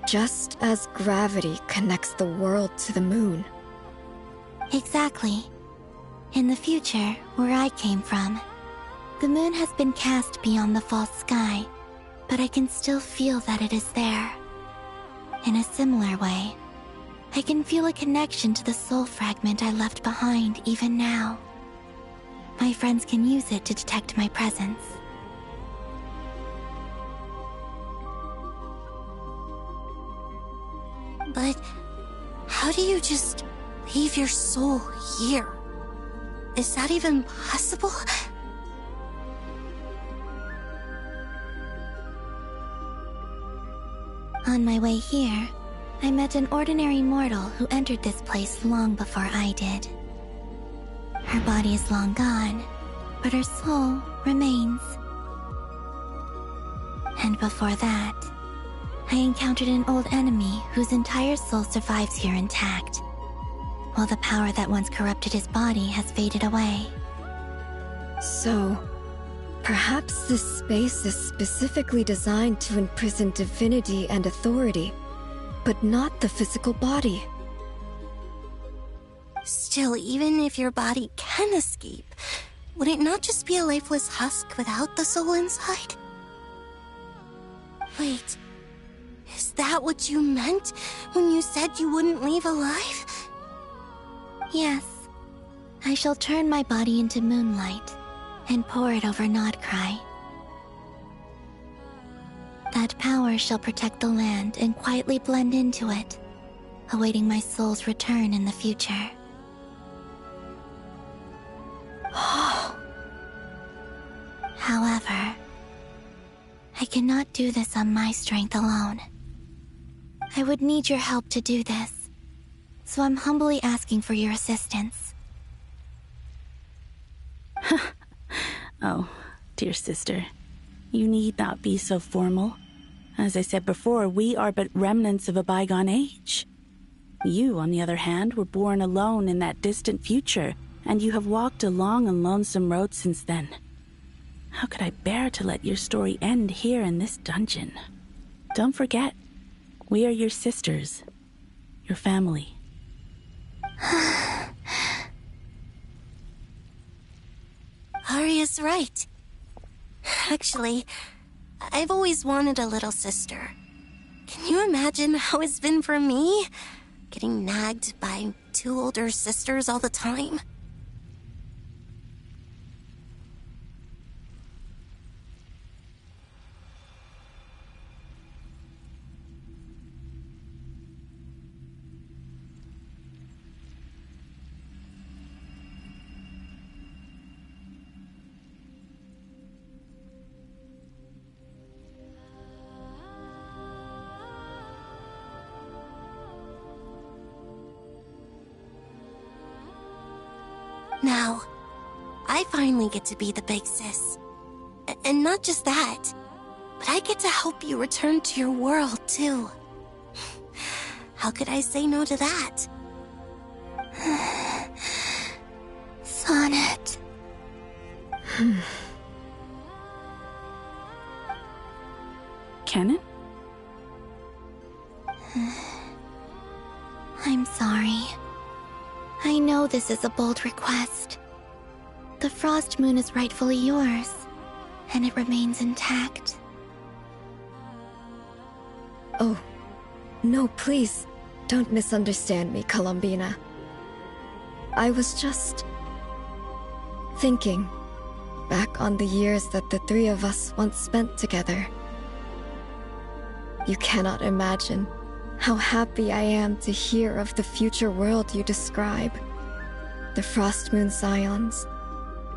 Just as gravity connects the world to the moon. Exactly. In the future, where I came from, the moon has been cast beyond the false sky, but I can still feel that it is there. In a similar way, I can feel a connection to the soul fragment I left behind even now. My friends can use it to detect my presence. But how do you just leave your soul here? Is that even possible? On my way here, I met an ordinary mortal who entered this place long before I did. Her body is long gone, but her soul remains. And before that, I encountered an old enemy whose entire soul survives here intact, while the power that once corrupted his body has faded away. So, perhaps this space is specifically designed to imprison divinity and authority, but not the physical body. Still, even if your body can escape, would it not just be a lifeless husk without the soul inside? Wait, is that what you meant when you said you wouldn't leave alive? Yes, I shall turn my body into moonlight and pour it over Nodcry. That power shall protect the land and quietly blend into it, awaiting my soul's return in the future. However, I cannot do this on my strength alone. I would need your help to do this, so I'm humbly asking for your assistance. Oh, dear sister, you need not be so formal. As I said before, we are but remnants of a bygone age. You, on the other hand, were born alone in that distant future, and you have walked a long and lonesome road since then. How could I bear to let your story end here in this dungeon? Don't forget, we are your sisters, your family. Arya's right. Actually, I've always wanted a little sister. Can you imagine how it's been for me? Getting nagged by two older sisters all the time? Now, I finally get to be the big sis. And not just that, but I get to help you return to your world, too. How could I say no to that? Sonnet. Canon? I'm sorry. I know this is a bold request. The Frost Moon is rightfully yours, and it remains intact. Oh, no, please, don't misunderstand me, Columbina. I was just thinking back on the years that the three of us once spent together. You cannot imagine how happy I am to hear of the future world you describe. The Frost Moon Scions,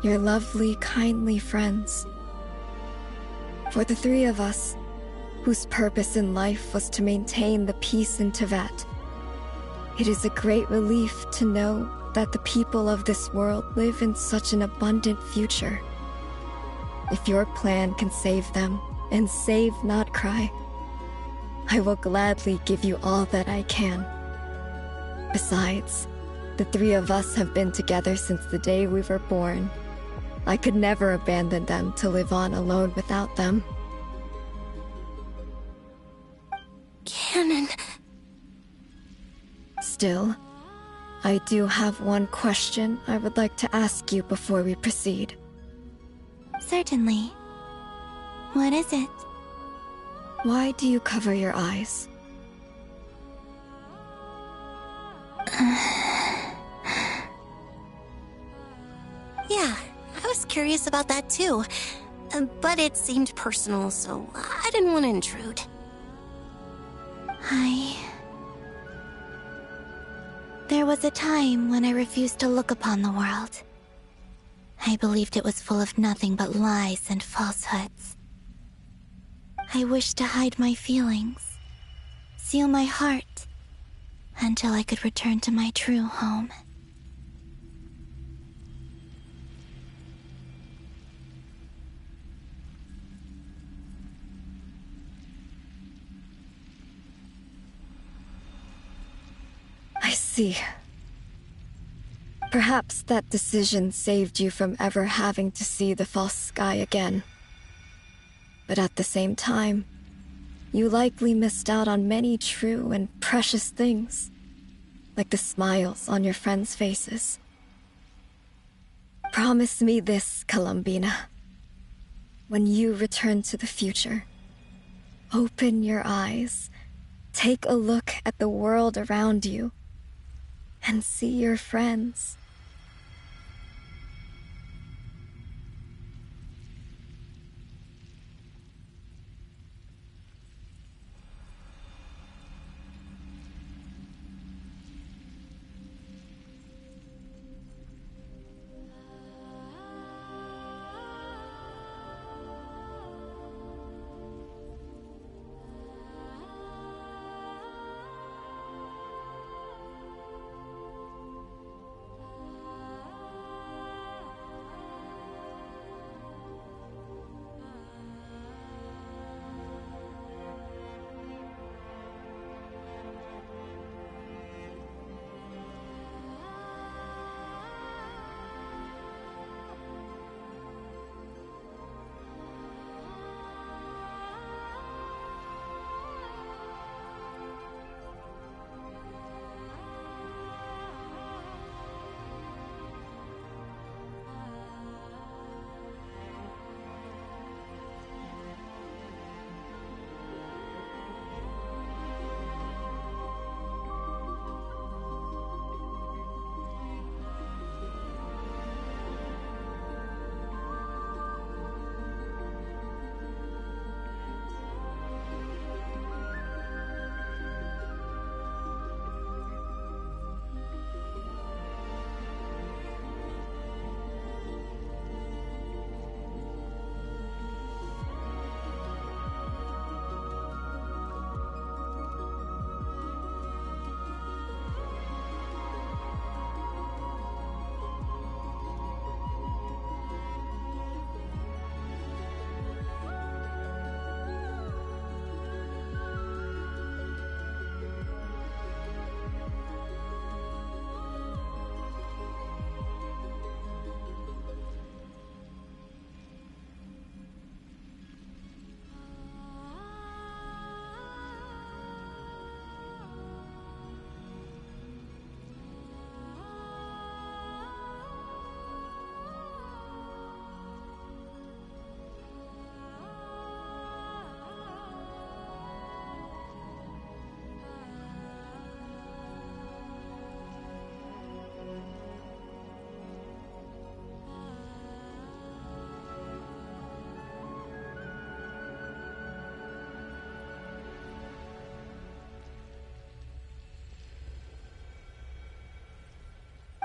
your lovely, kindly friends. For the three of us, whose purpose in life was to maintain the peace in Teyvat, it is a great relief to know that the people of this world live in such an abundant future. If your plan can save them, and save Notcry, I will gladly give you all that I can. Besides, the three of us have been together since the day we were born. I could never abandon them to live on alone without them. Canon. Still, I do have one question I would like to ask you before we proceed. Certainly. What is it? Why do you cover your eyes? Yeah, I was curious about that too. But it seemed personal, so I didn't want to intrude. There was a time when I refused to look upon the world. I believed it was full of nothing but lies and falsehoods. I wished to hide my feelings, seal my heart, until I could return to my true home. I see. Perhaps that decision saved you from ever having to see the false sky again. But at the same time, you likely missed out on many true and precious things, like the smiles on your friends' faces. Promise me this, Columbina. When you return to the future, open your eyes, take a look at the world around you, and see your friends.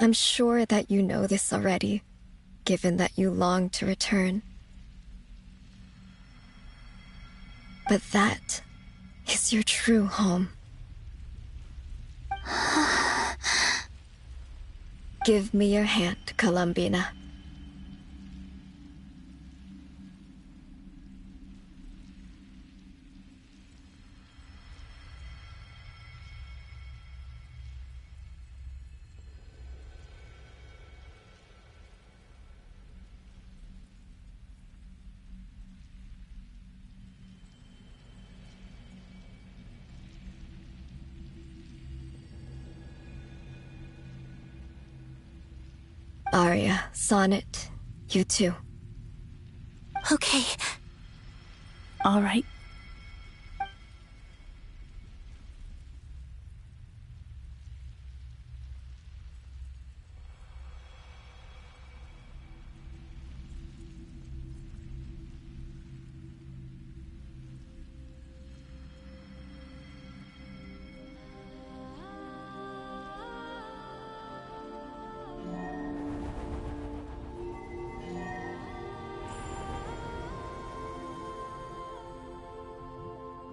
I'm sure that you know this already, given that you long to return. But that is your true home. Give me your hand, Columbina. Arya, Sonnet, you too. Okay. All right.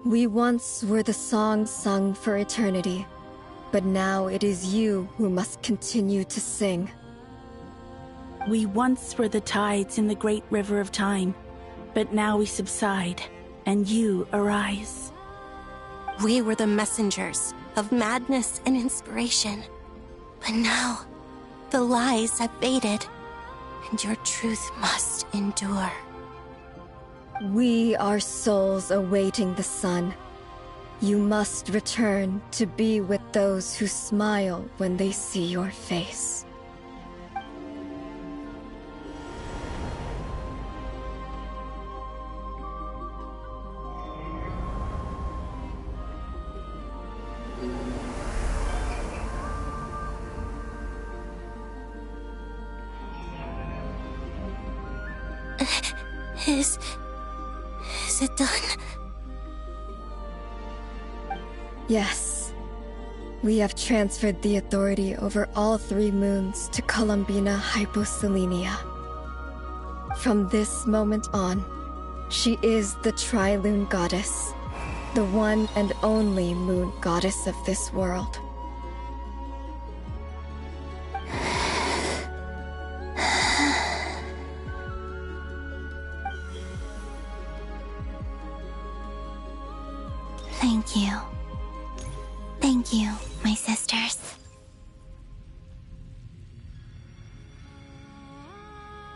We once were the song sung for eternity, but now it is you who must continue to sing. We once were the tides in the great river of time, but now we subside, and you arise. We were the messengers of madness and inspiration. But now, the lies have faded, and your truth must endure. We are souls awaiting the sun. You must return to be with those who smile when they see your face. Is it done? Yes. We have transferred the authority over all 3 moons to Columbina Hyposelenia. From this moment on, she is the Tri-Lune Goddess, the one and only moon goddess of this world. Thank you. Thank you, my sisters.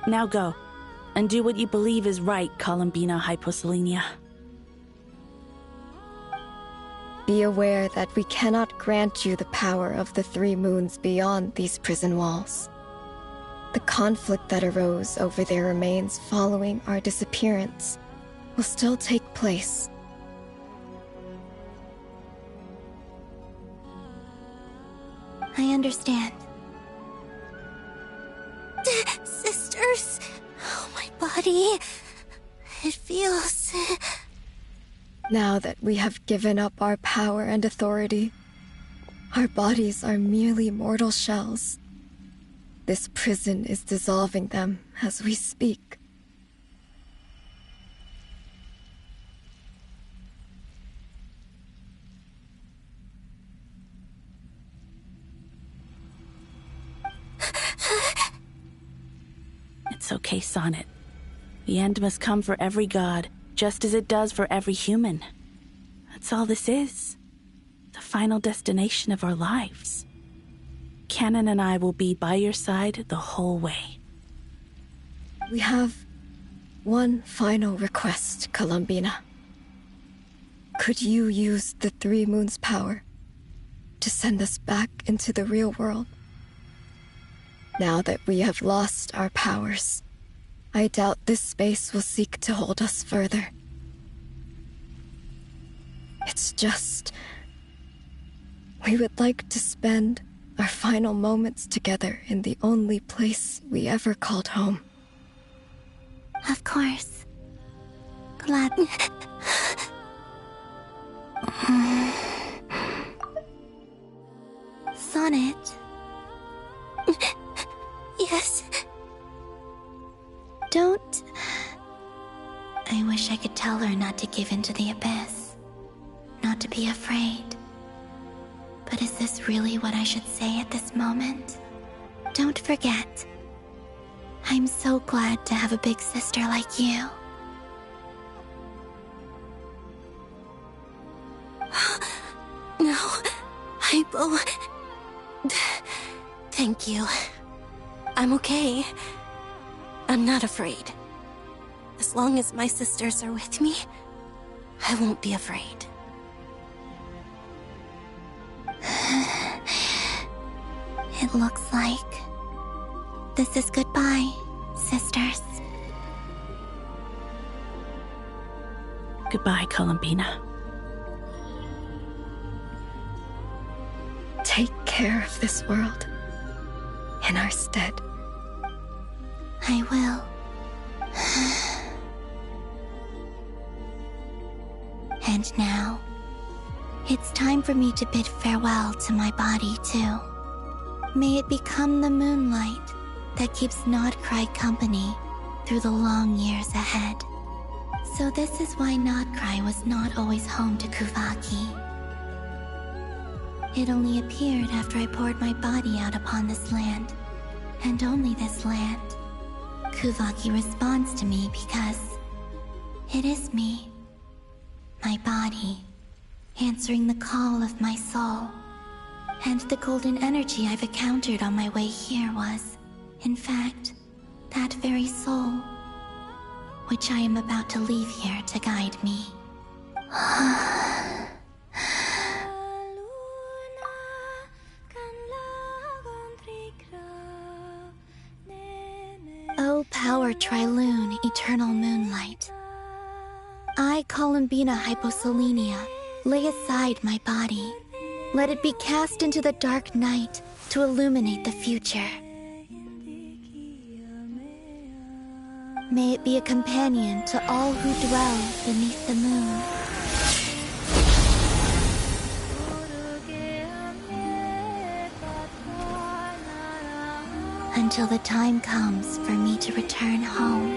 Now go, and do what you believe is right, Columbina Hyposelenia. Be aware that we cannot grant you the power of the 3 moons beyond these prison walls. The conflict that arose over their remains following our disappearance will still take place. I understand. Sisters, oh, my body. It feels... Now that we have given up our power and authority, our bodies are merely mortal shells. This prison is dissolving them as we speak. It's okay, Sonnet. The end must come for every god, just as it does for every human. That's all this is. The final destination of our lives. Canon and I will be by your side the whole way. We have one final request, Columbina. Could you use the 3 moons' power to send us back into the real world? Now that we have lost our powers, I doubt this space will seek to hold us further. It's just... we would like to spend our final moments together in the only place we ever called home. Of course. Glad... Sonnet... tell her not to give in to the abyss, not to be afraid. But is this really what I should say at this moment? Don't forget, I'm so glad to have a big sister like you. No, Hypo. Thank you. I'm okay. I'm not afraid. As long as my sisters are with me, I won't be afraid. It looks like this is goodbye, sisters. Goodbye, Columbina. Take care of this world in our stead. I will. And now, it's time for me to bid farewell to my body, too. May it become the moonlight that keeps Nodcry company through the long years ahead. So this is why Nodcry was not always home to Kuvaki. It only appeared after I poured my body out upon this land, and only this land. Kuvaki responds to me because it is me, my body, answering the call of my soul. And the golden energy I've encountered on my way here was, in fact, that very soul, which I am about to leave here to guide me. O power Trilune, eternal moonlight. I, Columbina Hyposelenia, lay aside my body. Let it be cast into the dark night to illuminate the future. May it be a companion to all who dwell beneath the moon. Until the time comes for me to return home.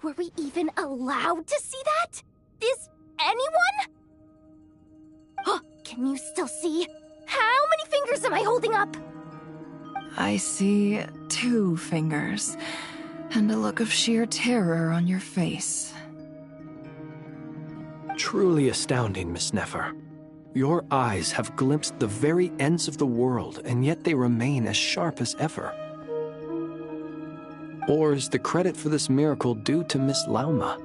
Were we even allowed to see that? Is anyone? Can you still see? How many fingers am I holding up? I see 2 fingers, and a look of sheer terror on your face. Truly astounding, Miss Nefer. Your eyes have glimpsed the very ends of the world, and yet they remain as sharp as ever. Or is the credit for this miracle due to Miss Lauma?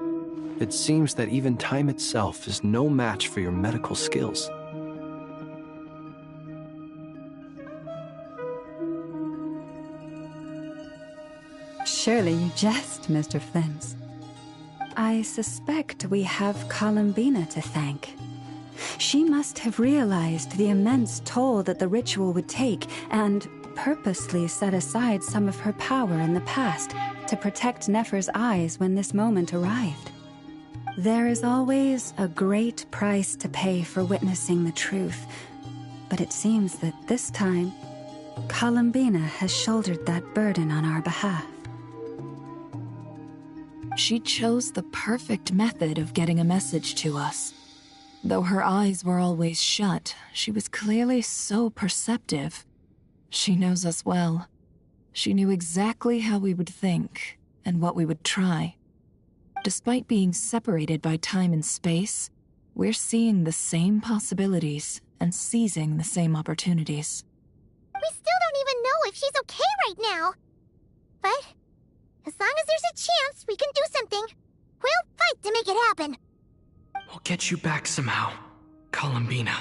It seems that even time itself is no match for your medical skills. Surely you jest, Mr. Flins. I suspect we have Columbina to thank. She must have realized the immense toll that the ritual would take and purposely set aside some of her power in the past to protect Nefer's eyes when this moment arrived. There is always a great price to pay for witnessing the truth, but it seems that this time, Columbina has shouldered that burden on our behalf. She chose the perfect method of getting a message to us. Though her eyes were always shut, she was clearly so perceptive. She knows us well. She knew exactly how we would think and what we would try. Despite being separated by time and space, we're seeing the same possibilities and seizing the same opportunities. We still don't even know if she's okay right now. But as long as there's a chance we can do something, we'll fight to make it happen. We'll get you back somehow, Columbina.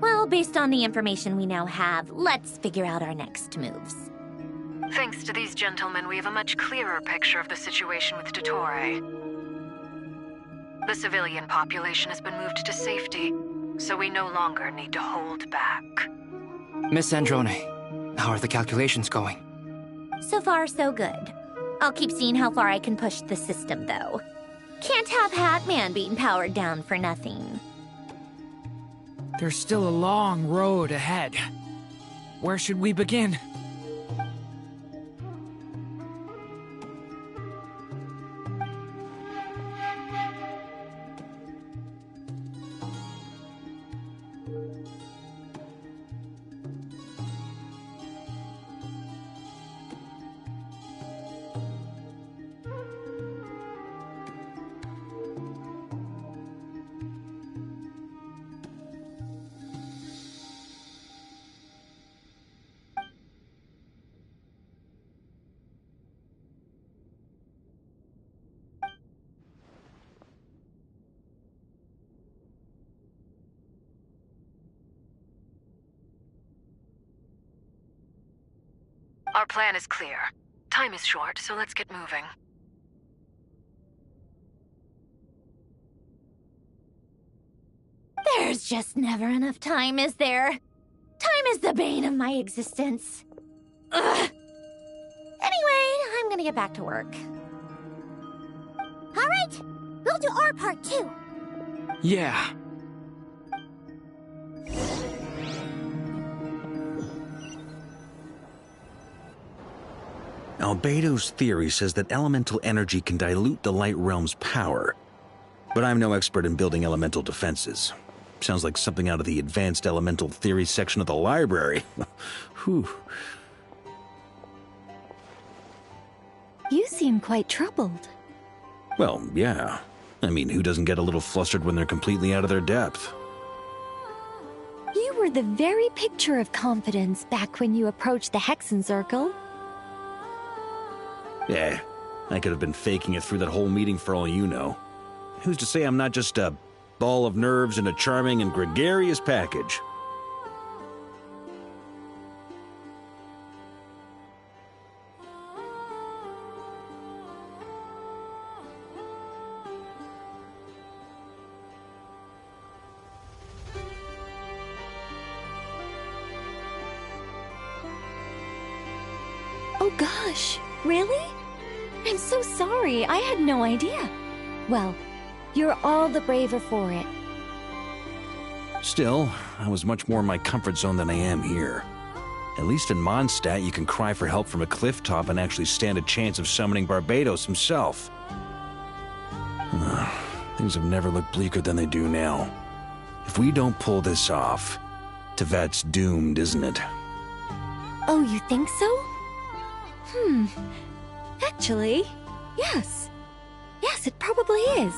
Well, based on the information we now have, let's figure out our next moves. Thanks to these gentlemen, we have a much clearer picture of the situation with Dottore. The civilian population has been moved to safety, so we no longer need to hold back. Miss Androne, how are the calculations going? So far, so good. I'll keep seeing how far I can push the system, though. Can't have Hatman being powered down for nothing. There's still a long road ahead. Where should we begin? Our plan is clear. Time is short, so let's get moving. There's just never enough time, is there? Time is the bane of my existence. Ugh. Anyway, I'm gonna get back to work. All right, we'll do our part too. Yeah. Albedo's theory says that elemental energy can dilute the light realm's power. But I'm no expert in building elemental defenses. Sounds like something out of the advanced elemental theory section of the library. Whew. You seem quite troubled. Well, yeah. I mean, who doesn't get a little flustered when they're completely out of their depth? You were the very picture of confidence back when you approached the Hexen Circle. Yeah, I could have been faking it through that whole meeting for all you know. Who's to say I'm not just a ball of nerves in a charming and gregarious package? Oh gosh, really? I'm so sorry, I had no idea. Well, you're all the braver for it. Still, I was much more in my comfort zone than I am here. At least in Mondstadt, you can cry for help from a cliff top and actually stand a chance of summoning Barbados himself. Things have never looked bleaker than they do now. If we don't pull this off, Tevat's doomed, isn't it? Oh, you think so? Actually, yes. Yes, it probably is.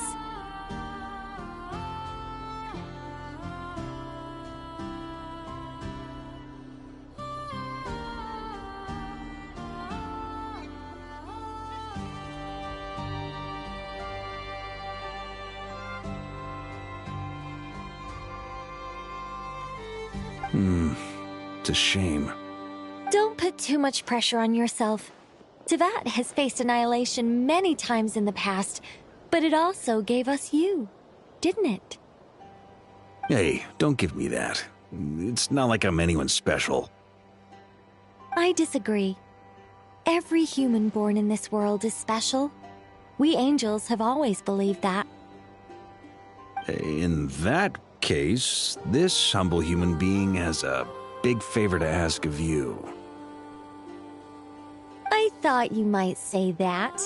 It's a shame. Don't put too much pressure on yourself. Tevat has faced annihilation many times in the past, but it also gave us you, didn't it? Hey, don't give me that. It's not like I'm anyone special. I disagree. Every human born in this world is special. We angels have always believed that. In that case, this humble human being has a big favor to ask of you. I thought you might say that.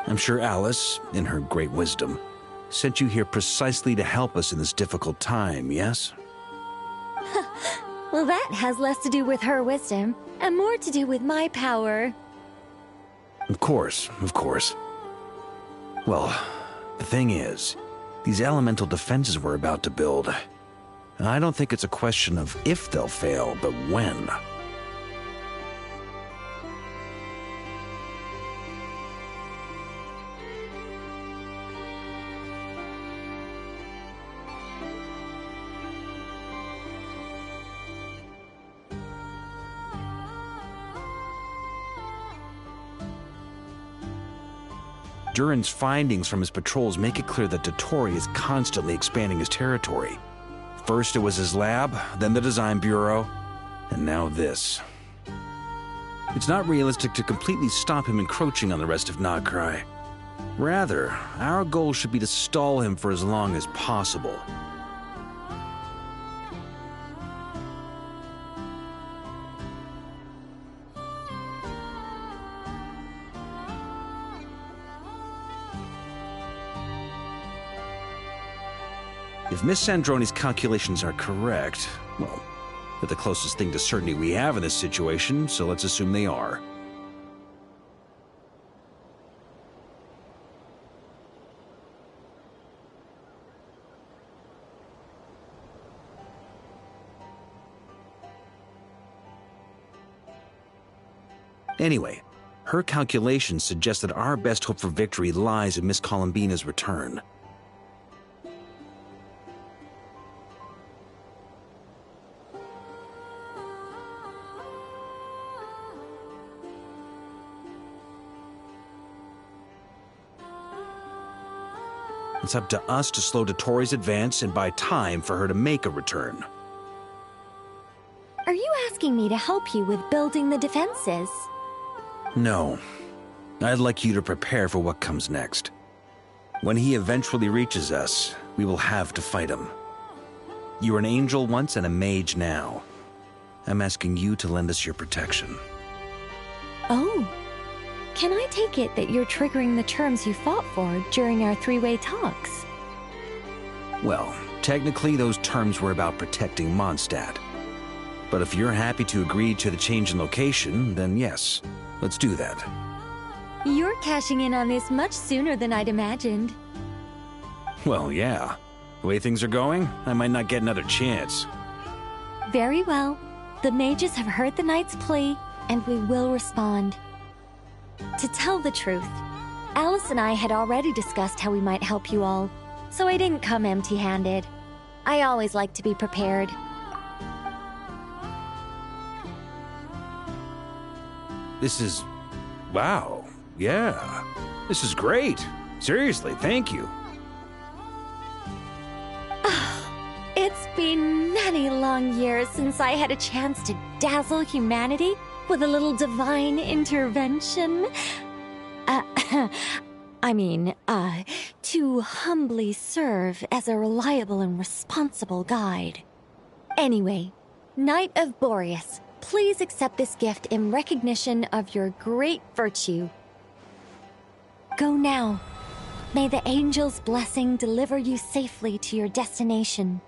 I'm sure Alice, in her great wisdom, sent you here precisely to help us in this difficult time, yes? Well, that has less to do with her wisdom and more to do with my power. Of course, of course. Well, the thing is, these elemental defenses we're about to build, I don't think it's a question of if they'll fail, but when. Durin's findings from his patrols make it clear that Dottore is constantly expanding his territory. First it was his lab, then the design bureau, and now this. It's not realistic to completely stop him encroaching on the rest of Nodcry. Rather, our goal should be to stall him for as long as possible. If Miss Sandroni's calculations are correct, well, they're the closest thing to certainty we have in this situation, so let's assume they are. Anyway, her calculations suggest that our best hope for victory lies in Miss Columbina's return. It's up to us to slow Dottore's advance and buy time for her to make a return. Are you asking me to help you with building the defenses? No. I'd like you to prepare for what comes next. When he eventually reaches us, we will have to fight him. You were an angel once and a mage now. I'm asking you to lend us your protection. Oh. Can I take it that you're triggering the terms you fought for during our three-way talks? Well, technically those terms were about protecting Mondstadt. But if you're happy to agree to the change in location, then yes, let's do that. You're cashing in on this much sooner than I'd imagined. Well, yeah. The way things are going, I might not get another chance. Very well. The mages have heard the knight's plea, and we will respond. To tell the truth, Alice and I had already discussed how we might help you all, so I didn't come empty-handed. I always like to be prepared. This is... wow. Yeah. This is great. Seriously, thank you. It's been many long years since I had a chance to dazzle humanity with a little divine intervention. To humbly serve as a reliable and responsible guide. Anyway, Knight of Boreas, please accept this gift in recognition of your great virtue. Go now. May the angel's blessing deliver you safely to your destination.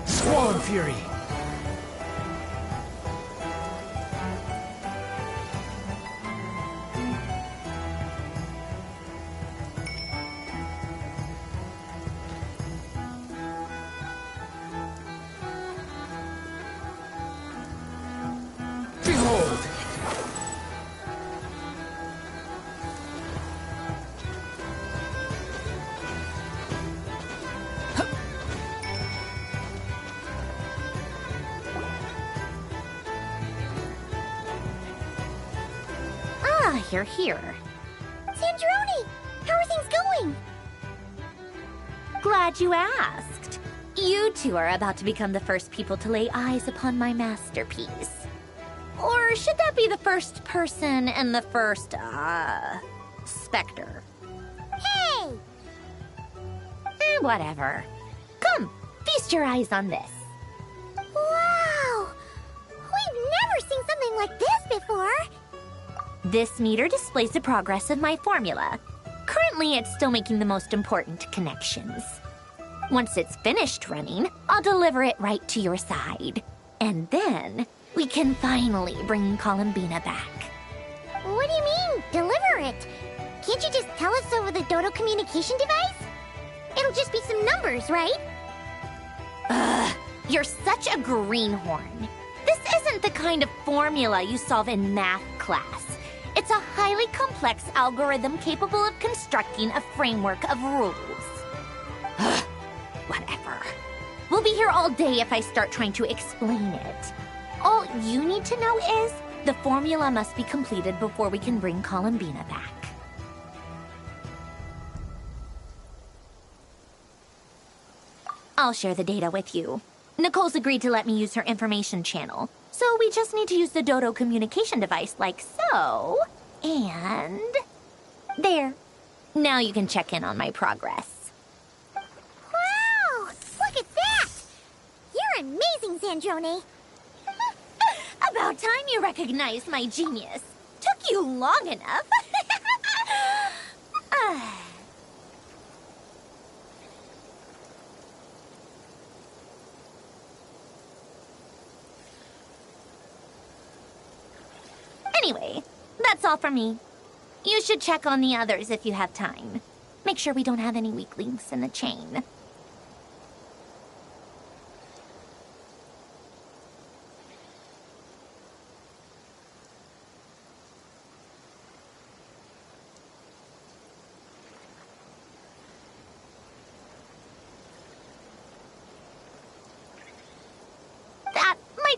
Squall Fury! Behold! You're here. Sandroni! How are things going? Glad you asked. You two are about to become the first people to lay eyes upon my masterpiece. Or should that be the first person and the first, specter? Hey! Whatever. Come, feast your eyes on this. Wow! We've never seen something like this before! This meter displays the progress of my formula. Currently, it's still making the most important connections. Once it's finished running, I'll deliver it right to your side. And then, we can finally bring Columbina back. What do you mean, deliver it? Can't you just tell us over the Dodo communication device? It'll just be some numbers, right? Ugh, you're such a greenhorn. This isn't the kind of formula you solve in math class. It's a highly complex algorithm capable of constructing a framework of rules. Ugh, whatever. We'll be here all day if I start trying to explain it. All you need to know is the formula must be completed before we can bring Columbina back. I'll share the data with you. Nicole's agreed to let me use her information channel, so we just need to use the Dodo communication device like so. And... there. Now you can check in on my progress. Wow! Look at that! You're amazing, Zandrone! About time you recognized my genius. Took you long enough. Anyway, that's all from me. You should check on the others if you have time. Make sure we don't have any weak links in the chain.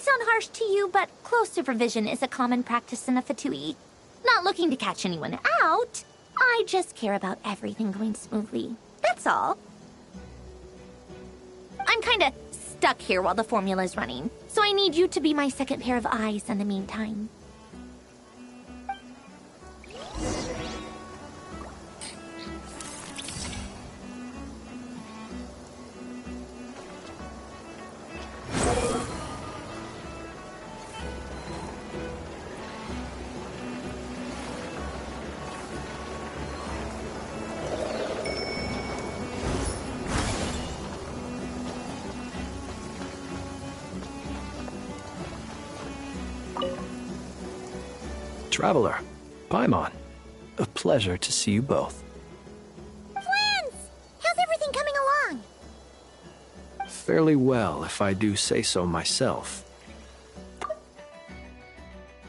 Sound harsh to you, but close supervision is a common practice in a Fatui. Not looking to catch anyone out. I just care about everything going smoothly. That's all. I'm kinda stuck here while the formula's running, so I need you to be my second pair of eyes in the meantime. Traveler, Paimon, a pleasure to see you both. Twins! How's everything coming along? Fairly well, if I do say so myself.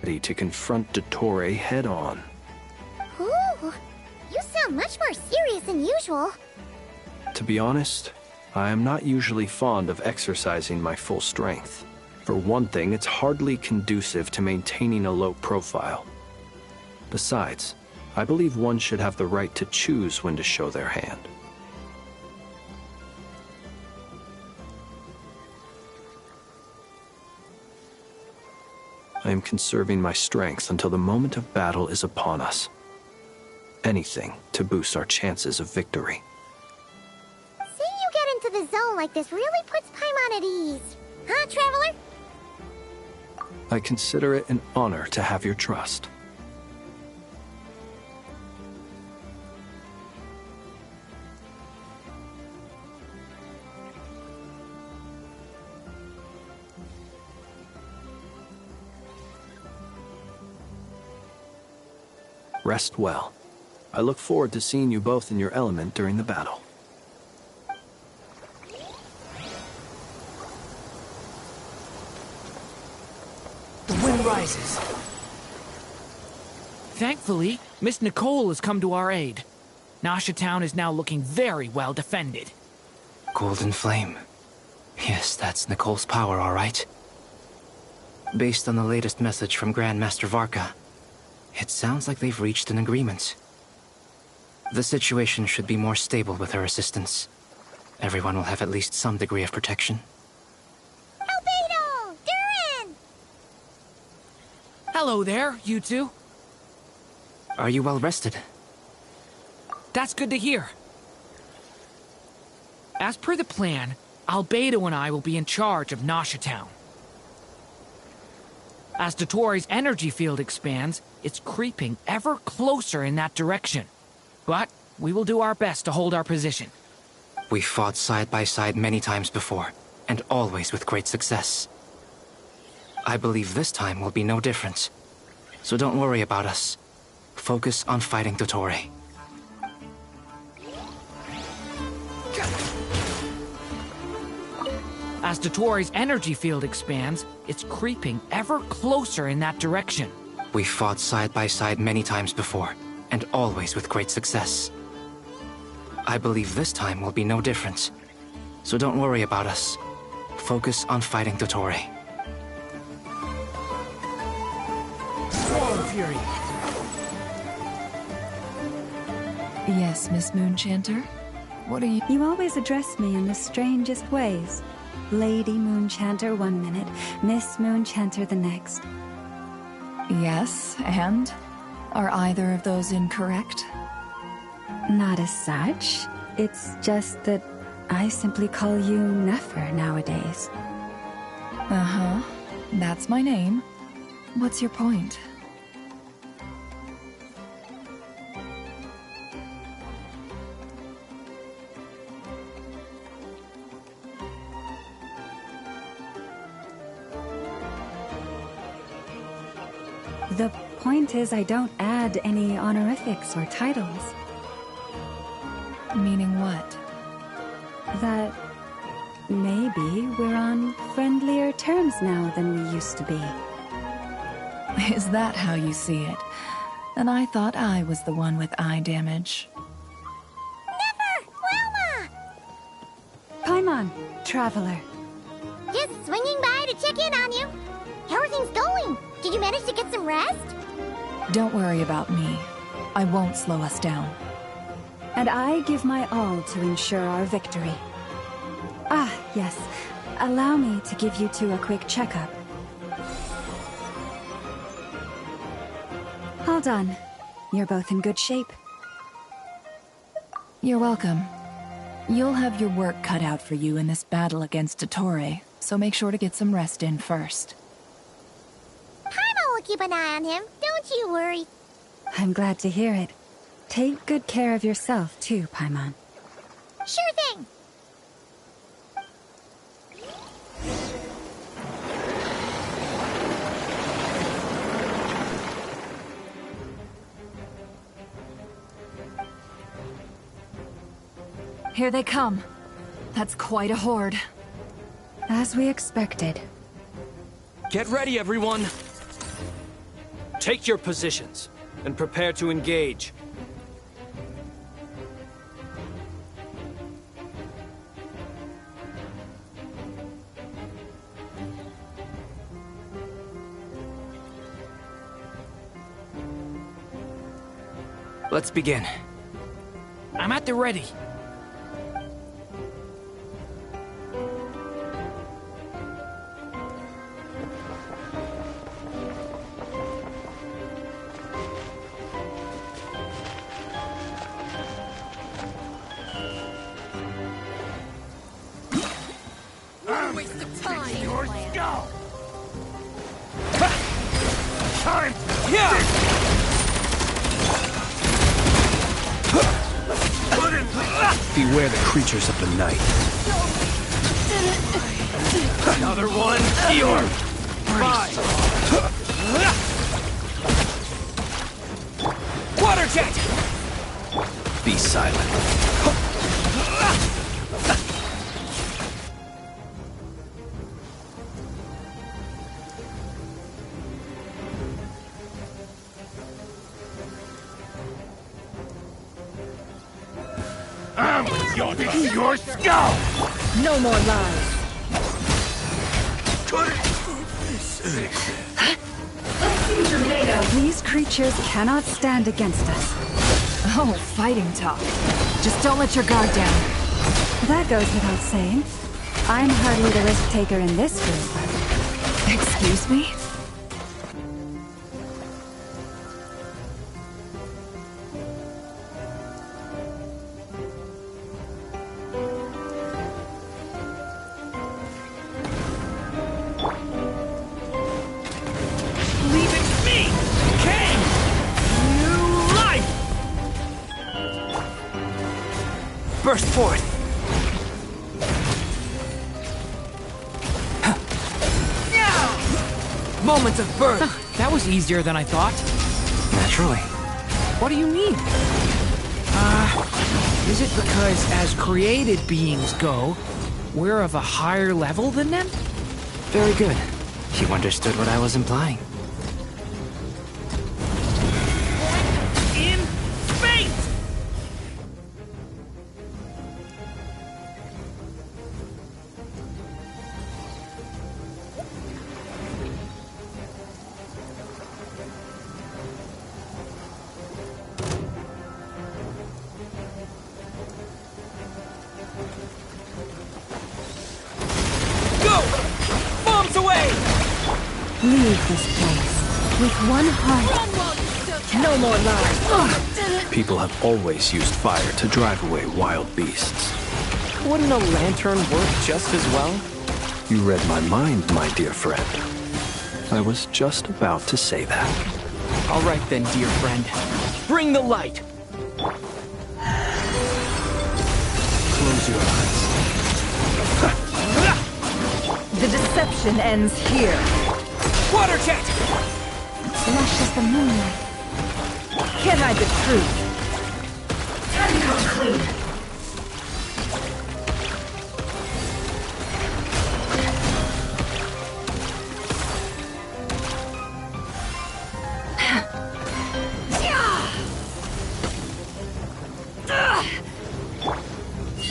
Ready to confront Dottore head-on. Ooh, you sound much more serious than usual. To be honest, I am not usually fond of exercising my full strength. For one thing, it's hardly conducive to maintaining a low profile. Besides, I believe one should have the right to choose when to show their hand. I am conserving my strength until the moment of battle is upon us. Anything to boost our chances of victory. Seeing you get into the zone like this really puts Paimon at ease. Huh, Traveler? I consider it an honor to have your trust. Rest well. I look forward to seeing you both in your element during the battle. The wind rises. Thankfully, Miss Nicole has come to our aid. Nasha Town is now looking very well defended. Golden Flame. Yes, that's Nicole's power, all right. Based on the latest message from Grandmaster Varka, it sounds like they've reached an agreement. The situation should be more stable with her assistance. Everyone will have at least some degree of protection. Albedo! Durin! Hello there, you two. Are you well rested? That's good to hear. As per the plan, Albedo and I will be in charge of Nasha Town. As Dotori's energy field expands, it's creeping ever closer in that direction. But we will do our best to hold our position. We fought side by side many times before, and always with great success. I believe this time will be no different. So don't worry about us. Focus on fighting Dotori. As Dotori's energy field expands, it's creeping ever closer in that direction. We fought side by side many times before, and always with great success. I believe this time will be no different. So don't worry about us. Focus on fighting Dotori. Storm Fury! Yes, Miss Moonchanter? What are you— You always address me in the strangest ways. Lady Moonchanter 1 minute, Miss Moonchanter the next. Yes, and? Are either of those incorrect? Not as such. It's just that I simply call you Nefer nowadays. Uh-huh. That's my name. What's your point? The point is I don't add any honorifics or titles. Meaning what? That maybe we're on friendlier terms now than we used to be. Is that how you see it? And I thought I was the one with eye damage. Never! Wilma! Paimon, traveler. Just swinging by to check in on you. How are things going? Did you manage to get some rest? Don't worry about me. I won't slow us down. And I give my all to ensure our victory. Ah, yes. Allow me to give you two a quick checkup. All done. You're both in good shape. You're welcome. You'll have your work cut out for you in this battle against Dotori, so make sure to get some rest in first. Paimon will keep an eye on him, don't you worry. I'm glad to hear it. Take good care of yourself, too, Paimon. Sure thing. Here they come. That's quite a horde. As we expected. Get ready, everyone! Take your positions, and prepare to engage. Let's begin. I'm at the ready. Waste of time. Your skull. Time. Yeah. Beware the creatures of the night. Another one. Your five. Water jet. Be silent. Your skull! No more lies. These creatures cannot stand against us. Oh, fighting talk. Just don't let your guard down. That goes without saying. I'm hardly the risk taker in this group. Excuse me? Leave it to me! King! New life! Burst forth! Moments of birth! That was easier than I thought. Naturally. What do you mean? Is it because as created beings go, we're of a higher level than them? Very good. You understood what I was implying. In space! Go! Bombs away! Leave this place with one heart. No more lies. People have always used fire to drive away wild beasts. Wouldn't a lantern work just as well? You read my mind, my dear friend. I was just about to say that. All right then, dear friend. Bring the light! Close your eyes. The deception ends here. Water jet! Lush as the moonlight. Can't hide the truth. Time to come clean.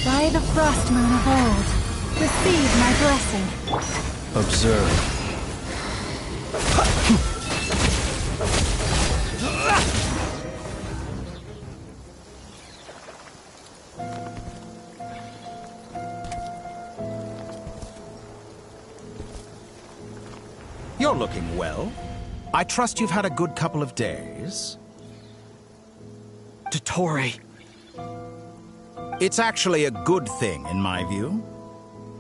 By the frost moon of old, receive my blessing. Observe. You're looking well. I trust you've had a good couple of days. Dottore. It's actually a good thing, in my view.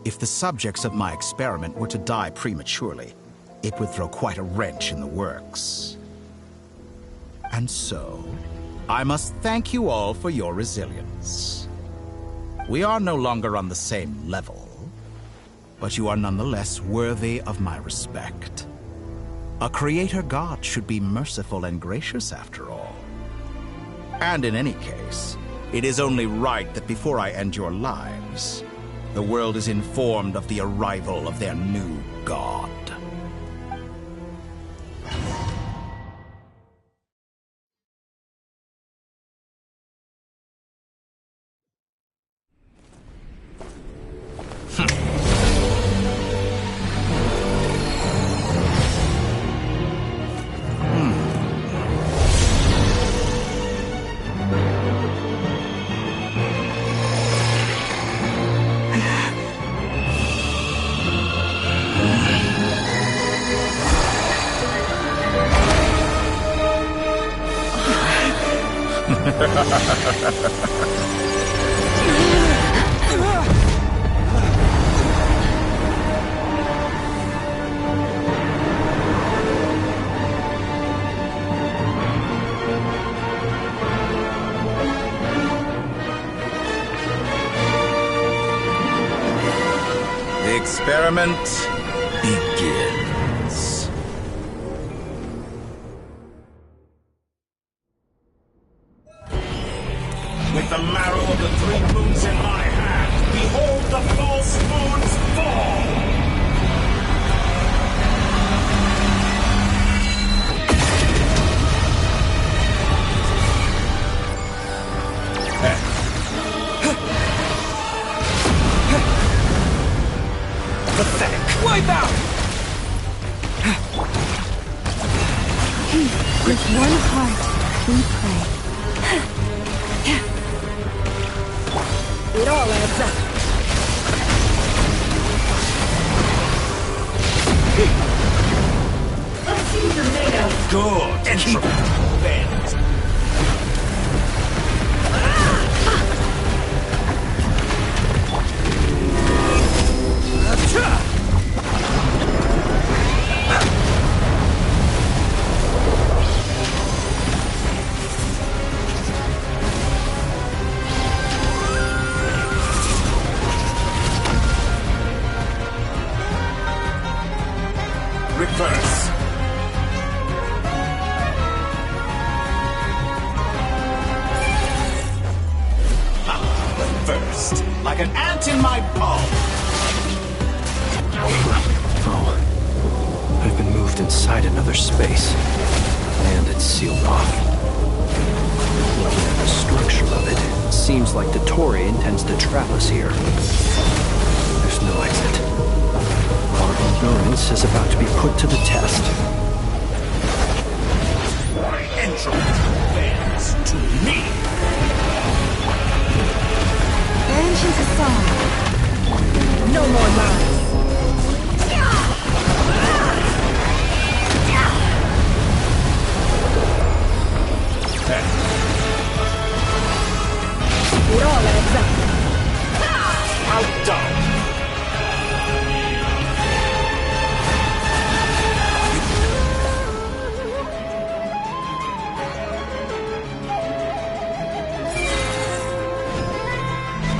If the subjects of my experiment were to die prematurely, it would throw quite a wrench in the works. And so, I must thank you all for your resilience. We are no longer on the same level, but you are nonetheless worthy of my respect. A creator god should be merciful and gracious after all. And in any case, it is only right that before I end your lives, the world is informed of the arrival of their new god. The experiment begins. With the marrow of the three moons in my hand, behold the false moons fall! Pathetic! Wipe out! With one heart, we pray. It all adds up. like an ant in my palm. Oh. I've been moved inside another space. And it's sealed off. Looking at the structure of it, it seems like the Torre intends to trap us here. There's no exit. Our endurance is about to be put to the test. Entrance bends to me. Ancient song. No more lies. It all adds up. Outdone.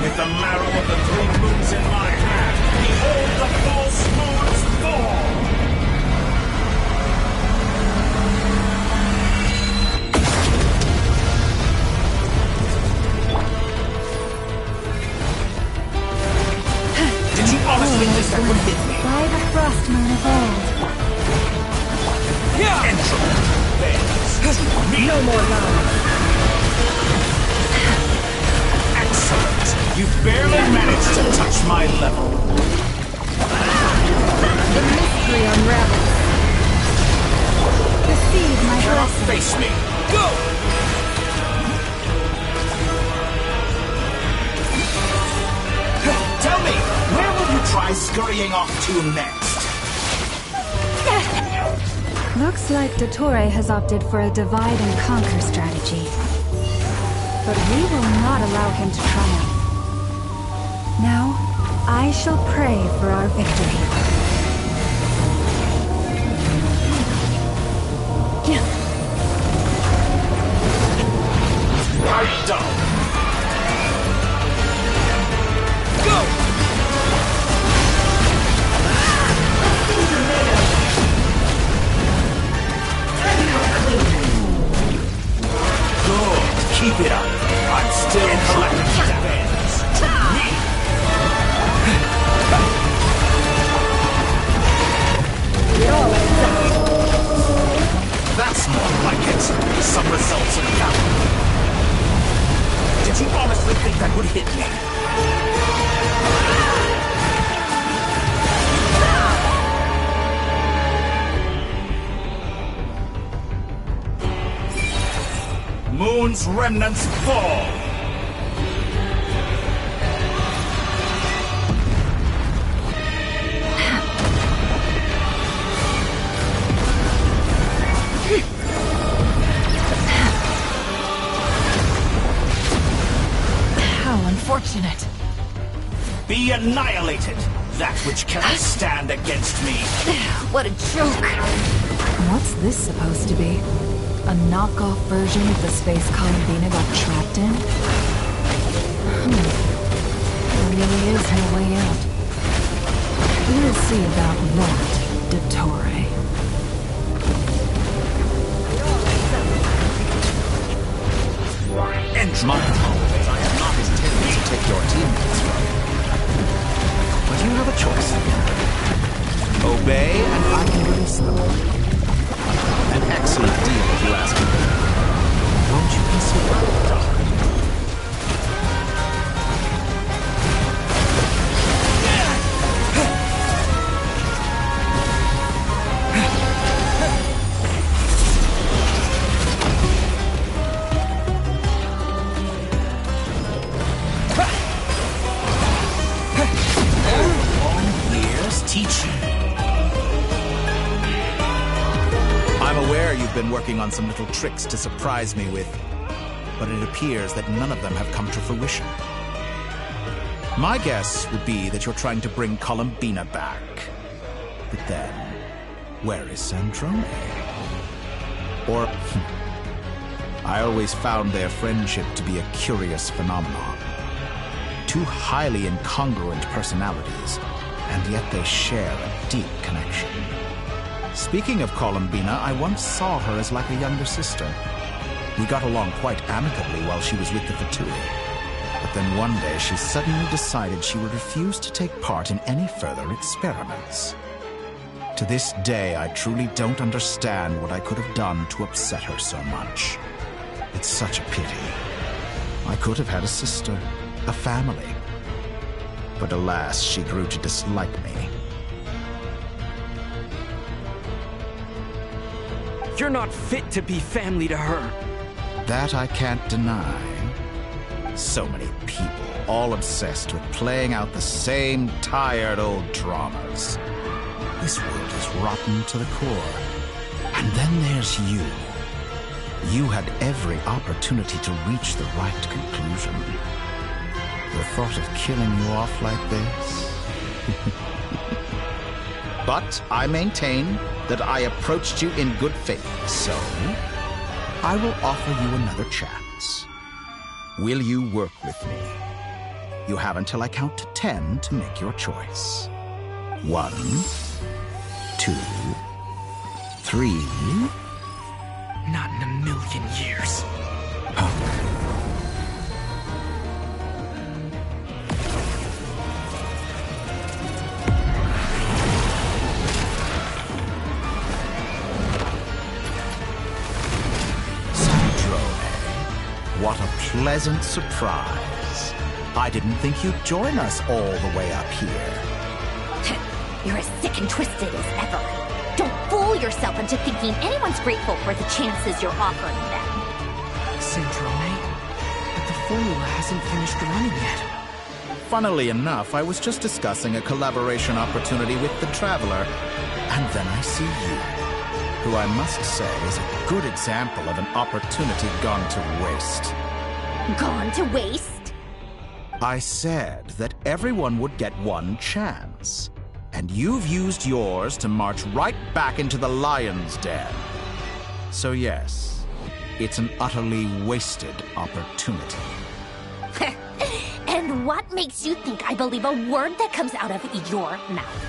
With the marrow of the 3 moons in my hand, behold the false moons fall! Did you honestly think that would hit me? By the frost moon of old. Entrance bends to me. No more lies. Excellent. You barely managed to touch my level. The mystery unravels. Receive my blessing. Face me. Go! Tell me, where will you try scurrying off to next? Looks like the Torre has opted for a divide and conquer strategy. But we will not allow him to triumph. Now, I shall pray for our victory. Right down. Go! Good. Keep it up. I'm still collecting defense. To me. That's more like it. Some results of valor. Did you honestly think that would hit me? Moon's remnants fall. How unfortunate. Be annihilated, that which cannot stand against me. What a joke. What's this supposed to be? A knockoff version of the space Columbina got trapped in? There really is no way out. We'll see about that, Dottore. Mind, I am not intending to take your teammates from you. But you have a choice. Obey, and I can release them. An excellent deal, if you ask me. Won't you consider it, Doc? Been working on some little tricks to surprise me with, but it appears that none of them have come to fruition. My guess would be that you're trying to bring Columbina back. But then, where is Sandrone? Or, I always found their friendship to be a curious phenomenon. Two highly incongruent personalities, and yet they share a deep connection. Speaking of Columbina, I once saw her as like a younger sister. We got along quite amicably while she was with the Fatui. But then one day she suddenly decided she would refuse to take part in any further experiments. To this day, I truly don't understand what I could have done to upset her so much. It's such a pity. I could have had a sister, a family. But alas, she grew to dislike me. You're not fit to be family to her. That I can't deny. So many people, all obsessed with playing out the same tired old dramas. This world is rotten to the core. And then there's you. You had every opportunity to reach the right conclusion. The thought of killing you off like this? But I maintain that I approached you in good faith, so I will offer you another chance. Will you work with me? You have until I count to 10 to make your choice. 1, 2, 3. Not in a million years. What a pleasant surprise. I didn't think you'd join us all the way up here. You're as sick and twisted as ever. Don't fool yourself into thinking anyone's grateful for the chances you're offering them. Sandrone, but the formula hasn't finished running yet. Funnily enough, I was just discussing a collaboration opportunity with the Traveler, and then I see you, who I must say is a good example of an opportunity gone to waste. Gone to waste? I said that everyone would get one chance, and you've used yours to march right back into the lion's den. So yes, it's an utterly wasted opportunity. And what makes you think I believe a word that comes out of your mouth?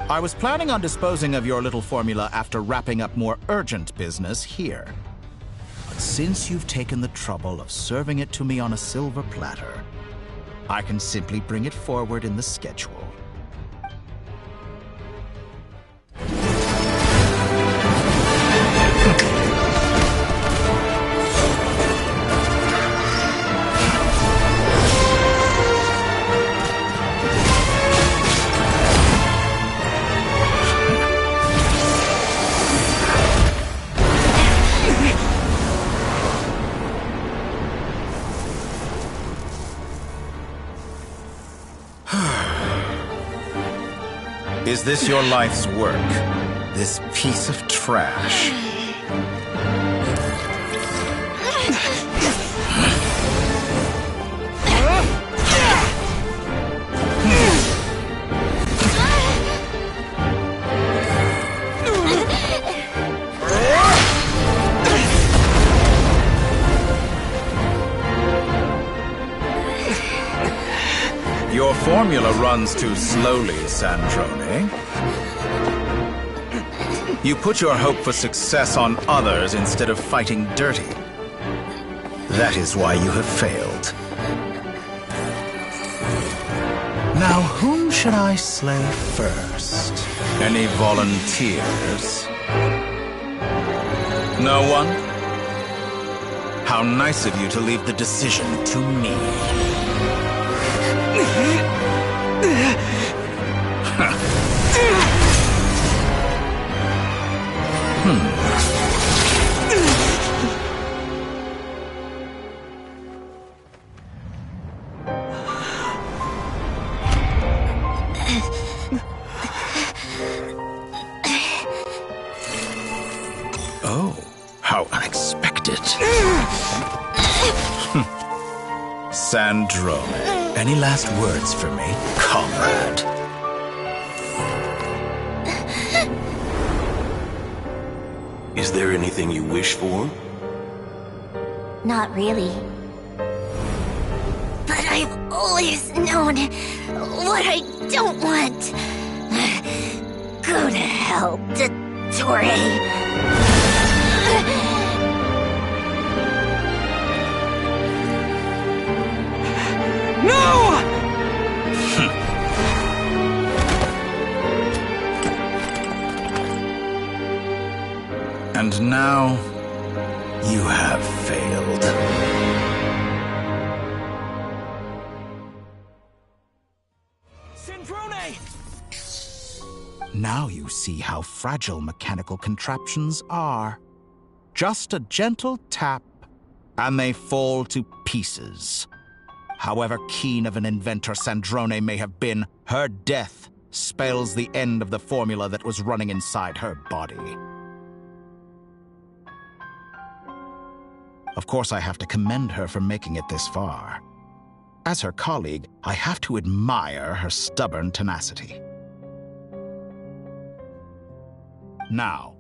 I was planning on disposing of your little formula after wrapping up more urgent business here. But since you've taken the trouble of serving it to me on a silver platter, I can simply bring it forward in the schedule. Is this your life's work? This piece of trash? Your formula runs too slowly, Sandrone. You put your hope for success on others instead of fighting dirty. That is why you have failed. Now, whom should I slay first? Any volunteers? No one? How nice of you to leave the decision to me. Oh, how unexpected. Sandrone, any last words for me, comrade? Is there anything you wish for? Not really. But I've always known what I don't want. Go to hell, Dottore. Now you see how fragile mechanical contraptions are. Just a gentle tap, and they fall to pieces. However keen of an inventor Sandrone may have been, her death spells the end of the formula that was running inside her body. Of course, I have to commend her for making it this far. As her colleague, I have to admire her stubborn tenacity. Now,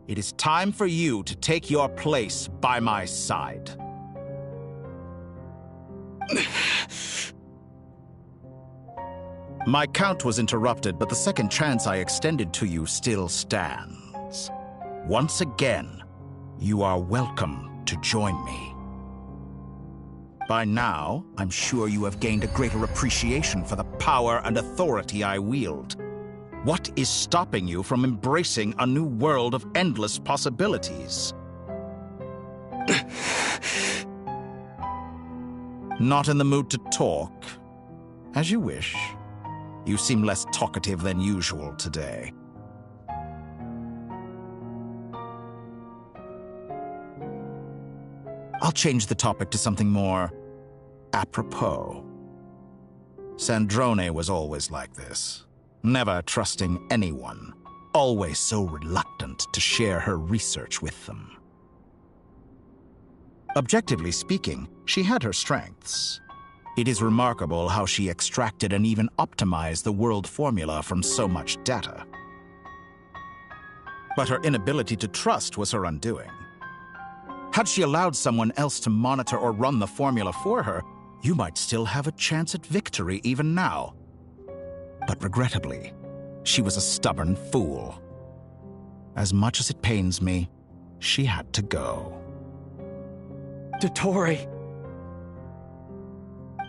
it is time for you to take your place by my side. My count was interrupted, but the second chance I extended to you still stands. Once again, you are welcome to join me. By now, I'm sure you have gained a greater appreciation for the power and authority I wield. What is stopping you from embracing a new world of endless possibilities? Not in the mood to talk? As you wish. You seem less talkative than usual today. I'll change the topic to something more apropos. Sandrone was always like this, never trusting anyone, always so reluctant to share her research with them. Objectively speaking, she had her strengths. It is remarkable how she extracted and even optimized the world formula from so much data. But her inability to trust was her undoing. Had she allowed someone else to monitor or run the formula for her, you might still have a chance at victory even now. But regrettably, she was a stubborn fool. As much as it pains me, she had to go. Dottore.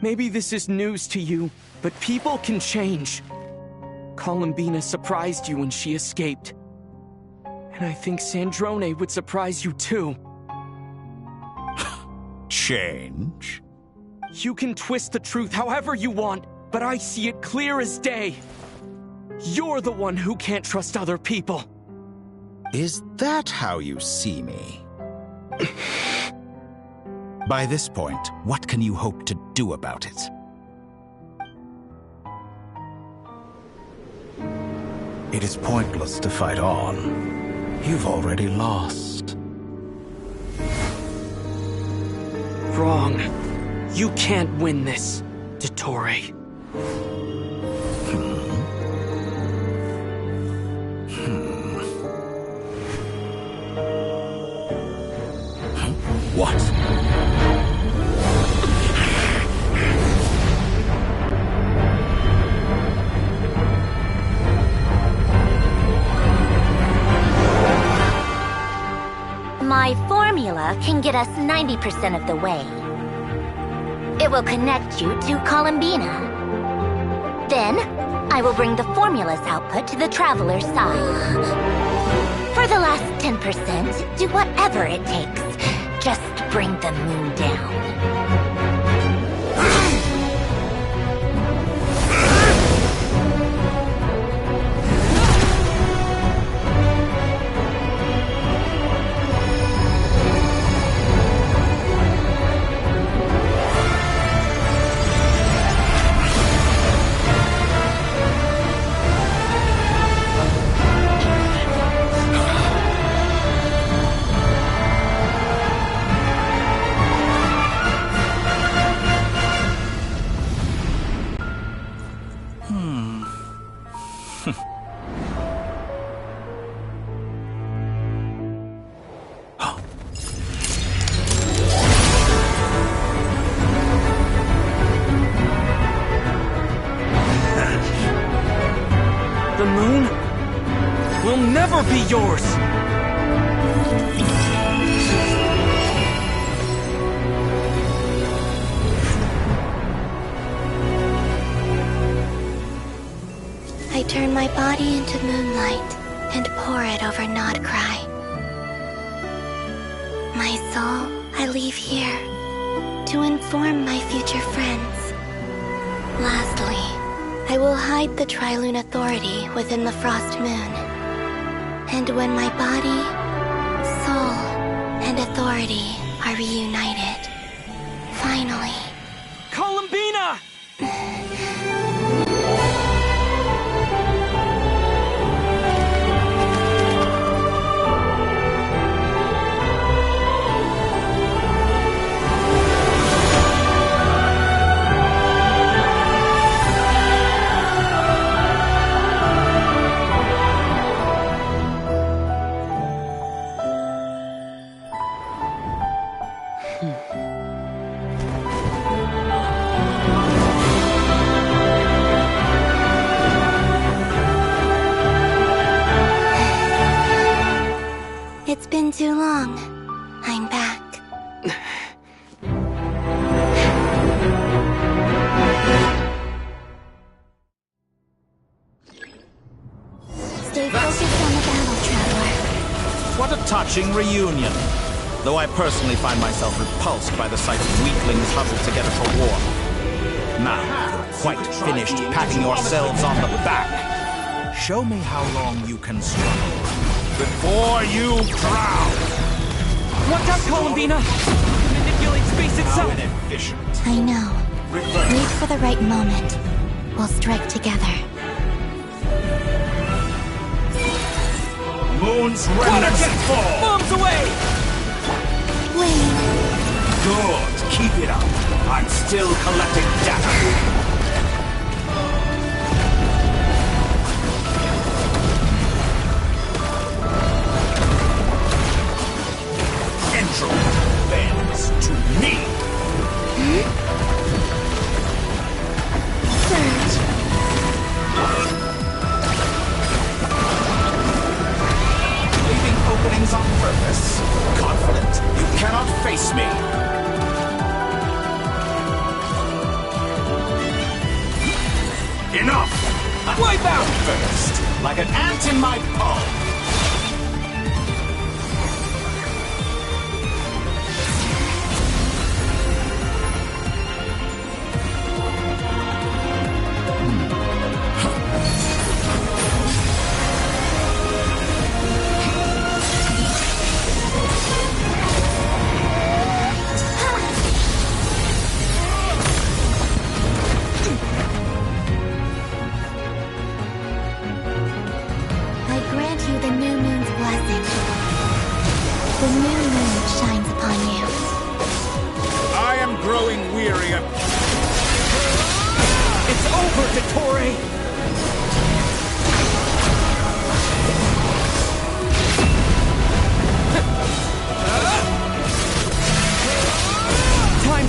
Maybe this is news to you, but people can change. Columbina surprised you when she escaped. And I think Sandrone would surprise you too. Change? You can twist the truth however you want, but I see it clear as day. You're the one who can't trust other people. Is that how you see me? By this point, what can you hope to do about it? It is pointless to fight on. You've already lost. Wrong. You can't win this, Dottore. What? My formula can get us 90% of the way. It will connect you to Columbina. Then, I will bring the formula's output to the Traveler's side. For the last 10%, do whatever it takes. Just bring the moon down. The moon will never be yours! I turn my body into moonlight and pour it over Nodcry. My soul I leave here to inform my future friends. Lastly, I will hide the Trilune Authority within the Frost Moon. And when my body, soul, and authority are reunited, finally... Columbina! It's been too long. I'm back. Stay focused on the battle, Traveler. What a touching reunion. Though I personally find myself repulsed by the sight of weaklings huddled together for war. Now, you're quite finished patting yourselves on the back. Show me how long you can struggle before you drown. Watch out, Columbina! You can manipulate space itself! How inefficient. I know. Wait for the right moment. We'll strike together. Moon's remnants fall! Bombs away! Wayne. Good, keep it up. I'm still collecting data. Bends to me. Surge. Leaving openings on purpose. Confident, you cannot face me. Enough! Wipe out first, like an ant in my palm.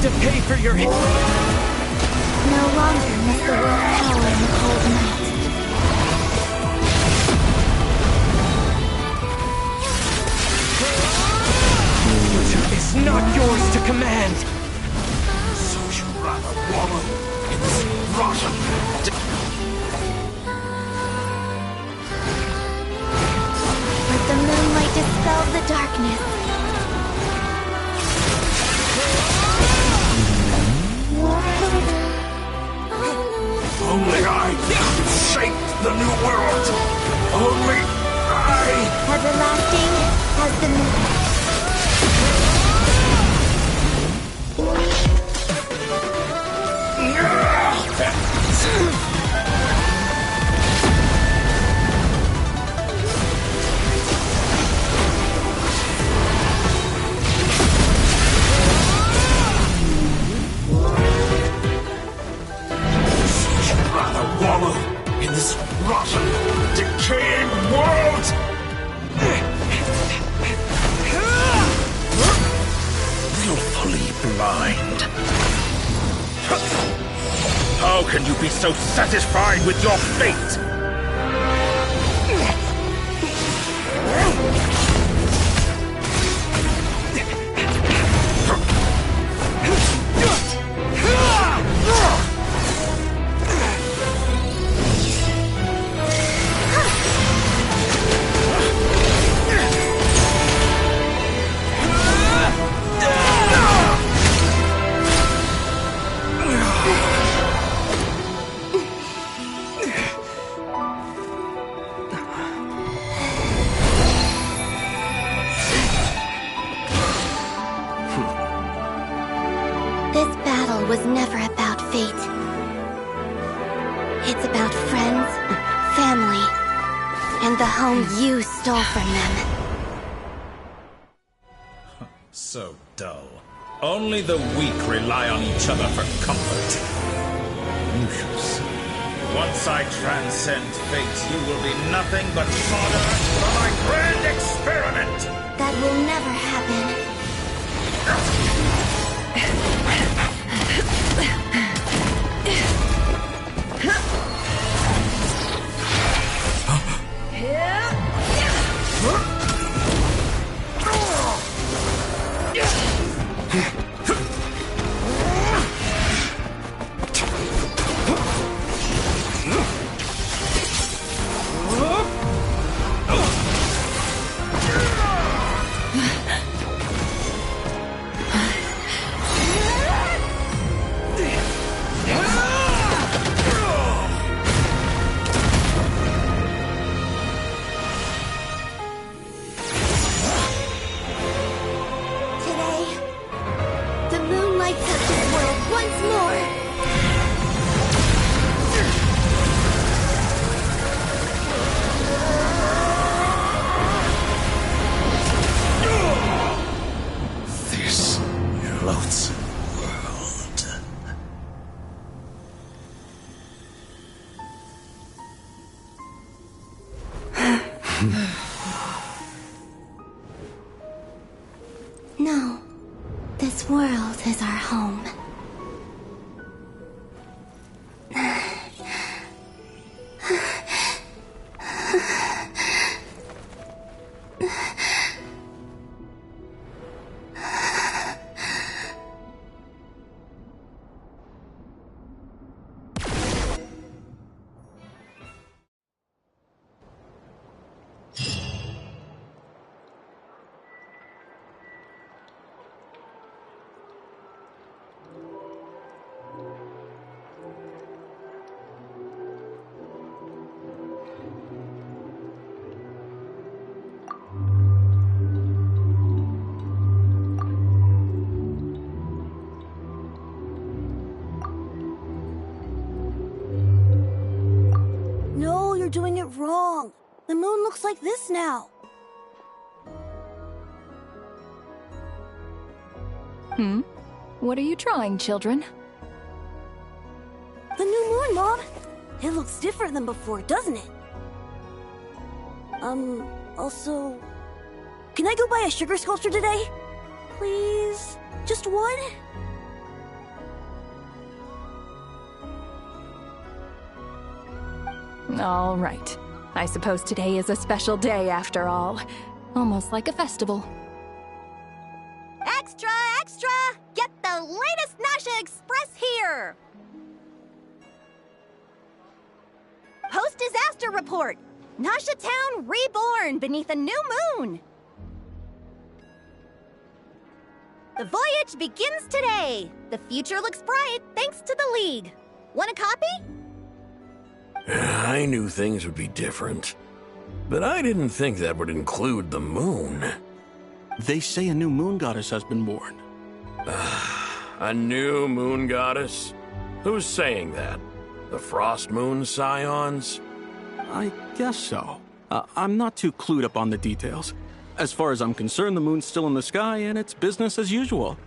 To pay for your hit. No longer must the world cower in the cold night. It's not yours to command. So you'd rather wallow in this rotten... Let the moonlight dispel the darkness. Only I can shape the new world. Only I. Everlasting as the moon. Wallow in this rotten, decaying world! Willfully blind. How can you be so satisfied with your fate? This battle was never about fate. It's about friends, family, and the home you stole from them. So dull. Only the weak rely on each other for comfort. You shall see. Once I transcend fate, you will be nothing but fodder for my grand experiment! That will never happen. No, this world is our home. No, you're doing it wrong. The moon looks like this now. What are you trying, children? The new moon, Mom. It looks different than before, doesn't it? Also... Can I go buy a sugar sculpture today? Please? Just one? All right. I suppose today is a special day after all. Almost like a festival. Extra, extra! Get the latest Nasha Express here! Post-disaster report! Nasha Town reborn beneath a new moon! The voyage begins today! The future looks bright thanks to the League. Want a copy? I knew things would be different, but I didn't think that would include the moon. They say a new moon goddess has been born. A new moon goddess? Who's saying that? The Frost Moon Scions? I guess so. I'm not too clued up on the details. As far as I'm concerned, the moon's still in the sky and it's business as usual.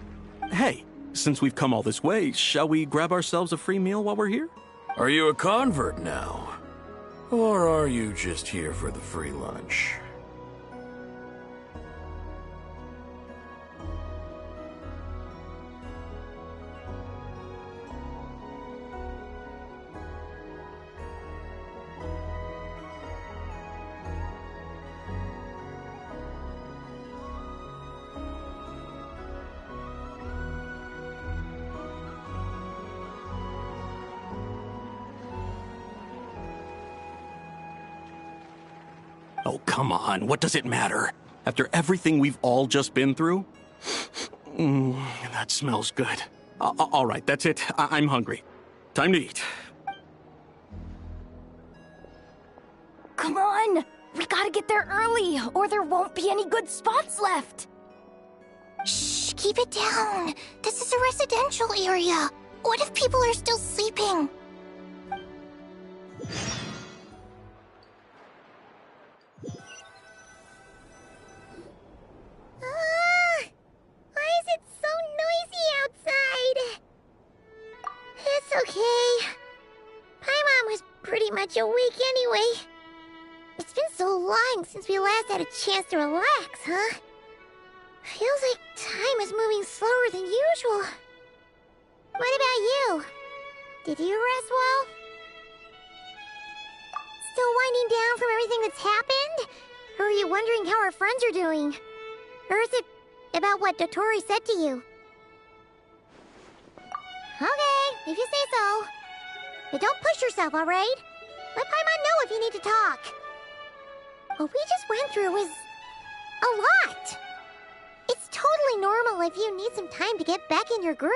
Hey, since we've come all this way, shall we grab ourselves a free meal while we're here? Are you a convert now? Or are you just here for the free lunch? Oh, come on. What does it matter? After everything we've all just been through? That smells good. All right, that's it. I'm hungry. Time to eat. Come on! We gotta get there early, or there won't be any good spots left! Shh, Keep it down. This is a residential area. What if people are still sleeping? Why is it so noisy outside? It's okay. Paimon was pretty much awake anyway. It's been so long since we last had a chance to relax, huh? Feels like time is moving slower than usual. What about you? Did you rest well? Still winding down from everything that's happened? Or are you wondering how our friends are doing? Or is it about what Dotori said to you? Okay, if you say so. But don't push yourself, alright? Let Paimon know if you need to talk. What we just went through was a lot. It's totally normal if you need some time to get back in your groove.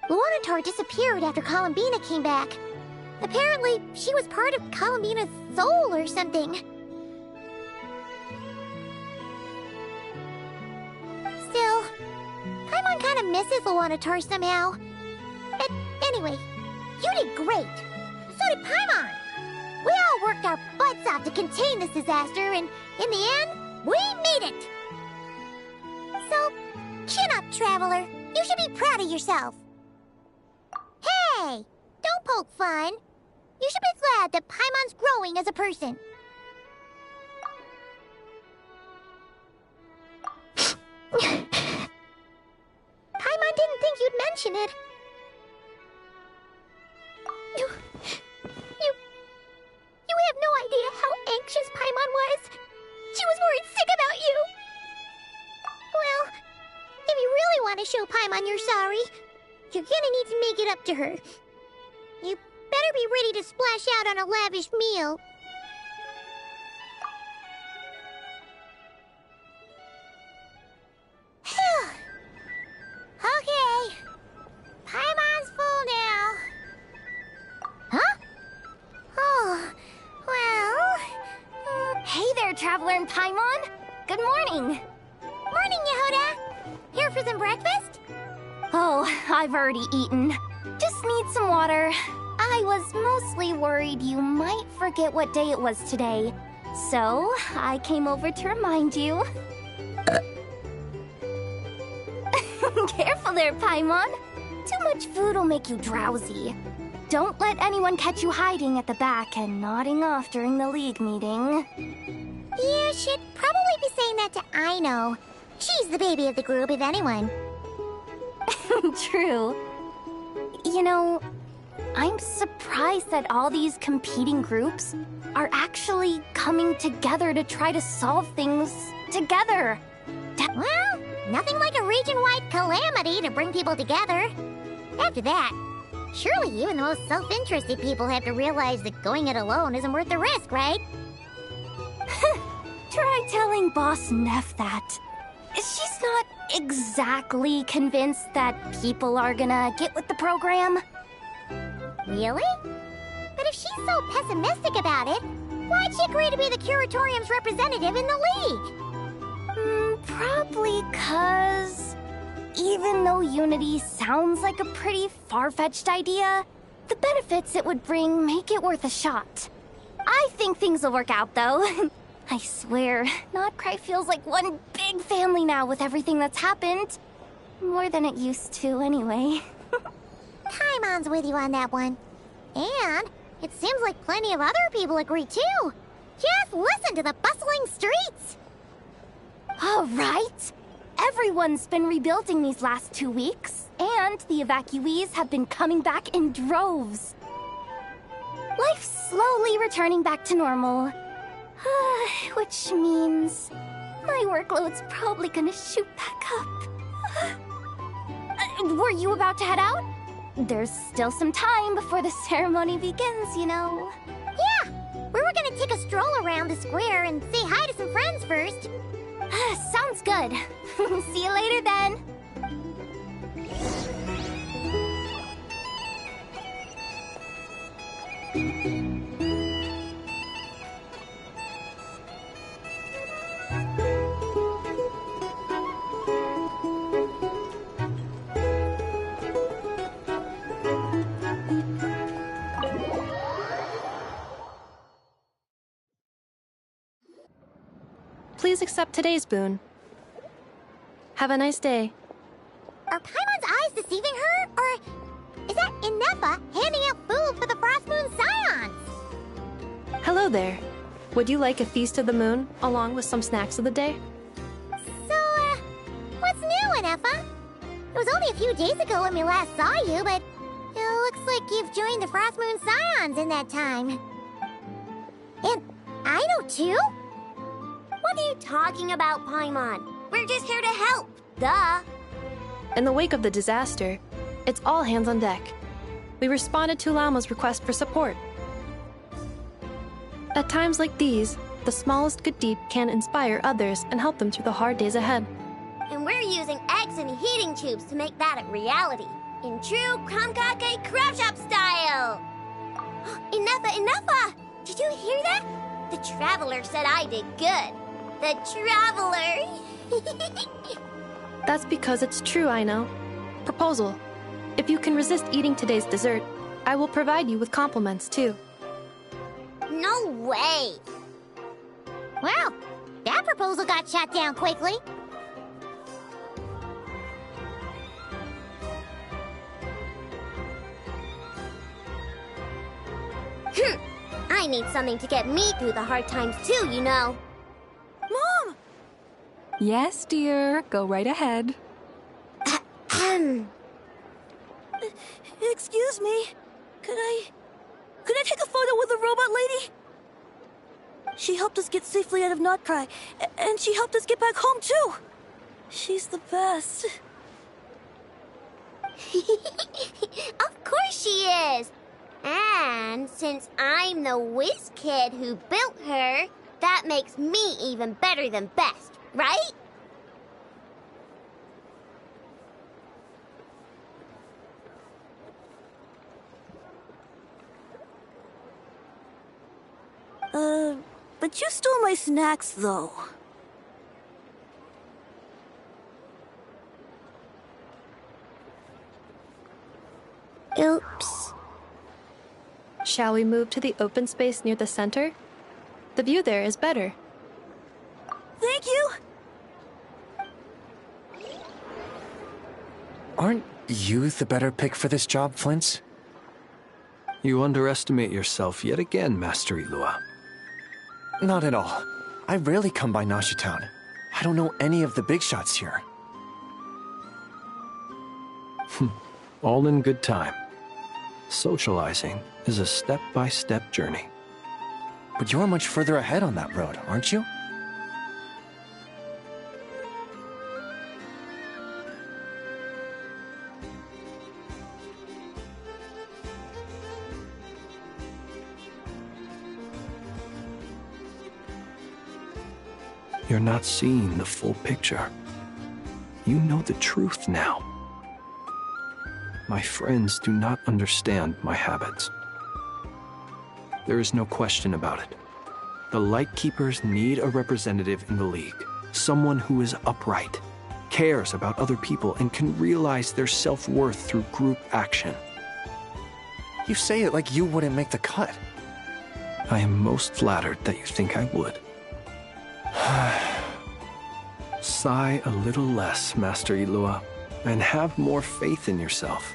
Luanatar disappeared after Columbina came back. Apparently, she was part of Columbina's soul or something. Still, Paimon kind of misses Luanatar somehow. But anyway, you did great. So did Paimon. We all worked our butts off to contain this disaster, and in the end, we made it. So, chin up, Traveler. You should be proud of yourself. Hey, don't poke fun. You should be glad that Paimon's growing as a person. Paimon didn't think you'd mention it. You have no idea how anxious Paimon was. She was worried sick about you. Well, if you really want to show Paimon you're sorry, you're gonna need to make it up to her. You better be ready to splash out on a lavish meal. Okay. Paimon's full now. Huh? Oh, well... Hey there, Traveler and Paimon! Good morning! Morning, Yehoda! Here for some breakfast? Oh, I've already eaten. Just need some water. I was mostly worried you might forget what day it was today. So, I came over to remind you. Careful there, Paimon. Too much food will make you drowsy. Don't let anyone catch you hiding at the back and nodding off during the league meeting. You should probably be saying that to Aino. She's the baby of the group, if anyone. True. You know, I'm surprised that all these competing groups are actually coming together to try to solve things together. Well, nothing like a region-wide calamity to bring people together. After that, surely even the most self-interested people have to realize that going it alone isn't worth the risk, right? Try telling Boss Neff that. She's not exactly convinced that people are gonna get with the program. Really? But if she's so pessimistic about it, why'd she agree to be the Curatorium's representative in the league? Probably 'cause even though unity sounds like a pretty far-fetched idea, the benefits it would bring make it worth a shot. I think things will work out, though. I swear, Notcry feels like one big family now with everything that's happened. More than it used to, anyway. Paimon's with you on that one. And it seems like plenty of other people agree, too. Just listen to the bustling streets. All right. Everyone's been rebuilding these last 2 weeks, and the evacuees have been coming back in droves. Life's slowly returning back to normal. Which means my workload's probably gonna shoot back up. Were you about to head out? There's still some time before the ceremony begins, you know. Yeah, we were gonna take a stroll around the square and say hi to some friends first. Sounds good. See you later then. Please accept today's boon. Have a nice day. Are Paimon's eyes deceiving her? Or is that Nueva handing out food for the Frost Moon Scions? Hello there. Would you like a feast of the moon, along with some snacks of the day? So, what's new, Nueva? It was only a few days ago when we last saw you, but it looks like you've joined the Frost Moon Scions in that time. And I know too? What are you talking about, Paimon? We're just here to help. Duh. In the wake of the disaster, it's all hands on deck. We responded to Lama's request for support. At times like these, the smallest good deed can inspire others and help them through the hard days ahead. And we're using eggs and heating tubes to make that a reality. In true Kromkake Crab Shop style! Enough! Did you hear that? The Traveler said I did good. The Traveler! That's because it's true, I know. Proposal. If you can resist eating today's dessert, I will provide you with compliments, too. No way! Well, that proposal got shot down quickly. I need something to get me through the hard times too, you know. Mom! Yes, dear. Go right ahead. Excuse me. Could I take a photo with the robot lady? She helped us get safely out of Notcry, and she helped us get back home too. She's the best. Of course she is. And since I'm the whiz kid who built her, that makes me even better than best, right? But you stole my snacks, though. Oops. Shall we move to the open space near the center? The view there is better. Thank you! Aren't you the better pick for this job, Flint's? You underestimate yourself yet again, Master Ilua. Not at all. I rarely come by Nashitown. I don't know any of the big shots here. All in good time. Socializing is a step-by-step journey. But you're much further ahead on that road, aren't you? You're not seeing the full picture. You know the truth now. My friends do not understand my habits. There is no question about it. The Lightkeepers need a representative in the League. Someone who is upright, cares about other people, and can realize their self-worth through group action. You say it like you wouldn't make the cut. I am most flattered that you think I would. Sigh a little less, Master Ilua, and have more faith in yourself.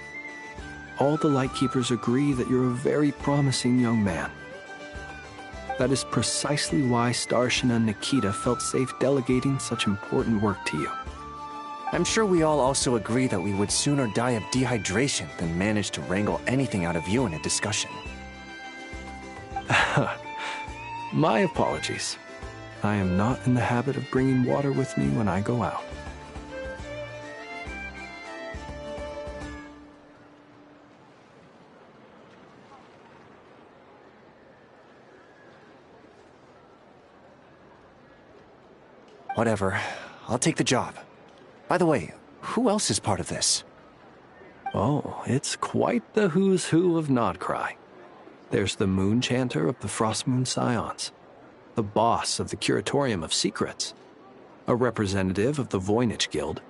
All the Lightkeepers agree that you're a very promising young man. That is precisely why Starshina Nikita felt safe delegating such important work to you. I'm sure we all also agree that we would sooner die of dehydration than manage to wrangle anything out of you in a discussion. My apologies. I am not in the habit of bringing water with me when I go out. Whatever. I'll take the job. By the way, who else is part of this? Oh, it's quite the who's who of Notcry. There's the Moon Chanter of the Frost Moon Scions, the boss of the Curatorium of Secrets, a representative of the Voynich Guild,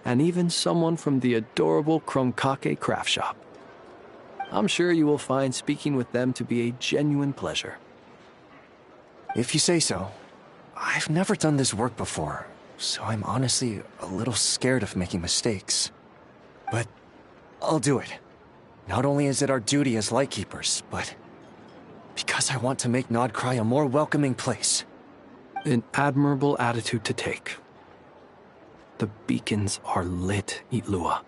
and even someone from the adorable Kromkake craft shop. I'm sure you will find speaking with them to be a genuine pleasure. If you say so. I've never done this work before, so I'm honestly a little scared of making mistakes. But I'll do it. Not only is it our duty as Lightkeepers, but because I want to make Nodcry a more welcoming place. An admirable attitude to take. The beacons are lit, Itlua.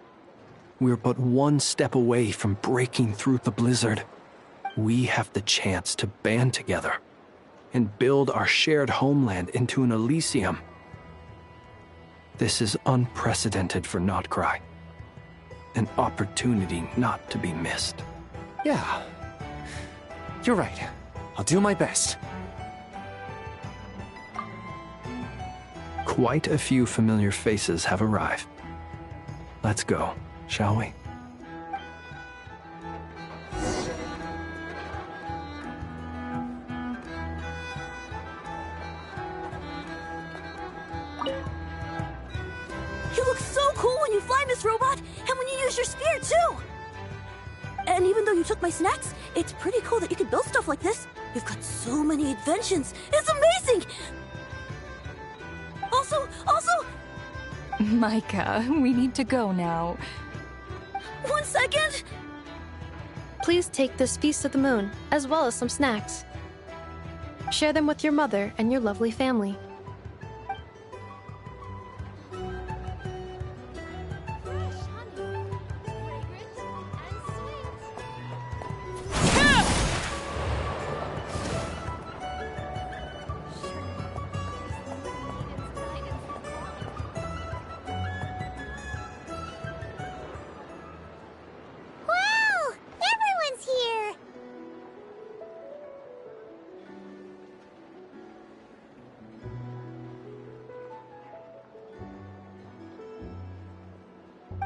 We're but one step away from breaking through the blizzard. We have the chance to band together and build our shared homeland into an Elysium. This is unprecedented for Nodcry. An opportunity not to be missed. Yeah. You're right. I'll do my best. Quite a few familiar faces have arrived. Let's go, shall we? You look so cool when you fly, Miss Robot, and when you use your spear, too! And even though you took my snacks, it's pretty cool that you can build stuff like this. You've got so many inventions. It's amazing! Also... Micah, we need to go now. 1 second! Please take this Feast of the Moon, as well as some snacks. Share them with your mother and your lovely family.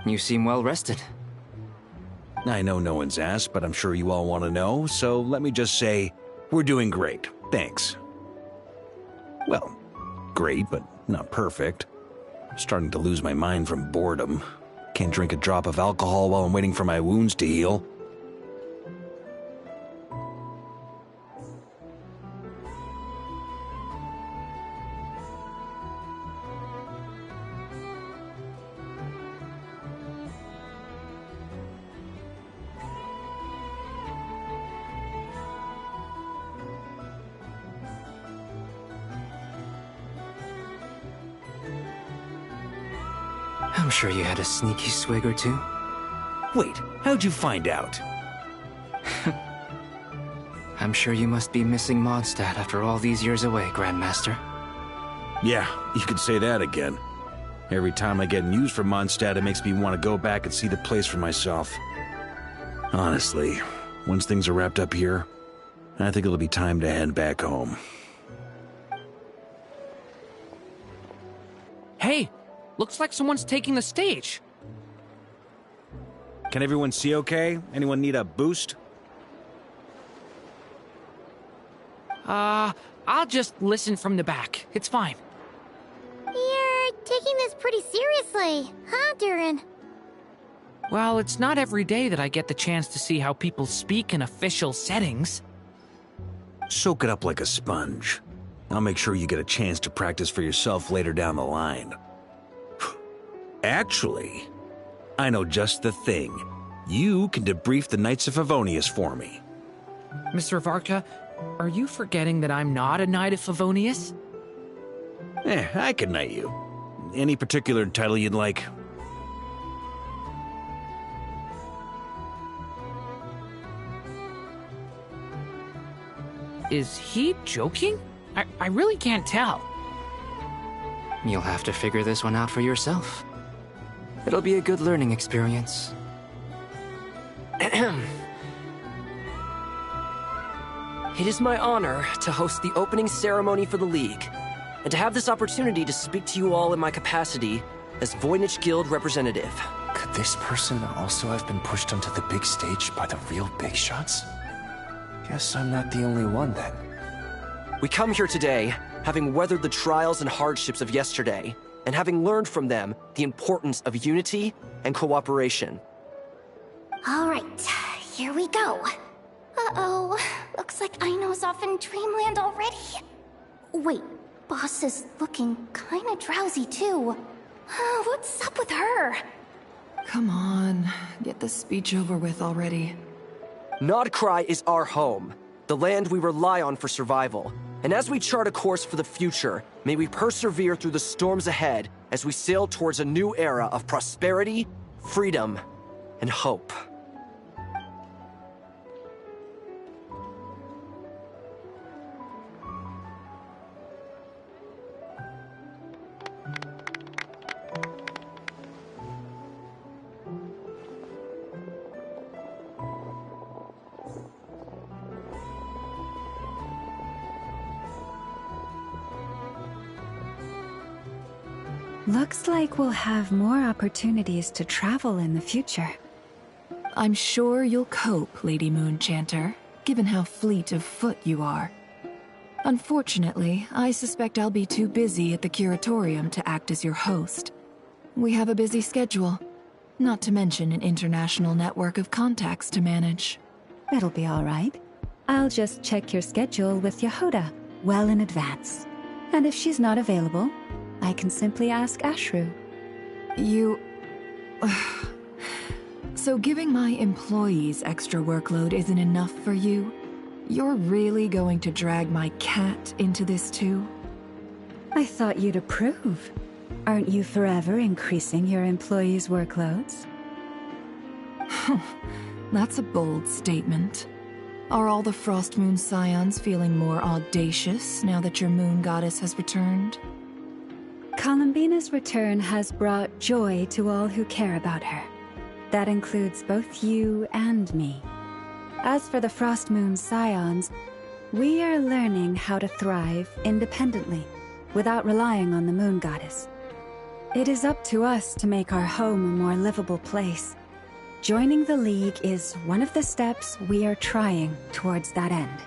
You seem well rested. I know no one's asked, but I'm sure you all want to know, so let me just say, we're doing great. Thanks. Well, great, but not perfect. I'm starting to lose my mind from boredom. Can't drink a drop of alcohol while I'm waiting for my wounds to heal. I'm sure you had a sneaky swig or two. Wait, how'd you find out? I'm sure you must be missing Mondstadt after all these years away, Grandmaster. Yeah, you could say that again. Every time I get news from Mondstadt, it makes me want to go back and see the place for myself. Honestly, once things are wrapped up here, I think it'll be time to head back home. Hey! Looks like someone's taking the stage. Can everyone see okay? Anyone need a boost? I'll just listen from the back. It's fine. You're taking this pretty seriously, huh, Durin? Well, it's not every day that I get the chance to see how people speak in official settings. Soak it up like a sponge. I'll make sure you get a chance to practice for yourself later down the line. Actually, I know just the thing. You can debrief the Knights of Favonius for me. Mr. Varka, are you forgetting that I'm not a Knight of Favonius? I can knight you. Any particular title you'd like? Is he joking? I really can't tell. You'll have to figure this one out for yourself. It'll be a good learning experience. It is my honor to host the opening ceremony for the League, and to have this opportunity to speak to you all in my capacity as Voynich Guild representative. Could this person also have been pushed onto the big stage by the real big shots? Guess I'm not the only one then. We come here today, having weathered the trials and hardships of yesterday, and having learned from them the importance of unity and cooperation. All right, here we go. Uh-oh, looks like Aino's off in dreamland already. Wait, Boss is looking kinda drowsy too. What's up with her? Come on, get the speech over with already. Nodcry is our home, the land we rely on for survival. And as we chart a course for the future, may we persevere through the storms ahead as we sail towards a new era of prosperity, freedom, and hope. Looks like we'll have more opportunities to travel in the future. I'm sure you'll cope, Lady Moonchanter, given how fleet of foot you are. Unfortunately, I suspect I'll be too busy at the curatorium to act as your host. We have a busy schedule, not to mention an international network of contacts to manage. It'll be all right. I'll just check your schedule with Yehoda well in advance. And if she's not available, I can simply ask Ashru. You... So giving my employees extra workload isn't enough for you? You're really going to drag my cat into this too? I thought you'd approve. Aren't you forever increasing your employees' workloads? That's a bold statement. Are all the Frost Moon Scions feeling more audacious now that your moon goddess has returned? Columbina's return has brought joy to all who care about her. That includes both you and me. As for the Frost Moon Scions, we are learning how to thrive independently, without relying on the moon goddess. It is up to us to make our home a more livable place. Joining the League is one of the steps we are trying towards that end.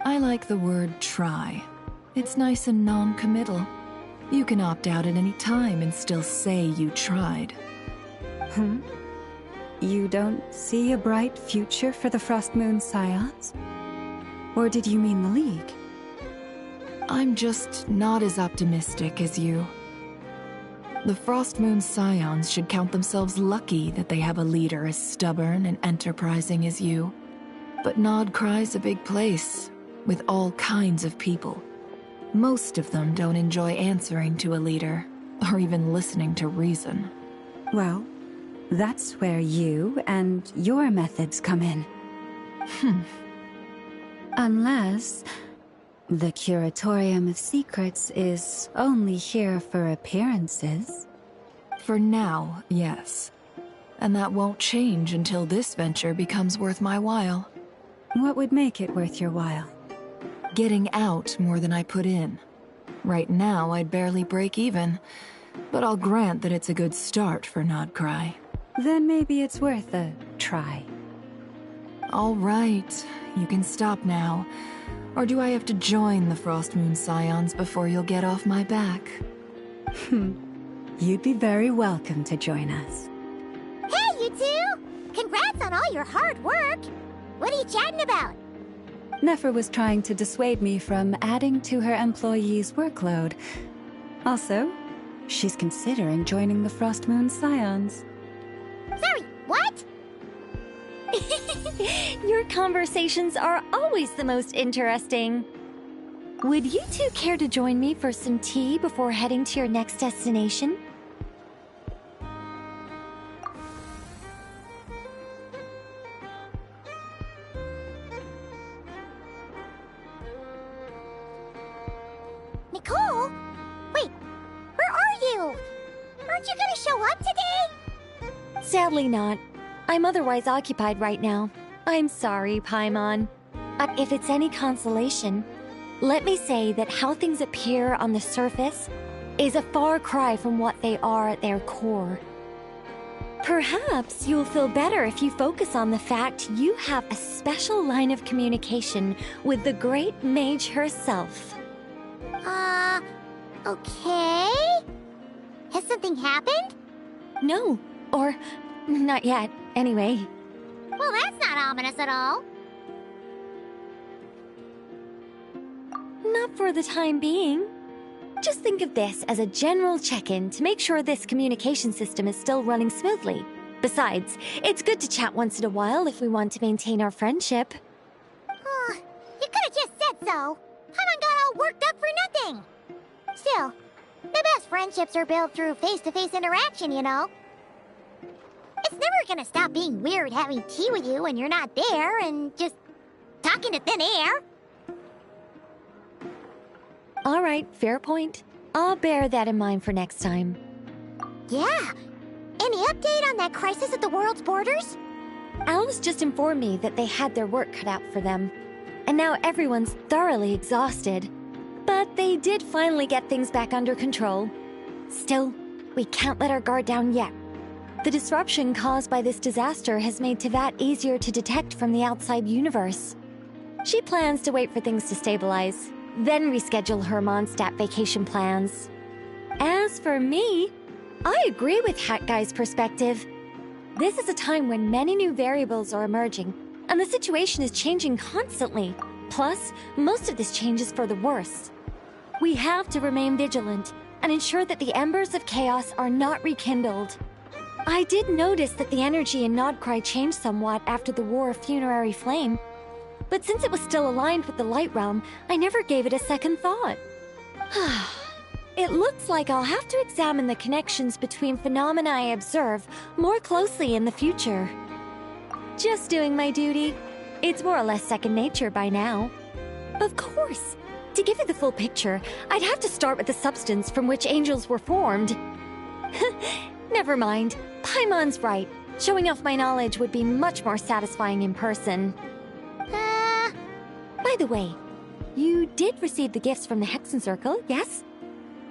I like the word try. It's nice and non-committal. You can opt out at any time and still say you tried. You don't see a bright future for the Frost Moon Scions? Or did you mean the League? I'm just not as optimistic as you. The Frost Moon Scions should count themselves lucky that they have a leader as stubborn and enterprising as you. But Nodcry's a big place, with all kinds of people. Most of them don't enjoy answering to a leader, or even listening to reason. Well, that's where you and your methods come in. Unless the Curatorium of Secrets is only here for appearances. For now, yes. And that won't change until this venture becomes worth my while. What would make it worth your while? Getting out more than I put in. Right now, I'd barely break even, but I'll grant that it's a good start for Nodcry. Then maybe it's worth a try. All right, you can stop now. Or do I have to join the Frost Moon Scions before you'll get off my back? You'd be very welcome to join us. Hey, you two! Congrats on all your hard work! What are you chatting about? Nefer was trying to dissuade me from adding to her employees' workload. Also, she's considering joining the Frost Moon Scions. Sorry, what? Your conversations are always the most interesting. Would you two care to join me for some tea before heading to your next destination? Nicole? Wait, where are you? Aren't you gonna show up today? Sadly not. I'm otherwise occupied right now. I'm sorry, Paimon. If it's any consolation, let me say that how things appear on the surface is a far cry from what they are at their core. Perhaps you'll feel better if you focus on the fact you have a special line of communication with the great mage herself. Okay? Has something happened? No, or not yet, anyway. Well, that's not ominous at all. Not for the time being. Just think of this as a general check-in to make sure this communication system is still running smoothly. Besides, it's good to chat once in a while if we want to maintain our friendship. You could have just said so. Haven't got all worked up for nothing. Still, the best friendships are built through face-to-face interaction, you know. It's never gonna stop being weird having tea with you when you're not there and just talking to thin air. All right, fair point. I'll bear that in mind for next time. Yeah. Any update on that crisis at the world's borders? Alice just informed me that they had their work cut out for them. And now everyone's thoroughly exhausted. But they did finally get things back under control. Still, we can't let our guard down yet. The disruption caused by this disaster has made Teyvat easier to detect from the outside universe. She plans to wait for things to stabilize, then reschedule her Mondstadt vacation plans. As for me, I agree with Hat Guy's perspective. This is a time when many new variables are emerging, and the situation is changing constantly. Plus, most of this change is for the worse. We have to remain vigilant and ensure that the embers of chaos are not rekindled. I did notice that the energy in Nodcry changed somewhat after the War of Funerary Flame, but since it was still aligned with the Light Realm, I never gave it a second thought. It looks like I'll have to examine the connections between phenomena I observe more closely in the future. Just doing my duty. It's more or less second nature by now. Of course. To give you the full picture, I'd have to start with the substance from which angels were formed. Never mind. Paimon's right. Showing off my knowledge would be much more satisfying in person. By the way, you did receive the gifts from the Hexen Circle, yes?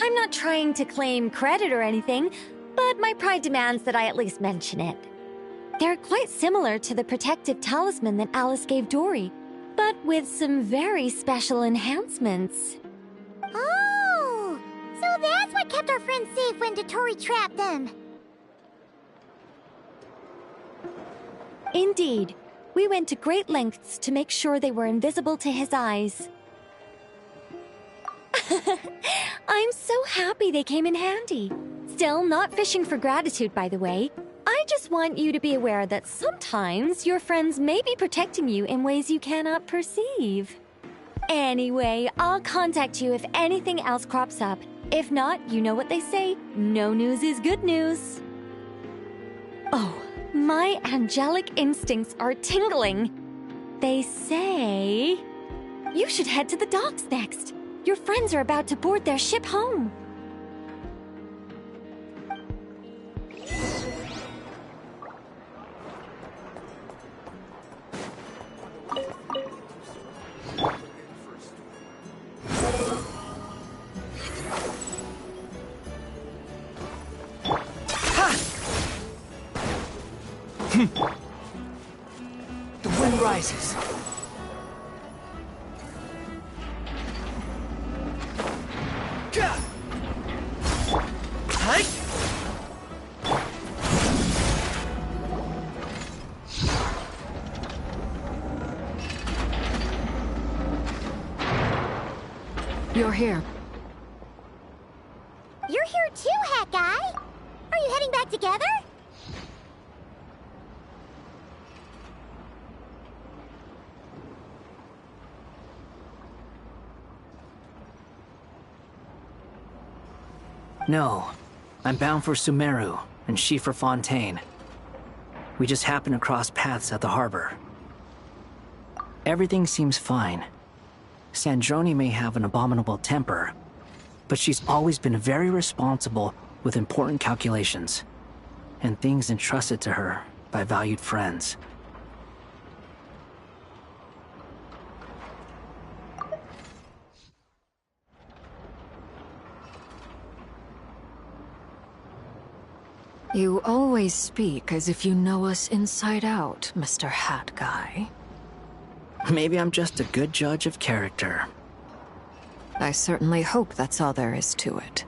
I'm not trying to claim credit or anything, but my pride demands that I at least mention it. They're quite similar to the protective talisman that Alice gave Dory, but with some very special enhancements. Oh! So that's what kept our friends safe when Dotori trapped them. Indeed. We went to great lengths to make sure they were invisible to his eyes. I'm so happy they came in handy. Still, not fishing for gratitude, by the way. I just want you to be aware that sometimes your friends may be protecting you in ways you cannot perceive. Anyway, I'll contact you if anything else crops up. If not, you know what they say, no news is good news. Oh, my angelic instincts are tingling. They say you should head to the docks next. Your friends are about to board their ship home. The wind rises. You're here. You're here too, Hat Guy. Are you heading back together? No. I'm bound for Sumeru, and she for Fontaine. We just happened to cross paths at the harbor. Everything seems fine. Sandrone may have an abominable temper, but she's always been very responsible with important calculations, and things entrusted to her by valued friends. You always speak as if you know us inside out, Mr. Hat Guy. Maybe I'm just a good judge of character. I certainly hope that's all there is to it.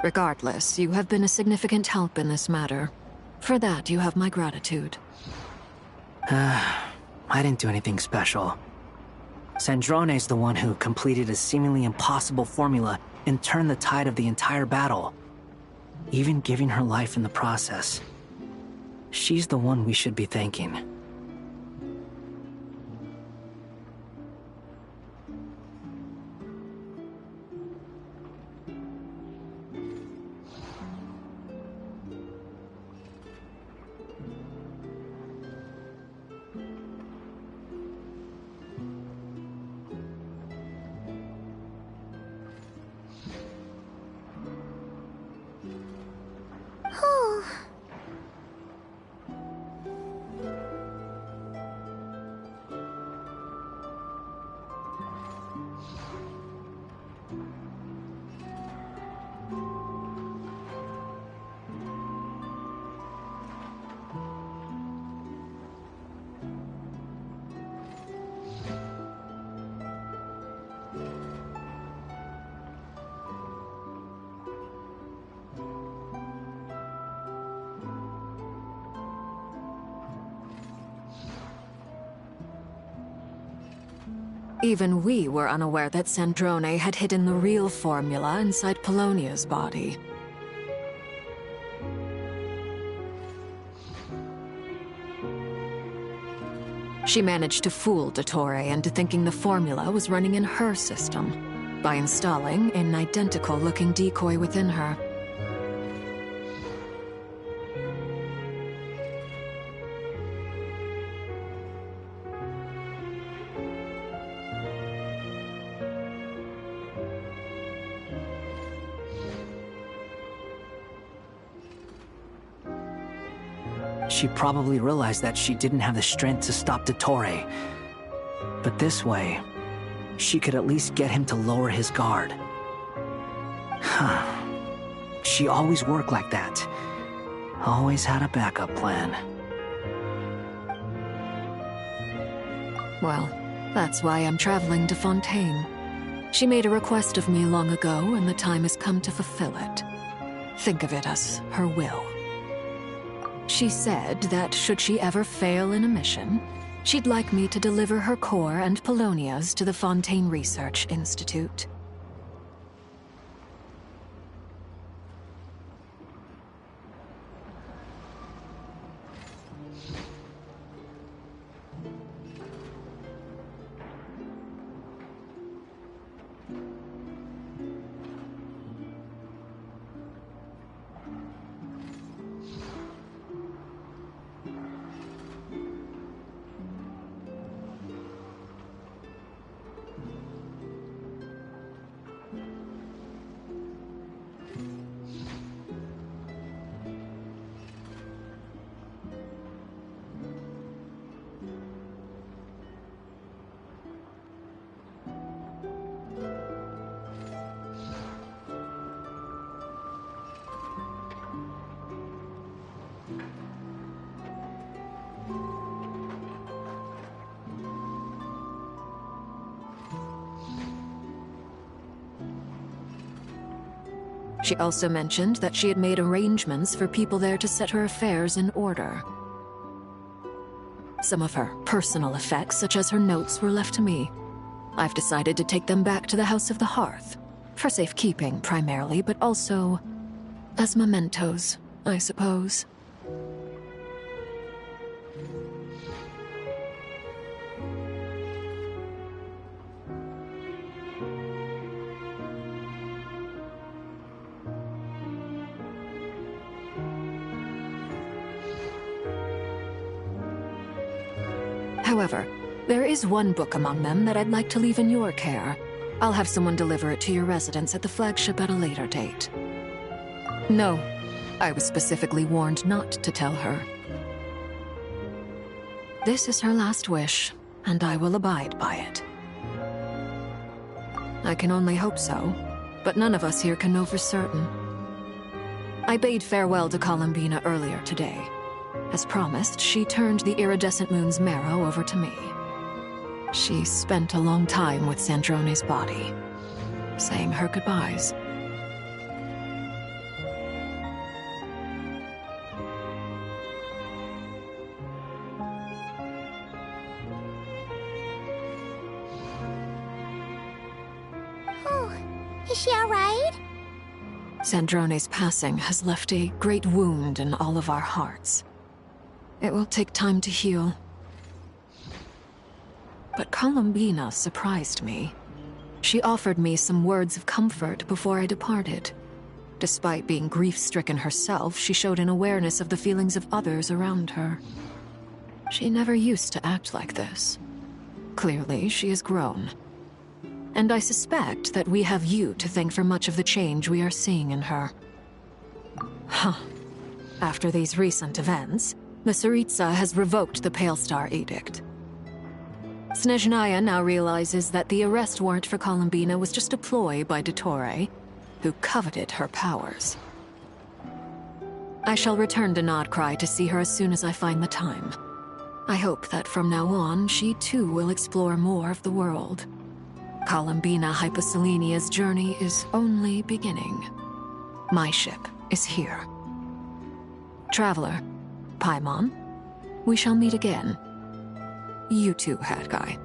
Regardless, you have been a significant help in this matter. For that, you have my gratitude. I didn't do anything special. Sandrone's the one who completed a seemingly impossible formula and turned the tide of the entire battle, even giving her life in the process. She's the one we should be thanking. Even we were unaware that Sandrone had hidden the real formula inside Polonia's body. She managed to fool Dottore into thinking the formula was running in her system by installing an identical-looking decoy within her. She probably realized that she didn't have the strength to stop Dottore. But this way, she could at least get him to lower his guard. Huh. She always worked like that. Always had a backup plan. Well, that's why I'm traveling to Fontaine. She made a request of me long ago, and the time has come to fulfill it. Think of it as her will. She said that should she ever fail in a mission, she'd like me to deliver her core and Polonia's to the Fontaine Research Institute. She also mentioned that she had made arrangements for people there to set her affairs in order. Some of her personal effects, such as her notes, were left to me. I've decided to take them back to the House of the Hearth, for safekeeping primarily, but also as mementos, I suppose. However, there is one book among them that I'd like to leave in your care. I'll have someone deliver it to your residence at the flagship at a later date. No, I was specifically warned not to tell her. This is her last wish, and I will abide by it. I can only hope so, but none of us here can know for certain. I bade farewell to Columbina earlier today. As promised, she turned the iridescent moon's marrow over to me. She spent a long time with Sandrone's body, saying her goodbyes. Oh, is she alright? Sandrone's passing has left a great wound in all of our hearts. It will take time to heal. But Columbina surprised me. She offered me some words of comfort before I departed. Despite being grief-stricken herself, she showed an awareness of the feelings of others around her. She never used to act like this. Clearly, she has grown. And I suspect that we have you to thank for much of the change we are seeing in her. Huh. After these recent events, the Tsaritsa has revoked the Pale Star Edict. Snezhnaya now realizes that the arrest warrant for Columbina was just a ploy by Dottore, who coveted her powers. I shall return to Nodcry to see her as soon as I find the time. I hope that from now on, she too will explore more of the world. Columbina Hyposelenia's journey is only beginning. My ship is here. Traveler, Paimon, we shall meet again. You too, Hat Guy.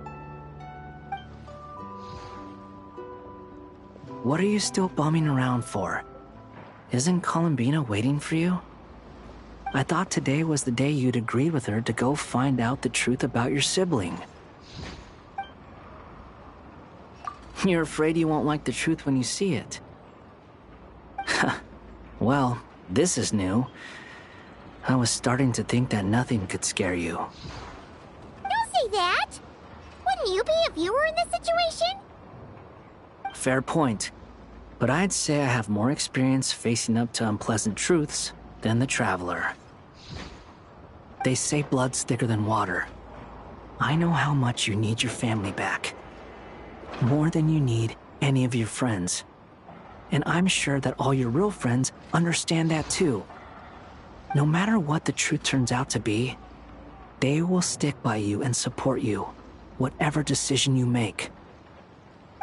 What are you still bumming around for? Isn't Columbina waiting for you? I thought today was the day you'd agreed with her to go find out the truth about your sibling. You're afraid you won't like the truth when you see it. Well, this is new. I was starting to think that nothing could scare you. Don't say that! Wouldn't you be if you were in this situation? Fair point. But I'd say I have more experience facing up to unpleasant truths than the Traveler. They say blood's thicker than water. I know how much you need your family back. More than you need any of your friends. And I'm sure that all your real friends understand that too. No matter what the truth turns out to be, they will stick by you and support you, whatever decision you make.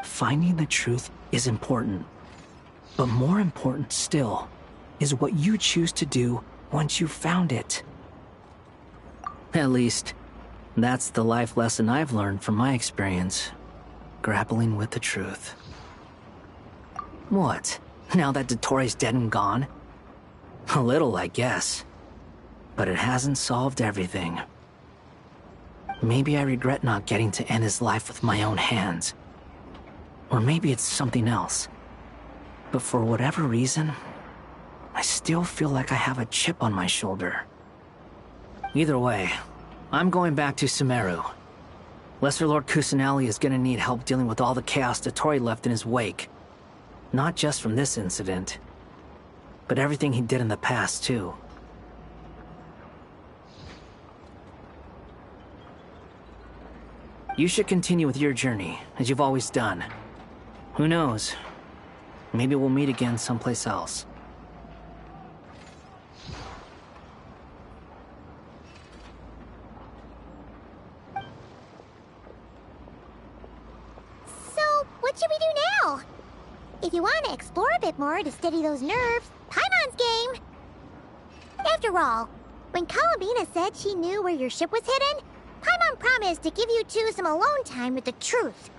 Finding the truth is important. But more important still is what you choose to do once you've found it. At least, that's the life lesson I've learned from my experience, grappling with the truth. What? Now that Dottore's dead and gone? A little, I guess. But it hasn't solved everything. Maybe I regret not getting to end his life with my own hands. Or maybe it's something else. But for whatever reason, I still feel like I have a chip on my shoulder. Either way, I'm going back to Sumeru. Lesser Lord Kusanali is gonna need help dealing with all the chaos Dottore left in his wake. Not just from this incident, but everything he did in the past, too. You should continue with your journey, as you've always done. Who knows? Maybe we'll meet again someplace else. So, what should we do now? If you want to explore a bit more to steady those nerves, Paimon's game! After all, when Columbina said she knew where your ship was hidden, Paimon promised to give you two some alone time with the truth.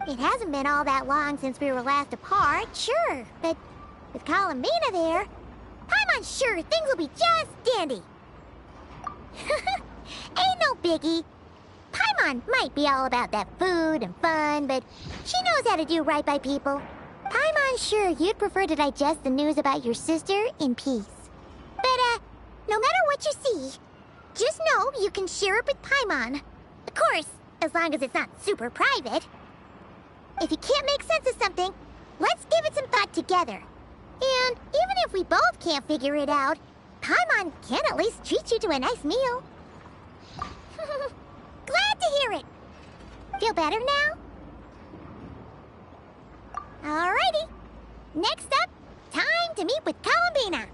It hasn't been all that long since we were last apart, sure, but with Columbina there, Paimon's sure things will be just dandy. Ain't no biggie. Paimon might be all about that food and fun, but she knows how to do right by people. Paimon's sure you'd prefer to digest the news about your sister in peace. But, no matter what you see, just know you can share it with Paimon. Of course, as long as it's not super private. If you can't make sense of something, let's give it some thought together. And even if we both can't figure it out, Paimon can at least treat you to a nice meal. Glad to hear it. Feel better now? Alrighty. Next up, time to meet with Columbina.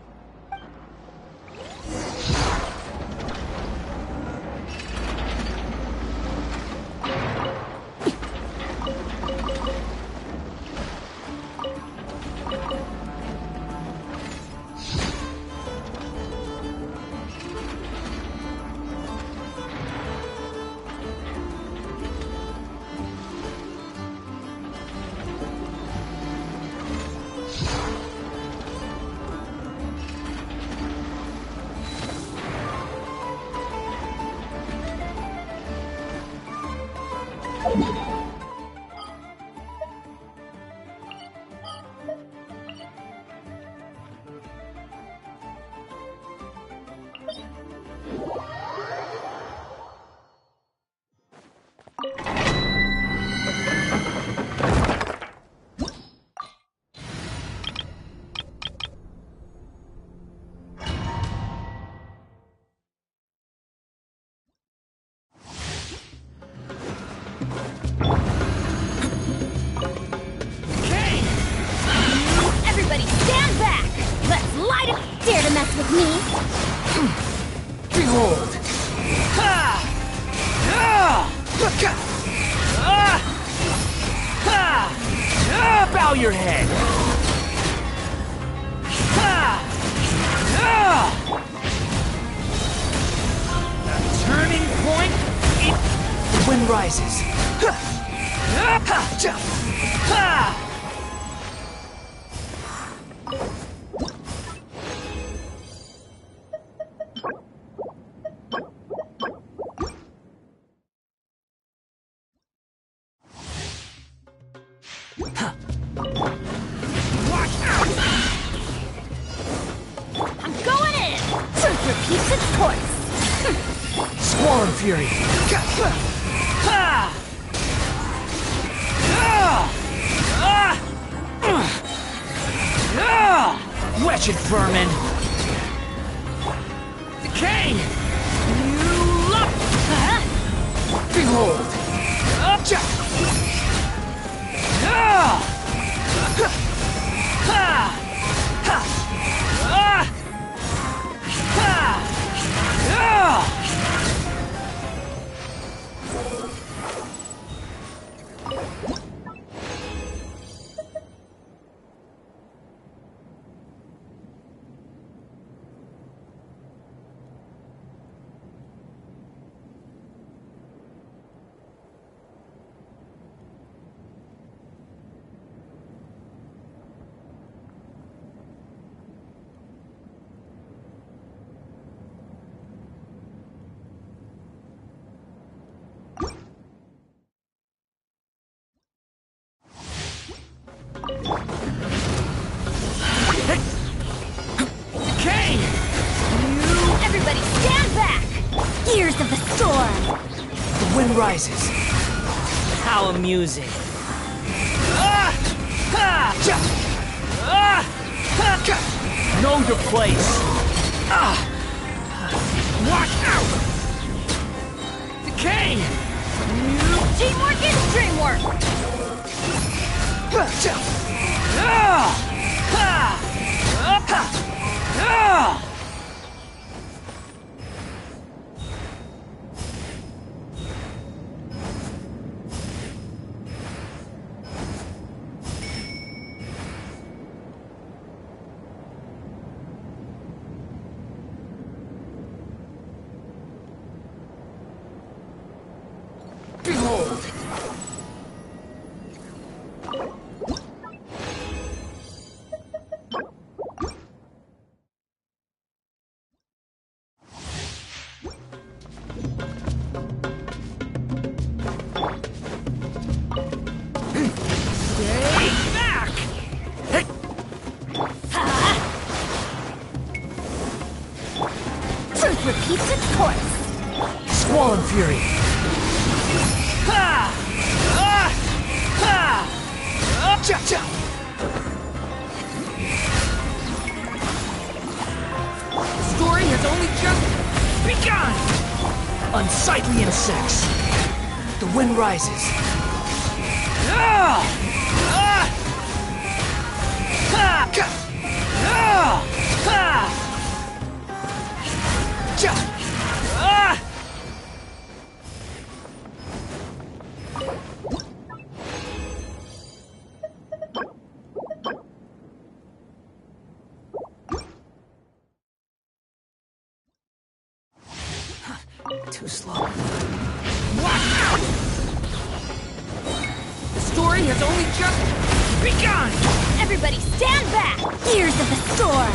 Everybody stand back! Let's light it! Dare to mess with me? Behold! Ha! Ah! Ah! Ha! Ah! Bow your head! Ha! Ah! The turning point? The wind rises. Ha! Ha! Ha! I'm going in! Truth repeats its course! Squall and Fury! Ha! Wretched vermin! Decay! You love! Behold! Everybody stand back! Gears of the storm! The wind rises. How amusing. Know your place. Watch out! Decay! Teamwork is dreamwork! Behold! Stay back! Truth repeats its course! Squall and Fury! The story has only just begun! Unsightly insects! The wind rises! Too slow. Watch out! The story has only just begun! Everybody stand back! Gears of the storm!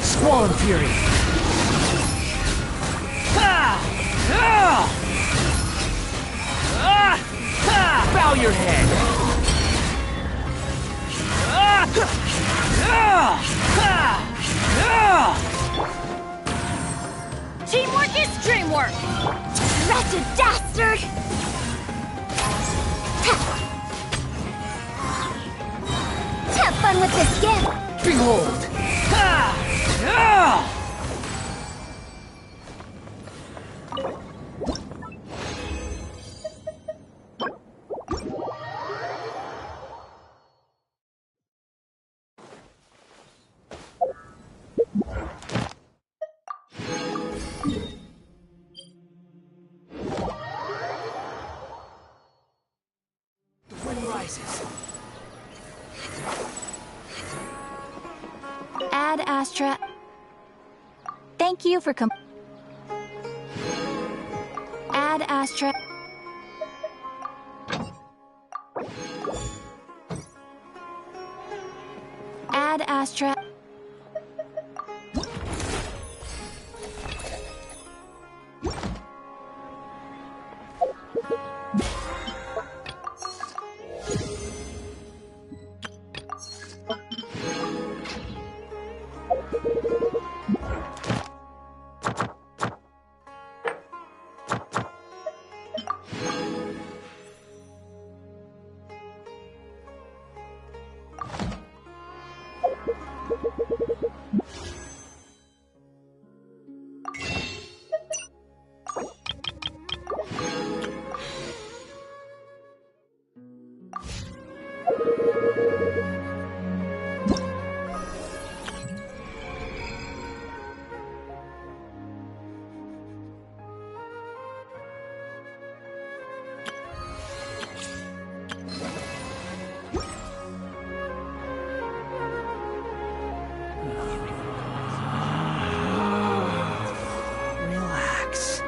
Squall and Fury! Ha! Ah! Ah! Wretched dastard! Have fun with this gift! Behold! The wind rises. Ad Astra. Thank you for Ad Astra. Ad Astra. Relax.